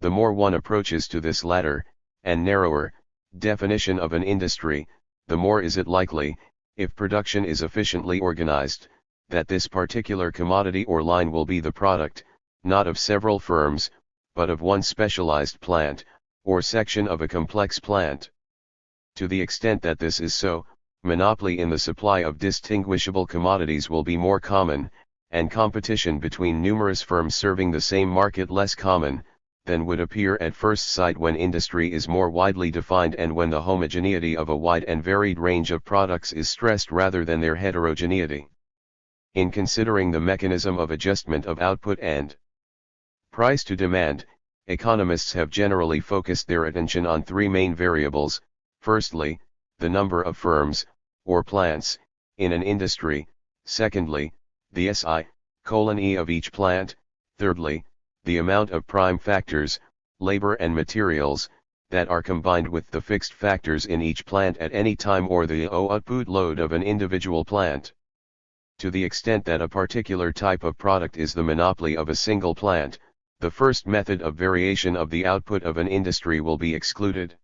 The more one approaches to this latter, and narrower, definition of an industry, the more is it likely, if production is efficiently organized, that this particular commodity or line will be the product, not of several firms, but of one specialized plant, or section of a complex plant. To the extent that this is so, monopoly in the supply of distinguishable commodities will be more common, and competition between numerous firms serving the same market less common, than would appear at first sight when industry is more widely defined and when the homogeneity of a wide and varied range of products is stressed rather than their heterogeneity. In considering the mechanism of adjustment of output and price to demand, economists have generally focused their attention on three main variables: firstly, the number of firms, or plants, in an industry; secondly, the SI:E of each plant; thirdly, the amount of prime factors, labor and materials, that are combined with the fixed factors in each plant at any time, or the output load of an individual plant. To the extent that a particular type of product is the monopoly of a single plant, the first method of variation of the output of an industry will be excluded.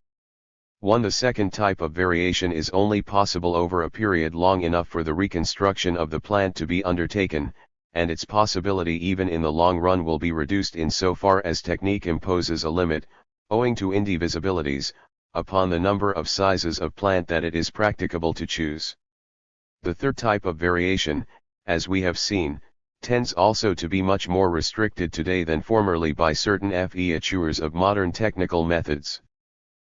The second type of variation is only possible over a period long enough for the reconstruction of the plant to be undertaken, and its possibility even in the long run will be reduced in so far as technique imposes a limit, owing to indivisibilities, upon the number of sizes of plant that it is practicable to choose. The third type of variation, as we have seen, tends also to be much more restricted today than formerly by certain features of modern technical methods.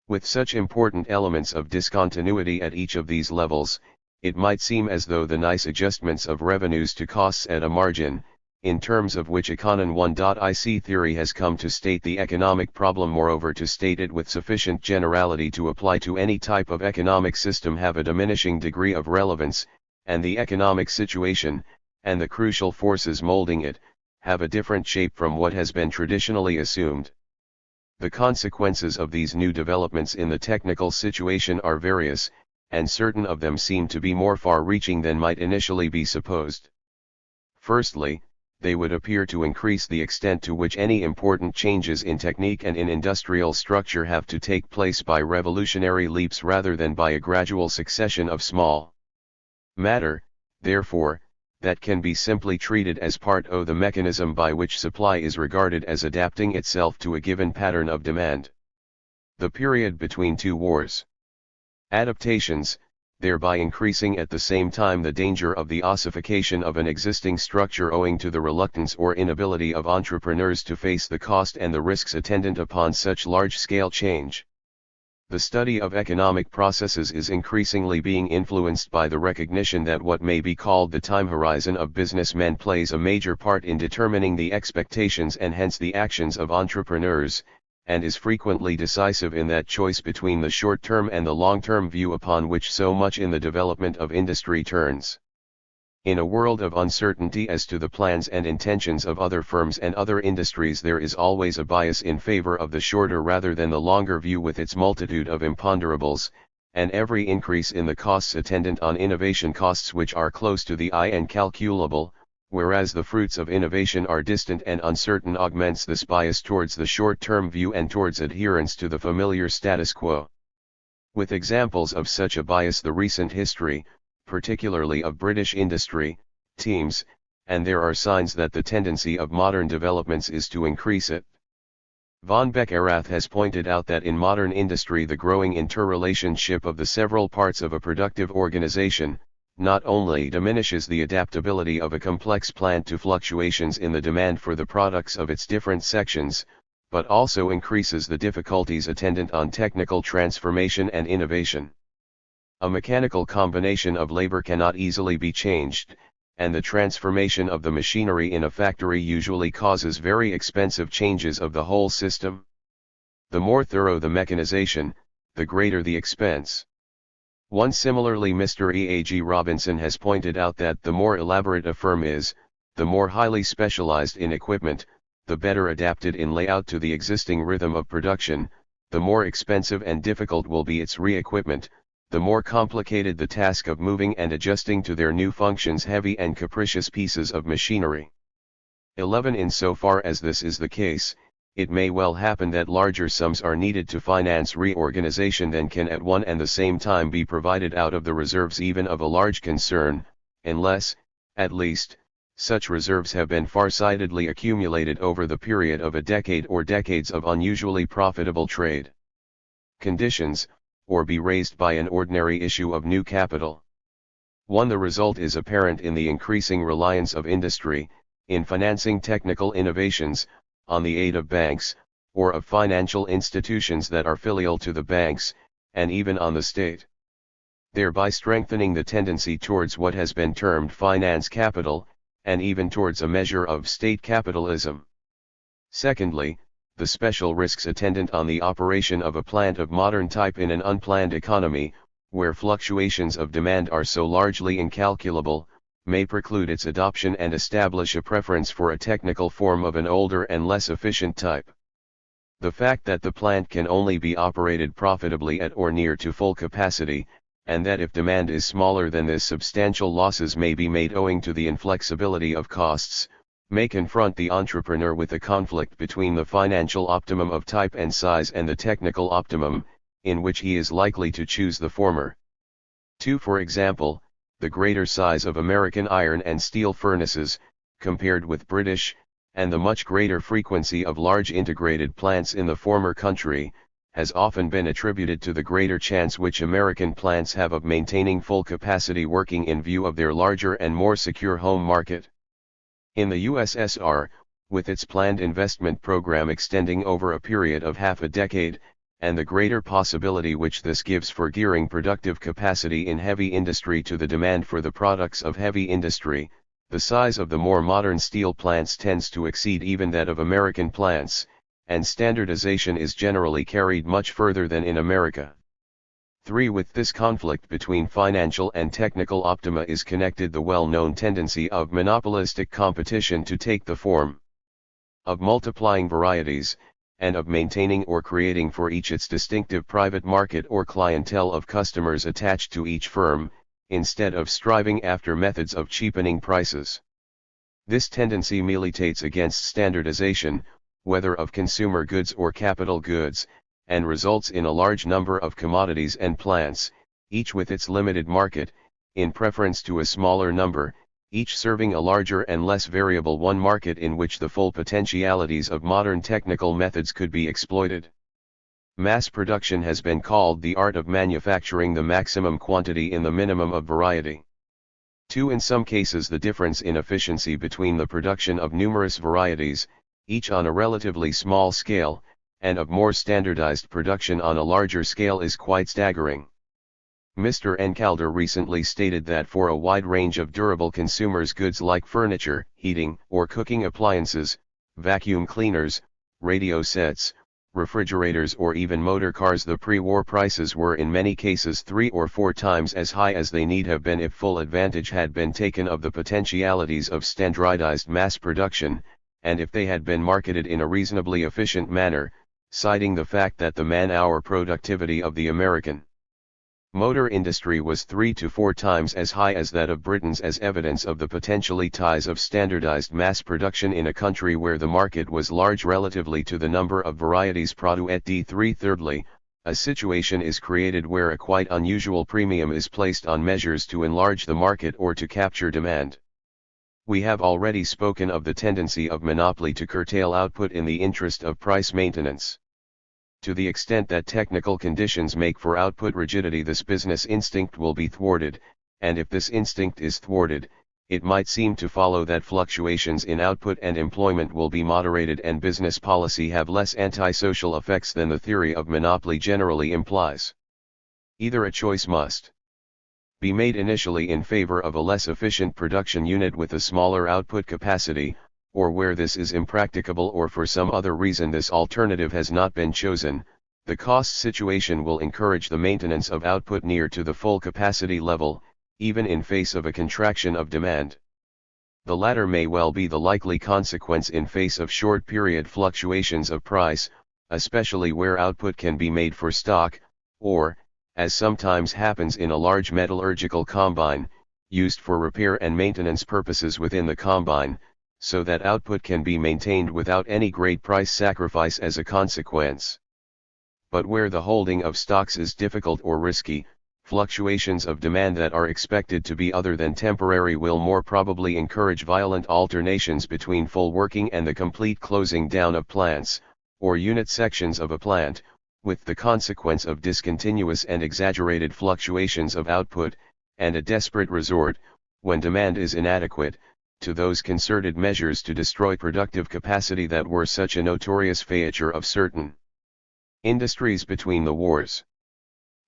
With such important elements of discontinuity at each of these levels, it might seem as though the nice adjustments of revenues to costs at a margin, in terms of which Econ 1.ic theory has come to state the economic problem, moreover to state it with sufficient generality to apply to any type of economic system, have a diminishing degree of relevance, and the economic situation, and the crucial forces molding it, have a different shape from what has been traditionally assumed. The consequences of these new developments in the technical situation are various, and certain of them seem to be more far-reaching than might initially be supposed. Firstly, they would appear to increase the extent to which any important changes in technique and in industrial structure have to take place by revolutionary leaps rather than by a gradual succession of small matter, therefore, that can be simply treated as part of the mechanism by which supply is regarded as adapting itself to a given pattern of demand. The period between two wars. Adaptations, thereby increasing at the same time the danger of the ossification of an existing structure owing to the reluctance or inability of entrepreneurs to face the cost and the risks attendant upon such large-scale change. The study of economic processes is increasingly being influenced by the recognition that what may be called the time horizon of businessmen plays a major part in determining the expectations and hence the actions of entrepreneurs, and is frequently decisive in that choice between the short-term and the long-term view upon which so much in the development of industry turns. In a world of uncertainty as to the plans and intentions of other firms and other industries, there is always a bias in favor of the shorter rather than the longer view with its multitude of imponderables, and every increase in the costs attendant on innovation, costs which are close to the eye and calculable, whereas the fruits of innovation are distant and uncertain, augments this bias towards the short-term view and towards adherence to the familiar status quo. With examples of such a bias the recent history, particularly of British industry, teems, and there are signs that the tendency of modern developments is to increase it. Von Beckerath has pointed out that in modern industry the growing interrelationship of the several parts of a productive organization, not only diminishes the adaptability of a complex plant to fluctuations in the demand for the products of its different sections, but also increases the difficulties attendant on technical transformation and innovation. A mechanical combination of labor cannot easily be changed, and the transformation of the machinery in a factory usually causes very expensive changes of the whole system. The more thorough the mechanization, the greater the expense. Similarly, Mr. E.A.G. Robinson has pointed out that the more elaborate a firm is, the more highly specialized in equipment, the better adapted in layout to the existing rhythm of production, the more expensive and difficult will be its re-equipment, the more complicated the task of moving and adjusting to their new functions heavy and capricious pieces of machinery. 11. Insofar as this is the case, it may well happen that larger sums are needed to finance reorganization than can at one and the same time be provided out of the reserves even of a large concern, unless, At least, such reserves have been farsightedly accumulated over the period of a decade or decades of unusually profitable trade conditions, or be raised by an ordinary issue of new capital. 1. The result is apparent in the increasing reliance of industry, in financing technical innovations, on the aid of banks, or of financial institutions that are filial to the banks, and even on the state, thereby strengthening the tendency towards what has been termed finance capital, and even towards a measure of state capitalism. Secondly, the special risks attendant on the operation of a plant of modern type in an unplanned economy, where fluctuations of demand are so largely incalculable, may preclude its adoption and establish a preference for a technical form of an older and less efficient type. The fact that the plant can only be operated profitably at or near to full capacity, and that if demand is smaller than this substantial losses may be made owing to the inflexibility of costs, may confront the entrepreneur with a conflict between the financial optimum of type and size and the technical optimum, in which he is likely to choose the former. 2. For example, the greater size of American iron and steel furnaces, compared with British, and the much greater frequency of large integrated plants in the former country, has often been attributed to the greater chance which American plants have of maintaining full capacity working in view of their larger and more secure home market. In the USSR, with its planned investment program extending over a period of half a decade, and the greater possibility which this gives for gearing productive capacity in heavy industry to the demand for the products of heavy industry, the size of the more modern steel plants tends to exceed even that of American plants, and standardization is generally carried much further than in America. 3. With this conflict between financial and technical optima is connected the well-known tendency of monopolistic competition to take the form of multiplying varieties, and of maintaining or creating for each its distinctive private market or clientele of customers attached to each firm, instead of striving after methods of cheapening prices. This tendency militates against standardization, whether of consumer goods or capital goods, and results in a large number of commodities and plants, each with its limited market, in preference to a smaller number, each serving a larger and less variable one market in which the full potentialities of modern technical methods could be exploited. Mass production has been called the art of manufacturing the maximum quantity in the minimum of variety. 2. In some cases the difference in efficiency between the production of numerous varieties, each on a relatively small scale, and of more standardized production on a larger scale is quite staggering. Mr. N. Calder recently stated that for a wide range of durable consumers goods like furniture, heating or cooking appliances, vacuum cleaners, radio sets, refrigerators or even motor cars, the pre-war prices were in many cases 3 or 4 times as high as they need have been if full advantage had been taken of the potentialities of standardized mass production, and if they had been marketed in a reasonably efficient manner, citing the fact that the man-hour productivity of the American motor industry was 3 to 4 times as high as that of Britain's as evidence of the potentially ties of standardized mass production in a country where the market was large relatively to the number of varieties produit. 3. Thirdly, a situation is created where a quite unusual premium is placed on measures to enlarge the market or to capture demand. We have already spoken of the tendency of monopoly to curtail output in the interest of price maintenance. To the extent that technical conditions make for output rigidity, this business instinct will be thwarted, and if this instinct is thwarted, it might seem to follow that fluctuations in output and employment will be moderated and business policy have less antisocial effects than the theory of monopoly generally implies. Either a choice must be made initially in favor of a less efficient production unit with a smaller output capacity, or where this is impracticable or for some other reason this alternative has not been chosen, the cost situation will encourage the maintenance of output near to the full capacity level, even in face of a contraction of demand. The latter may well be the likely consequence in face of short-period fluctuations of price, especially where output can be made for stock, or, as sometimes happens in a large metallurgical combine, used for repair and maintenance purposes within the combine, so that output can be maintained without any great price sacrifice as a consequence. But where the holding of stocks is difficult or risky, fluctuations of demand that are expected to be other than temporary will more probably encourage violent alternations between full working and the complete closing down of plants, or unit sections of a plant, with the consequence of discontinuous and exaggerated fluctuations of output, and a desperate resort, when demand is inadequate, to those concerted measures to destroy productive capacity that were such a notorious feature of certain industries between the wars.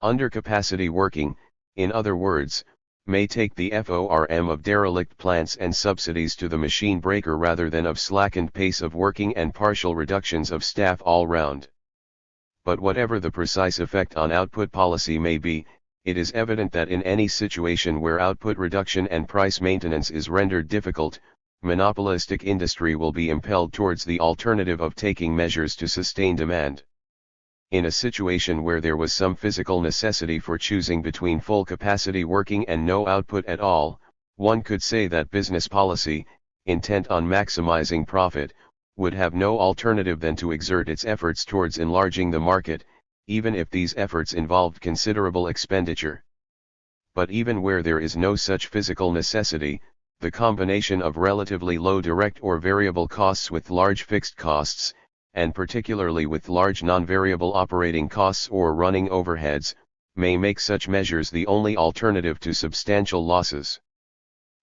Undercapacity working, in other words, may take the form of derelict plants and subsidies to the machine breaker rather than of slackened pace of working and partial reductions of staff all round. But whatever the precise effect on output policy may be, it is evident that in any situation where output reduction and price maintenance is rendered difficult, monopolistic industry will be impelled towards the alternative of taking measures to sustain demand. In a situation where there was some physical necessity for choosing between full capacity working and no output at all, one could say that business policy, intent on maximizing profit, would have no alternative than to exert its efforts towards enlarging the market, even if these efforts involved considerable expenditure. But even where there is no such physical necessity, the combination of relatively low direct or variable costs with large fixed costs, and particularly with large non-variable operating costs or running overheads, may make such measures the only alternative to substantial losses.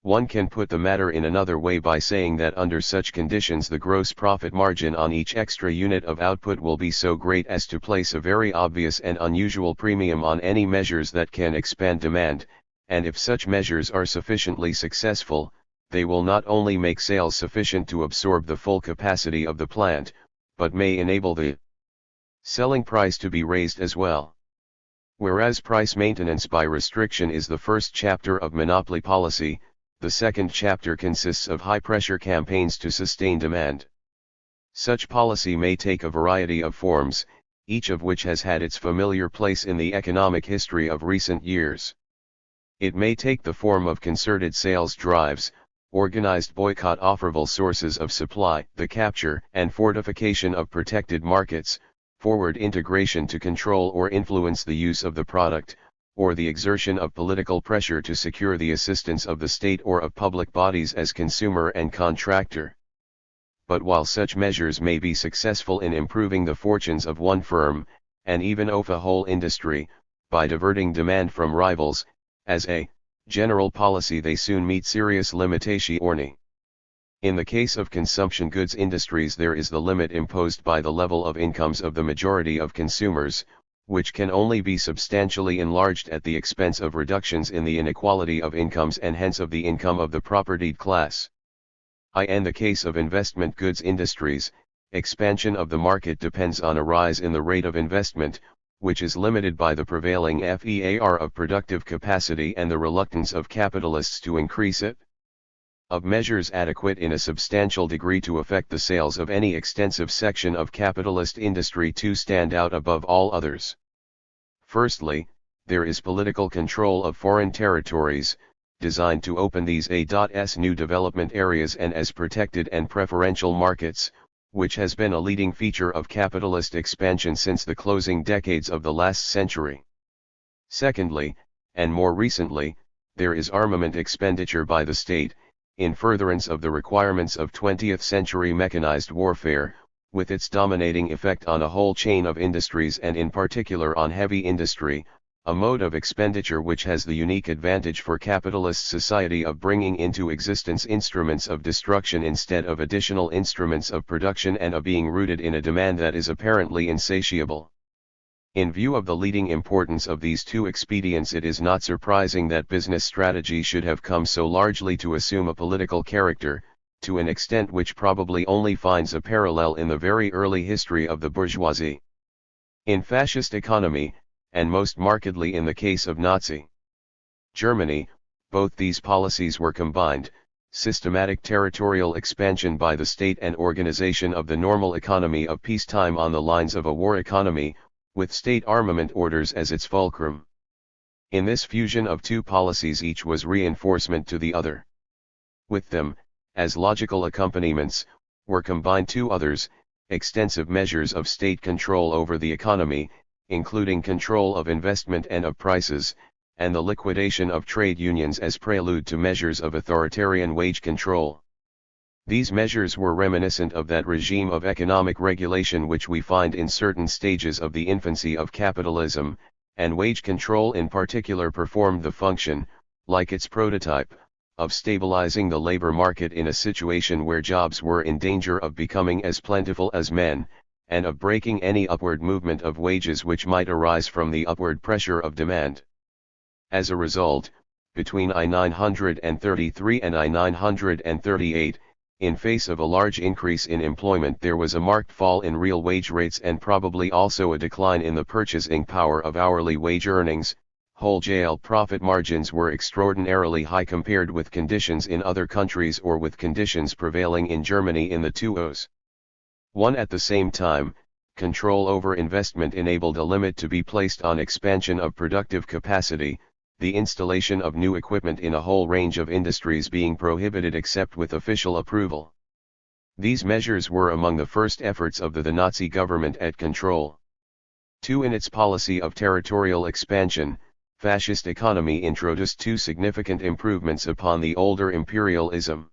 One can put the matter in another way by saying that under such conditions the gross profit margin on each extra unit of output will be so great as to place a very obvious and unusual premium on any measures that can expand demand, and if such measures are sufficiently successful, they will not only make sales sufficient to absorb the full capacity of the plant, but may enable the selling price to be raised as well. Whereas price maintenance by restriction is the first chapter of monopoly policy, the second chapter consists of high-pressure campaigns to sustain demand. Such policy may take a variety of forms, each of which has had its familiar place in the economic history of recent years. It may take the form of concerted sales drives, organized boycott offerable sources of supply, the capture and fortification of protected markets, forward integration to control or influence the use of the product, or the exertion of political pressure to secure the assistance of the state or of public bodies as consumer and contractor. But while such measures may be successful in improving the fortunes of one firm, and even of a whole industry, by diverting demand from rivals, as a general policy they soon meet serious limitazioni. In the case of consumption goods industries there is the limit imposed by the level of incomes of the majority of consumers, which can only be substantially enlarged at the expense of reductions in the inequality of incomes and hence of the income of the propertied class. In the case of investment goods industries, expansion of the market depends on a rise in the rate of investment, which is limited by the prevailing FEAR of productive capacity and the reluctance of capitalists to increase it. Of measures adequate in a substantial degree to affect the sales of any extensive section of capitalist industry two stand out above all others. Firstly, there is political control of foreign territories, designed to open these as new development areas and as protected and preferential markets, which has been a leading feature of capitalist expansion since the closing decades of the last century. Secondly, and more recently, there is armament expenditure by the state, in furtherance of the requirements of 20th century mechanized warfare, with its dominating effect on a whole chain of industries and in particular on heavy industry, a mode of expenditure which has the unique advantage for capitalist society of bringing into existence instruments of destruction instead of additional instruments of production and of being rooted in a demand that is apparently insatiable. In view of the leading importance of these two expedients, it is not surprising that business strategy should have come so largely to assume a political character, to an extent which probably only finds a parallel in the very early history of the bourgeoisie. In fascist economy, and most markedly in the case of Nazi Germany, both these policies were combined: systematic territorial expansion by the state and organization of the normal economy of peacetime on the lines of a war economy, with state armament orders as its fulcrum. In this fusion of two policies each was reinforcement to the other. With them, as logical accompaniments, were combined two others, extensive measures of state control over the economy, including control of investment and of prices, and the liquidation of trade unions as prelude to measures of authoritarian wage control. These measures were reminiscent of that regime of economic regulation which we find in certain stages of the infancy of capitalism, and wage control in particular performed the function, like its prototype, of stabilizing the labor market in a situation where jobs were in danger of becoming as plentiful as men, and of breaking any upward movement of wages which might arise from the upward pressure of demand. As a result, between I-933 and I-938, in face of a large increase in employment, there was a marked fall in real wage rates and probably also a decline in the purchasing power of hourly wage earnings. Wholesale profit margins were extraordinarily high compared with conditions in other countries or with conditions prevailing in Germany in the 20s. At the same time, control over investment enabled a limit to be placed on expansion of productive capacity, the installation of new equipment in a whole range of industries being prohibited except with official approval. These measures were among the first efforts of the Nazi government at control. In its policy of territorial expansion, fascist economy introduced two significant improvements upon the older imperialism.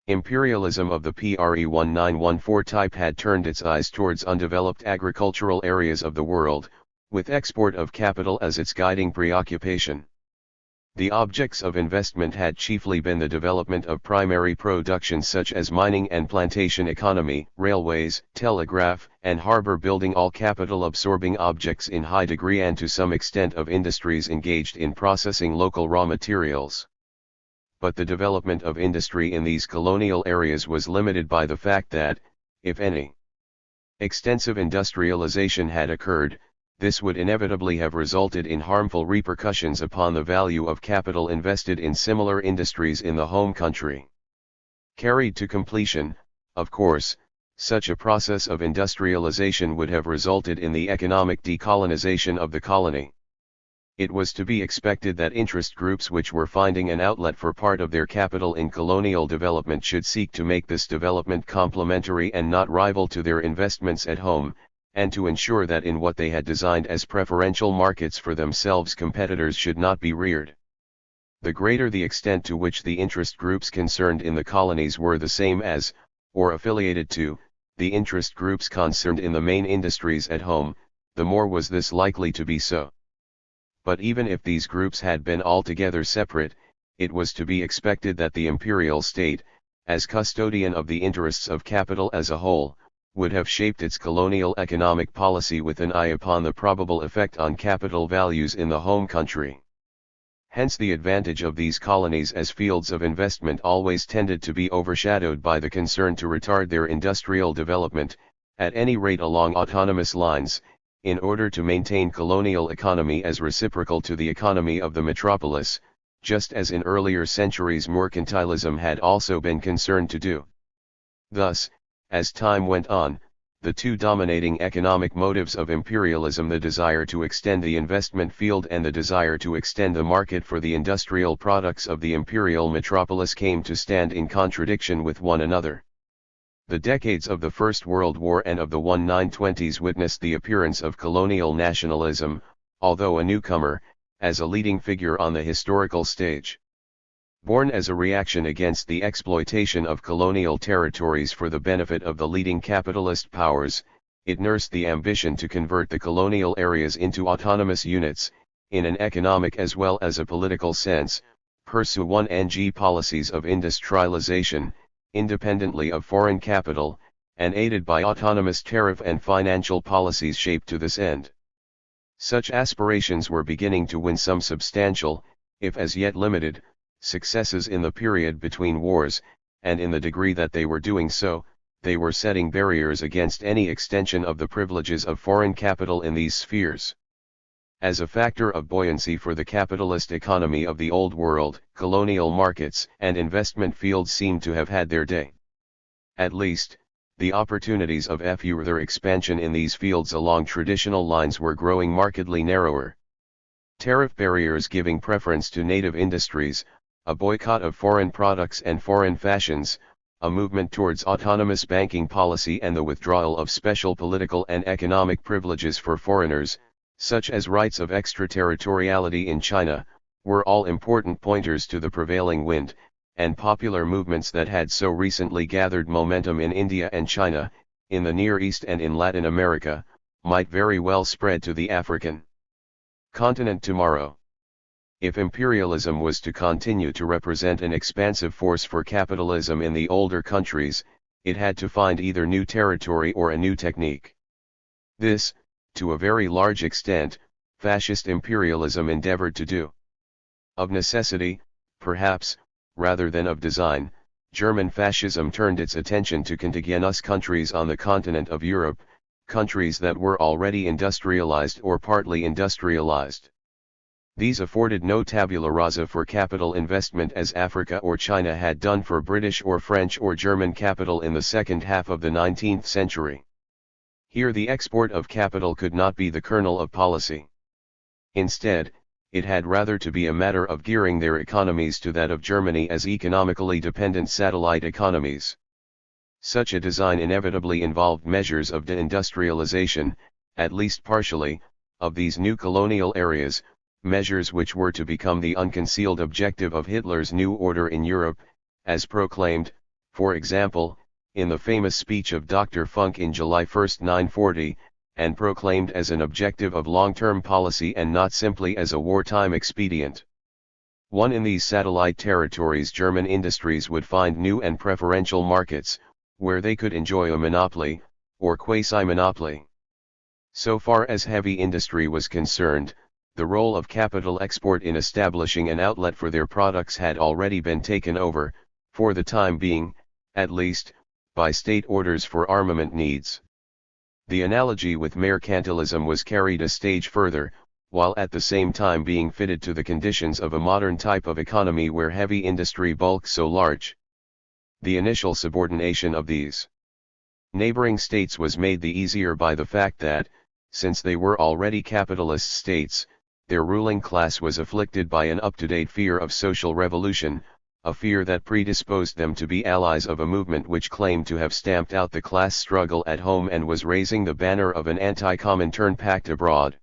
Imperialism of the PRE-1914 type had turned its eyes towards undeveloped agricultural areas of the world, with export of capital as its guiding preoccupation. The objects of investment had chiefly been the development of primary production such as mining and plantation economy, railways, telegraph, and harbor building, all capital-absorbing objects in high degree, and to some extent of industries engaged in processing local raw materials. But the development of industry in these colonial areas was limited by the fact that, if any extensive industrialization had occurred, this would inevitably have resulted in harmful repercussions upon the value of capital invested in similar industries in the home country. Carried to completion, of course, such a process of industrialization would have resulted in the economic decolonization of the colony. It was to be expected that interest groups which were finding an outlet for part of their capital in colonial development should seek to make this development complementary and not rival to their investments at home, and to ensure that in what they had designed as preferential markets for themselves competitors should not be reared. The greater the extent to which the interest groups concerned in the colonies were the same as, or affiliated to, the interest groups concerned in the main industries at home, the more was this likely to be so. But even if these groups had been altogether separate, it was to be expected that the imperial state, as custodian of the interests of capital as a whole, would have shaped its colonial economic policy with an eye upon the probable effect on capital values in the home country. Hence the advantage of these colonies as fields of investment always tended to be overshadowed by the concern to retard their industrial development, at any rate along autonomous lines, in order to maintain colonial economy as reciprocal to the economy of the metropolis, just as in earlier centuries mercantilism had also been concerned to do. Thus, as time went on, the two dominating economic motives of imperialism, the desire to extend the investment field and the desire to extend the market for the industrial products of the imperial metropolis, came to stand in contradiction with one another. The decades of the First World War and of the 1920s witnessed the appearance of colonial nationalism, although a newcomer, as a leading figure on the historical stage. Born as a reaction against the exploitation of colonial territories for the benefit of the leading capitalist powers, it nursed the ambition to convert the colonial areas into autonomous units, in an economic as well as a political sense, pursue 1ng policies of industrialization, independently of foreign capital, and aided by autonomous tariff and financial policies shaped to this end. Such aspirations were beginning to win some substantial, if as yet limited, successes in the period between wars, and in the degree that they were doing so, they were setting barriers against any extension of the privileges of foreign capital in these spheres. As a factor of buoyancy for the capitalist economy of the Old World, colonial markets and investment fields seem to have had their day. At least, the opportunities of further expansion in these fields along traditional lines were growing markedly narrower. Tariff barriers giving preference to native industries, a boycott of foreign products and foreign fashions, a movement towards autonomous banking policy and the withdrawal of special political and economic privileges for foreigners, such as rights of extraterritoriality in China, were all important pointers to the prevailing wind, and popular movements that had so recently gathered momentum in India and China, in the Near East and in Latin America, might very well spread to the African continent tomorrow. If imperialism was to continue to represent an expansive force for capitalism in the older countries, it had to find either new territory or a new technique. This, to a very large extent, fascist imperialism endeavored to do. Of necessity, perhaps, rather than of design, German fascism turned its attention to contiguous countries on the continent of Europe, countries that were already industrialized or partly industrialized. These afforded no tabula rasa for capital investment as Africa or China had done for British or French or German capital in the second half of the 19th century. Here the export of capital could not be the kernel of policy. Instead, it had rather to be a matter of gearing their economies to that of Germany as economically dependent satellite economies. Such a design inevitably involved measures of deindustrialization, at least partially, of these new colonial areas, measures which were to become the unconcealed objective of Hitler's new order in Europe, as proclaimed, for example, in the famous speech of Dr. Funk in July 1, 1940, and proclaimed as an objective of long-term policy and not simply as a wartime expedient. One in these satellite territories German industries would find new and preferential markets, where they could enjoy a monopoly, or quasi-monopoly. So far as heavy industry was concerned, the role of capital export in establishing an outlet for their products had already been taken over, for the time being, at least, by state orders for armament needs. The analogy with mercantilism was carried a stage further, while at the same time being fitted to the conditions of a modern type of economy where heavy industry bulks so large. The initial subordination of these neighboring states was made the easier by the fact that, since they were already capitalist states, their ruling class was afflicted by an up-to-date fear of social revolution, a fear that predisposed them to be allies of a movement which claimed to have stamped out the class struggle at home and was raising the banner of an anti-Comintern pact abroad.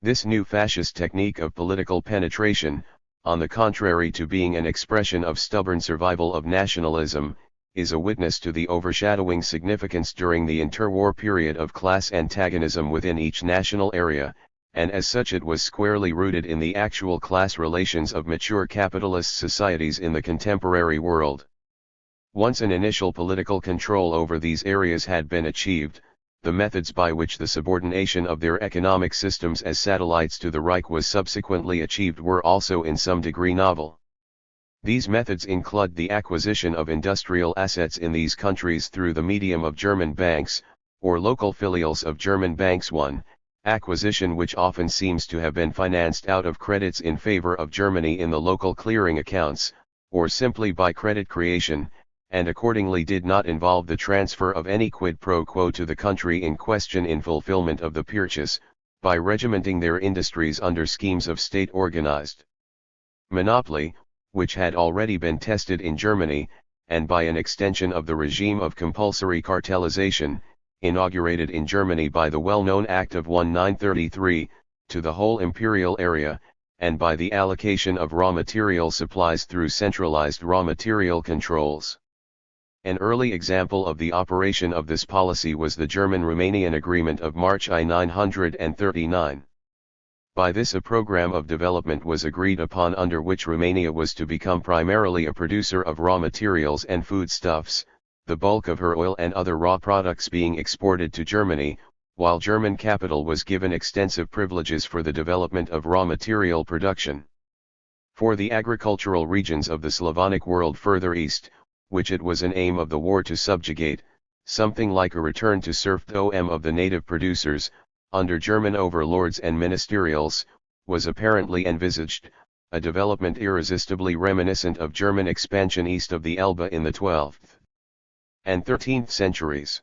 This new fascist technique of political penetration, on the contrary to being an expression of stubborn survival of nationalism, is a witness to the overshadowing significance during the interwar period of class antagonism within each national area, and as such it was squarely rooted in the actual class relations of mature capitalist societies in the contemporary world. Once an initial political control over these areas had been achieved, the methods by which the subordination of their economic systems as satellites to the Reich was subsequently achieved were also in some degree novel. These methods include the acquisition of industrial assets in these countries through the medium of German banks, or local filials of German banks. Acquisition which often seems to have been financed out of credits in favor of Germany in the local clearing accounts, or simply by credit creation, and accordingly did not involve the transfer of any quid pro quo to the country in question in fulfillment of the purchase, by regimenting their industries under schemes of state-organized monopoly, which had already been tested in Germany, and by an extension of the regime of compulsory cartelization, inaugurated in Germany by the well-known Act of 1933, to the whole imperial area, and by the allocation of raw material supplies through centralized raw material controls. An early example of the operation of this policy was the German-Romanian Agreement of March 1939. By this a program of development was agreed upon under which Romania was to become primarily a producer of raw materials and foodstuffs, the bulk of her oil and other raw products being exported to Germany, while German capital was given extensive privileges for the development of raw material production. For the agricultural regions of the Slavonic world further east, which it was an aim of the war to subjugate, something like a return to serfdom of the native producers, under German overlords and ministerials, was apparently envisaged, a development irresistibly reminiscent of German expansion east of the Elbe in the 12th and 13th centuries.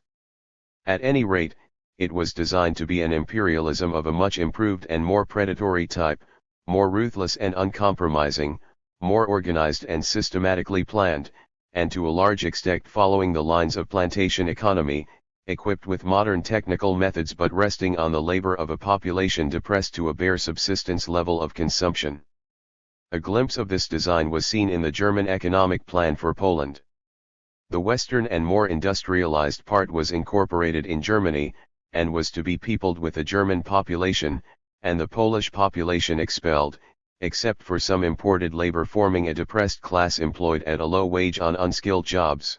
At any rate, it was designed to be an imperialism of a much improved and more predatory type, more ruthless and uncompromising, more organized and systematically planned, and to a large extent following the lines of plantation economy, equipped with modern technical methods but resting on the labor of a population depressed to a bare subsistence level of consumption. A glimpse of this design was seen in the German economic plan for Poland. The western and more industrialized part was incorporated in Germany, and was to be peopled with a German population, and the Polish population expelled, except for some imported labor forming a depressed class employed at a low wage on unskilled jobs.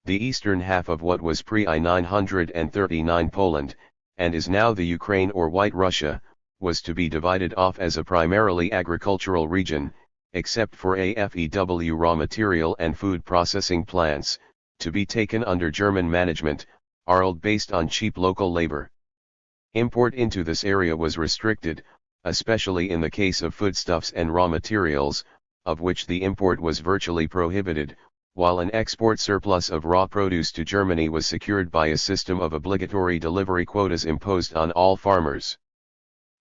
The eastern half of what was pre-I-939 Poland, and is now the Ukraine or White Russia, was to be divided off as a primarily agricultural region, except for AFEW raw material and food processing plants, to be taken under German management, ARLD based on cheap local labor. Import into this area was restricted, especially in the case of foodstuffs and raw materials, of which the import was virtually prohibited, while an export surplus of raw produce to Germany was secured by a system of obligatory delivery quotas imposed on all farmers.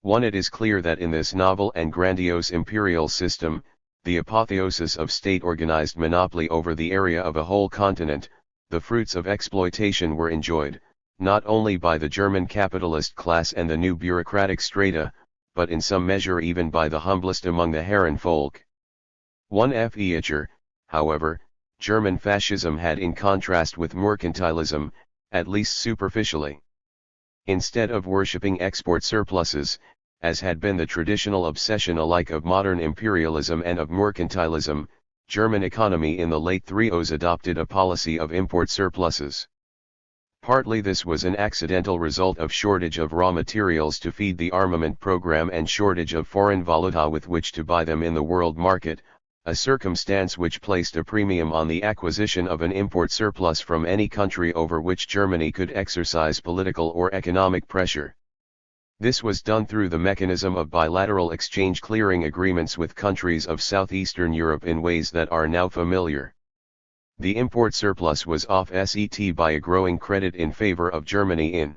It is clear that in this novel and grandiose imperial system, the apotheosis of state-organized monopoly over the area of a whole continent, the fruits of exploitation were enjoyed, not only by the German capitalist class and the new bureaucratic strata, but in some measure even by the humblest among the Herrenvolk. Feature, however, German fascism had in contrast with mercantilism, at least superficially. Instead of worshipping export surpluses, as had been the traditional obsession alike of modern imperialism and of mercantilism, German economy in the late 30s adopted a policy of import surpluses. Partly this was an accidental result of shortage of raw materials to feed the armament program and shortage of foreign valuta with which to buy them in the world market, a circumstance which placed a premium on the acquisition of an import surplus from any country over which Germany could exercise political or economic pressure. This was done through the mechanism of bilateral exchange clearing agreements with countries of southeastern Europe in ways that are now familiar. The import surplus was offset by a growing credit in favor of Germany in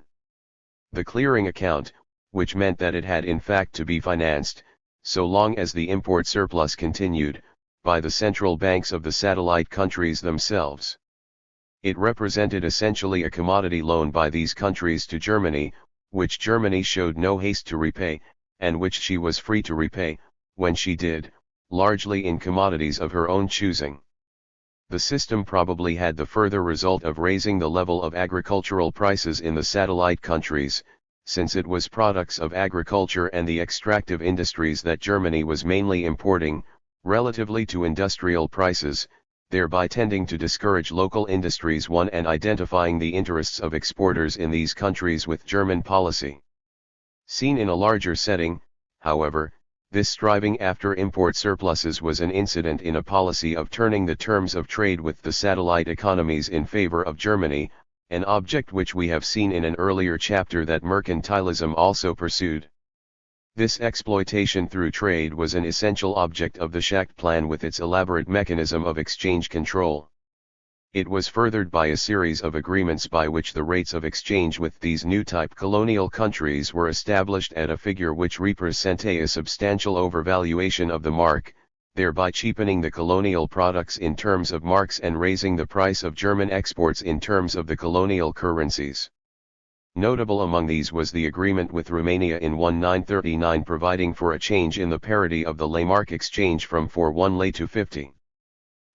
the clearing account, which meant that it had in fact to be financed, so long as the import surplus continued, by the central banks of the satellite countries themselves. It represented essentially a commodity loan by these countries to Germany, which Germany showed no haste to repay, and which she was free to repay, when she did, largely in commodities of her own choosing. The system probably had the further result of raising the level of agricultural prices in the satellite countries, since it was products of agriculture and the extractive industries that Germany was mainly importing, relatively to industrial prices, thereby tending to discourage local industries and identifying the interests of exporters in these countries with German policy. Seen in a larger setting, however, this striving after import surpluses was an incident in a policy of turning the terms of trade with the satellite economies in favor of Germany, an object which we have seen in an earlier chapter that mercantilism also pursued. This exploitation through trade was an essential object of the Schacht Plan with its elaborate mechanism of exchange control. It was furthered by a series of agreements by which the rates of exchange with these new type colonial countries were established at a figure which represented a substantial overvaluation of the mark, thereby cheapening the colonial products in terms of marks and raising the price of German exports in terms of the colonial currencies. Notable among these was the agreement with Romania in 1939 providing for a change in the parity of the lei mark exchange from 41 lei to 50.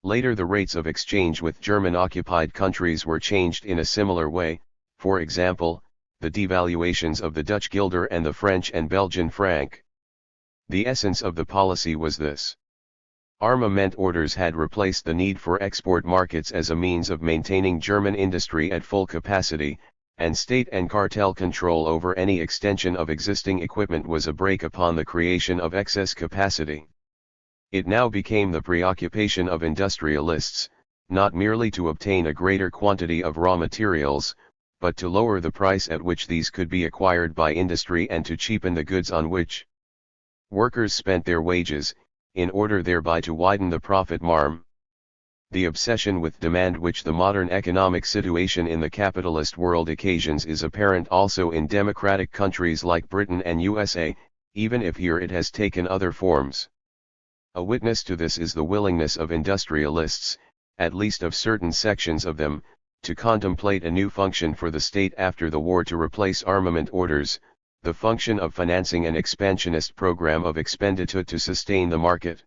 Later the rates of exchange with German-occupied countries were changed in a similar way, for example, the devaluations of the Dutch guilder and the French and Belgian franc. The essence of the policy was this. Armament orders had replaced the need for export markets as a means of maintaining German industry at full capacity, and state and cartel control over any extension of existing equipment was a brake upon the creation of excess capacity. It now became the preoccupation of industrialists, not merely to obtain a greater quantity of raw materials, but to lower the price at which these could be acquired by industry and to cheapen the goods on which workers spent their wages, in order thereby to widen the profit margin. The obsession with demand which the modern economic situation in the capitalist world occasions is apparent also in democratic countries like Britain and USA, even if here it has taken other forms. A witness to this is the willingness of industrialists, at least of certain sections of them, to contemplate a new function for the state after the war to replace armament orders, the function of financing an expansionist program of expenditure to sustain the market.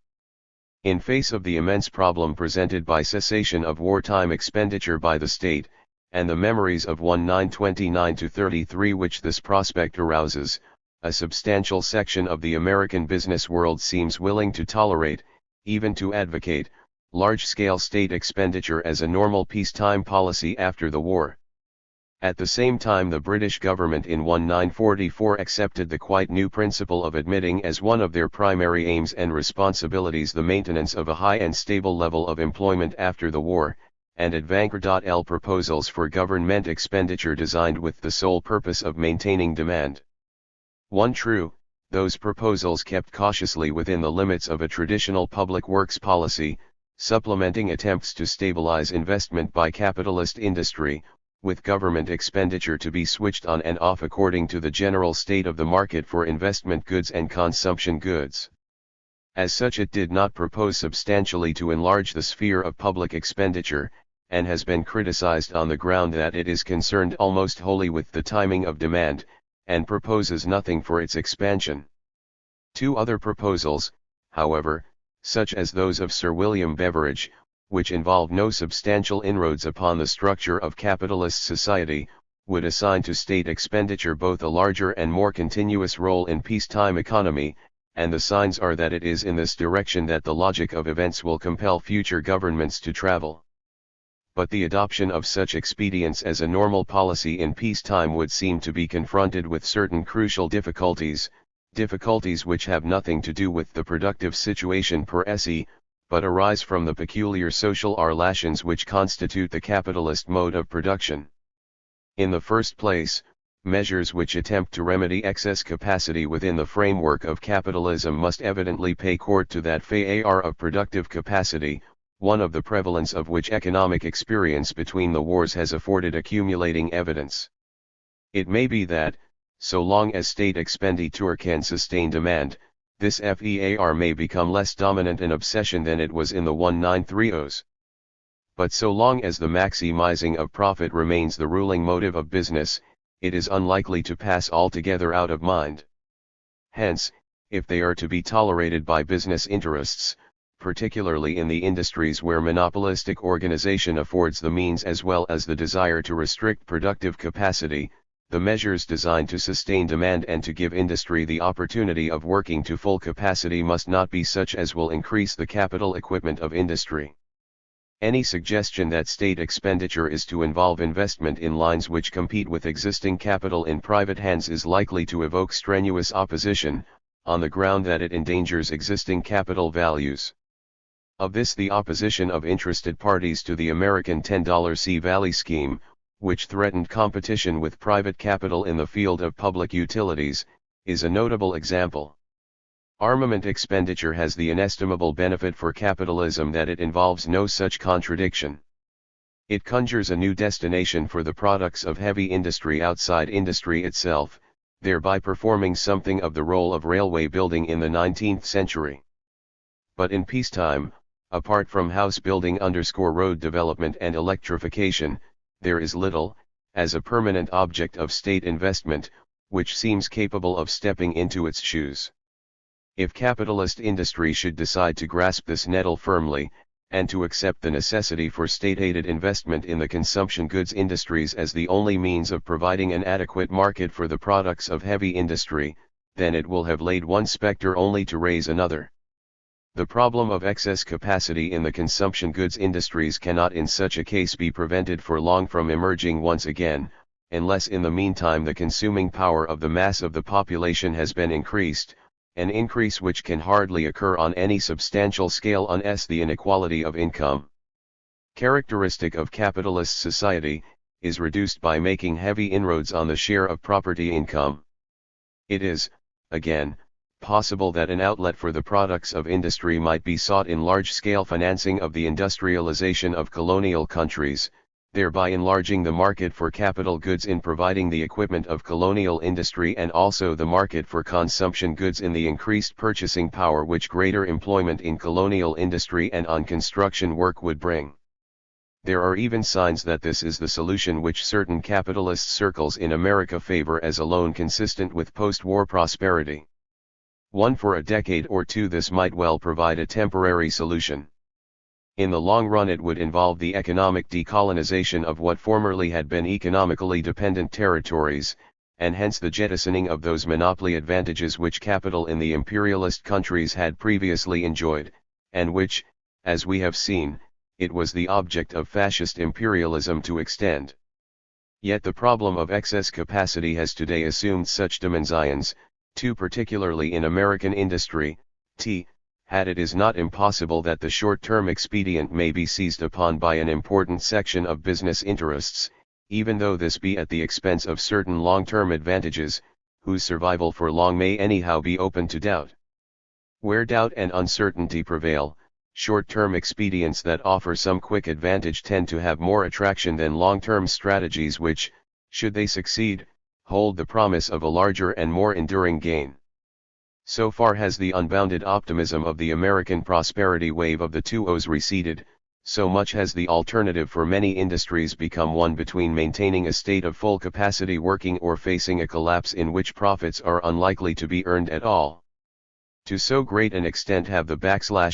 In face of the immense problem presented by cessation of wartime expenditure by the state, and the memories of 1929-33 which this prospect arouses, a substantial section of the American business world seems willing to tolerate, even to advocate, large-scale state expenditure as a normal peacetime policy after the war. At the same time, the British government in 1944 accepted the quite new principle of admitting as one of their primary aims and responsibilities the maintenance of a high and stable level of employment after the war, and advanced proposals for government expenditure designed with the sole purpose of maintaining demand. One true, those proposals kept cautiously within the limits of a traditional public works policy, supplementing attempts to stabilize investment by capitalist industry, with government expenditure to be switched on and off according to the general state of the market for investment goods and consumption goods. As such, it did not propose substantially to enlarge the sphere of public expenditure, and has been criticized on the ground that it is concerned almost wholly with the timing of demand, and proposes nothing for its expansion. Two other proposals, however, such as those of Sir William Beveridge, which involve no substantial inroads upon the structure of capitalist society, would assign to state expenditure both a larger and more continuous role in peacetime economy, and the signs are that it is in this direction that the logic of events will compel future governments to travel. But the adoption of such expedients as a normal policy in peacetime would seem to be confronted with certain crucial difficulties which have nothing to do with the productive situation per se, but arise from the peculiar social relations which constitute the capitalist mode of production. In the first place, measures which attempt to remedy excess capacity within the framework of capitalism must evidently pay court to that failure of productive capacity, one of the prevalence of which economic experience between the wars has afforded accumulating evidence. It may be that, so long as state expenditure can sustain demand, this FEAR may become less dominant an obsession than it was in the 1930s. But so long as the maximizing of profit remains the ruling motive of business, it is unlikely to pass altogether out of mind. Hence, if they are to be tolerated by business interests, particularly in the industries where monopolistic organization affords the means as well as the desire to restrict productive capacity, the measures designed to sustain demand and to give industry the opportunity of working to full capacity must not be such as will increase the capital equipment of industry. Any suggestion that state expenditure is to involve investment in lines which compete with existing capital in private hands is likely to evoke strenuous opposition, on the ground that it endangers existing capital values. Of this, the opposition of interested parties to the American $10 Sea Valley scheme, which threatened competition with private capital in the field of public utilities, is a notable example. Armament expenditure has the inestimable benefit for capitalism that it involves no such contradiction. It conjures a new destination for the products of heavy industry outside industry itself, thereby performing something of the role of railway building in the 19th century. But in peacetime, apart from house building / road development and electrification, there is little, as a permanent object of state investment, which seems capable of stepping into its shoes. If capitalist industry should decide to grasp this nettle firmly, and to accept the necessity for state-aided investment in the consumption goods industries as the only means of providing an adequate market for the products of heavy industry, then it will have laid one spectre only to raise another. The problem of excess capacity in the consumption goods industries cannot in such a case be prevented for long from emerging once again, unless in the meantime the consuming power of the mass of the population has been increased, an increase which can hardly occur on any substantial scale unless the inequality of income, characteristic of capitalist society, is reduced by making heavy inroads on the share of property income. It is, again, possible that an outlet for the products of industry might be sought in large-scale financing of the industrialization of colonial countries, thereby enlarging the market for capital goods in providing the equipment of colonial industry and also the market for consumption goods in the increased purchasing power which greater employment in colonial industry and on construction work would bring. There are even signs that this is the solution which certain capitalist circles in America favor as alone consistent with post-war prosperity. One for a decade or two this might well provide a temporary solution. In the long run it would involve the economic decolonization of what formerly had been economically dependent territories, and hence the jettisoning of those monopoly advantages which capital in the imperialist countries had previously enjoyed, and which, as we have seen, it was the object of fascist imperialism to extend. Yet the problem of excess capacity has today assumed such dimensions, too particularly in American industry, that it is not impossible that the short-term expedient may be seized upon by an important section of business interests, even though this be at the expense of certain long-term advantages, whose survival for long may anyhow be open to doubt. Where doubt and uncertainty prevail, short-term expedients that offer some quick advantage tend to have more attraction than long-term strategies which, should they succeed, hold the promise of a larger and more enduring gain. So far has the unbounded optimism of the American prosperity wave of the 20s receded, so much has the alternative for many industries become one between maintaining a state of full capacity working or facing a collapse in which profits are unlikely to be earned at all. To so great an extent have the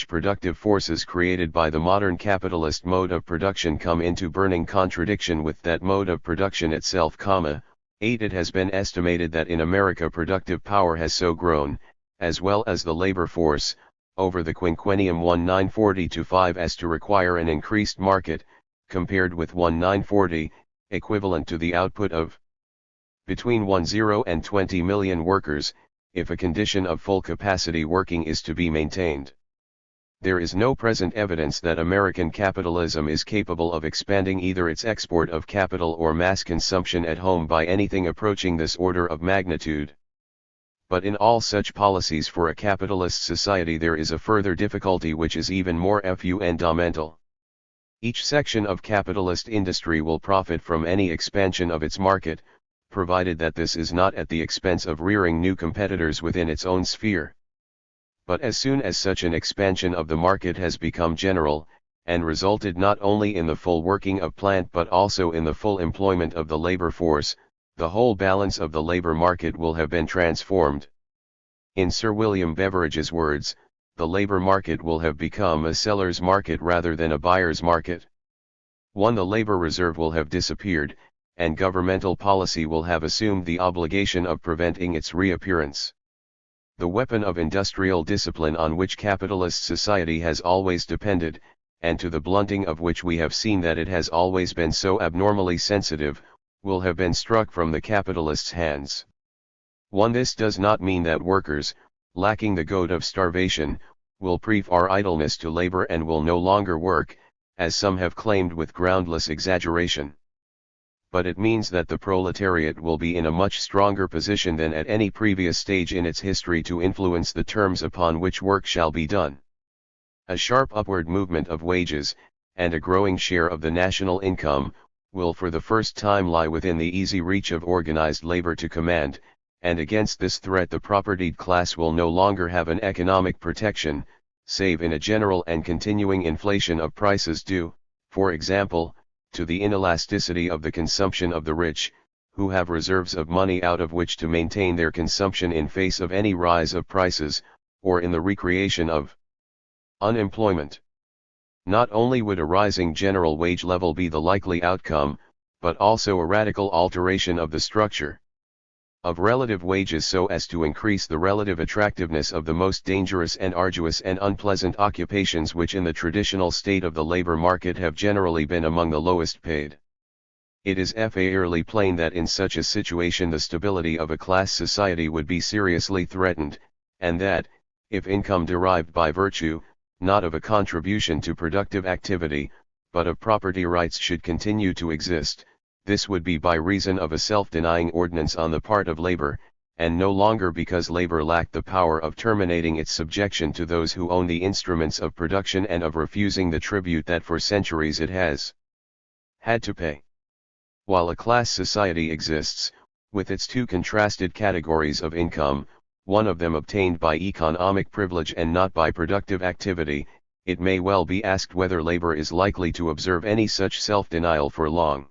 productive forces created by the modern capitalist mode of production come into burning contradiction with that mode of production itself, 8. It has been estimated that in America productive power has so grown, as well as the labor force, over the quinquennium 1940-5 as to require an increased market, compared with 1940, equivalent to the output of between 10 and 20 million workers, if a condition of full capacity working is to be maintained. There is no present evidence that American capitalism is capable of expanding either its export of capital or mass consumption at home by anything approaching this order of magnitude. But in all such policies for a capitalist society there is a further difficulty which is even more fundamental. Each section of capitalist industry will profit from any expansion of its market, provided that this is not at the expense of rearing new competitors within its own sphere. But as soon as such an expansion of the market has become general, and resulted not only in the full working of plant but also in the full employment of the labor force, the whole balance of the labor market will have been transformed. In Sir William Beveridge's words, the labor market will have become a seller's market rather than a buyer's market. 1. The labor reserve will have disappeared, and governmental policy will have assumed the obligation of preventing its reappearance. The weapon of industrial discipline on which capitalist society has always depended, and to the blunting of which we have seen that it has always been so abnormally sensitive, will have been struck from the capitalist's hands. 1. This does not mean that workers, lacking the goad of starvation, will prefer idleness to labor and will no longer work, as some have claimed with groundless exaggeration. But it means that the proletariat will be in a much stronger position than at any previous stage in its history to influence the terms upon which work shall be done. A sharp upward movement of wages, and a growing share of the national income, will for the first time lie within the easy reach of organized labor to command, and against this threat the propertied class will no longer have an economic protection, save in a general and continuing inflation of prices due, for example, to the inelasticity of the consumption of the rich, who have reserves of money out of which to maintain their consumption in face of any rise of prices, or in the recreation of unemployment. Not only would a rising general wage level be the likely outcome, but also a radical alteration of the structure of relative wages so as to increase the relative attractiveness of the most dangerous and arduous and unpleasant occupations which in the traditional state of the labor market have generally been among the lowest paid. It is fairly plain that in such a situation the stability of a class society would be seriously threatened, and that, if income derived by virtue, not of a contribution to productive activity, but of property rights should continue to exist, this would be by reason of a self-denying ordinance on the part of labor, and no longer because labor lacked the power of terminating its subjection to those who own the instruments of production and of refusing the tribute that for centuries it has had to pay. While a class society exists, with its two contrasted categories of income, one of them obtained by economic privilege and not by productive activity, it may well be asked whether labor is likely to observe any such self-denial for long.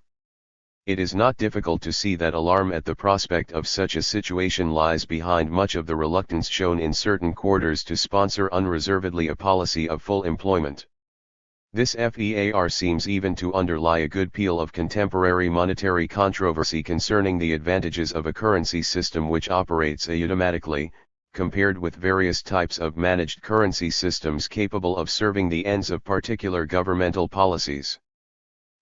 It is not difficult to see that alarm at the prospect of such a situation lies behind much of the reluctance shown in certain quarters to sponsor unreservedly a policy of full employment. This FEAR seems even to underlie a good deal of contemporary monetary controversy concerning the advantages of a currency system which operates automatically, compared with various types of managed currency systems capable of serving the ends of particular governmental policies.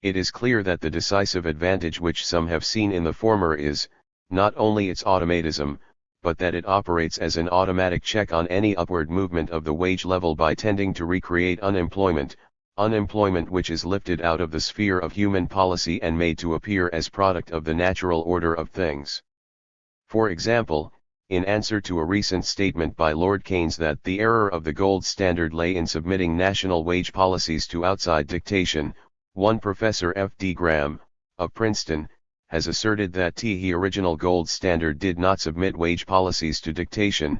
It is clear that the decisive advantage which some have seen in the former is, not only its automatism, but that it operates as an automatic check on any upward movement of the wage level by tending to recreate unemployment which is lifted out of the sphere of human policy and made to appear as product of the natural order of things. For example, in answer to a recent statement by Lord Keynes that the error of the gold standard lay in submitting national wage policies to outside dictation, one Professor F. D. Graham, of Princeton, has asserted that the original gold standard did not submit wage policies to dictation,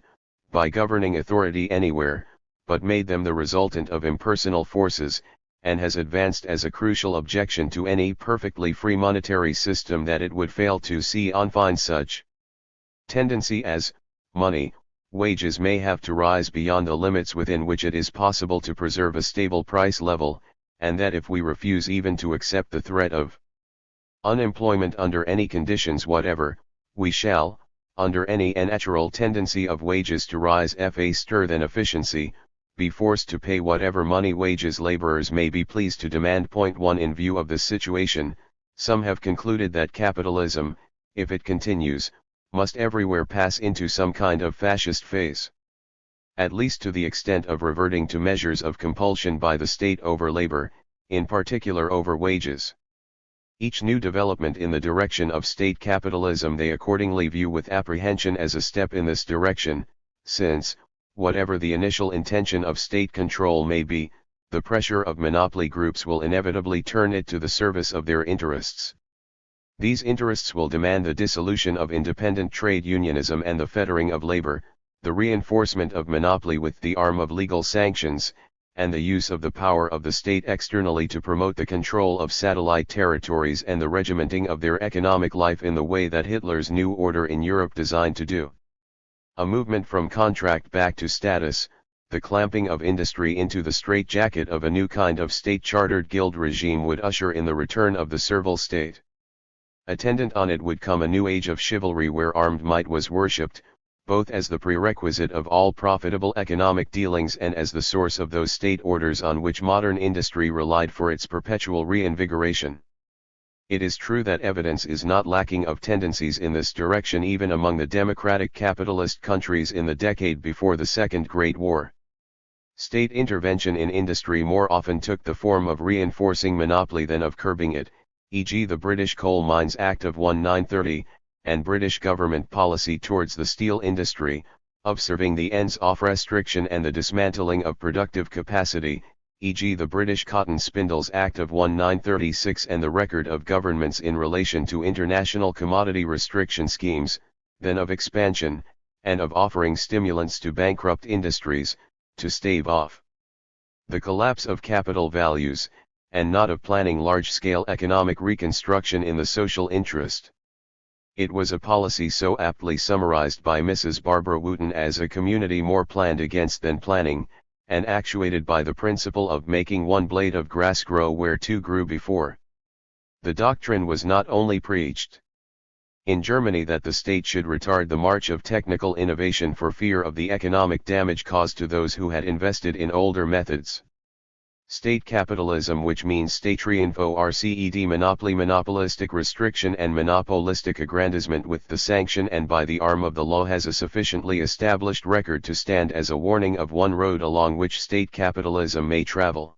by governing authority anywhere, but made them the resultant of impersonal forces, and has advanced as a crucial objection to any perfectly free monetary system that it would fail to see on find such tendency as, money, wages may have to rise beyond the limits within which it is possible to preserve a stable price level, and that if we refuse even to accept the threat of unemployment under any conditions whatever, we shall, under any natural tendency of wages to rise faster than efficiency, be forced to pay whatever money wages laborers may be pleased to demand. 1 In view of this situation, some have concluded that capitalism, if it continues, must everywhere pass into some kind of fascist phase. At least to the extent of reverting to measures of compulsion by the state over labor, in particular over wages. Each new development in the direction of state capitalism they accordingly view with apprehension as a step in this direction, since, whatever the initial intention of state control may be, the pressure of monopoly groups will inevitably turn it to the service of their interests. These interests will demand the dissolution of independent trade unionism and the fettering of labor, the reinforcement of monopoly with the arm of legal sanctions, and the use of the power of the state externally to promote the control of satellite territories and the regimenting of their economic life in the way that Hitler's New Order in Europe designed to do. A movement from contract back to status, the clamping of industry into the straitjacket of a new kind of state-chartered guild regime would usher in the return of the servile state. Attendant on it would come a new age of chivalry where armed might was worshipped, both as the prerequisite of all profitable economic dealings and as the source of those state orders on which modern industry relied for its perpetual reinvigoration. It is true that evidence is not lacking of tendencies in this direction even among the democratic capitalist countries in the decade before the Second Great War. State intervention in industry more often took the form of reinforcing monopoly than of curbing it, e.g. the British Coal Mines Act of 1930, and British government policy towards the steel industry, of serving the ends of restriction and the dismantling of productive capacity, e.g. the British Cotton Spindles Act of 1936 and the record of governments in relation to international commodity restriction schemes, then of expansion, and of offering stimulants to bankrupt industries, to stave off the collapse of capital values, and not of planning large-scale economic reconstruction in the social interest. It was a policy so aptly summarized by Mrs. Barbara Wooton as a community more planned against than planning, and actuated by the principle of making one blade of grass grow where two grew before. The doctrine was not only preached in Germany that the state should retard the march of technical innovation for fear of the economic damage caused to those who had invested in older methods. State capitalism, which means state reinforced monopoly, monopolistic restriction and monopolistic aggrandizement with the sanction and by the arm of the law, has a sufficiently established record to stand as a warning of one road along which state capitalism may travel.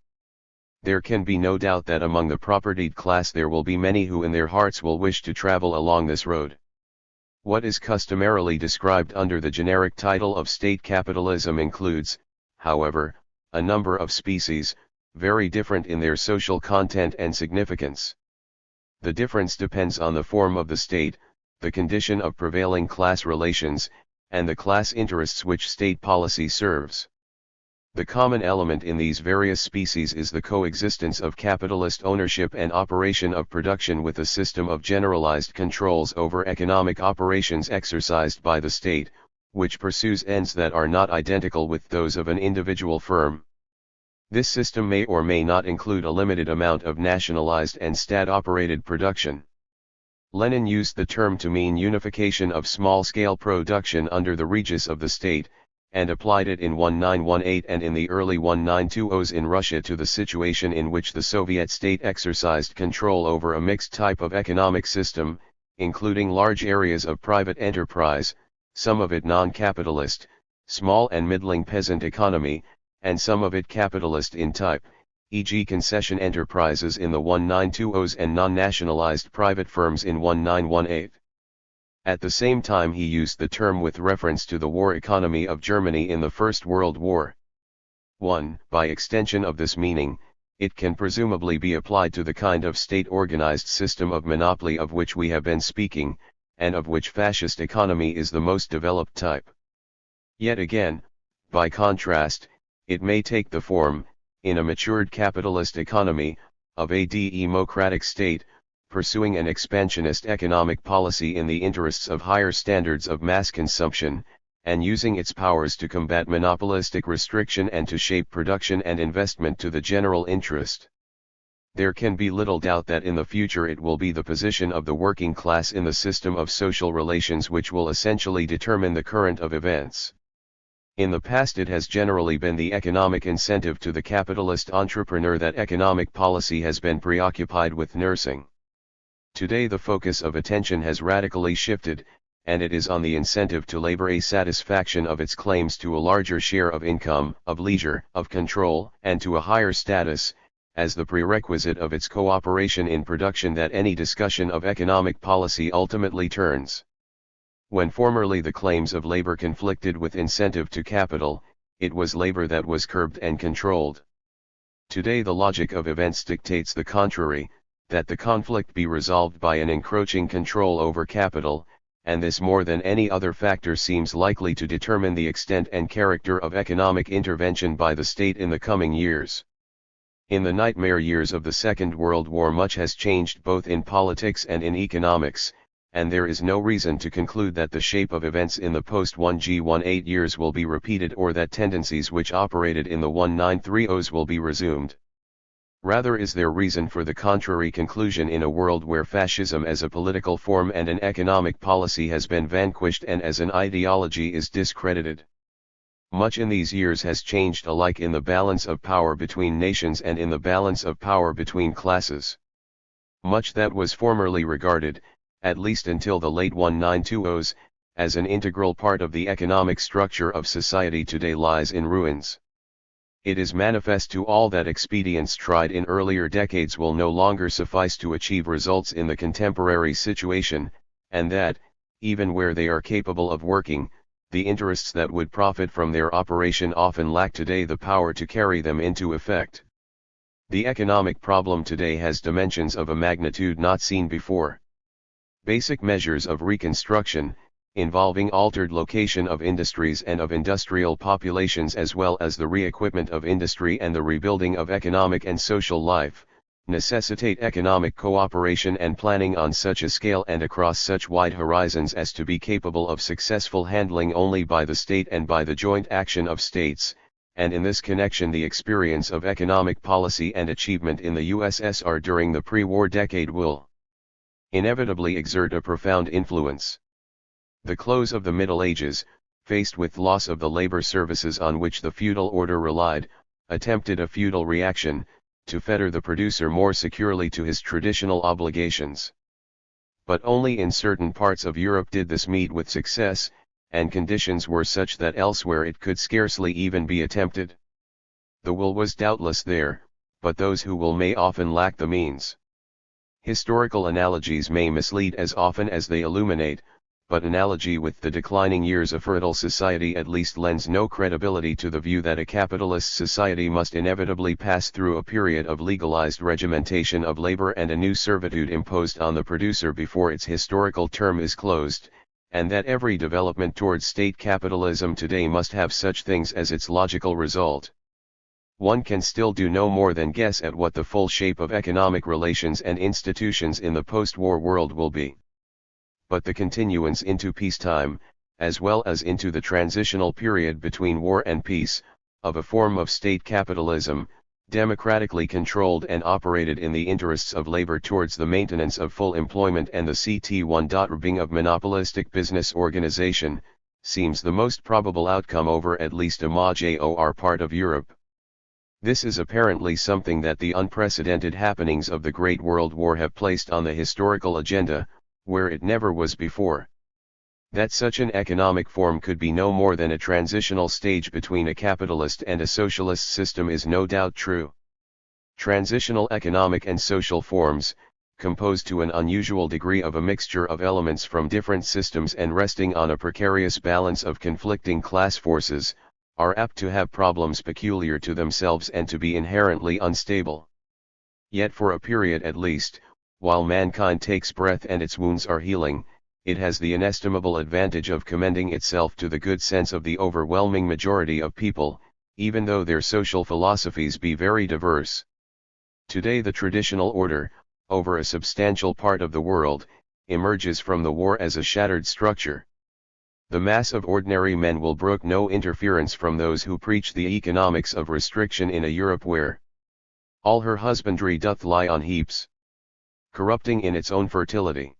There can be no doubt that among the propertied class there will be many who in their hearts will wish to travel along this road. What is customarily described under the generic title of state capitalism includes, however, a number of species, very different in their social content and significance. The difference depends on the form of the state, the condition of prevailing class relations, and the class interests which state policy serves. The common element in these various species is the coexistence of capitalist ownership and operation of production with a system of generalized controls over economic operations exercised by the state, which pursues ends that are not identical with those of an individual firm. This system may or may not include a limited amount of nationalized and state-operated production. Lenin used the term to mean unification of small-scale production under the aegis of the state, and applied it in 1918 and in the early 1920s in Russia to the situation in which the Soviet state exercised control over a mixed type of economic system, including large areas of private enterprise, some of it non-capitalist, small and middling peasant economy, and some of it capitalist in type, e.g. concession enterprises in the 1920s and non-nationalized private firms in 1918. At the same time he used the term with reference to the war economy of Germany in the First World War. 1. By extension of this meaning, it can presumably be applied to the kind of state-organized system of monopoly of which we have been speaking, and of which fascist economy is the most developed type. Yet again, by contrast, it may take the form, in a matured capitalist economy, of a democratic state, pursuing an expansionist economic policy in the interests of higher standards of mass consumption, and using its powers to combat monopolistic restriction and to shape production and investment to the general interest. There can be little doubt that in the future it will be the position of the working class in the system of social relations which will essentially determine the current of events. In the past it has generally been the economic incentive to the capitalist entrepreneur that economic policy has been preoccupied with nursing. Today the focus of attention has radically shifted, and it is on the incentive to labor a satisfaction of its claims to a larger share of income, of leisure, of control, and to a higher status, as the prerequisite of its cooperation in production that any discussion of economic policy ultimately turns. When formerly the claims of labor conflicted with incentive to capital, it was labor that was curbed and controlled. Today the logic of events dictates the contrary, that the conflict be resolved by an encroaching control over capital, and this more than any other factor seems likely to determine the extent and character of economic intervention by the state in the coming years. In the nightmare years of the Second World War much has changed both in politics and in economics, and there is no reason to conclude that the shape of events in the post-1918 years will be repeated or that tendencies which operated in the 1930s will be resumed. Rather is there reason for the contrary conclusion in a world where fascism as a political form and an economic policy has been vanquished and as an ideology is discredited. Much in these years has changed alike in the balance of power between nations and in the balance of power between classes. Much that was formerly regarded, at least until the late 1920s, as an integral part of the economic structure of society today lies in ruins. It is manifest to all that expedients tried in earlier decades will no longer suffice to achieve results in the contemporary situation, and that, even where they are capable of working, the interests that would profit from their operation often lack today the power to carry them into effect. The economic problem today has dimensions of a magnitude not seen before. Basic measures of reconstruction, involving altered location of industries and of industrial populations as well as the re-equipment of industry and the rebuilding of economic and social life, necessitate economic cooperation and planning on such a scale and across such wide horizons as to be capable of successful handling only by the state and by the joint action of states, and in this connection the experience of economic policy and achievement in the USSR during the pre-war decade will inevitably exert a profound influence. The close of the Middle Ages, faced with loss of the labor services on which the feudal order relied, attempted a feudal reaction, to fetter the producer more securely to his traditional obligations. But only in certain parts of Europe did this meet with success, and conditions were such that elsewhere it could scarcely even be attempted. The will was doubtless there, but those who will may often lack the means. Historical analogies may mislead as often as they illuminate, but analogy with the declining years of fertile society at least lends no credibility to the view that a capitalist society must inevitably pass through a period of legalized regimentation of labor and a new servitude imposed on the producer before its historical term is closed, and that every development towards state capitalism today must have such things as its logical result. one can still do no more than guess at what the full shape of economic relations and institutions in the post-war world will be. But the continuance into peacetime, as well as into the transitional period between war and peace, of a form of state capitalism, democratically controlled and operated in the interests of labor towards the maintenance of full employment and the CT1.rbing of monopolistic business organization, seems the most probable outcome over at least a major part of Europe. This is apparently something that the unprecedented happenings of the Great World War have placed on the historical agenda, where it never was before. That such an economic form could be no more than a transitional stage between a capitalist and a socialist system is no doubt true. Transitional economic and social forms, composed to an unusual degree of a mixture of elements from different systems and resting on a precarious balance of conflicting class forces, are apt to have problems peculiar to themselves and to be inherently unstable. Yet for a period at least, while mankind takes breath and its wounds are healing, it has the inestimable advantage of commending itself to the good sense of the overwhelming majority of people, even though their social philosophies be very diverse. Today the traditional order, over a substantial part of the world, emerges from the war as a shattered structure. The mass of ordinary men will brook no interference from those who preach the economics of restriction in a Europe where all her husbandry doth lie on heaps, corrupting in its own fertility.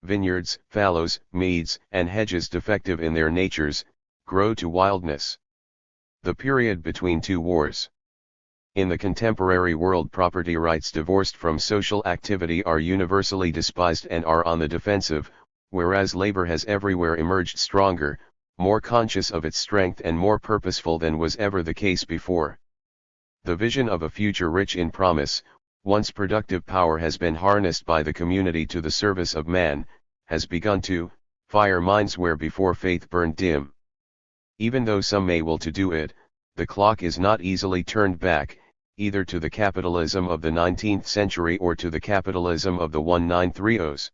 Vineyards, fallows, meads, and hedges defective in their natures, grow to wildness. The period between two wars. In the contemporary world, property rights divorced from social activity are universally despised and are on the defensive, whereas labor has everywhere emerged stronger, more conscious of its strength and more purposeful than was ever the case before. The vision of a future rich in promise, once productive power has been harnessed by the community to the service of man, has begun to fire minds where before faith burned dim. Even though some may will to do it, the clock is not easily turned back, either to the capitalism of the 19th century or to the capitalism of the 1930s.